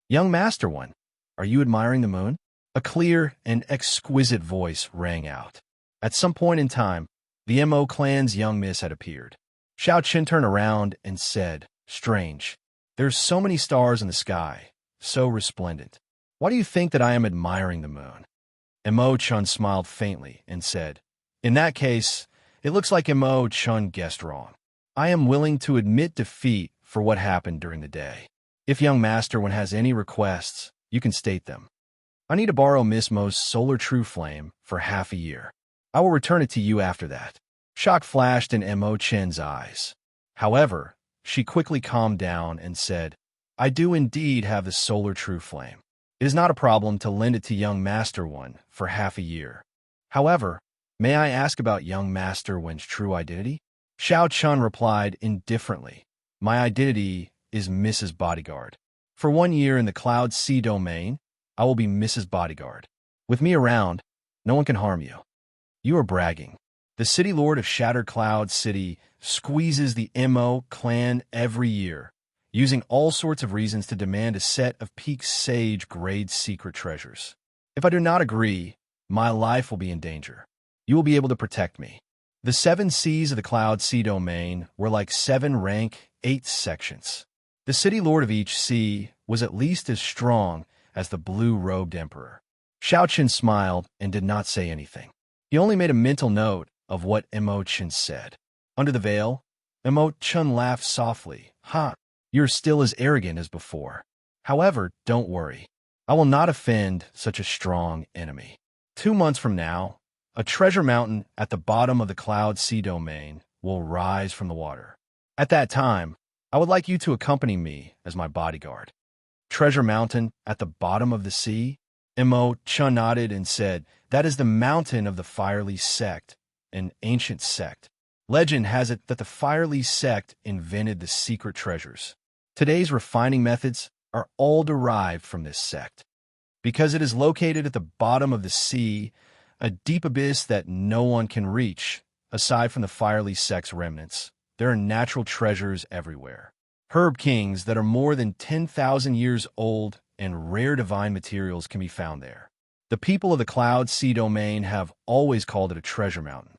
"Young Master One, are you admiring the moon?" A clear and exquisite voice rang out. At some point in time, the Mo clan's young miss had appeared. Xianxia turned around and said, "Strange. There's so many stars in the sky, so resplendent. Why do you think that I am admiring the moon?" Imo-chun smiled faintly and said, "In that case, it looks like Imo-chun guessed wrong. I am willing to admit defeat for what happened during the day. If young Master One has any requests, you can state them. I need to borrow Miss Mo's solar true flame for half a year. I will return it to you after that." Shock flashed in Imo-chun's eyes. However, she quickly calmed down and said, "I do indeed have the solar true flame. It is not a problem to lend it to young Master One for half a year. However, may I ask about young Master One's true identity?" Xianxia replied indifferently, "My identity is Mrs. Bodyguard. For 1 year in the Cloud Sea domain, I will be Mrs. Bodyguard. With me around, no one can harm you." "You are bragging. The City Lord of Shattered Cloud City squeezes the Mo clan every year, using all sorts of reasons to demand a set of peak sage grade secret treasures. If I do not agree, my life will be in danger. You will be able to protect me." The 7 seas of the Cloud Sea domain were like 7 rank 8 sections. The City Lord of each sea was at least as strong as the blue-robed emperor. Xianxia smiled and did not say anything. He only made a mental note of what Imo-chun said. Under the veil, Imo-chun laughed softly. "Ha, you're still as arrogant as before. However, don't worry. I will not offend such a strong enemy. 2 months from now, a treasure mountain at the bottom of the Cloud Sea domain will rise from the water. At that time, I would like you to accompany me as my bodyguard." "Treasure mountain at the bottom of the sea?" Imo-chun nodded and said, "That is the mountain of the Firely sect, an ancient sect. Legend has it that the Firely sect invented the secret treasures. Today's refining methods are all derived from this sect. Because it is located at the bottom of the sea, a deep abyss that no one can reach, aside from the Firely sect's remnants, there are natural treasures everywhere. Herb kings that are more than 10,000 years old and rare divine materials can be found there. The people of the Cloud Sea domain have always called it a treasure mountain.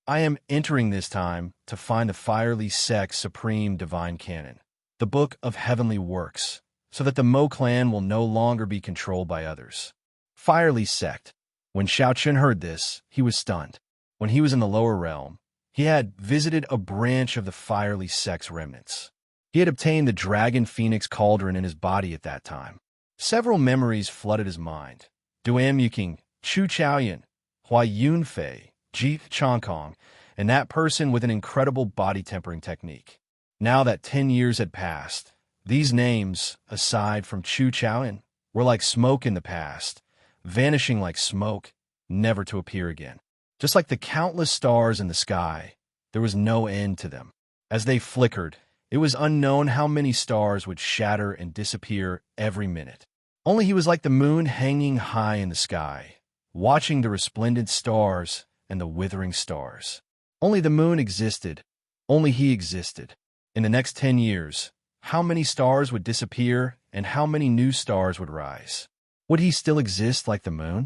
I am entering this time to find the Firely sect's supreme divine canon, the Book of Heavenly Works, so that the Mo clan will no longer be controlled by others." Firely sect. When Xianxia heard this, he was stunned. When he was in the lower realm, he had visited a branch of the Firely sect's remnants. He had obtained the Dragon Phoenix Cauldron in his body at that time. Several memories flooded his mind. Duan Muking, Chu Chaoyan, Hua Yunfei, Ji Chongkong, and that person with an incredible body tempering technique. Now that 10 years had passed, these names, aside from Chu Chaoyan, were like smoke in the past, vanishing like smoke, never to appear again. Just like the countless stars in the sky, there was no end to them. As they flickered, It was unknown how many stars would shatter and disappear every minute. Only he was like the moon hanging high in the sky, watching the resplendent stars and the withering stars. Only the moon existed. Only he existed. In the next 10 years, how many stars would disappear and how many new stars would rise? Would he still exist like the moon?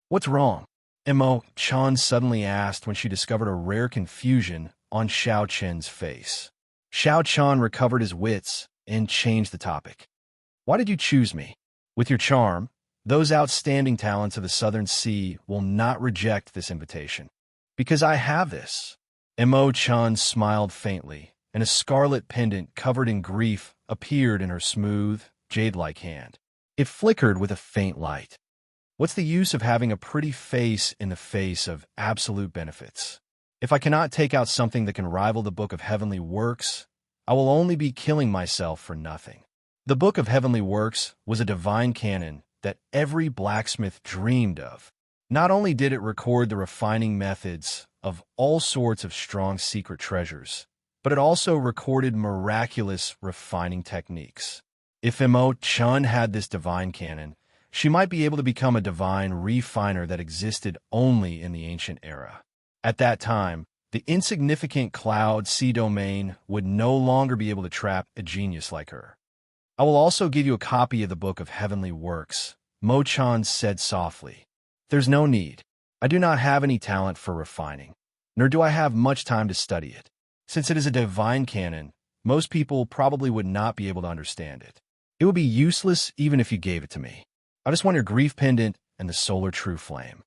What's wrong? Chan suddenly asked when she discovered a rare confusion on Xiao Chen's face. Xiao Chan recovered his wits and changed the topic. Why did you choose me? With your charm, those outstanding talents of the Southern Sea will not reject this invitation. Because I have this. Chan smiled faintly, and a scarlet pendant covered in grief appeared in her smooth, jade-like hand. It flickered with a faint light. What's the use of having a pretty face in the face of absolute benefits? If I cannot take out something that can rival the Book of Heavenly Works, I will only be killing myself for nothing. The Book of Heavenly Works was a divine canon that every blacksmith dreamed of. Not only did it record the refining methods of all sorts of strong secret treasures, but it also recorded miraculous refining techniques. If Chan had this divine canon, she might be able to become a divine refiner that existed only in the ancient era. At that time, the insignificant cloud sea domain would no longer be able to trap a genius like her. I will also give you a copy of the Book of Heavenly Works, Mo Chan said softly. There's no need. I do not have any talent for refining, nor do I have much time to study it. Since it is a divine canon, most people probably would not be able to understand it. It would be useless even if you gave it to me. I just want your grief pendant and the solar true flame.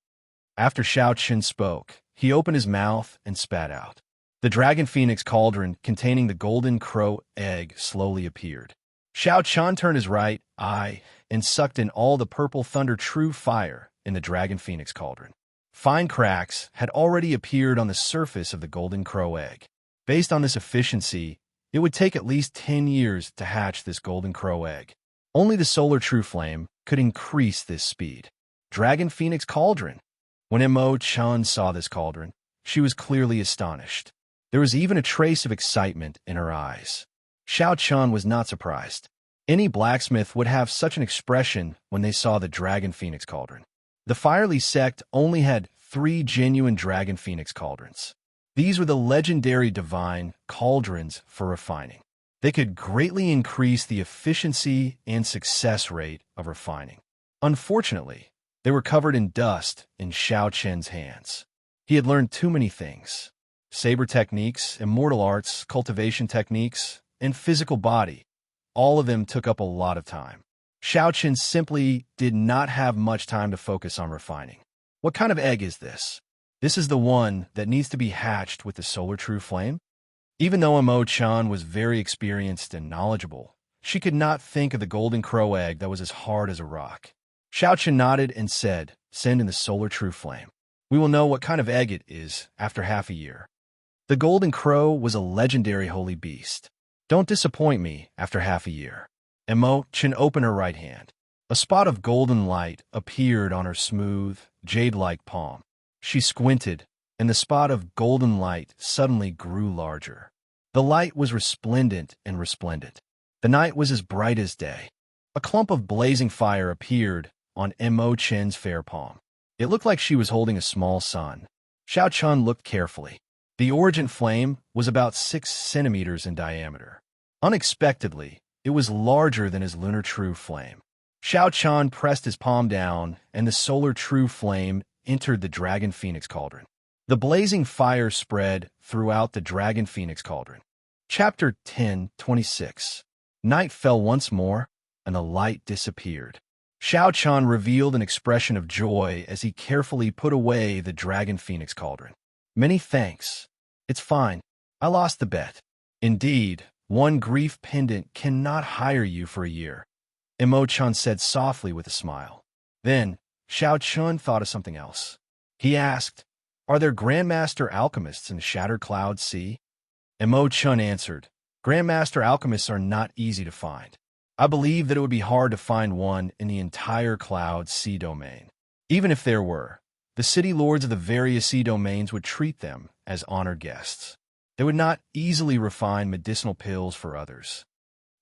After Xiao Chen spoke, he opened his mouth and spat out. The dragon phoenix cauldron containing the golden crow egg slowly appeared. Xiao Chen turned his right eye and sucked in all the purple thunder true fire in the dragon phoenix cauldron. Fine cracks had already appeared on the surface of the golden crow egg. Based on this efficiency, it would take at least 10 years to hatch this golden crow egg. Only the solar true flame could increase this speed. Dragon phoenix cauldron. When Mo Chan saw this cauldron, she was clearly astonished. There was even a trace of excitement in her eyes. Xiao Chan was not surprised. Any blacksmith would have such an expression when they saw the dragon phoenix cauldron. The Firely sect only had 3 genuine dragon phoenix cauldrons. These were the legendary divine cauldrons for refining. They could greatly increase the efficiency and success rate of refining. Unfortunately, they were covered in dust in Xiao Chen's hands. He had learned too many things. Saber techniques, immortal arts, cultivation techniques, and physical body. All of them took up a lot of time. Xiao Chen simply did not have much time to focus on refining. What kind of egg is this? This is the one that needs to be hatched with the solar true flame? Even though Mo Chan was very experienced and knowledgeable, she could not think of the golden crow egg that was as hard as a rock. Xiao Chen nodded and said, send in the solar true flame. We will know what kind of egg it is after half a year. The golden crow was a legendary holy beast. Don't disappoint me after half a year. Mo Chan opened her right hand. A spot of golden light appeared on her smooth, jade-like palm. She squinted, and the spot of golden light suddenly grew larger. The light was resplendent and resplendent. The night was as bright as day. A clump of blazing fire appeared on Mo Chen's fair palm. It looked like she was holding a small sun. Xiao Chen looked carefully. The origin flame was about 6 centimeters in diameter. Unexpectedly, it was larger than his lunar true flame. Xiao Chen pressed his palm down, and the solar true flame entered the dragon phoenix cauldron. The blazing fire spread throughout the dragon phoenix cauldron. Chapter 10:26. Night fell once more, and the light disappeared. Xiao Chen revealed an expression of joy as he carefully put away the dragon phoenix cauldron. Many thanks. It's fine. I lost the bet. Indeed, one grief pendant cannot hire you for a year, Mo Chan said softly with a smile. Then, Xiao Chen thought of something else. He asked, are there Grandmaster Alchemists in the Shattered Cloud Sea? Mo Chan answered, Grandmaster Alchemists are not easy to find. I believe that it would be hard to find one in the entire Cloud Sea domain. Even if there were, the city lords of the various sea domains would treat them as honored guests. They would not easily refine medicinal pills for others.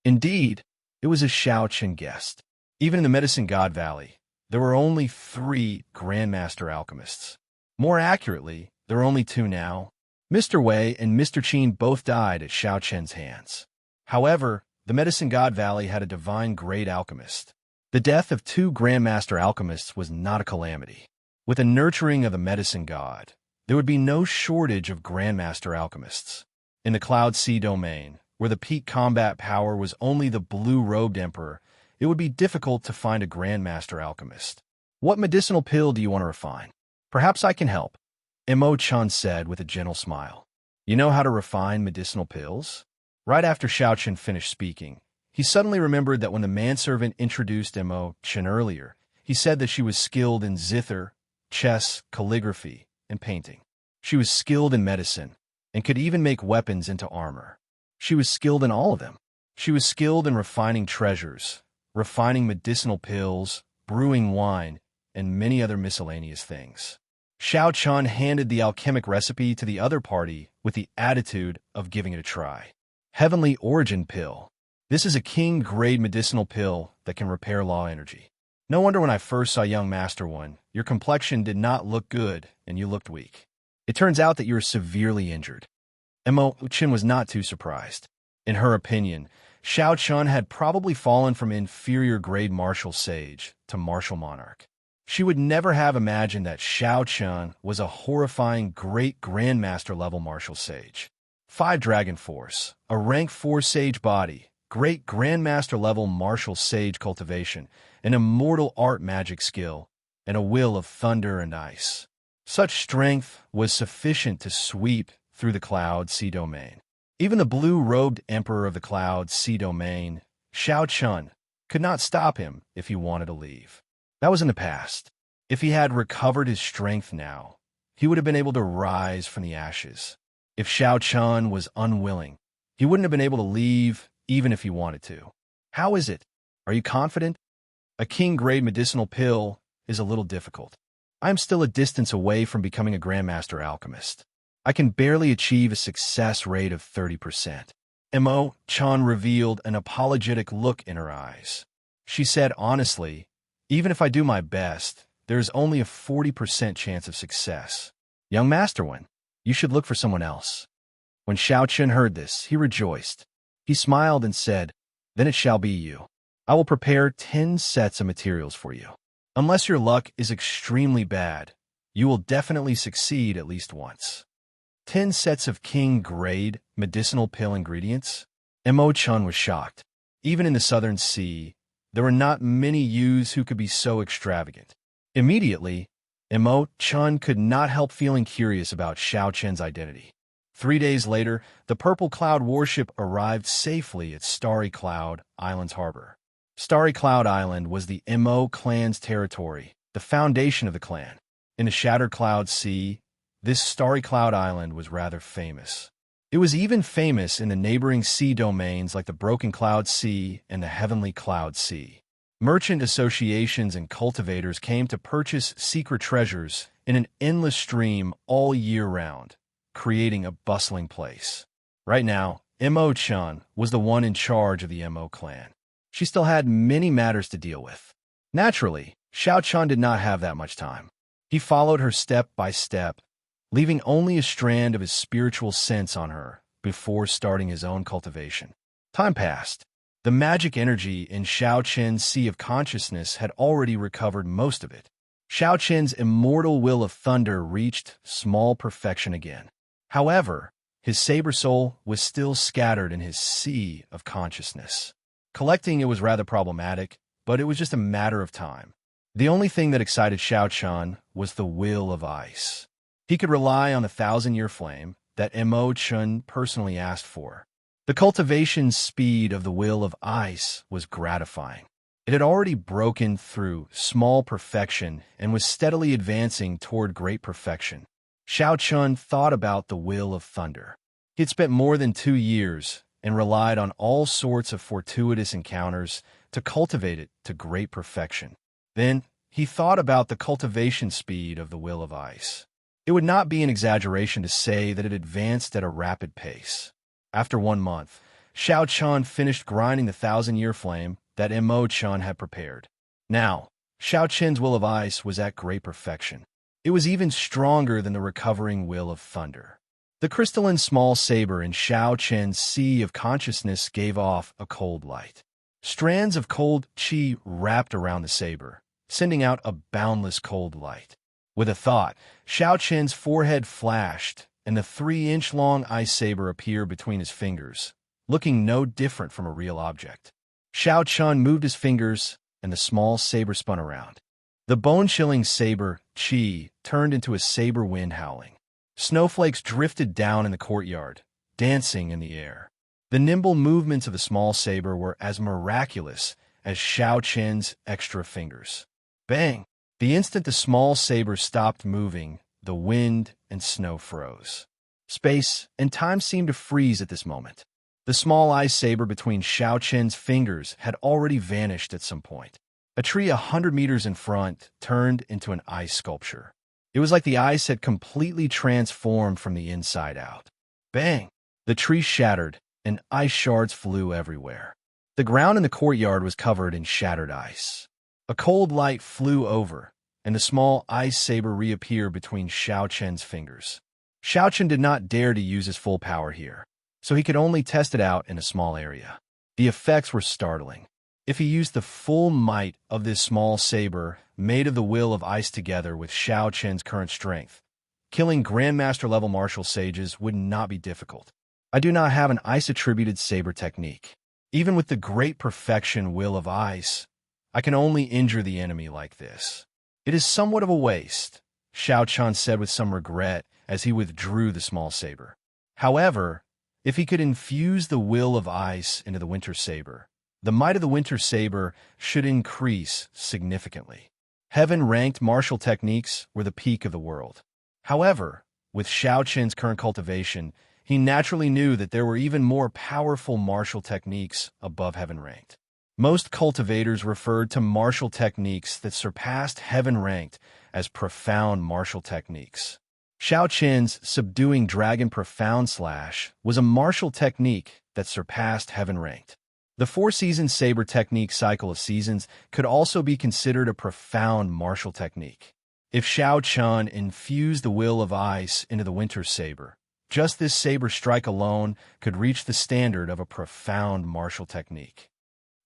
Indeed, it was as Xianxia guessed. Even in the Medicine God Valley, there were only 3 Grandmaster Alchemists. More accurately, there are only 2 now. Mr. Wei and Mr. Qin both died at Xiaoqian's hands. However, the Medicine God Valley had a divine grade alchemist. The death of 2 Grandmaster Alchemists was not a calamity. With the nurturing of the Medicine God, there would be no shortage of Grandmaster Alchemists. In the Cloud Sea domain, where the peak combat power was only the blue-robed Emperor, it would be difficult to find a Grandmaster Alchemist. What medicinal pill do you want to refine? Perhaps I can help, Imo-chan said with a gentle smile. You know how to refine medicinal pills? Right after Xiaoqian finished speaking, he suddenly remembered that when the manservant introduced Imo-chan earlier, he said that she was skilled in zither, chess, calligraphy, and painting. She was skilled in medicine, and could even make weapons into armor. She was skilled in all of them. She was skilled in refining treasures, refining medicinal pills, brewing wine, and many other miscellaneous things. Xiaoqian handed the alchemic recipe to the other party with the attitude of giving it a try. Heavenly Origin Pill. This is a king-grade medicinal pill that can repair law energy. No wonder when I first saw young Master One, your complexion did not look good and you looked weak. It turns out that you are severely injured. Imo-chan was not too surprised. In her opinion, Xiaoqian had probably fallen from inferior-grade martial sage to martial monarch. She would never have imagined that Xiaoqian was a horrifying great grandmaster-level martial sage. 5 Dragon Force, a rank 4 sage body, great grandmaster-level martial sage cultivation, an immortal art magic skill, and a will of thunder and ice. Such strength was sufficient to sweep through the Cloud Sea domain. Even the blue-robed Emperor of the Cloud Sea domain, Xiaoqian, could not stop him if he wanted to leave. That was in the past. If he had recovered his strength now, he would have been able to rise from the ashes. If Xiaoqian was unwilling, he wouldn't have been able to leave even if he wanted to. How is it? Are you confident? A king-grade medicinal pill is a little difficult. I am still a distance away from becoming a Grandmaster Alchemist. I can barely achieve a success rate of 30%. Imo-chan revealed an apologetic look in her eyes. She said honestly, even if I do my best, there is only a 40% chance of success. Young Master One, you should look for someone else. When Xiaoqian heard this, he rejoiced. He smiled and said, Then it shall be you. I will prepare 10 sets of materials for you. Unless your luck is extremely bad, you will definitely succeed at least once. 10 sets of king-grade medicinal pill ingredients? Imo-chan was shocked. Even in the Southern Sea, there were not many youths who could be so extravagant. Immediately, Imo-chan could not help feeling curious about Xiaoqian's identity. 3 days later, the Purple Cloud warship arrived safely at Starry Cloud Island's harbor. Starry Cloud Island was the Imo clan's territory, the foundation of the clan. In the Shattered Cloud Sea, this Starry Cloud Island was rather famous. It was even famous in the neighboring sea domains like the Broken Cloud Sea and the Heavenly Cloud Sea. Merchant associations and cultivators came to purchase secret treasures in an endless stream all year round, creating a bustling place. Right now, Imo-chan was the one in charge of the Imo clan. She still had many matters to deal with. Naturally, Xiaoqian did not have that much time. He followed her step by step, leaving only a strand of his spiritual sense on her before starting his own cultivation. Time passed. The magic energy in Xiaoqian's Sea of Consciousness had already recovered most of it. Xiaoqian's immortal will of thunder reached small perfection again. However, his saber soul was still scattered in his Sea of Consciousness. Collecting it was rather problematic, but it was just a matter of time. The only thing that excited Xiaoqian was the will of ice. He could rely on the 1,000-year flame that Imo-chan personally asked for. The cultivation speed of the will of ice was gratifying. It had already broken through small perfection and was steadily advancing toward great perfection. Xiaoqian thought about the will of thunder. He had spent more than 2 years and relied on all sorts of fortuitous encounters to cultivate it to great perfection. Then, he thought about the cultivation speed of the will of ice. It would not be an exaggeration to say that it advanced at a rapid pace. After 1 month, Xiaochuan finished grinding the 1,000-year flame that Imo-chan had prepared. Now, Xiaoqin's will of ice was at great perfection. It was even stronger than the recovering will of thunder. The crystalline small saber in Xiaoqin's sea of consciousness gave off a cold light. Strands of cold qi wrapped around the saber, sending out a boundless cold light. With a thought, Xiaoqin's forehead flashed, and the 3-inch-long ice saber appeared between his fingers, looking no different from a real object. Xiaochuan moved his fingers, and the small saber spun around. The bone-chilling saber, qi, turned into a saber wind howling. Snowflakes drifted down in the courtyard, dancing in the air. The nimble movements of the small saber were as miraculous as Xiaoqin's extra fingers. Bang! The instant the small saber stopped moving, the wind and snow froze. Space and time seemed to freeze at this moment. The small ice saber between Xiaoqin's fingers had already vanished at some point. A tree 100 meters in front turned into an ice sculpture. It was like the ice had completely transformed from the inside out. Bang! The tree shattered, and ice shards flew everywhere. The ground in the courtyard was covered in shattered ice. A cold light flew over, and the small ice saber reappeared between Xiaoqin's fingers. Xiaoqin did not dare to use his full power here, so he could only test it out in a small area. The effects were startling. If he used the full might of this small saber, made of the will of ice together with Xiaoqin's current strength, killing Grandmaster-level martial sages would not be difficult. I do not have an ice-attributed saber technique. Even with the great perfection will of ice, I can only injure the enemy like this. It is somewhat of a waste, Xiaochuan said with some regret as he withdrew the small saber. However, if he could infuse the will of ice into the winter saber, the might of the winter saber should increase significantly. Heaven-ranked martial techniques were the peak of the world. However, with Xiaoqin's current cultivation, he naturally knew that there were even more powerful martial techniques above heaven-ranked. Most cultivators referred to martial techniques that surpassed heaven-ranked as profound martial techniques. Xiaoqin's subduing dragon profound slash was a martial technique that surpassed heaven-ranked. The 4-season saber technique cycle of seasons could also be considered a profound martial technique. If Xiaochuan infused the will of ice into the winter saber, just this saber strike alone could reach the standard of a profound martial technique.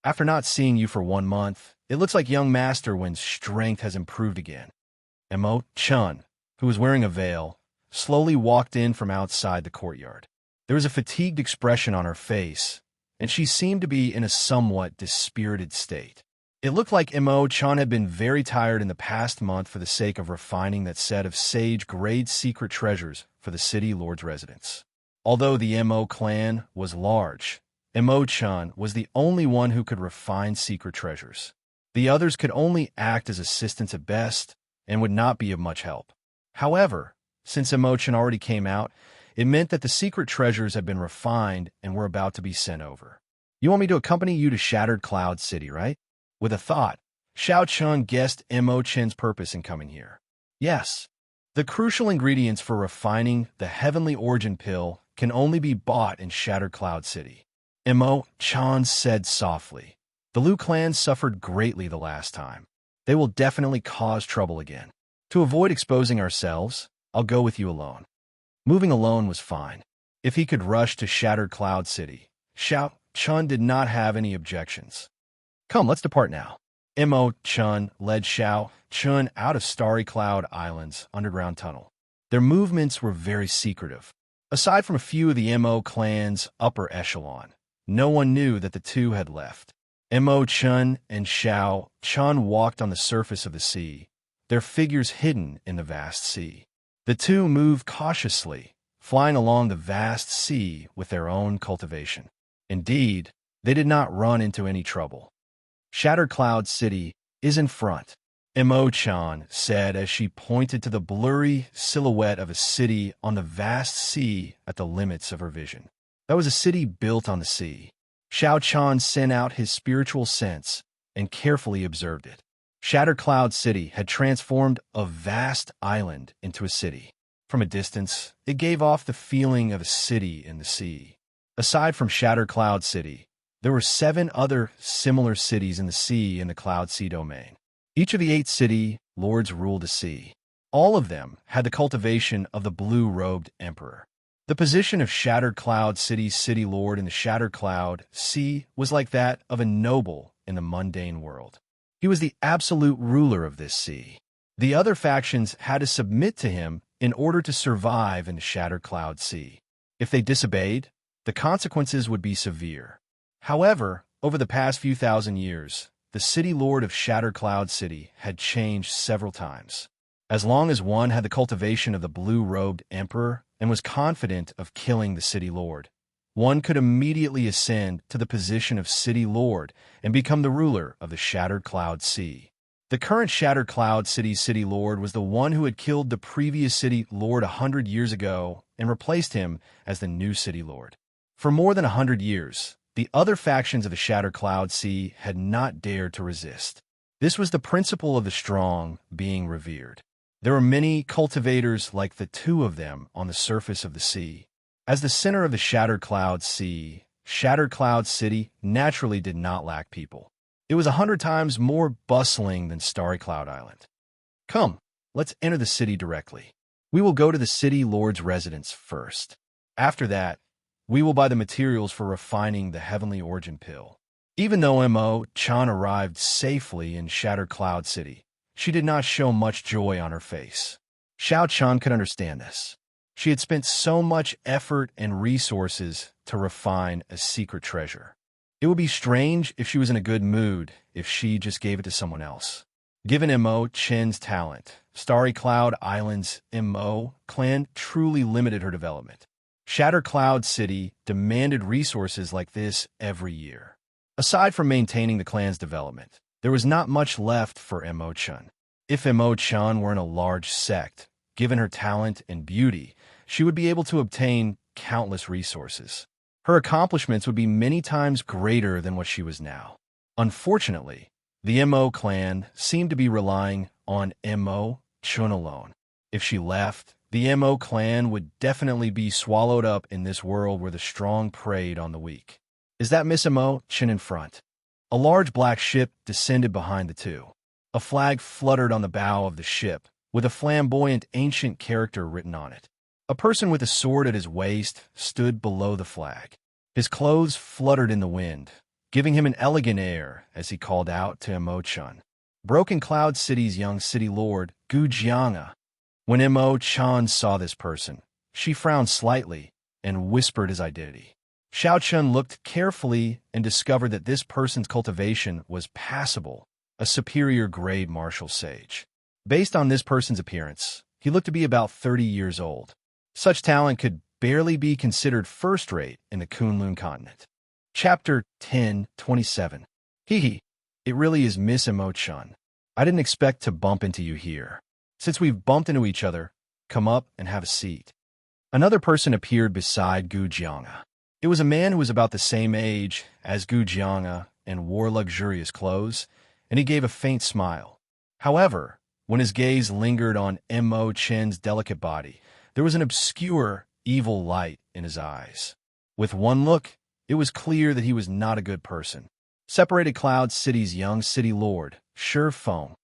After not seeing you for 1 month, it looks like young Master Wen's strength has improved again. Imo-chan, who was wearing a veil, slowly walked in from outside the courtyard. There was a fatigued expression on her face, and she seemed to be in a somewhat dispirited state. It looked like Imo-chan had been very tired in the past month for the sake of refining that set of sage-grade secret treasures for the city lord's residence. Although the Imo clan was large, Imo-chan was the only one who could refine secret treasures. The others could only act as assistants at best and would not be of much help. However, since Imo-chan already came out, it meant that the secret treasures had been refined and were about to be sent over. You want me to accompany you to Shattered Cloud City, right? With a thought, Xiaochuan guessed Imo-chan's purpose in coming here. Yes. The crucial ingredients for refining the Heavenly Origin Pill can only be bought in Shattered Cloud City. Imo-chan said softly. The Liu clan suffered greatly the last time. They will definitely cause trouble again. To avoid exposing ourselves, I'll go with you alone. Moving alone was fine. If he could rush to Shattered Cloud City, Xiaochuan did not have any objections. Come, let's depart now. Imo-chan led Xiaochuan out of Starry Cloud Island's underground tunnel. Their movements were very secretive. Aside from a few of the Imo clan's upper echelon, no one knew that the two had left. Imo-chan and Xiaochuan walked on the surface of the sea, their figures hidden in the vast sea. The two moved cautiously, flying along the vast sea with their own cultivation. Indeed, they did not run into any trouble. Shattered Cloud City is in front, Imo-chan said as she pointed to the blurry silhouette of a city on the vast sea at the limits of her vision. That was a city built on the sea. Xiaochuan sent out his spiritual sense and carefully observed it. Shattered Cloud City had transformed a vast island into a city. From a distance, it gave off the feeling of a city in the sea. Aside from Shattered Cloud City, there were 7 other similar cities in the sea in the Cloud Sea domain. Each of the 8 city lords ruled a sea. All of them had the cultivation of the blue-robed emperor. The position of Shattered Cloud City's city lord in the Shattered Cloud Sea was like that of a noble in the mundane world. He was the absolute ruler of this sea. The other factions had to submit to him in order to survive in the Shattered Cloud Sea. If they disobeyed, the consequences would be severe. However, over the past few thousand years, the city lord of Shattered Cloud City had changed several times. As long as one had the cultivation of the blue-robed emperor and was confident of killing the city lord, one could immediately ascend to the position of city lord and become the ruler of the Shattered Cloud Sea. The current Shattered Cloud City's city lord was the one who had killed the previous city lord 100 years ago and replaced him as the new city lord. For more than 100 years, the other factions of the Shattered Cloud Sea had not dared to resist. This was the principle of the strong being revered. There were many cultivators like the 2 of them on the surface of the sea. As the center of the Shattered Cloud Sea, Shattered Cloud City naturally did not lack people. It was 100 times more bustling than Starry Cloud Island. Come, let's enter the city directly. We will go to the city lord's residence first. After that, we will buy the materials for refining the Heavenly Origin Pill. Even though M.O. Chan arrived safely in Shattered Cloud City, she did not show much joy on her face. Xiao Chan could understand this. She had spent so much effort and resources to refine a secret treasure. It would be strange if she was in a good mood if she just gave it to someone else. Given M.O. Chen's talent, Starry Cloud Island's M.O. clan truly limited her development. Shattered Cloud City demanded resources like this every year. Aside from maintaining the clan's development, there was not much left for M.O. Chun. If M.O. Chun were in a large sect, given her talent and beauty, she would be able to obtain countless resources. Her accomplishments would be many times greater than what she was now. Unfortunately, the M.O. clan seemed to be relying on M.O. Chun alone. If she left, the M.O. clan would definitely be swallowed up in this world where the strong preyed on the weak. Is that Miss M.O. Chun in front? A large black ship descended behind the 2. A flag fluttered on the bow of the ship, with a flamboyant ancient character written on it. A person with a sword at his waist stood below the flag. His clothes fluttered in the wind, giving him an elegant air as he called out to M.O. Chun. Broken Cloud City's young city lord, Gu Jianga. When M.O. Chan saw this person, she frowned slightly and whispered his identity. Xiao Chun looked carefully and discovered that this person's cultivation was passable, a superior grade martial sage. Based on this person's appearance, he looked to be about 30 years old. Such talent could barely be considered first-rate in the Kunlun continent. Chapter 10:27. Hee. It really is Miss M.O. Chun. I didn't expect to bump into you here. Since we've bumped into each other, come up and have a seat. Another person appeared beside Gu Jianga. It was a man who was about the same age as Gu Jianga and wore luxurious clothes, and he gave a faint smile. However, when his gaze lingered on M.O. Chen's delicate body, there was an obscure, evil light in his eyes. With one look, it was clear that he was not a good person. Separated Cloud City's young city lord, Shi Feng.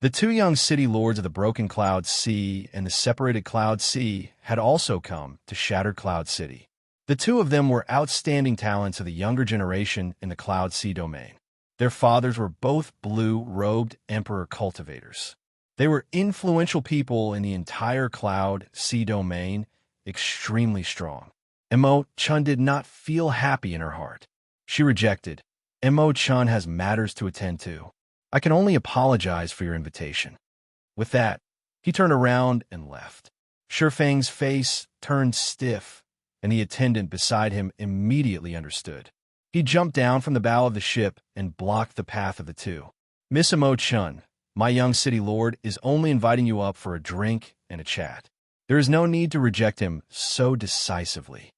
The 2 young city lords of the Broken Cloud Sea and the Separated Cloud Sea had also come to Shattered Cloud City. The 2 of them were outstanding talents of the younger generation in the Cloud Sea domain. Their fathers were both blue-robed emperor cultivators. They were influential people in the entire Cloud Sea domain, extremely strong. M.O. Chun did not feel happy in her heart. She rejected. M.O. Chun has matters to attend to. I can only apologize for your invitation. With that, he turned around and left. Shi Feng's face turned stiff, and the attendant beside him immediately understood. He jumped down from the bow of the ship and blocked the path of the 2. Miss M.O. Chun, my young city lord is only inviting you up for a drink and a chat. There is no need to reject him so decisively.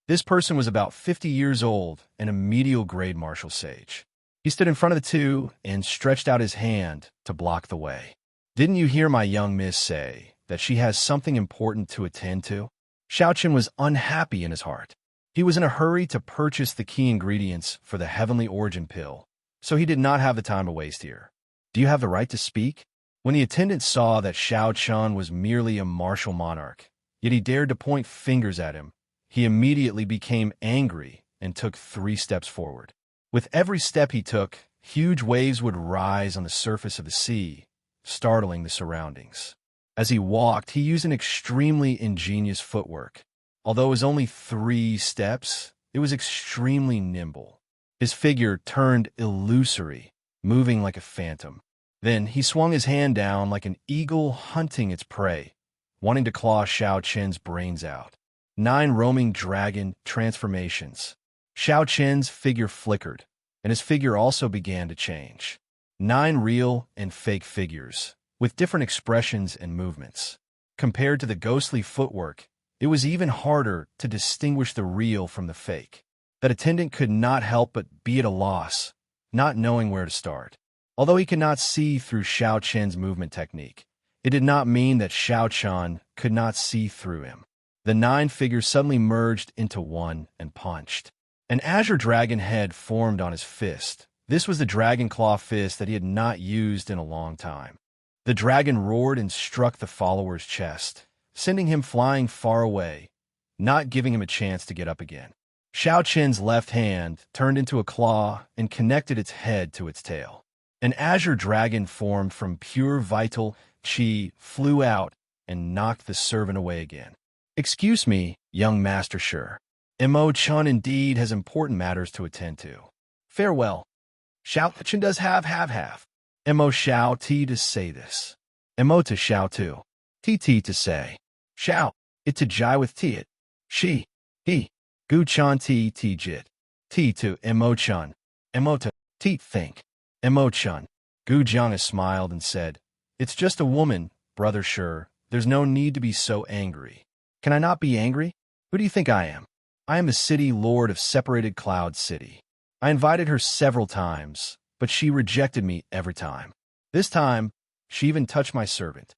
This person was about 50 years old and a medial-grade martial sage. He stood in front of the 2 and stretched out his hand to block the way. Didn't you hear my young miss say, that she has something important to attend to? Xiaoqian was unhappy in his heart. He was in a hurry to purchase the key ingredients for the heavenly origin pill, so he did not have the time to waste here. Do you have the right to speak? When the attendant saw that Xiaoqian was merely a martial monarch, yet he dared to point fingers at him, he immediately became angry and took 3 steps forward. With every step he took, huge waves would rise on the surface of the sea, startling the surroundings. As he walked, he used an extremely ingenious footwork. Although it was only 3 steps, it was extremely nimble. His figure turned illusory, moving like a phantom. Then he swung his hand down like an eagle hunting its prey, wanting to claw Xiaoqian's brains out. 9 roaming dragon transformations. Xiaoqian's figure flickered, and his figure also began to change. 9 real and fake figures, with different expressions and movements. Compared to the ghostly footwork, it was even harder to distinguish the real from the fake. That attendant could not help but be at a loss, not knowing where to start. Although he could not see through Xiaoqian's movement technique, it did not mean that Xiaoqian could not see through him. The 9 figures suddenly merged into one and punched. An azure dragon head formed on his fist. This was the dragon claw fist that he had not used in a long time. The dragon roared and struck the follower's chest, sending him flying far away, not giving him a chance to get up again. Xiaoqian's left hand turned into a claw and connected its head to its tail. An azure dragon formed from pure vital qi flew out and knocked the servant away again. Excuse me, young master Shi. Imo-chan indeed has important matters to attend to. Farewell. Xiaoqian does have. Imo Xiao Ti to say this. Imo to Xiao tu. Ti to say. Xiao, it to jai with ti it. She, he. Gu-chan ti jit. Ti to Imo-chan. Imo to ti think. Imo-chan. Gu-jiang smiled and said, It's just a woman, brother Shi. There's no need to be so angry. Can I not be angry? Who do you think I am? I am the city lord of Separated Cloud City. I invited her several times, but she rejected me every time. This time, she even touched my servant.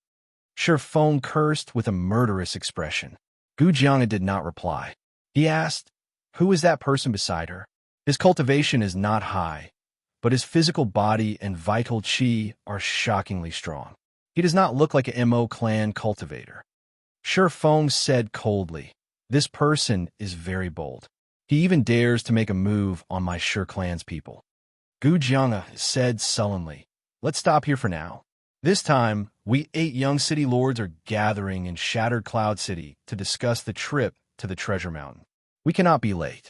Shi Feng cursed with a murderous expression. Gu Jiang did not reply. He asked, Who is that person beside her? His cultivation is not high, but his physical body and vital qi are shockingly strong. He does not look like an Mo clan cultivator. Shi Feng said coldly, This person is very bold. He even dares to make a move on my Shi clan's people. Gu Jiang said sullenly, Let's stop here for now. This time, we 8 young city lords are gathering in Shattered Cloud City to discuss the trip to the Treasure Mountain. We cannot be late.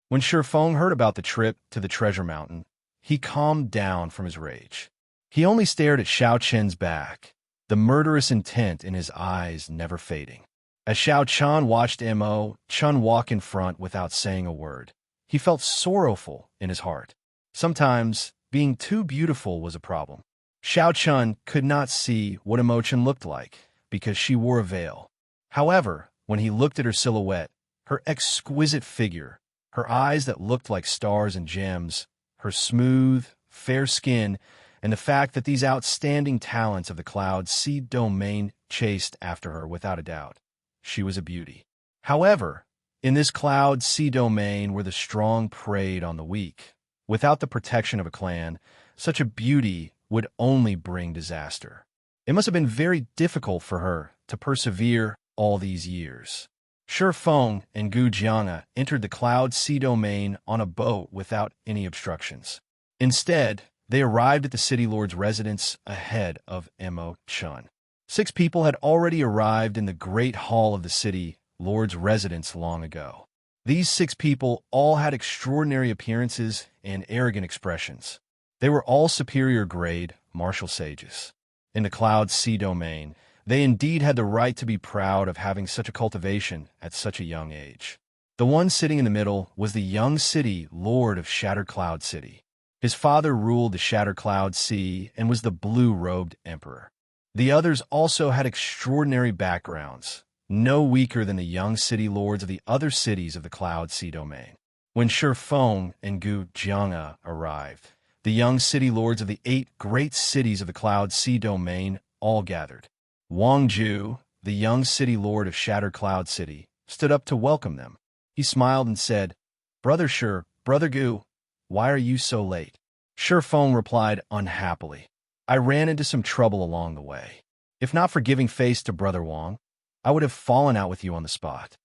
When Shi Feng heard about the trip to the Treasure Mountain, he calmed down from his rage. He only stared at Xiaoqian's back, the murderous intent in his eyes never fading. As Xiaoqian watched Mo-chan walk in front without saying a word, he felt sorrowful in his heart. Sometimes, being too beautiful was a problem. Xiaoqian could not see what Mo-chan looked like because she wore a veil. However, when he looked at her silhouette, her exquisite figure, her eyes that looked like stars and gems, her smooth, fair skin, and the fact that these outstanding talents of the Cloud Seed domain chased after her without a doubt, she was a beauty. However, in this Cloud Sea domain where the strong preyed on the weak, without the protection of a clan, such a beauty would only bring disaster. It must have been very difficult for her to persevere all these years. Shi Feng and Gu Jiang entered the Cloud Sea domain on a boat without any obstructions. Instead, they arrived at the city lord's residence ahead of Mo-chan. 6 people had already arrived in the great hall of the city lord's residence long ago. These 6 people all had extraordinary appearances and arrogant expressions. They were all superior grade martial sages. In the Cloud Sea domain, they indeed had the right to be proud of having such a cultivation at such a young age. The one sitting in the middle was the young city lord of Shattered Cloud City. His father ruled the Shattered Cloud Sea and was the blue-robed emperor. The others also had extraordinary backgrounds, no weaker than the young city lords of the other cities of the Cloud Sea domain. When Shi Feng and Gu Jiang arrived, the young city lords of the 8 great cities of the Cloud Sea domain all gathered. Wang Ju, the young city lord of Shattered Cloud City, stood up to welcome them. He smiled and said, "Brother Shi, Brother Gu, why are you so late?" Shi Feng replied unhappily, "I ran into some trouble along the way. If not for giving face to Brother Wang, I would have fallen out with you on the spot."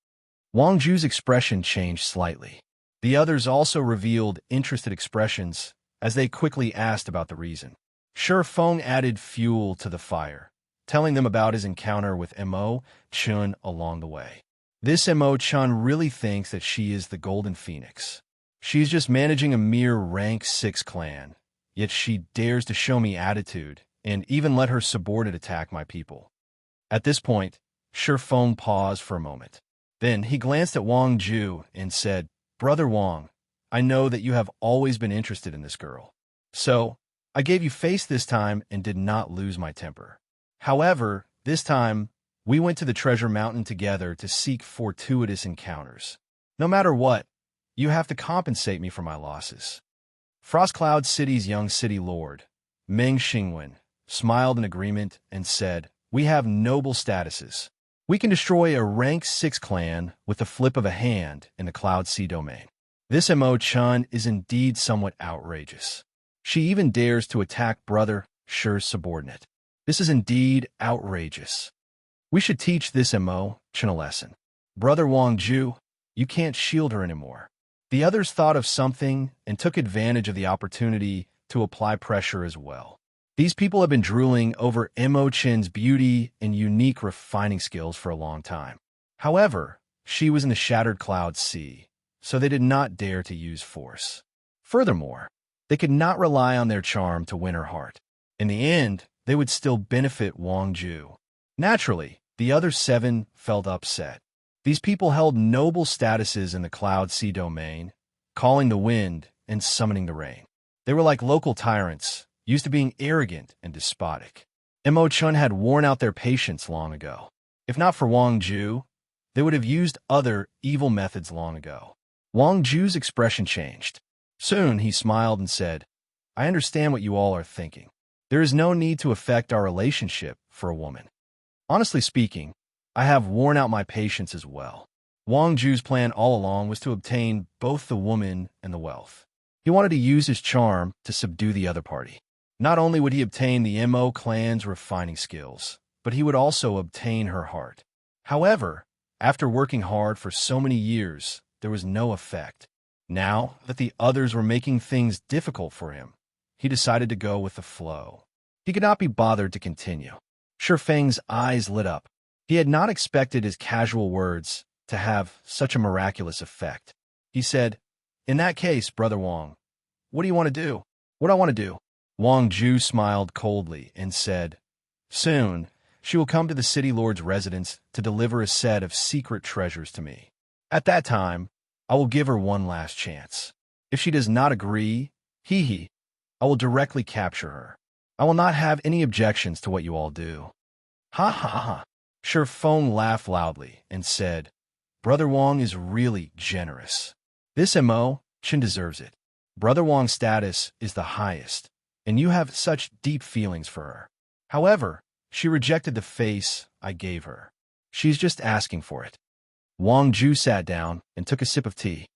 Wang Ju's expression changed slightly. The others also revealed interested expressions as they quickly asked about the reason. Shi Feng added fuel to the fire, telling them about his encounter with Mo Chun along the way. This Mo Chun really thinks that she is the Golden Phoenix. She's just managing a mere rank 6 clan, yet she dares to show me attitude and even let her subordinate attack my people. At this point, Shi Feng paused for a moment. Then he glanced at Wang Ju and said, "Brother Wang, I know that you have always been interested in this girl. So, I gave you face this time and did not lose my temper. However, this time, we went to the treasure mountain together to seek fortuitous encounters. No matter what, you have to compensate me for my losses." Frost Cloud City's young city lord, Meng Xingwen, smiled in agreement and said, "We have noble statuses. We can destroy a rank 6 clan with the flip of a hand in the Cloud Sea domain. This Mo Chun is indeed somewhat outrageous. She even dares to attack Brother Shi's subordinate. This is indeed outrageous. We should teach this Mo Chun a lesson. Brother Wang Ju, you can't shield her anymore." The others thought of something and took advantage of the opportunity to apply pressure as well. These people have been drooling over Mo Chun's beauty and unique refining skills for a long time. However, she was in the Shattered Cloud Sea, so they did not dare to use force. Furthermore, they could not rely on their charm to win her heart. In the end, they would still benefit Wang Ju. Naturally, the other 7 felt upset. These people held noble statuses in the Cloud Sea domain, calling the wind and summoning the rain. They were like local tyrants, used to being arrogant and despotic. Mo Chun had worn out their patience long ago. If not for Wang Ju, they would have used other evil methods long ago. Wang Ju's expression changed. Soon he smiled and said, "I understand what you all are thinking. There is no need to affect our relationship for a woman. Honestly speaking, I have worn out my patience as well." Wang Ju's plan all along was to obtain both the woman and the wealth. He wanted to use his charm to subdue the other party. Not only would he obtain the Mo clan's refining skills, but he would also obtain her heart. However, after working hard for so many years, there was no effect. Now that the others were making things difficult for him, he decided to go with the flow. He could not be bothered to continue. Shi Feng's eyes lit up. He had not expected his casual words to have such a miraculous effect. He said, "In that case, Brother Wang, what do you want to do?" "What I want to do?" Wang Ju smiled coldly and said, "Soon, she will come to the city lord's residence to deliver a set of secret treasures to me. At that time, I will give her one last chance. If she does not agree, I will directly capture her. I will not have any objections to what you all do." "Ha ha ha." Shi Feng laughed loudly and said, "Brother Wang is really generous. This Mo Chun deserves it. Brother Wang's status is the highest, and you have such deep feelings for her. However, she rejected the face I gave her. She's just asking for it." Wang Ju sat down and took a sip of tea.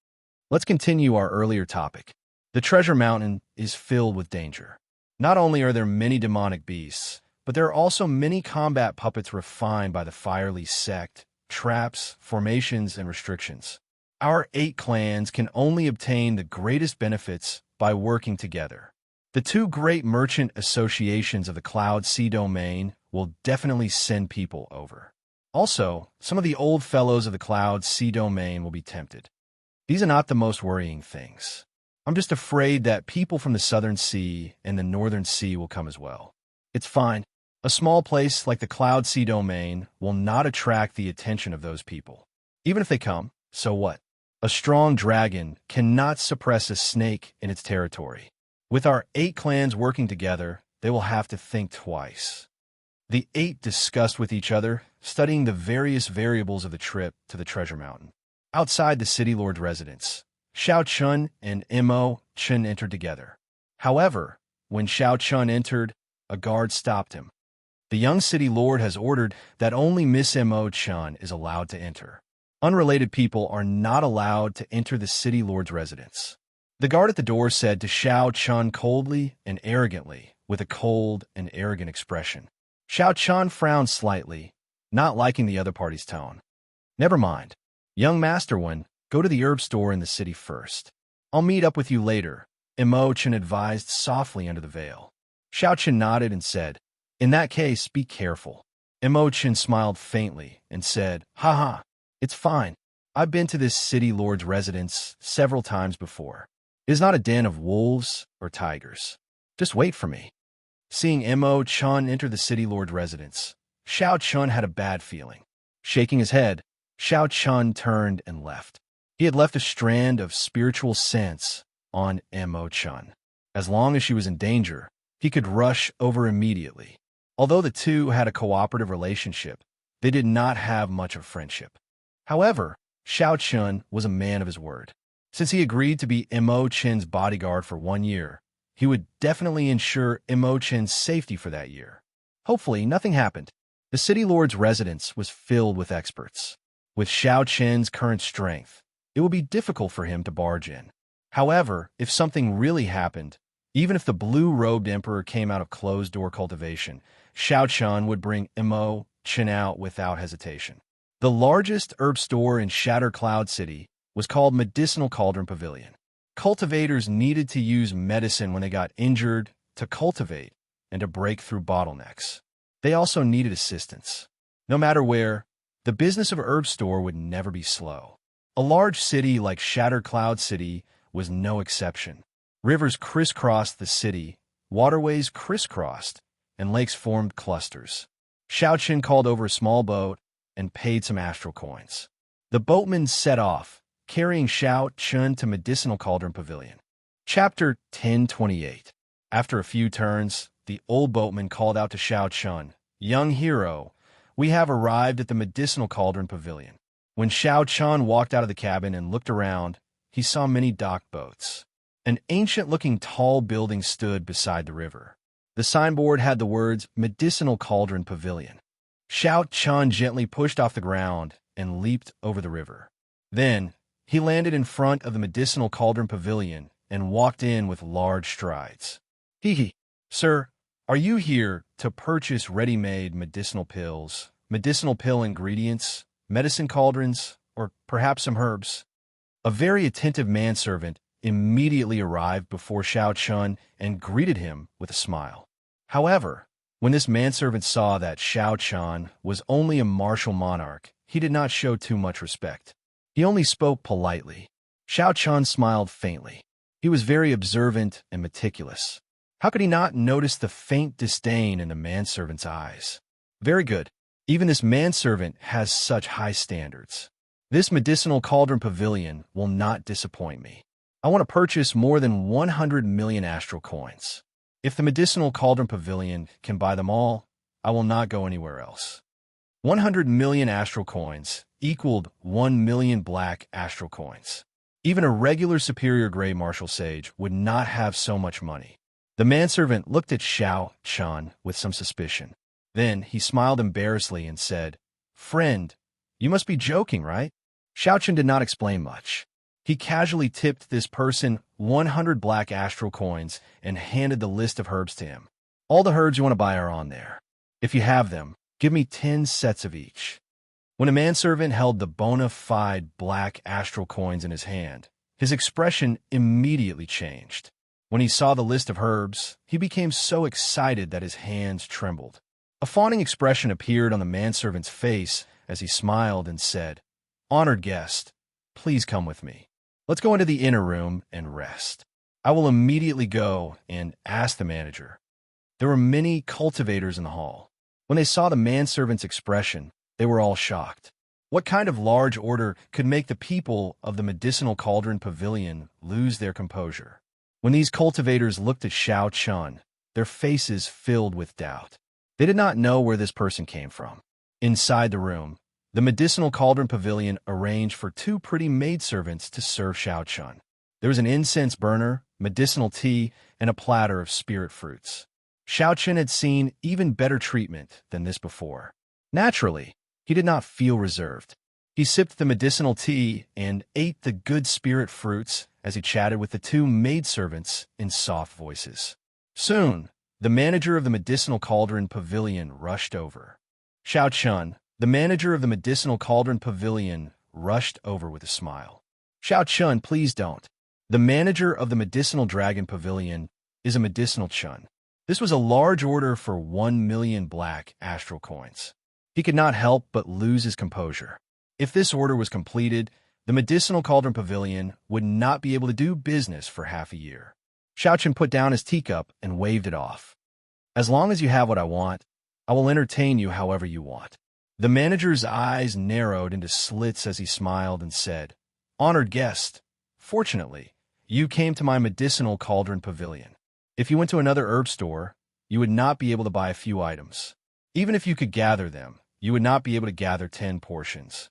Let's continue our earlier topic. The treasure mountain is filled with danger. Not only are there many demonic beasts, but there are also many combat puppets refined by the Firely sect, traps, formations, and restrictions. Our 8 clans can only obtain the greatest benefits by working together. The 2 great merchant associations of the Cloud Sea domain will definitely send people over. Also, some of the old fellows of the Cloud Sea domain will be tempted. These are not the most worrying things. I'm just afraid that people from the Southern Sea and the Northern Sea will come as well. It's fine. A small place like the Cloud Sea domain will not attract the attention of those people. Even if they come, so what? A strong dragon cannot suppress a snake in its territory. With our 8 clans working together, they will have to think twice. The 8 discussed with each other, studying the various variables of the trip to the treasure mountain. Outside the city lord's residence, Xiao Chun and Mo Chun entered together. However, when Xiao Chun entered, a guard stopped him. The young city lord has ordered that only Miss Mo-chan is allowed to enter. Unrelated people are not allowed to enter the city lord's residence. The guard at the door said to Xiao-chan coldly and arrogantly, with a cold and arrogant expression. Xiao-chan frowned slightly, not liking the other party's tone. Never mind. Young Master Wen, go to the herb store in the city first. I'll meet up with you later, Mo-chan advised softly under the veil. Xiao-chan nodded and said, in that case, be careful. Mo-chan smiled faintly and said, haha, it's fine. I've been to this city lord's residence several times before. It is not a den of wolves or tigers. Just wait for me. Seeing Mo-chan enter the city lord's residence, Xiao-chan had a bad feeling. Shaking his head, Xiao-chan turned and left. He had left a strand of spiritual sense on Mo-chan. As long as she was in danger, he could rush over immediately. Although the two had a cooperative relationship, they did not have much of friendship. However, Xiao-chan was a man of his word. Since he agreed to be Mo-chan's bodyguard for 1 year, he would definitely ensure Mo-chan's safety for that year. Hopefully, nothing happened. The city lord's residence was filled with experts. With Xiao-chan's current strength, it would be difficult for him to barge in. However, if something really happened, even if the blue-robed emperor came out of closed-door cultivation, Xiao-chan would bring Mo-chan out without hesitation. The largest herb store in Shatter Cloud City was called Medicinal Cauldron Pavilion. Cultivators needed to use medicine when they got injured, to cultivate, and to break through bottlenecks. They also needed assistance. No matter where, the business of herb store would never be slow. A large city like Shatter Cloud City was no exception. Rivers crisscrossed the city, waterways crisscrossed, and lakes formed clusters. Xiao-chan called over a small boat and paid some astral coins. The boatmen set off, carrying Xiao-chan to Medicinal Cauldron Pavilion. Chapter 1028. After a few turns, the old boatman called out to Xiao-chan, young hero, we have arrived at the Medicinal Cauldron Pavilion. When Xiao-chan walked out of the cabin and looked around, he saw many docked boats. An ancient-looking tall building stood beside the river. The signboard had the words Medicinal Cauldron Pavilion. Xiao-chan gently pushed off the ground and leaped over the river. Then, he landed in front of the Medicinal Cauldron Pavilion and walked in with large strides. Hee, sir, are you here to purchase ready-made medicinal pills, medicinal pill ingredients, medicine cauldrons, or perhaps some herbs? A very attentive manservant immediately arrived before Xiao-chan and greeted him with a smile. However, when this manservant saw that Xiao-chan was only a martial monarch, he did not show too much respect. He only spoke politely. Xiao-chan smiled faintly. He was very observant and meticulous. How could he not notice the faint disdain in the manservant's eyes? Very good. Even this manservant has such high standards. This Medicinal Cauldron Pavilion will not disappoint me. I want to purchase more than 100 million astral coins. If the Medicinal Cauldron Pavilion can buy them all, I will not go anywhere else. 100 million astral coins equaled 1 million black astral coins. Even a regular superior grade martial sage would not have so much money. The manservant looked at Xiao-chan with some suspicion. Then he smiled embarrassedly and said, Friend, you must be joking, right? Xiao-chan did not explain much. He casually tipped this person 100 black astral coins and handed the list of herbs to him. All the herbs you want to buy are on there. If you have them, give me 10 sets of each. When a manservant held the bona fide black astral coins in his hand, his expression immediately changed. When he saw the list of herbs, he became so excited that his hands trembled. A fawning expression appeared on the manservant's face as he smiled and said, Honored guest, please come with me. Let's go into the inner room and rest. I will immediately go and ask the manager. There were many cultivators in the hall. When they saw the manservant's expression, they were all shocked. What kind of large order could make the people of the Medicinal Cauldron Pavilion lose their composure? When these cultivators looked at Xiao-chan, their faces filled with doubt. They did not know where this person came from. Inside the room, the Medicinal Cauldron Pavilion arranged for 2 pretty maidservants to serve Xiao-chan. There was an incense burner, medicinal tea, and a platter of spirit fruits. Xiao had seen even better treatment than this before. Naturally, he did not feel reserved. He sipped the medicinal tea and ate the good spirit fruits as he chatted with the two maidservants in soft voices. Soon, the manager of the medicinal cauldron pavilion rushed over. Xiao, the manager of the medicinal cauldron pavilion, rushed over with a smile. Xiao, please don't. The manager of the medicinal dragon pavilion is a medicinal chun. This was a large order for 1,000,000 black astral coins. He could not help but lose his composure. If this order was completed, the medicinal cauldron pavilion would not be able to do business for half a year. Xiao put down his teacup and waved it off. As long as you have what I want, I will entertain you however you want. The manager's eyes narrowed into slits as he smiled and said, Honored guest, fortunately, you came to my medicinal cauldron pavilion. If you went to another herb store, you would not be able to buy a few items. Even if you could gather them, you would not be able to gather 10 portions.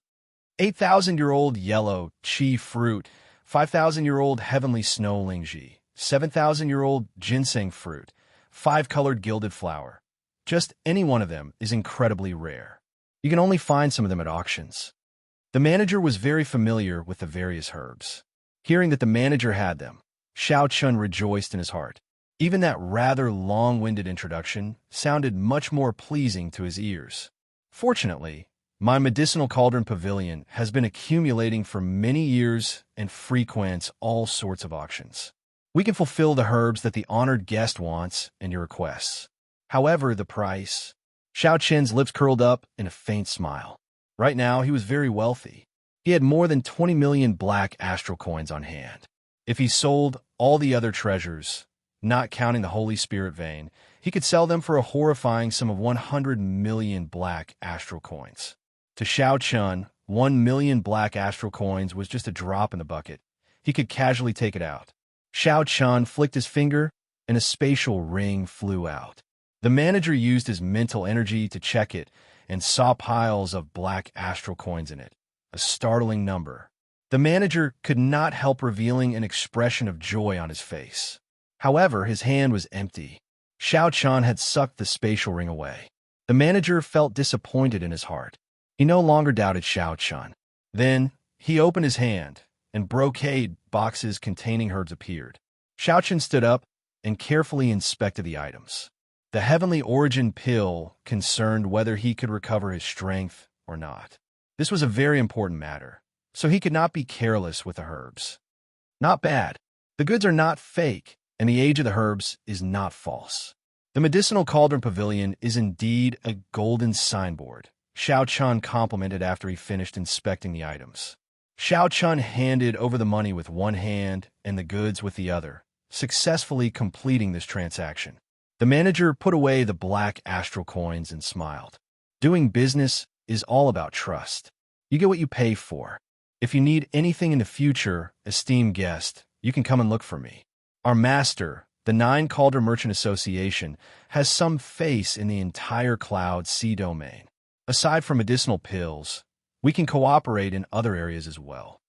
8,000-year-old yellow qi fruit, 5,000-year-old heavenly snow lingji, 7,000-year-old ginseng fruit, 5-colored gilded flower. Just any one of them is incredibly rare. You can only find some of them at auctions. The manager was very familiar with the various herbs. Hearing that the manager had them, Xiao rejoiced in his heart. Even that rather long-winded introduction sounded much more pleasing to his ears. Fortunately, my medicinal cauldron pavilion has been accumulating for many years and frequents all sorts of auctions. We can fulfill the herbs that the honored guest wants and your requests. However, the price... Xiao's lips curled up in a faint smile. Right now, he was very wealthy. He had more than 20 million black astral coins on hand. If he sold all the other treasures, not counting the Holy Spirit vein, he could sell them for a horrifying sum of 100 million black astral coins. To Xiao, 1,000,000 black astral coins was just a drop in the bucket. He could casually take it out. Xiao flicked his finger, and a spatial ring flew out. The manager used his mental energy to check it and saw piles of black astral coins in it, a startling number. The manager could not help revealing an expression of joy on his face. However, his hand was empty. Xiao had sucked the spatial ring away. The manager felt disappointed in his heart. He no longer doubted Xiao. Then, he opened his hand, and brocade boxes containing herbs appeared. Xiao stood up and carefully inspected the items. The heavenly origin pill concerned whether he could recover his strength or not. This was a very important matter, so he could not be careless with the herbs. Not bad. The goods are not fake, and the age of the herbs is not false. The medicinal cauldron pavilion is indeed a golden signboard, Xiao complimented after he finished inspecting the items. Xiao handed over the money with one hand and the goods with the other, successfully completing this transaction. The manager put away the black astral coins and smiled. Doing business is all about trust. You get what you pay for. If you need anything in the future, esteemed guest, you can come and look for me. Our master, the Nine Cauldron Merchant Association, has some face in the entire Cloud Sea domain. Aside from medicinal pills, we can cooperate in other areas as well.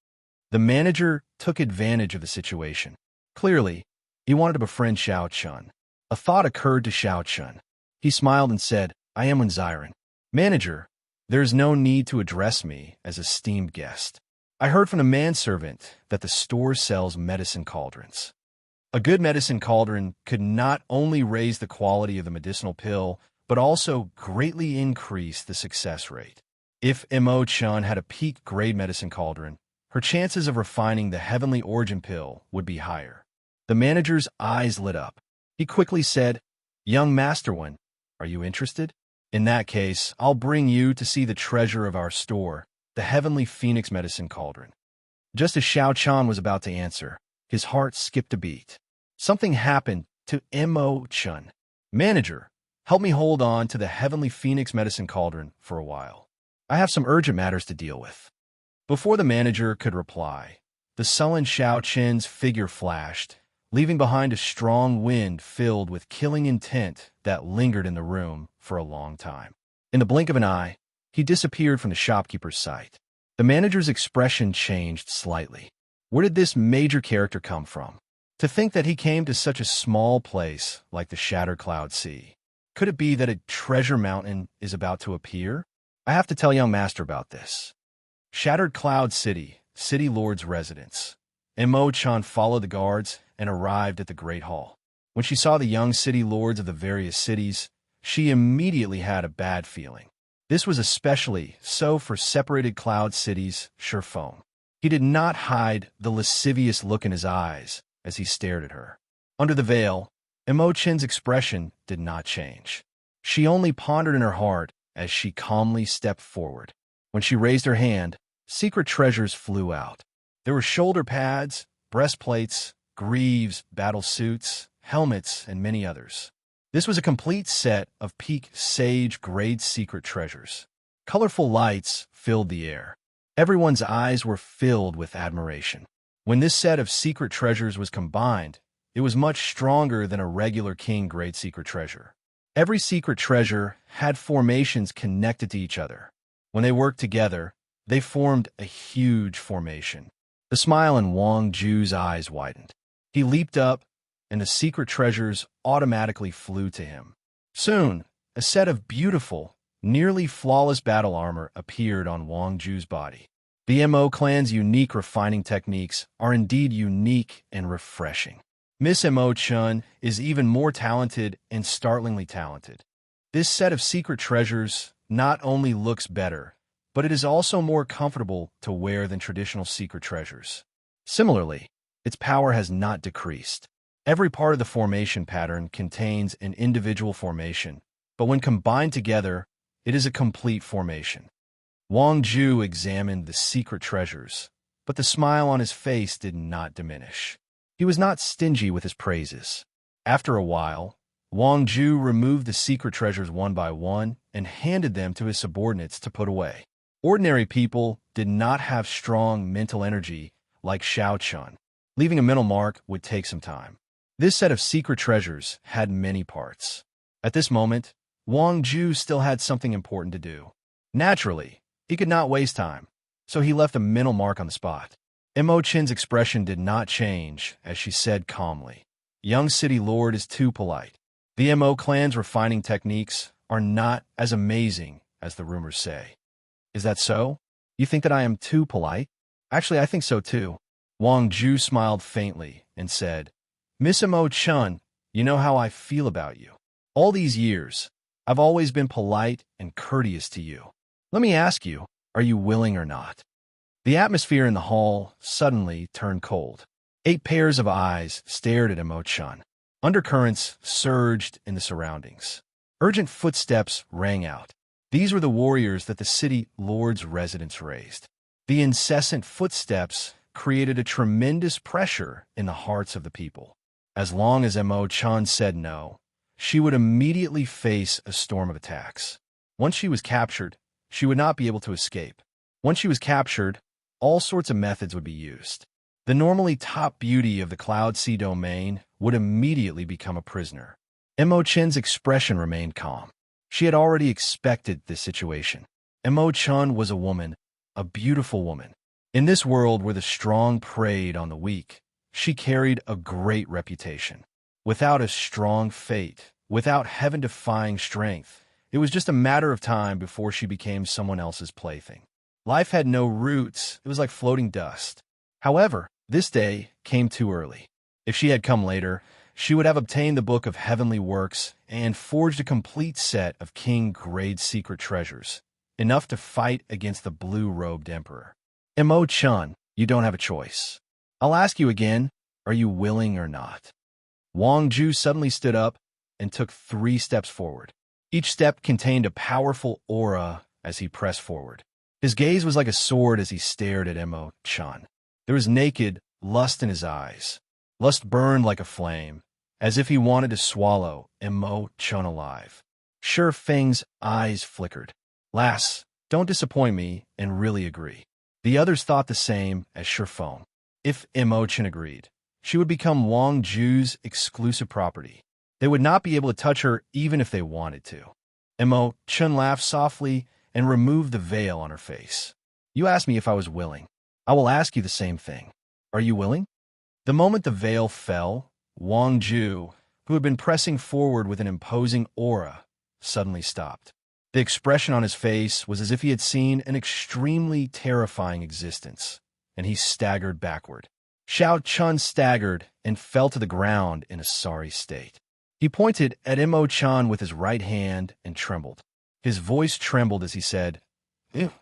The manager took advantage of the situation. Clearly, he wanted to befriend Xiao. A thought occurred to Xiao. He smiled and said, I am Wenziren. Manager, there is no need to address me as esteemed guest. I heard from the manservant that the store sells medicine cauldrons. A good medicine cauldron could not only raise the quality of the medicinal pill, but also greatly increase the success rate. If Imo-chan had a peak-grade medicine cauldron, her chances of refining the heavenly origin pill would be higher. The manager's eyes lit up. He quickly said, Young Master One, are you interested? In that case, I'll bring you to see the treasure of our store, the Heavenly Phoenix Medicine Cauldron. Just as Xiao was about to answer, his heart skipped a beat. Something happened to Imo-chan. Manager, help me hold on to the Heavenly Phoenix Medicine Cauldron for a while. I have some urgent matters to deal with. Before the manager could reply, the sullen Xiao's figure flashed, leaving behind a strong wind filled with killing intent that lingered in the room for a long time. In the blink of an eye, he disappeared from the shopkeeper's sight. The manager's expression changed slightly. Where did this major character come from? To think that he came to such a small place like the Shattered Cloud Sea. Could it be that a treasure mountain is about to appear? I have to tell young master about this. Shattered Cloud City, City Lord's residence. Imo-chan followed the guards and arrived at the Great Hall. When she saw the young city lords of the various cities, she immediately had a bad feeling. This was especially so for separated Cloud City's Shurfeng. He did not hide the lascivious look in his eyes as he stared at her. Under the veil, Imo-chan's expression did not change. She only pondered in her heart as she calmly stepped forward. When she raised her hand, secret treasures flew out. There were shoulder pads, breastplates, greaves, battle suits, helmets, and many others. This was a complete set of peak sage-grade secret treasures. Colorful lights filled the air. Everyone's eyes were filled with admiration. When this set of secret treasures was combined, it was much stronger than a regular king-grade secret treasure. Every secret treasure had formations connected to each other. When they worked together, they formed a huge formation. The smile in Wang Ju's eyes widened. He leaped up, and the secret treasures automatically flew to him. Soon, a set of beautiful, nearly flawless battle armor appeared on Wang Ju's body. The Mo clan's unique refining techniques are indeed unique and refreshing. Miss Imo-chan is even more talented and startlingly talented. This set of secret treasures not only looks better, but it is also more comfortable to wear than traditional secret treasures. Similarly, its power has not decreased. Every part of the formation pattern contains an individual formation, but when combined together, it is a complete formation. Wang Ju examined the secret treasures, but the smile on his face did not diminish. He was not stingy with his praises. After a while, Wang Ju removed the secret treasures one by one and handed them to his subordinates to put away. Ordinary people did not have strong mental energy like Xiaochun. Leaving a mental mark would take some time. This set of secret treasures had many parts. At this moment, Wang Ju still had something important to do. Naturally, he could not waste time, so he left a mental mark on the spot. Imo-chan's expression did not change as she said calmly, "Young City Lord is too polite. The Mo clan's refining techniques are not as amazing as the rumors say." "Is that so? You think that I am too polite?" "Actually, I think so too." Wang Ju smiled faintly and said, "Miss Imo-chan, you know how I feel about you. All these years, I've always been polite and courteous to you. Let me ask you, are you willing or not?" The atmosphere in the hall suddenly turned cold. 8 pairs of eyes stared at Imo-chan. Undercurrents surged in the surroundings. Urgent footsteps rang out. These were the warriors that the city lord's residence raised. The incessant footsteps created a tremendous pressure in the hearts of the people. As long as Imo-chan said no, she would immediately face a storm of attacks. Once she was captured, she would not be able to escape. Once she was captured, all sorts of methods would be used. The normally top beauty of the Cloud Sea domain would immediately become a prisoner. Imo-chan's expression remained calm. She had already expected this situation. Imo-chan was a woman, a beautiful woman. In this world where the strong preyed on the weak, she carried a great reputation. Without a strong fate, without heaven-defying strength, it was just a matter of time before she became someone else's plaything. Life had no roots. It was like floating dust. However, this day came too early. If she had come later, she would have obtained the Book of Heavenly Works and forged a complete set of king-grade secret treasures, enough to fight against the blue-robed emperor. Imo-chan, you don't have a choice. I'll ask you again, are you willing or not? Wang Ju suddenly stood up and took 3 steps forward. Each step contained a powerful aura as he pressed forward. His gaze was like a sword as he stared at Imo-chan. There was naked lust in his eyes. Lust burned like a flame, as if he wanted to swallow Imo-chan alive. Sure Feng's eyes flickered. "Lass, don't disappoint me and really agree." The others thought the same as Shurfeng. If Imo-chan agreed, she would become Wang Ju's exclusive property. They would not be able to touch her even if they wanted to. Imo-chan laughed softly and removed the veil on her face. "You asked me if I was willing. I will ask you the same thing. Are you willing?" The moment the veil fell, Wang Ju, who had been pressing forward with an imposing aura, suddenly stopped. The expression on his face was as if he had seen an extremely terrifying existence, and he staggered backward. Xianxia staggered and fell to the ground in a sorry state. He pointed at Imo-chan with his right hand and trembled. His voice trembled as he said, "Ew,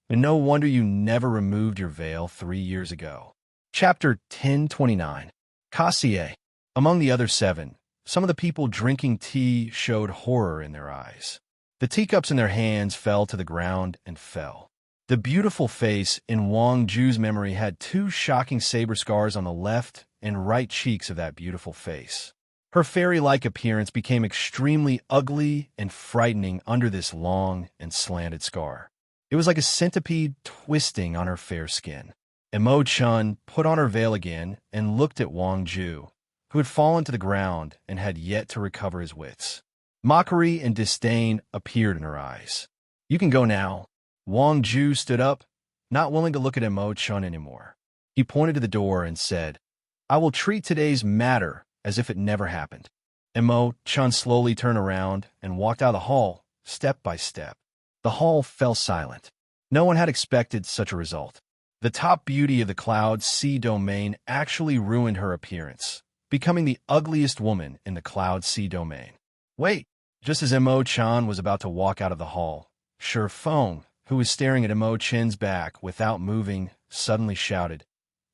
and no wonder you never removed your veil 3 years ago." Chapter 1029. Kasie. Among the other 7, some of the people drinking tea showed horror in their eyes. The teacups in their hands fell to the ground and fell. The beautiful face in Wang Ju's memory had 2 shocking saber scars on the left and right cheeks of that beautiful face. Her fairy-like appearance became extremely ugly and frightening under this long and slanted scar. It was like a centipede twisting on her fair skin. Imo-chan put on her veil again and looked at Wang Ju, who had fallen to the ground and had yet to recover his wits. Mockery and disdain appeared in her eyes. "You can go now." Wang Ju stood up, not willing to look at Imo-chan anymore. He pointed to the door and said, "I will treat today's matter as if it never happened." Imo-chan slowly turned around and walked out of the hall, step by step. The hall fell silent. No one had expected such a result. The top beauty of the Cloud Sea domain actually ruined her appearance, becoming the ugliest woman in the Cloud Sea domain. Wait! Just as Imo-chan was about to walk out of the hall, Feng, who was staring at Imo-chan's back without moving, suddenly shouted,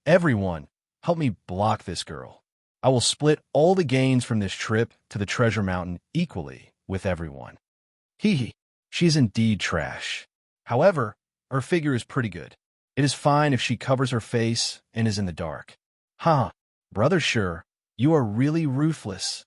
"Everyone, help me block this girl. I will split all the gains from this trip to the Treasure Mountain equally with everyone." Hee, she is indeed trash. However, her figure is pretty good. It is fine if she covers her face and is in the dark. Huh, brother Sure, you are really ruthless.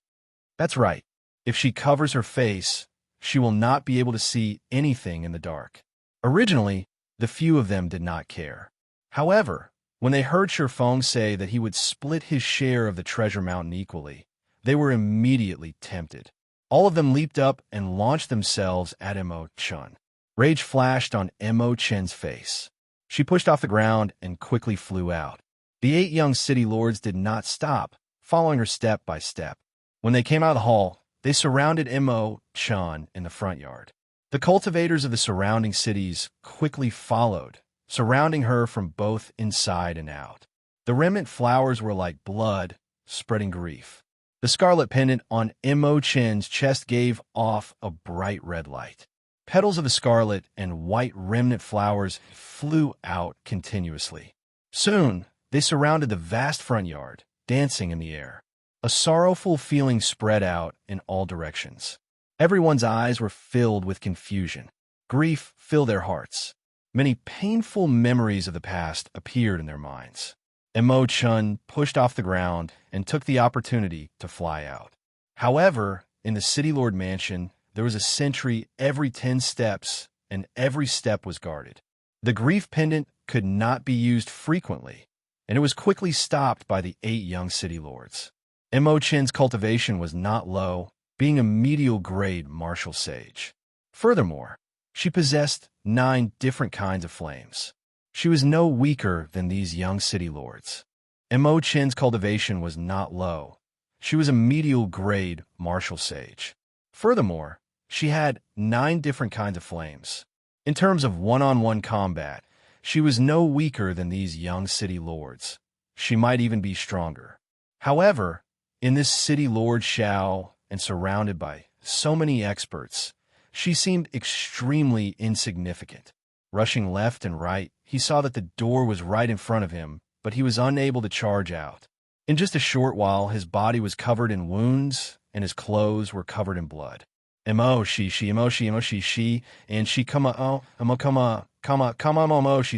That's right. If she covers her face, she will not be able to see anything in the dark. Originally, the few of them did not care. However, when they heard Feng say that he would split his share of the Treasure Mountain equally, they were immediately tempted. All of them leaped up and launched themselves at Imo-chan. Rage flashed on Imo-chan's face. She pushed off the ground and quickly flew out. The 8 young city lords did not stop, following her step by step. When they came out of the hall, they surrounded Imo-chan in the front yard. The cultivators of the surrounding cities quickly followed, surrounding her from both inside and out. The remnant flowers were like blood, spreading grief. The scarlet pendant on Imo-chan's chest gave off a bright red light. Petals of the scarlet and white remnant flowers flew out continuously. Soon, they surrounded the vast front yard, dancing in the air. A sorrowful feeling spread out in all directions. Everyone's eyes were filled with confusion. Grief filled their hearts. Many painful memories of the past appeared in their minds. Imo-chan pushed off the ground and took the opportunity to fly out. However, in the City Lord Mansion, there was a sentry every 10 steps, and every step was guarded. The grief pendant could not be used frequently, and it was quickly stopped by the 8 young city lords. Imo-chan's cultivation was not low, being a medial grade martial sage. Furthermore, she possessed 9 different kinds of flames. She was no weaker than these young city lords. Imo-chan's cultivation was not low. She was a medial grade martial sage. Furthermore, she had 9 different kinds of flames. In terms of one-on-one combat, she was no weaker than these young city lords. She might even be stronger. However, in this city lord Xiao and surrounded by so many experts, she seemed extremely insignificant. Rushing left and right, he saw that the door was right in front of him, but he was unable to charge out. In just a short while, his body was covered in wounds, and his clothes were covered in blood. She, and she Momoshi,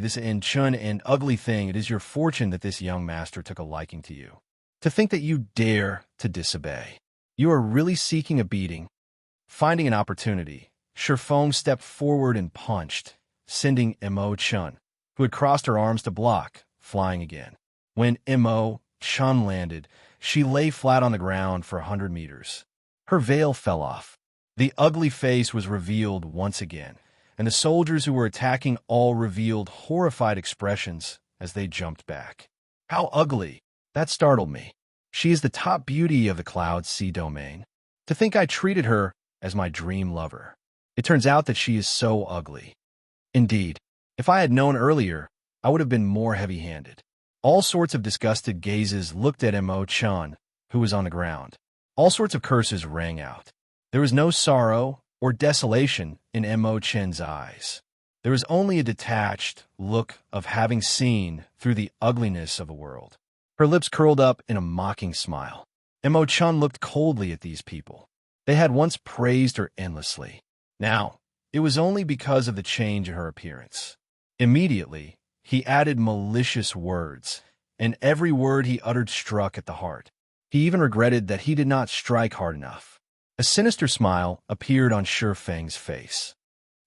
this and chun and ugly thing, it is your fortune that this young master took a liking to you. To think that you dare to disobey. You are really seeking a beating. Finding an opportunity, Feng stepped forward and punched, sending Imo-chan, who had crossed her arms to block, flying again. When Imo-chan landed, she lay flat on the ground for 100 meters. Her veil fell off. The ugly face was revealed once again, and the soldiers who were attacking all revealed horrified expressions as they jumped back. How ugly! That startled me. She is the top beauty of the Cloud Sea domain. To think I treated her as my dream lover. It turns out that she is so ugly. Indeed, if I had known earlier, I would have been more heavy-handed. All sorts of disgusted gazes looked at Mo-chan, who was on the ground. All sorts of curses rang out. There was no sorrow or desolation in Mo-chan's eyes. There was only a detached look of having seen through the ugliness of the world. Her lips curled up in a mocking smile. Mo-chan looked coldly at these people. They had once praised her endlessly. Now, it was only because of the change in her appearance. Immediately, he added malicious words, and every word he uttered struck at the heart. He even regretted that he did not strike hard enough. A sinister smile appeared on Shifeng's face.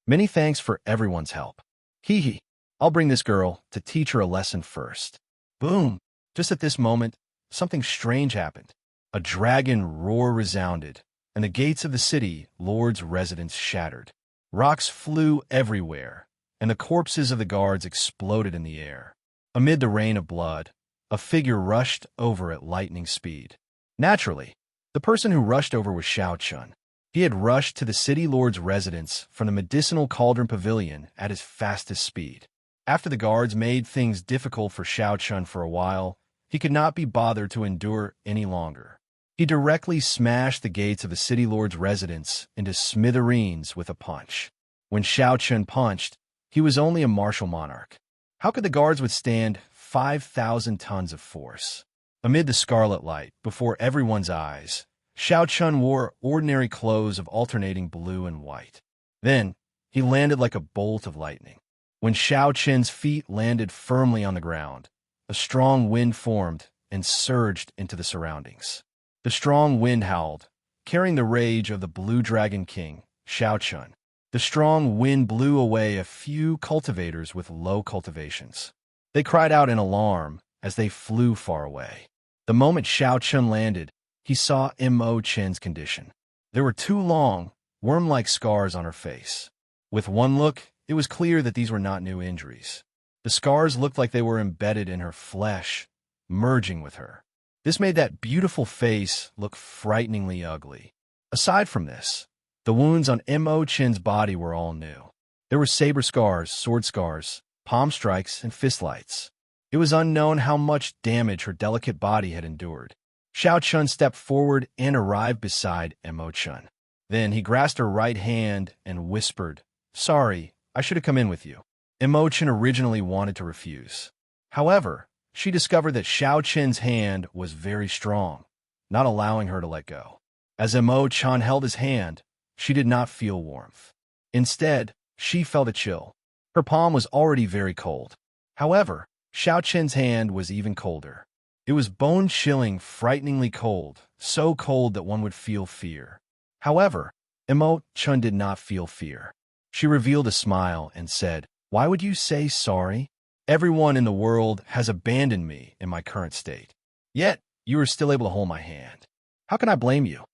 Many thanks for everyone's help. Hee hee. I'll bring this girl to teach her a lesson first. Boom! Just at this moment, something strange happened. A dragon roar resounded, and the gates of the city lord's residence shattered. Rocks flew everywhere, and the corpses of the guards exploded in the air. Amid the rain of blood, a figure rushed over at lightning speed. Naturally, the person who rushed over was Xianxia. He had rushed to the city lord's residence from the medicinal cauldron pavilion at his fastest speed. After the guards made things difficult for Xianxia for a while, he could not be bothered to endure any longer. He directly smashed the gates of the city lord's residence into smithereens with a punch. When Xianxia punched, he was only a martial monarch. How could the guards withstand 5,000 tons of force? Amid the scarlet light, before everyone's eyes, Xianxia wore ordinary clothes of alternating blue and white. Then, he landed like a bolt of lightning. When Xiaoqian's feet landed firmly on the ground, a strong wind formed and surged into the surroundings. The strong wind howled, carrying the rage of the Blue Dragon King, Xiaoqian. The strong wind blew away a few cultivators with low cultivations. They cried out in alarm as they flew far away. The moment Xiaoqian landed, he saw Mo-chan's condition. There were 2 long, worm-like scars on her face. With one look, it was clear that these were not new injuries. The scars looked like they were embedded in her flesh, merging with her. This made that beautiful face look frighteningly ugly. Aside from this, the wounds on Mo-chan's body were all new. There were saber scars, sword scars, palm strikes, and fistlights. It was unknown how much damage her delicate body had endured. Xiaoqian stepped forward and arrived beside Mo-chan. Then he grasped her right hand and whispered, "Sorry, I should have come in with you." Mo-chan originally wanted to refuse. However, she discovered that Xiaoqian's hand was very strong, not allowing her to let go. As Mo-chan held his hand, she did not feel warmth. Instead, she felt a chill. Her palm was already very cold. However, Xiaoqian's hand was even colder. It was bone-chilling, frighteningly cold, so cold that one would feel fear. However, Mo-chan did not feel fear. She revealed a smile and said, "Why would you say sorry? Everyone in the world has abandoned me in my current state. Yet, you are still able to hold my hand. How can I blame you?"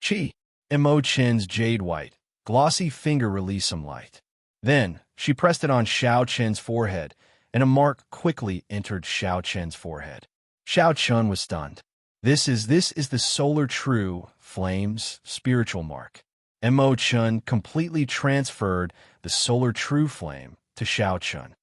Chi. Mo-chan's jade-white, glossy finger released some light. Then, she pressed it on Xiaoqian's forehead, and a mark quickly entered Xiaoqian's forehead. Xiaoqian was stunned. This is the solar true flame's spiritual mark. Mo-chan completely transferred the solar true flame to Xiaoqian.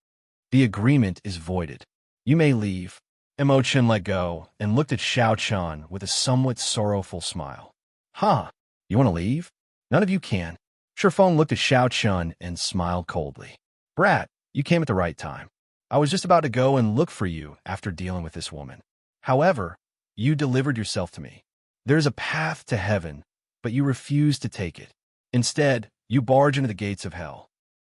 The agreement is voided. You may leave. Mo-chan let go and looked at Xiaoqian with a somewhat sorrowful smile. Huh, you want to leave? None of you can. Shifeng looked at Xiaoqian and smiled coldly. Brat, you came at the right time. I was just about to go and look for you after dealing with this woman. However, you delivered yourself to me. There's a path to heaven, but you refused to take it. Instead, you barge into the gates of hell.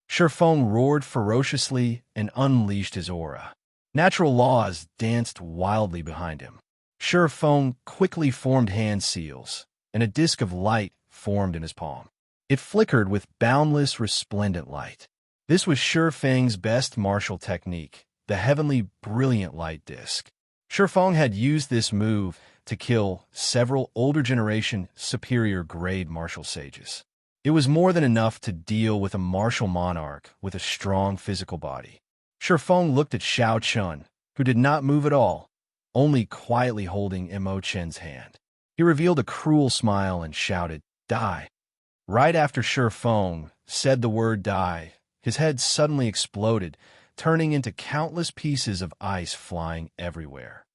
Shifeng roared ferociously and unleashed his aura. Natural laws danced wildly behind him. Shifeng quickly formed hand seals, and a disk of light formed in his palm. It flickered with boundless, resplendent light. This was Shifeng's best martial technique, the heavenly brilliant light disk. Shifeng had used this move to kill several older generation superior grade martial sages. It was more than enough to deal with a martial monarch with a strong physical body. Shifeng looked at Xiaoqian, who did not move at all. only quietly holding Mo Chen's hand. He revealed a cruel smile and shouted, "Die." Right after Shi Feng said the word "die," his head suddenly exploded, turning into countless pieces of ice flying everywhere.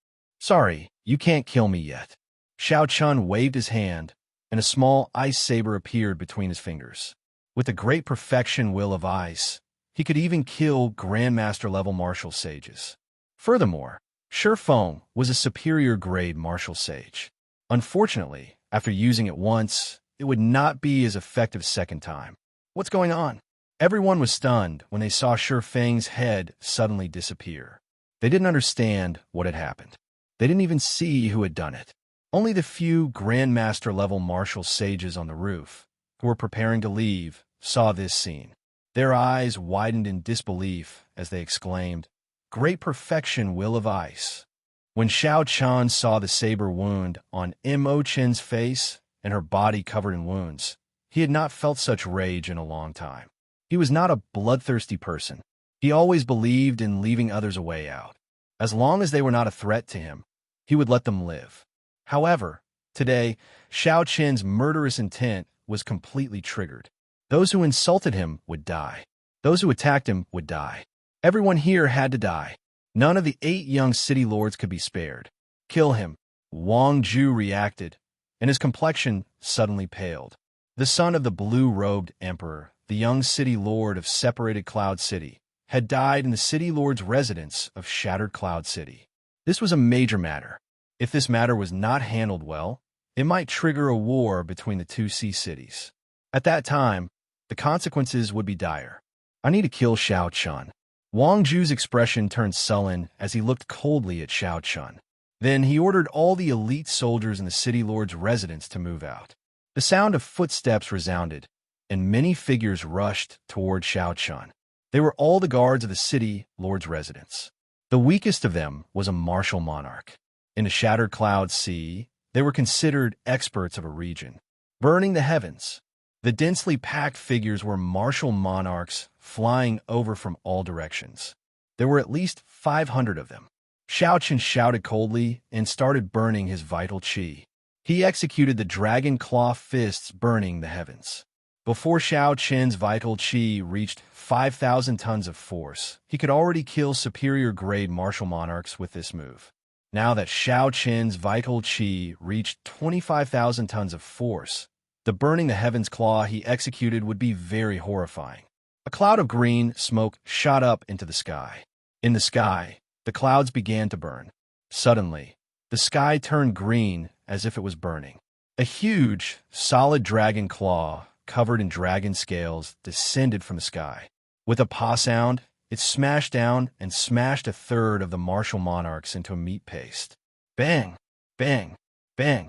"Sorry, you can't kill me yet." Xiao Chun waved his hand, and a small ice saber appeared between his fingers. With the great perfection will of ice, he could even kill Grandmaster-level martial sages. Furthermore, Shi Feng was a superior-grade martial sage. Unfortunately, after using it once, it would not be as effective second time. What's going on? Everyone was stunned when they saw Shi Feng's head suddenly disappear. They didn't understand what had happened. They didn't even see who had done it. Only the few Grandmaster-level martial sages on the roof, who were preparing to leave, saw this scene. Their eyes widened in disbelief as they exclaimed, "Great perfection, will of ice." When Xiao Chan saw the saber wound on Mo Chen's face and her body covered in wounds, he had not felt such rage in a long time. He was not a bloodthirsty person. He always believed in leaving others a way out. As long as they were not a threat to him, he would let them live. However, today, Xiao Chen's murderous intent was completely triggered. Those who insulted him would die. Those who attacked him would die. Everyone here had to die. None of the 8 young city lords could be spared. "Kill him." Wang Ju reacted, and his complexion suddenly paled. The son of the blue-robed emperor, the young city lord of separated Cloud City, had died in the city lord's residence of Shattered Cloud City. This was a major matter. If this matter was not handled well, it might trigger a war between the two sea cities. At that time, the consequences would be dire. "I need to kill Xiao Chun." Wang Ju's expression turned sullen as he looked coldly at Xiao Chun. Then he ordered all the elite soldiers in the city lord's residence to move out. The sound of footsteps resounded, and many figures rushed toward Xiao Chun. They were all the guards of the city lord's residence. The weakest of them was a martial monarch. In the Shattered Cloud Sea, they were considered experts of a region. Burning the heavens, the densely packed figures were martial monarchs flying over from all directions. There were at least 500 of them. Xiao Chun shouted coldly and started burning his vital qi. He executed the dragon claw fists burning the heavens. Before Xiao Chun's vital qi reached 5,000 tons of force, he could already kill superior-grade martial monarchs with this move. Now that Xiao Chun's vital qi reached 25,000 tons of force, the burning the heavens claw he executed would be very horrifying. A cloud of green smoke shot up into the sky. In the sky, the clouds began to burn. Suddenly, the sky turned green as if it was burning. A huge, solid dragon claw, covered in dragon scales, descended from the sky. With a paw sound, it smashed down and smashed a third of the martial monarchs into a meat paste. Bang! Bang! Bang!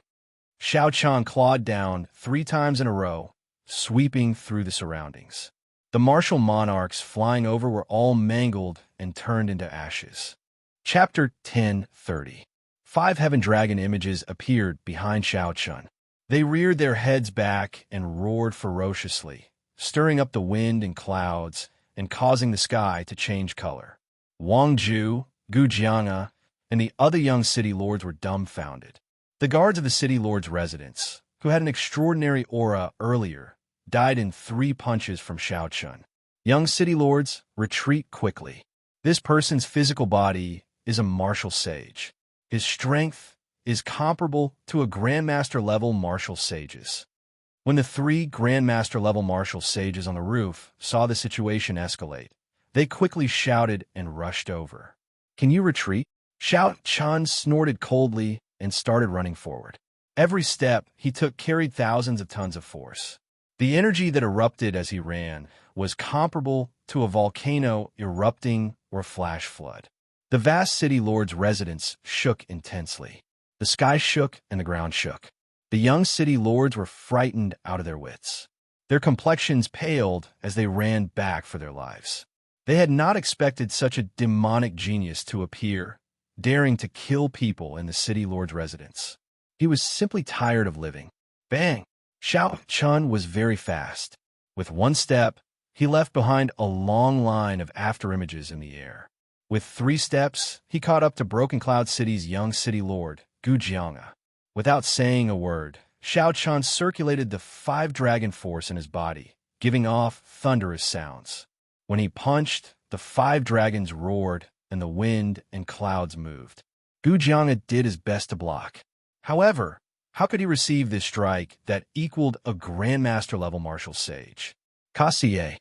Xiao Chun clawed down 3 times in a row, sweeping through the surroundings. The martial monarchs flying over were all mangled and turned into ashes. Chapter 10:30. 5 heaven dragon images appeared behind Xiao Chun. They reared their heads back and roared ferociously, stirring up the wind and clouds and causing the sky to change color. Wang Ju, Gu Jianga, and the other young city lords were dumbfounded. The guards of the city lord's residence, who had an extraordinary aura earlier, died in 3 punches from Xiao Chun. Young city lords, retreat quickly. This person's physical body is a martial sage. His strength is comparable to a Grandmaster-level martial sage's. When the 3 Grandmaster-level martial sages on the roof saw the situation escalate, they quickly shouted and rushed over. "Can you retreat?" Xiao Chun snorted coldly and started running forward. Every step he took carried thousands of tons of force. The energy that erupted as he ran was comparable to a volcano erupting or a flash flood. The vast city lord's residence shook intensely. The sky shook and the ground shook. The young city lords were frightened out of their wits. Their complexions paled as they ran back for their lives. They had not expected such a demonic genius to appear, daring to kill people in the city lord's residence. He was simply tired of living. Bang! Xiao Chun was very fast. With one step, he left behind a long line of afterimages in the air. With 3 steps, he caught up to Broken Cloud City's young city lord, Xianxia. Without saying a word, Xianxia circulated the 5-dragon force in his body, giving off thunderous sounds. When he punched, the 5 dragons roared, and the wind and clouds moved. Xianxia did his best to block. However, how could he receive this strike that equaled a Grandmaster-level martial sage? Kassier.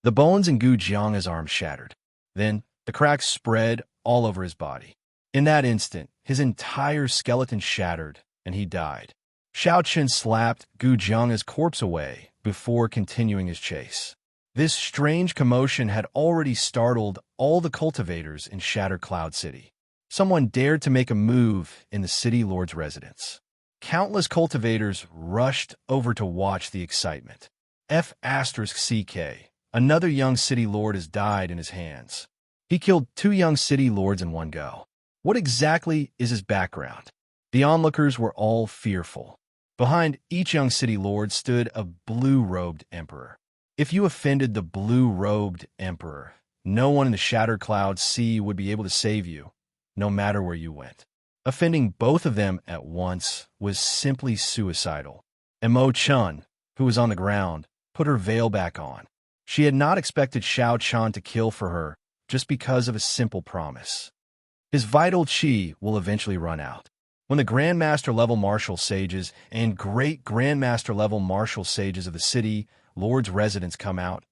The bones in Xianxia's arm shattered. Then, the cracks spread all over his body. In that instant, his entire skeleton shattered, and he died. Xianxia slapped Xianxia's corpse away before continuing his chase. This strange commotion had already startled all the cultivators in Shattered Cloud City. Someone dared to make a move in the city lord's residence. Countless cultivators rushed over to watch the excitement. F***CK, another young city lord has died in his hands. He killed 2 young city lords in one go. What exactly is his background? The onlookers were all fearful. Behind each young city lord stood a blue-robed emperor. If you offended the blue-robed emperor, no one in the Shattered Cloud Sea would be able to save you, no matter where you went. Offending both of them at once was simply suicidal. Mo Chun, who was on the ground, put her veil back on. She had not expected Xianxia to kill for her just because of a simple promise. His vital qi will eventually run out. When the Grandmaster-level martial sages and great Grandmaster-level martial sages of the city lord's residence come out,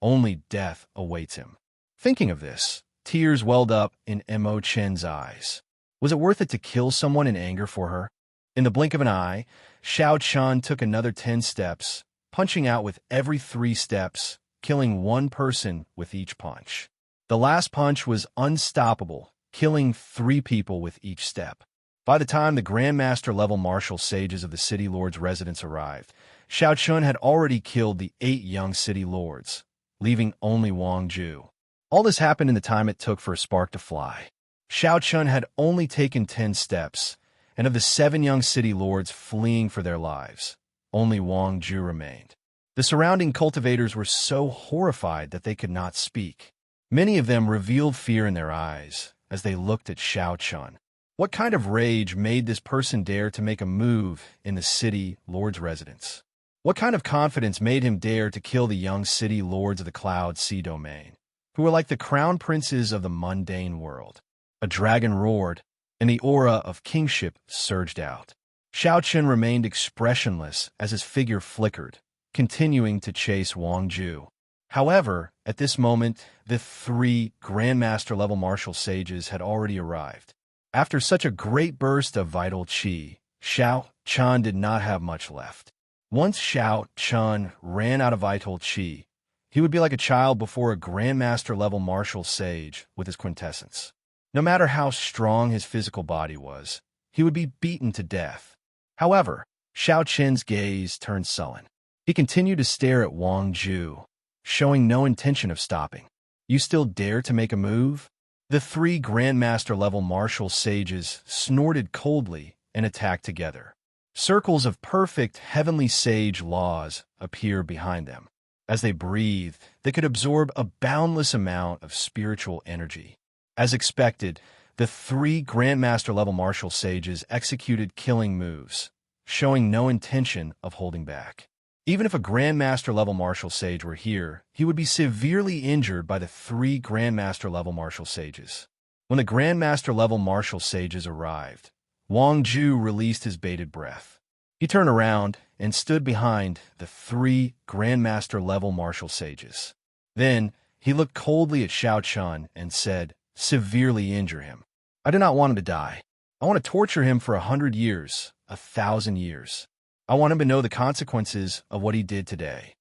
only death awaits him. Thinking of this, tears welled up in Mo Chen's eyes. Was it worth it to kill someone in anger for her? In the blink of an eye, Xianxia took another 10 steps, punching out with every 3 steps, killing 1 person with each punch. The last punch was unstoppable, killing 3 people with each step. By the time the Grandmaster-level martial sages of the city lord's residence arrived, Xianxia had already killed the 8 young city lords, leaving only Wang Ju. All this happened in the time it took for a spark to fly. Xianxia had only taken 10 steps, and of the 7 young city lords fleeing for their lives, only Wang Ju remained. The surrounding cultivators were so horrified that they could not speak. Many of them revealed fear in their eyes as they looked at Xianxia. What kind of rage made this person dare to make a move in the city lord's residence? What kind of confidence made him dare to kill the young city lords of the Cloud Sea domain, who were like the crown princes of the mundane world? A dragon roared, and the aura of kingship surged out. Xianxia remained expressionless as his figure flickered, continuing to chase Wang Ju. However, at this moment, the 3 Grandmaster-level martial sages had already arrived. After such a great burst of vital qi, Xianxia did not have much left. Once Xianxia ran out of vital qi, he would be like a child before a Grandmaster-level martial sage with his quintessence. No matter how strong his physical body was, he would be beaten to death. However, Xianxia's gaze turned sullen. He continued to stare at Wang Ju, showing no intention of stopping. You still dare to make a move? The 3 Grandmaster-level martial sages snorted coldly and attacked together. Circles of perfect heavenly sage laws appeared behind them. As they breathed, they could absorb a boundless amount of spiritual energy. As expected, the 3 Grandmaster-level martial sages executed killing moves, showing no intention of holding back. Even if a Grandmaster-level martial sage were here, he would be severely injured by the 3 Grandmaster-level martial sages. When the Grandmaster-level martial sages arrived, Wang Ju released his bated breath. He turned around and stood behind the 3 Grandmaster-level martial sages. Then, he looked coldly at Xianxia and said, "Severely injure him. I do not want him to die. I want to torture him for 100 years, 1,000 years. I want him to know the consequences of what he did today."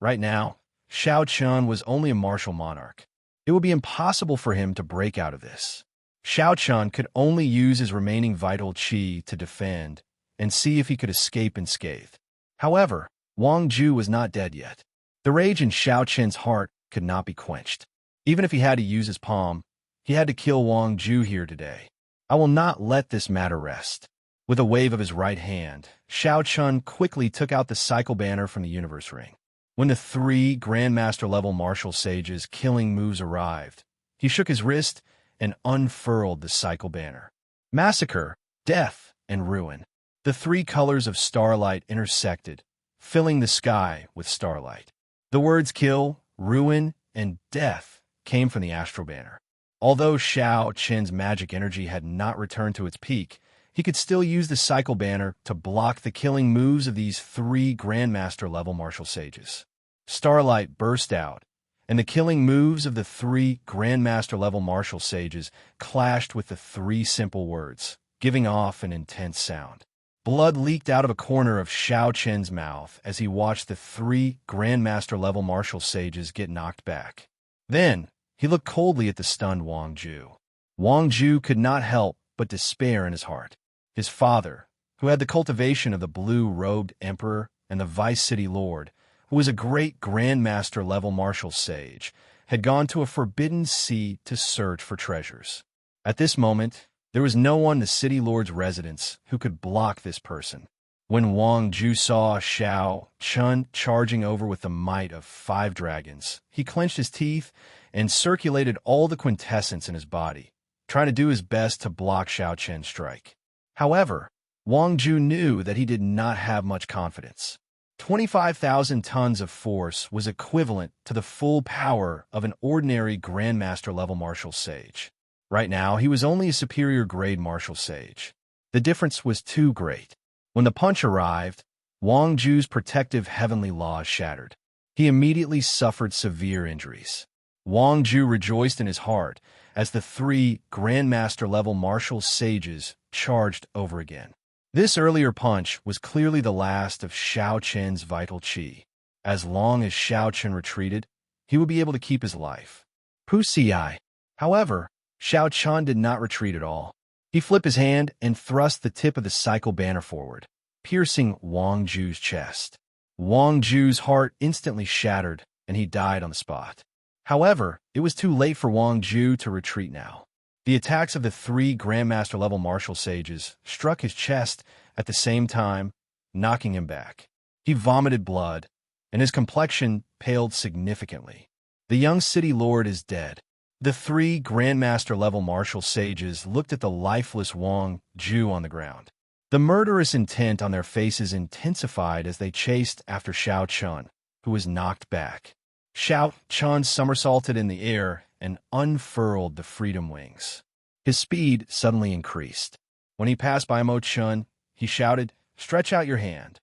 Right now, Xianxia was only a martial monarch. It would be impossible for him to break out of this. Xianxia could only use his remaining vital qi to defend and see if he could escape unscathed. However, Wang Ju was not dead yet. The rage in Xiaoqian's heart could not be quenched. Even if he had to use his palm, he had to kill Wang Ju here today. I will not let this matter rest. With a wave of his right hand, Xiaoqia quickly took out the cycle banner from the universe ring. When the 3 Grandmaster-level martial sages' killing moves arrived, He shook his wrist and unfurled the cycle banner. Massacre, death, and ruin. The three colors of starlight intersected, filling the sky with starlight. The words kill, ruin, and death came from the astral banner. Although Xianxia's magic energy had not returned to its peak, he could still use the cycle banner to block the killing moves of these three Grandmaster-level martial sages. Starlight burst out, and the killing moves of the three Grandmaster-level martial sages clashed with the three simple words, giving off an intense sound. Blood leaked out of a corner of Xianxia's mouth as he watched the three Grandmaster-level martial sages get knocked back. Then, he looked coldly at the stunned Wang Ju. Wang Ju could not help but despair in his heart. His father, who had the cultivation of the blue-robed emperor and the vice city lord, who was a great Grandmaster-level martial sage, had gone to a forbidden sea to search for treasures. At this moment, there was no one in the city lord's residence who could block this person. When Wang Ju saw Xianxia charging over with the might of 5 dragons, he clenched his teeth and circulated all the quintessence in his body, trying to do his best to block Xianxia's strike. However, Wang Ju knew that he did not have much confidence. 25,000 tons of force was equivalent to the full power of an ordinary Grandmaster-level martial sage. Right now, he was only a superior-grade martial sage. The difference was too great. When the punch arrived, Wang Ju's protective heavenly laws shattered. He immediately suffered severe injuries. Wang Ju rejoiced in his heart as the 3 Grandmaster-level martial sages charged over again. This earlier punch was clearly the last of Xianxia's vital qi. As long as Xianxia retreated, he would be able to keep his life. Wuxia. However, Xianxia did not retreat at all. He flipped his hand and thrust the tip of the cycle banner forward, piercing Wang Ju's chest. Wang Ju's heart instantly shattered, and he died on the spot. However, it was too late for Wang Ju to retreat now. The attacks of the 3 Grandmaster-level martial sages struck his chest at the same time, knocking him back. He vomited blood, and his complexion paled significantly. The young city lord is dead. The 3 Grandmaster-level martial sages looked at the lifeless Wang Ju on the ground. The murderous intent on their faces intensified as they chased after Xianxia, who was knocked back. Xianxia somersaulted in the air and unfurled the freedom wings. His speed suddenly increased. When he passed by Imochen, he shouted, "Stretch out your hand."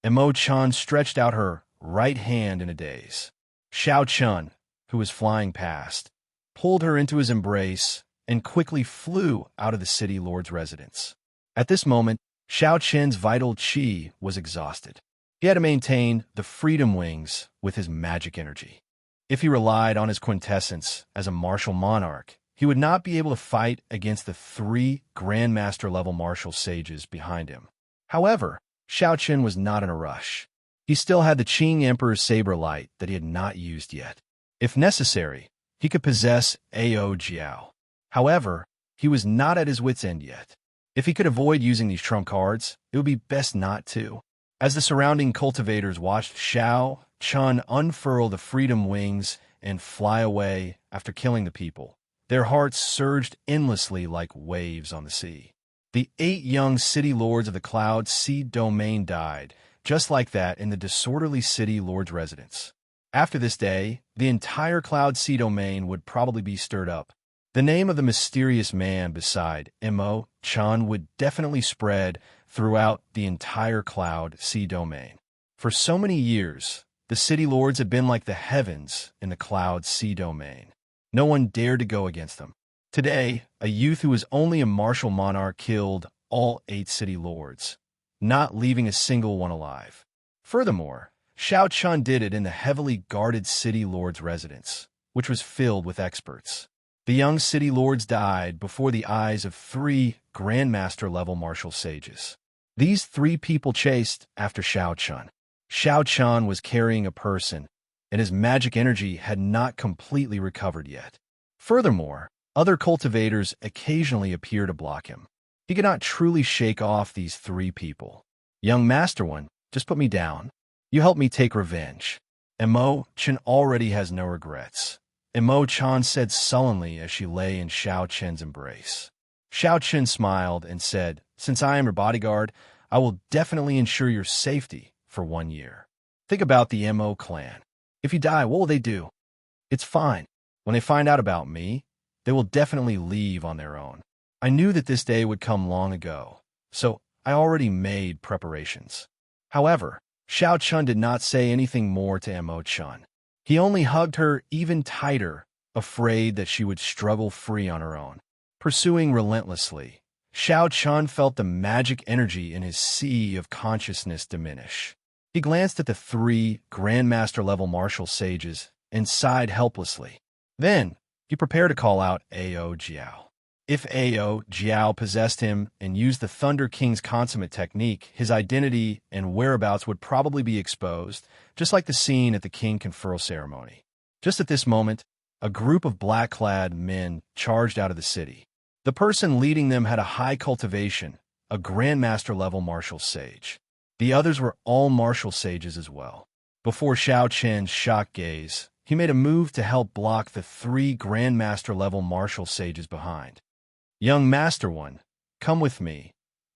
Imochen stretched out her right hand in a daze. Xianxia, who was flying past, pulled her into his embrace and quickly flew out of the city lord's residence. At this moment, Xianxia's vital qi was exhausted. He had to maintain the freedom wings with his magic energy. If he relied on his quintessence as a martial monarch, he would not be able to fight against the 3 Grandmaster-level martial sages behind him. However, Xianxia was not in a rush. He still had the Qing Emperor's saber light that he had not used yet. If necessary, he could possess Ao Jiao. However, he was not at his wit's end yet. If he could avoid using these trump cards, it would be best not to. As the surrounding cultivators watched Xianxia unfurl the freedom wings and fly away after killing the people, their hearts surged endlessly like waves on the sea. The 8 young city lords of the Cloud Sea domain died, just like that in the disorderly city lord's residence. After this day, the entire Cloud Sea domain would probably be stirred up. The name of the mysterious man beside Imochen would definitely spread throughout the entire Cloud Sea domain. For so many years, the city lords had been like the heavens in the Cloud Sea domain. No one dared to go against them. Today, a youth who was only a martial monarch killed all 8 city lords, not leaving a single one alive. Furthermore, Xianxia did it in the heavily guarded city lord's residence, which was filled with experts. The young city lords died before the eyes of 3 Grandmaster-level martial sages. These 3 people chased after Xianxia. Xianxia was carrying a person, and his magic energy had not completely recovered yet. Furthermore, other cultivators occasionally appear to block him. He could not truly shake off these 3 people. Young Master One, just put me down. You helped me take revenge. Imochen already has no regrets. Imo-chan said sullenly as she lay in Xiao Chen's embrace. Xiao Chen smiled and said, "Since I am your bodyguard, I will definitely ensure your safety for 1 year. Think about the Mo clan. If you die, what will they do? It's fine. When they find out about me, they will definitely leave on their own. I knew that this day would come long ago, so I already made preparations." However, Xiao Chun did not say anything more to Imo-chan. He only hugged her even tighter, afraid that she would struggle free on her own. Pursuing relentlessly, Xiao Chun felt the magic energy in his sea of consciousness diminish. He glanced at the 3 Grandmaster-level martial sages and sighed helplessly. Then, he prepared to call out Ao Jiao. If Ao Jiao possessed him and used the Thunder King's consummate technique, his identity and whereabouts would probably be exposed, just like the scene at the King Conferral ceremony. Just at this moment, a group of black-clad men charged out of the city. The person leading them had a high cultivation, a Grandmaster-level martial sage. The others were all martial sages as well. Before Xiao Chen's shocked gaze, he made a move to help block the 3 Grandmaster-level martial sages behind. "Young Master One, come with me,"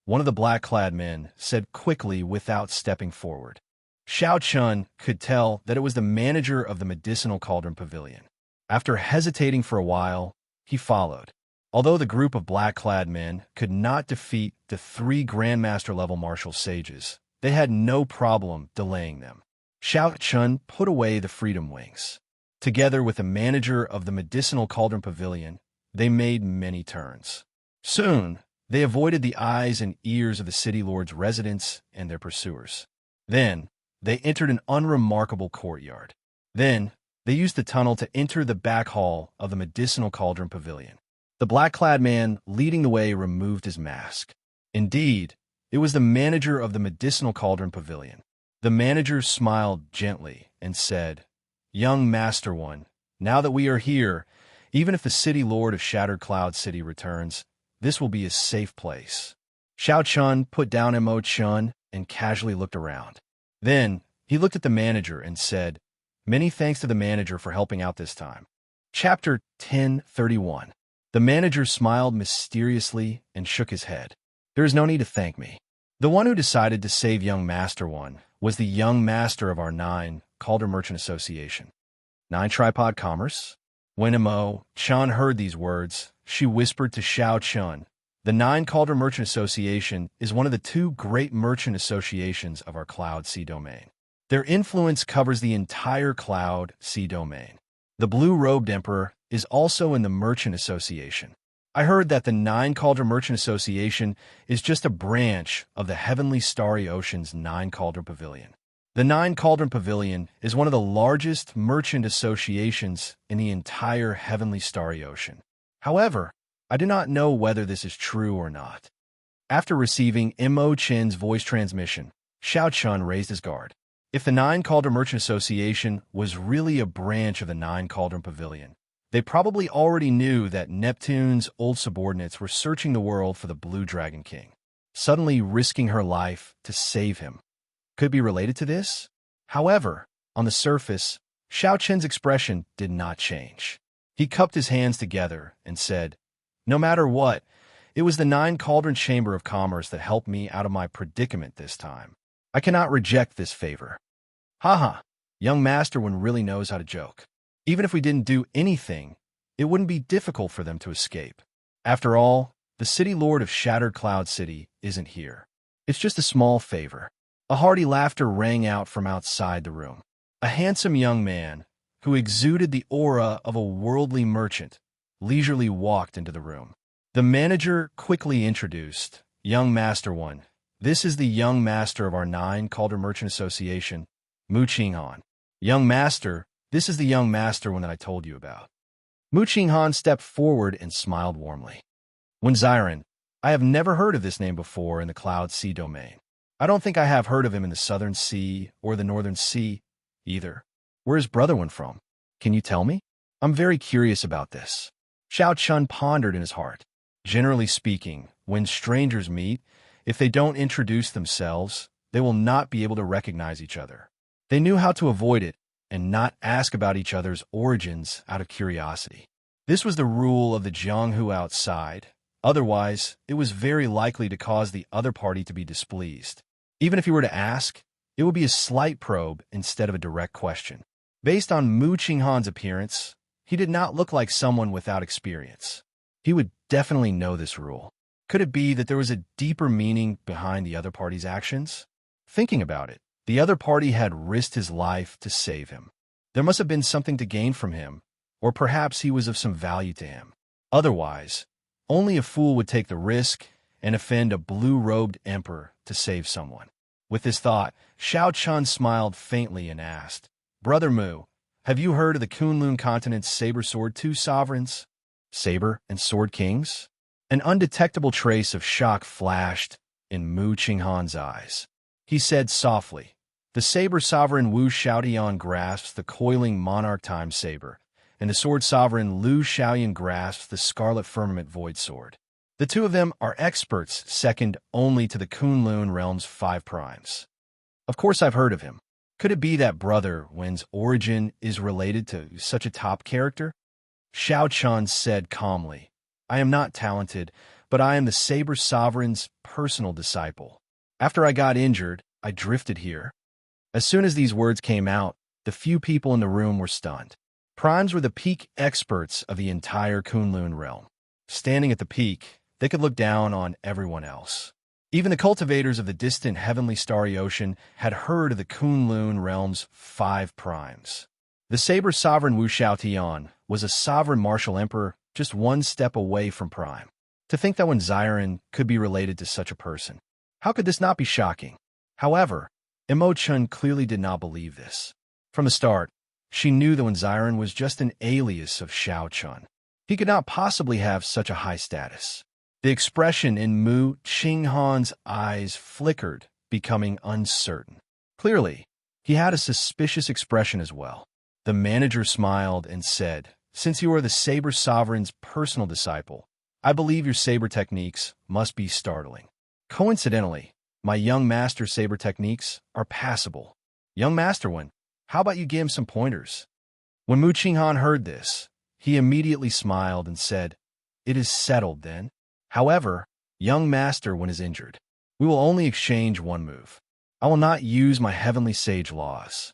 one of the black-clad men said quickly without stepping forward. Xiao Chun could tell that it was the manager of the Medicinal Cauldron Pavilion. After hesitating for a while, he followed. Although the group of black-clad men could not defeat the 3 Grandmaster-level martial sages, they had no problem delaying them. Xiao Chun put away the Freedom Wings. Together with the manager of the Medicinal Cauldron Pavilion, they made many turns. Soon, they avoided the eyes and ears of the city lord's residents and their pursuers. Then, they entered an unremarkable courtyard. Then, they used the tunnel to enter the back hall of the Medicinal Cauldron Pavilion. The black-clad man leading the way removed his mask. Indeed, it was the manager of the Medicinal Cauldron Pavilion. The manager smiled gently and said, "Young Master One, now that we are here, even if the city lord of Shattered Cloud City returns, this will be a safe place." Xiao Chun put down Imo-chan and casually looked around. Then, he looked at the manager and said, "Many thanks to the manager for helping out this time." Chapter 1031. The manager smiled mysteriously and shook his head. "There is no need to thank me. The one who decided to save young Master One was the young master of our 9 Cauldron Merchant Association. 9 Tripod Commerce?" When Imo-chan heard these words, she whispered to Xiao Chun, "The 9 Cauldron Merchant Association is one of the 2 great merchant associations of our Cloud Sea domain. Their influence covers the entire Cloud Sea domain. The Blue-Robed Emperor is also in the Merchant Association. I heard that the 9 Cauldron Merchant Association is just a branch of the Heavenly Starry Ocean's 9 Cauldron Pavilion. The 9 Cauldron Pavilion is one of the largest merchant associations in the entire Heavenly Starry Ocean. However, I do not know whether this is true or not." After receiving Imo-chan's voice transmission, Xiao Chun raised his guard. If the 9 Cauldron Merchant Association was really a branch of the 9 Cauldron Pavilion, they probably already knew that Neptune's old subordinates were searching the world for the Blue Dragon King, suddenly risking her life to save him. Could be related to this? However, on the surface, Xiao Chen's expression did not change. He cupped his hands together and said, "No matter what, it was the 9 Cauldron Chamber of Commerce that helped me out of my predicament this time. I cannot reject this favor." Haha, young Master One really knows how to joke. Even if we didn't do anything, it wouldn't be difficult for them to escape. After all, the City Lord of Shattered Cloud City isn't here. It's just a small favor. A hearty laughter rang out from outside the room. A handsome young man, who exuded the aura of a worldly merchant, leisurely walked into the room. The manager quickly introduced, "Young Master One, this is the young master of our 9 Cauldron Merchant Association, Mu Qinghan. Young Master, this is the young Master One that I told you about." Mu Qinghan stepped forward and smiled warmly. "When Xiren, I have never heard of this name before in the Cloud Sea domain. I don't think I have heard of him in the Southern Sea or the Northern Sea either. Where is Brother One from? Can you tell me? I'm very curious about this." Xiao Chun pondered in his heart. Generally speaking, when strangers meet, if they don't introduce themselves, they will not be able to recognize each other. They knew how to avoid it, and not ask about each other's origins out of curiosity. This was the rule of the Jianghu outside. Otherwise, it was very likely to cause the other party to be displeased. Even if he were to ask, it would be a slight probe instead of a direct question. Based on Mu Qinghan's appearance, he did not look like someone without experience. He would definitely know this rule. Could it be that there was a deeper meaning behind the other party's actions? Thinking about it, the other party had risked his life to save him. There must have been something to gain from him, or perhaps he was of some value to him. Otherwise, only a fool would take the risk and offend a blue-robed emperor to save someone. With this thought, Xiaochun smiled faintly and asked, "Brother Mu, have you heard of the Kunlun continent's saber sword two sovereigns? Saber and sword kings?" An undetectable trace of shock flashed in Mu Qinghan's eyes. He said softly, "The saber sovereign Wu Xiaotian grasps the coiling monarch time saber, and the sword sovereign Lu Xiaoyan grasps the scarlet firmament void sword. The two of them are experts, second only to the Kunlun realm's 5 primes. Of course I've heard of him. Could it be that brother Wen's origin is related to such a top character?" Xiaochun said calmly, "I am not talented, but I am the saber sovereign's personal disciple. After I got injured, I drifted here." As soon as these words came out, the few people in the room were stunned. Primes were the peak experts of the entire Kunlun realm. Standing at the peak, they could look down on everyone else. Even the cultivators of the distant heavenly starry ocean had heard of the Kunlun realm's 5 primes. The saber sovereign Wu Xiaotian was a sovereign martial emperor just one step away from prime. To think that Wen Xiren could be related to such a person. How could this not be shocking? However, Imochun clearly did not believe this. From the start, she knew that Wen Xiren was just an alias of Xiaochun. He could not possibly have such a high status. The expression in Mu Qinghan's eyes flickered, becoming uncertain. Clearly, he had a suspicious expression as well. The manager smiled and said, "Since you are the saber sovereign's personal disciple, I believe your saber techniques must be startling. Coincidentally, my young master saber techniques are passable. Young master Wen, how about you give him some pointers?" When Mu Qinghan heard this, he immediately smiled and said, "It is settled then. However, young master Wen is injured. We will only exchange one move. I will not use my heavenly sage laws."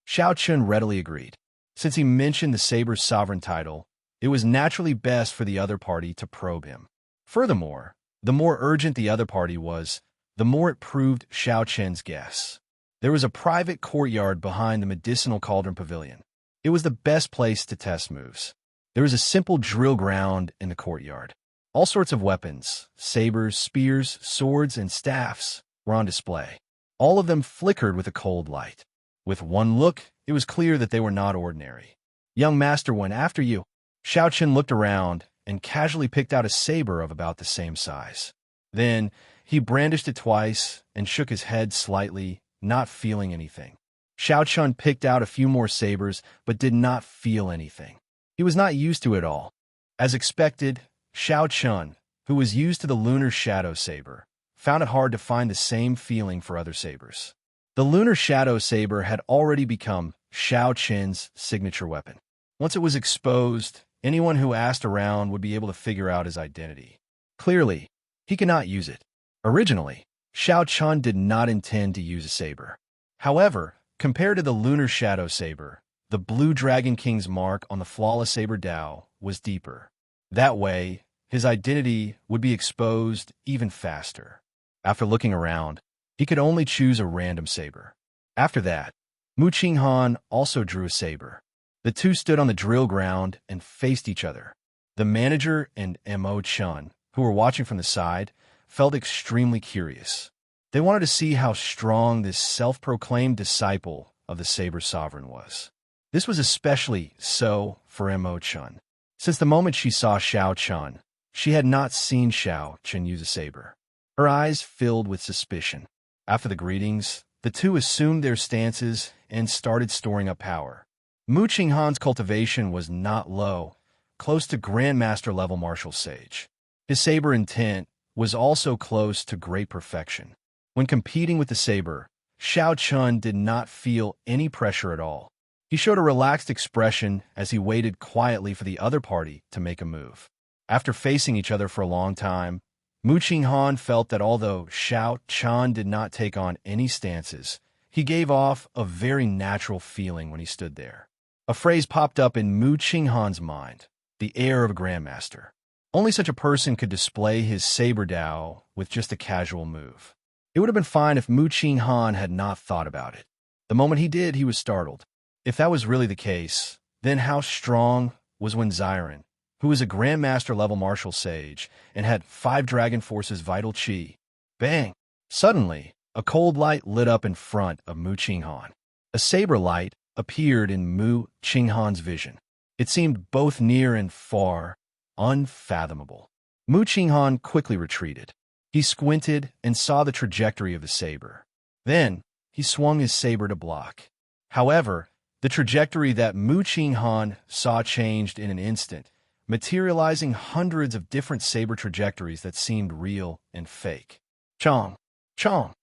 Xiaochun readily agreed. Since he mentioned the saber's sovereign title, it was naturally best for the other party to probe him. Furthermore, the more urgent the other party was, the more it proved Xiaochun's guess. There was a private courtyard behind the medicinal cauldron pavilion. It was the best place to test moves. There was a simple drill ground in the courtyard. All sorts of weapons, sabers, spears, swords, and staffs were on display. All of them flickered with a cold light. With one look, it was clear that they were not ordinary. "Young master Wen, after you." Xiaochun looked around and casually picked out a saber of about the same size. Then, he brandished it twice and shook his head slightly, not feeling anything. Xiaochun picked out a few more sabers, but did not feel anything. He was not used to it all. As expected, Xiaochun, who was used to the lunar shadow saber, found it hard to find the same feeling for other sabers. The lunar shadow saber had already become Xiaochun's signature weapon. Once it was exposed, anyone who asked around would be able to figure out his identity. Clearly, he could not use it. Originally, Xiaochun did not intend to use a saber. However, compared to the lunar shadow saber, the blue dragon king's mark on the flawless saber Dao was deeper. That way, his identity would be exposed even faster. After looking around, he could only choose a random saber. After that, Mu Qinghan also drew a saber. The two stood on the drill ground and faced each other. The manager and Mo Chun, who were watching from the side, felt extremely curious. They wanted to see how strong this self-proclaimed disciple of the saber sovereign was. This was especially so for Mo Chun. Since the moment she saw Xiaochun, she had not seen Xiaochun use a saber. Her eyes filled with suspicion. After the greetings, the two assumed their stances and started storing up power. Mu Qinghan's cultivation was not low, close to Grandmaster level martial sage. His saber intent was also close to great perfection. When competing with the saber, Xiaochun did not feel any pressure at all. He showed a relaxed expression as he waited quietly for the other party to make a move. After facing each other for a long time, Mu Qinghan felt that although Xiao-Chan did not take on any stances, he gave off a very natural feeling when he stood there. A phrase popped up in Mu Qinghan's mind, the air of a grandmaster. Only such a person could display his saber dao with just a casual move. It would have been fine if Mu Qinghan had not thought about it. The moment he did, he was startled. If that was really the case, then how strong was Wenziren, who was a grandmaster-level martial sage and had 5 Dragon Force's vital chi? Bang! Suddenly, a cold light lit up in front of Mu Qinghan. A saber light appeared in Mu Qinghan's vision. It seemed both near and far, unfathomable. Mu Qinghan quickly retreated. He squinted and saw the trajectory of the saber. Then, he swung his saber to block. However, the trajectory that Mu Qinghan saw changed in an instant, materializing hundreds of different saber trajectories that seemed real and fake. Chong! Chong!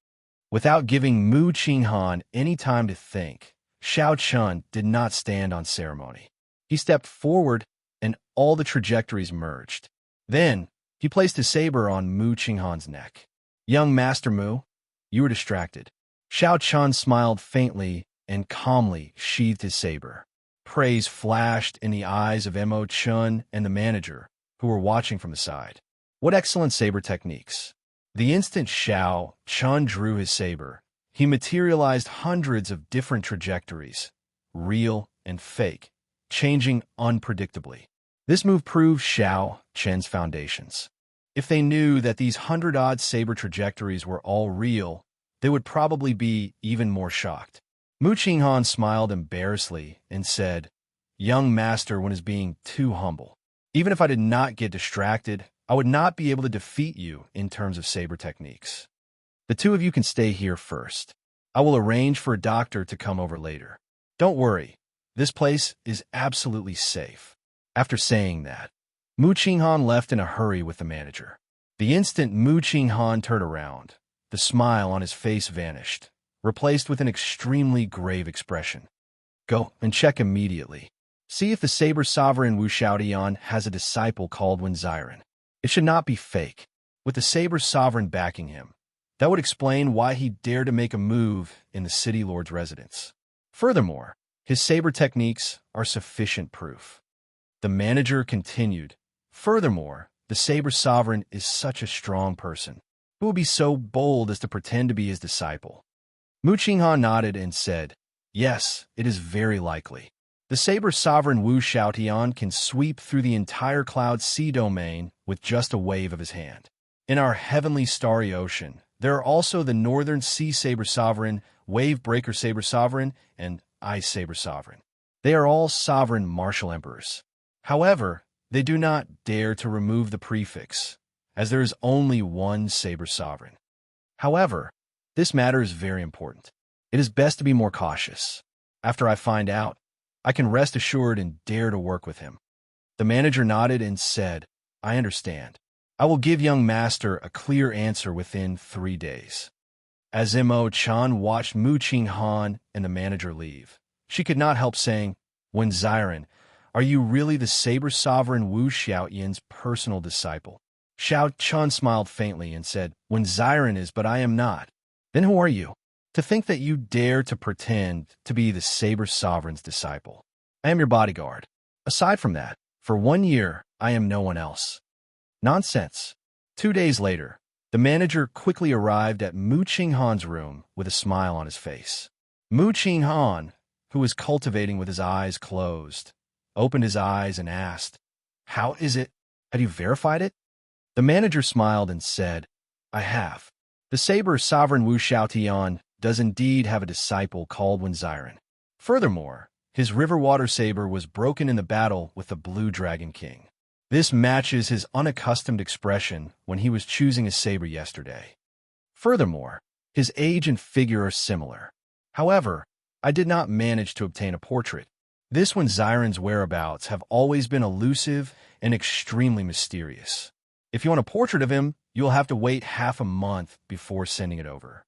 Without giving Mu Qinghan any time to think, Xiao-Chun did not stand on ceremony. He stepped forward, and all the trajectories merged. Then, he placed his saber on Mu Qinghan's neck. "Young Master Mu, you were distracted." Xiao-Chun smiled faintly and calmly sheathed his saber. Praise flashed in the eyes of Mo Chun and the manager, who were watching from the side. What excellent saber techniques. The instant Xiao-Chun drew his saber, he materialized hundreds of different trajectories, real and fake, changing unpredictably. This move proved Xiao-Chun's foundations. If they knew that these 100-odd saber trajectories were all real, they would probably be even more shocked. Mu Qinghan smiled embarrassedly and said, "Young master one is being too humble. Even if I did not get distracted, I would not be able to defeat you in terms of saber techniques. The two of you can stay here first. I will arrange for a doctor to come over later. Don't worry, this place is absolutely safe." After saying that, Mu Qinghan left in a hurry with the manager. The instant Mu Qinghan turned around, the smile on his face vanished, replaced with an extremely grave expression. "Go and check immediately. See if the Saber Sovereign Wu Xiaotian has a disciple called Wenziren. It should not be fake. With the Saber Sovereign backing him, that would explain why he dared to make a move in the City Lord's residence. Furthermore, his saber techniques are sufficient proof." The manager continued, "Furthermore, the Saber Sovereign is such a strong person. Who will be so bold as to pretend to be his disciple?" Mu Qinghan nodded and said, "Yes, it is very likely. The Saber Sovereign Wu Xiaotian can sweep through the entire Cloud Sea domain with just a wave of his hand. In our heavenly starry ocean, there are also the Northern Sea Saber Sovereign, Wave Breaker Saber Sovereign, and Ice Saber Sovereign. They are all sovereign martial emperors. However, they do not dare to remove the prefix, as there is only one Saber Sovereign. However, this matter is very important. It is best to be more cautious. After I find out, I can rest assured and dare to work with him." The manager nodded and said, "I understand. I will give young master a clear answer within 3 days." As Mo Chan watched Mu Qinghan and the manager leave, she could not help saying, "Wenziren, are you really the Saber Sovereign Wu Xiaotian's personal disciple?" Xiao-Chun smiled faintly and said, "Wenziren is, but I am not." "Then who are you? To think that you dare to pretend to be the Saber Sovereign's disciple. I am your bodyguard. Aside from that, for 1 year, I am no one else." "Nonsense." 2 days later, the manager quickly arrived at Mu Qinghan's room with a smile on his face. Mu Qinghan, who was cultivating with his eyes closed, opened his eyes and asked, "How is it? Have you verified it?" The manager smiled and said, "I have. The Saber Sovereign Wu Xiaotian does indeed have a disciple called Wenziren. Furthermore, his river water saber was broken in the battle with the Blue Dragon King. This matches his unaccustomed expression when he was choosing his saber yesterday. Furthermore, his age and figure are similar. However, I did not manage to obtain a portrait. This Wenziren's whereabouts have always been elusive and extremely mysterious. If you want a portrait of him, you'll have to wait half a month before sending it over."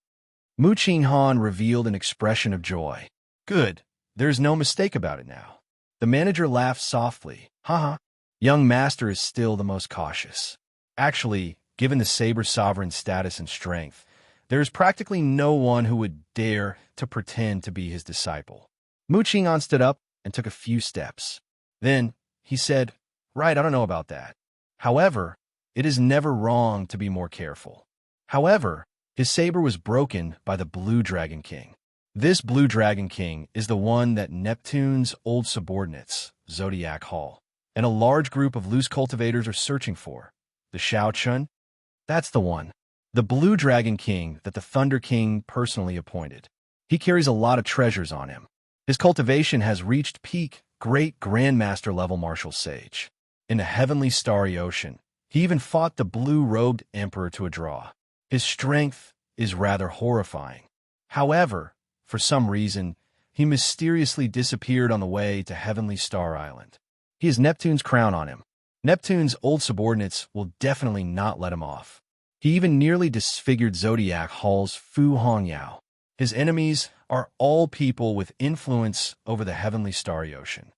Mu Qinghan revealed an expression of joy. "Good. There's no mistake about it now. The manager laughed softly. Haha. Young master is still the most cautious. Actually, given the saber's sovereign status and strength, there is practically no one who would dare to pretend to be his disciple. Mu Qing'an stood up and took a few steps. Then, he said, Right, I don't know about that. However, it is never wrong to be more careful. However, his saber was broken by the Blue Dragon King. This Blue Dragon King is the one that Neptune's old subordinates, Zodiac Hall, and a large group of loose cultivators are searching for. The Xiaochun? That's the one. The Blue Dragon King that the Thunder King personally appointed. He carries a lot of treasures on him. His cultivation has reached peak Great Grandmaster level martial sage. In the heavenly starry ocean, he even fought the blue-robed emperor to a draw. His strength is rather horrifying. However, for some reason, he mysteriously disappeared on the way to Heavenly Star Island. He has Neptune's crown on him. Neptune's old subordinates will definitely not let him off. He even nearly disfigured Zodiac Hall's Fu Hongyao. His enemies are all people with influence over the Heavenly Starry Ocean.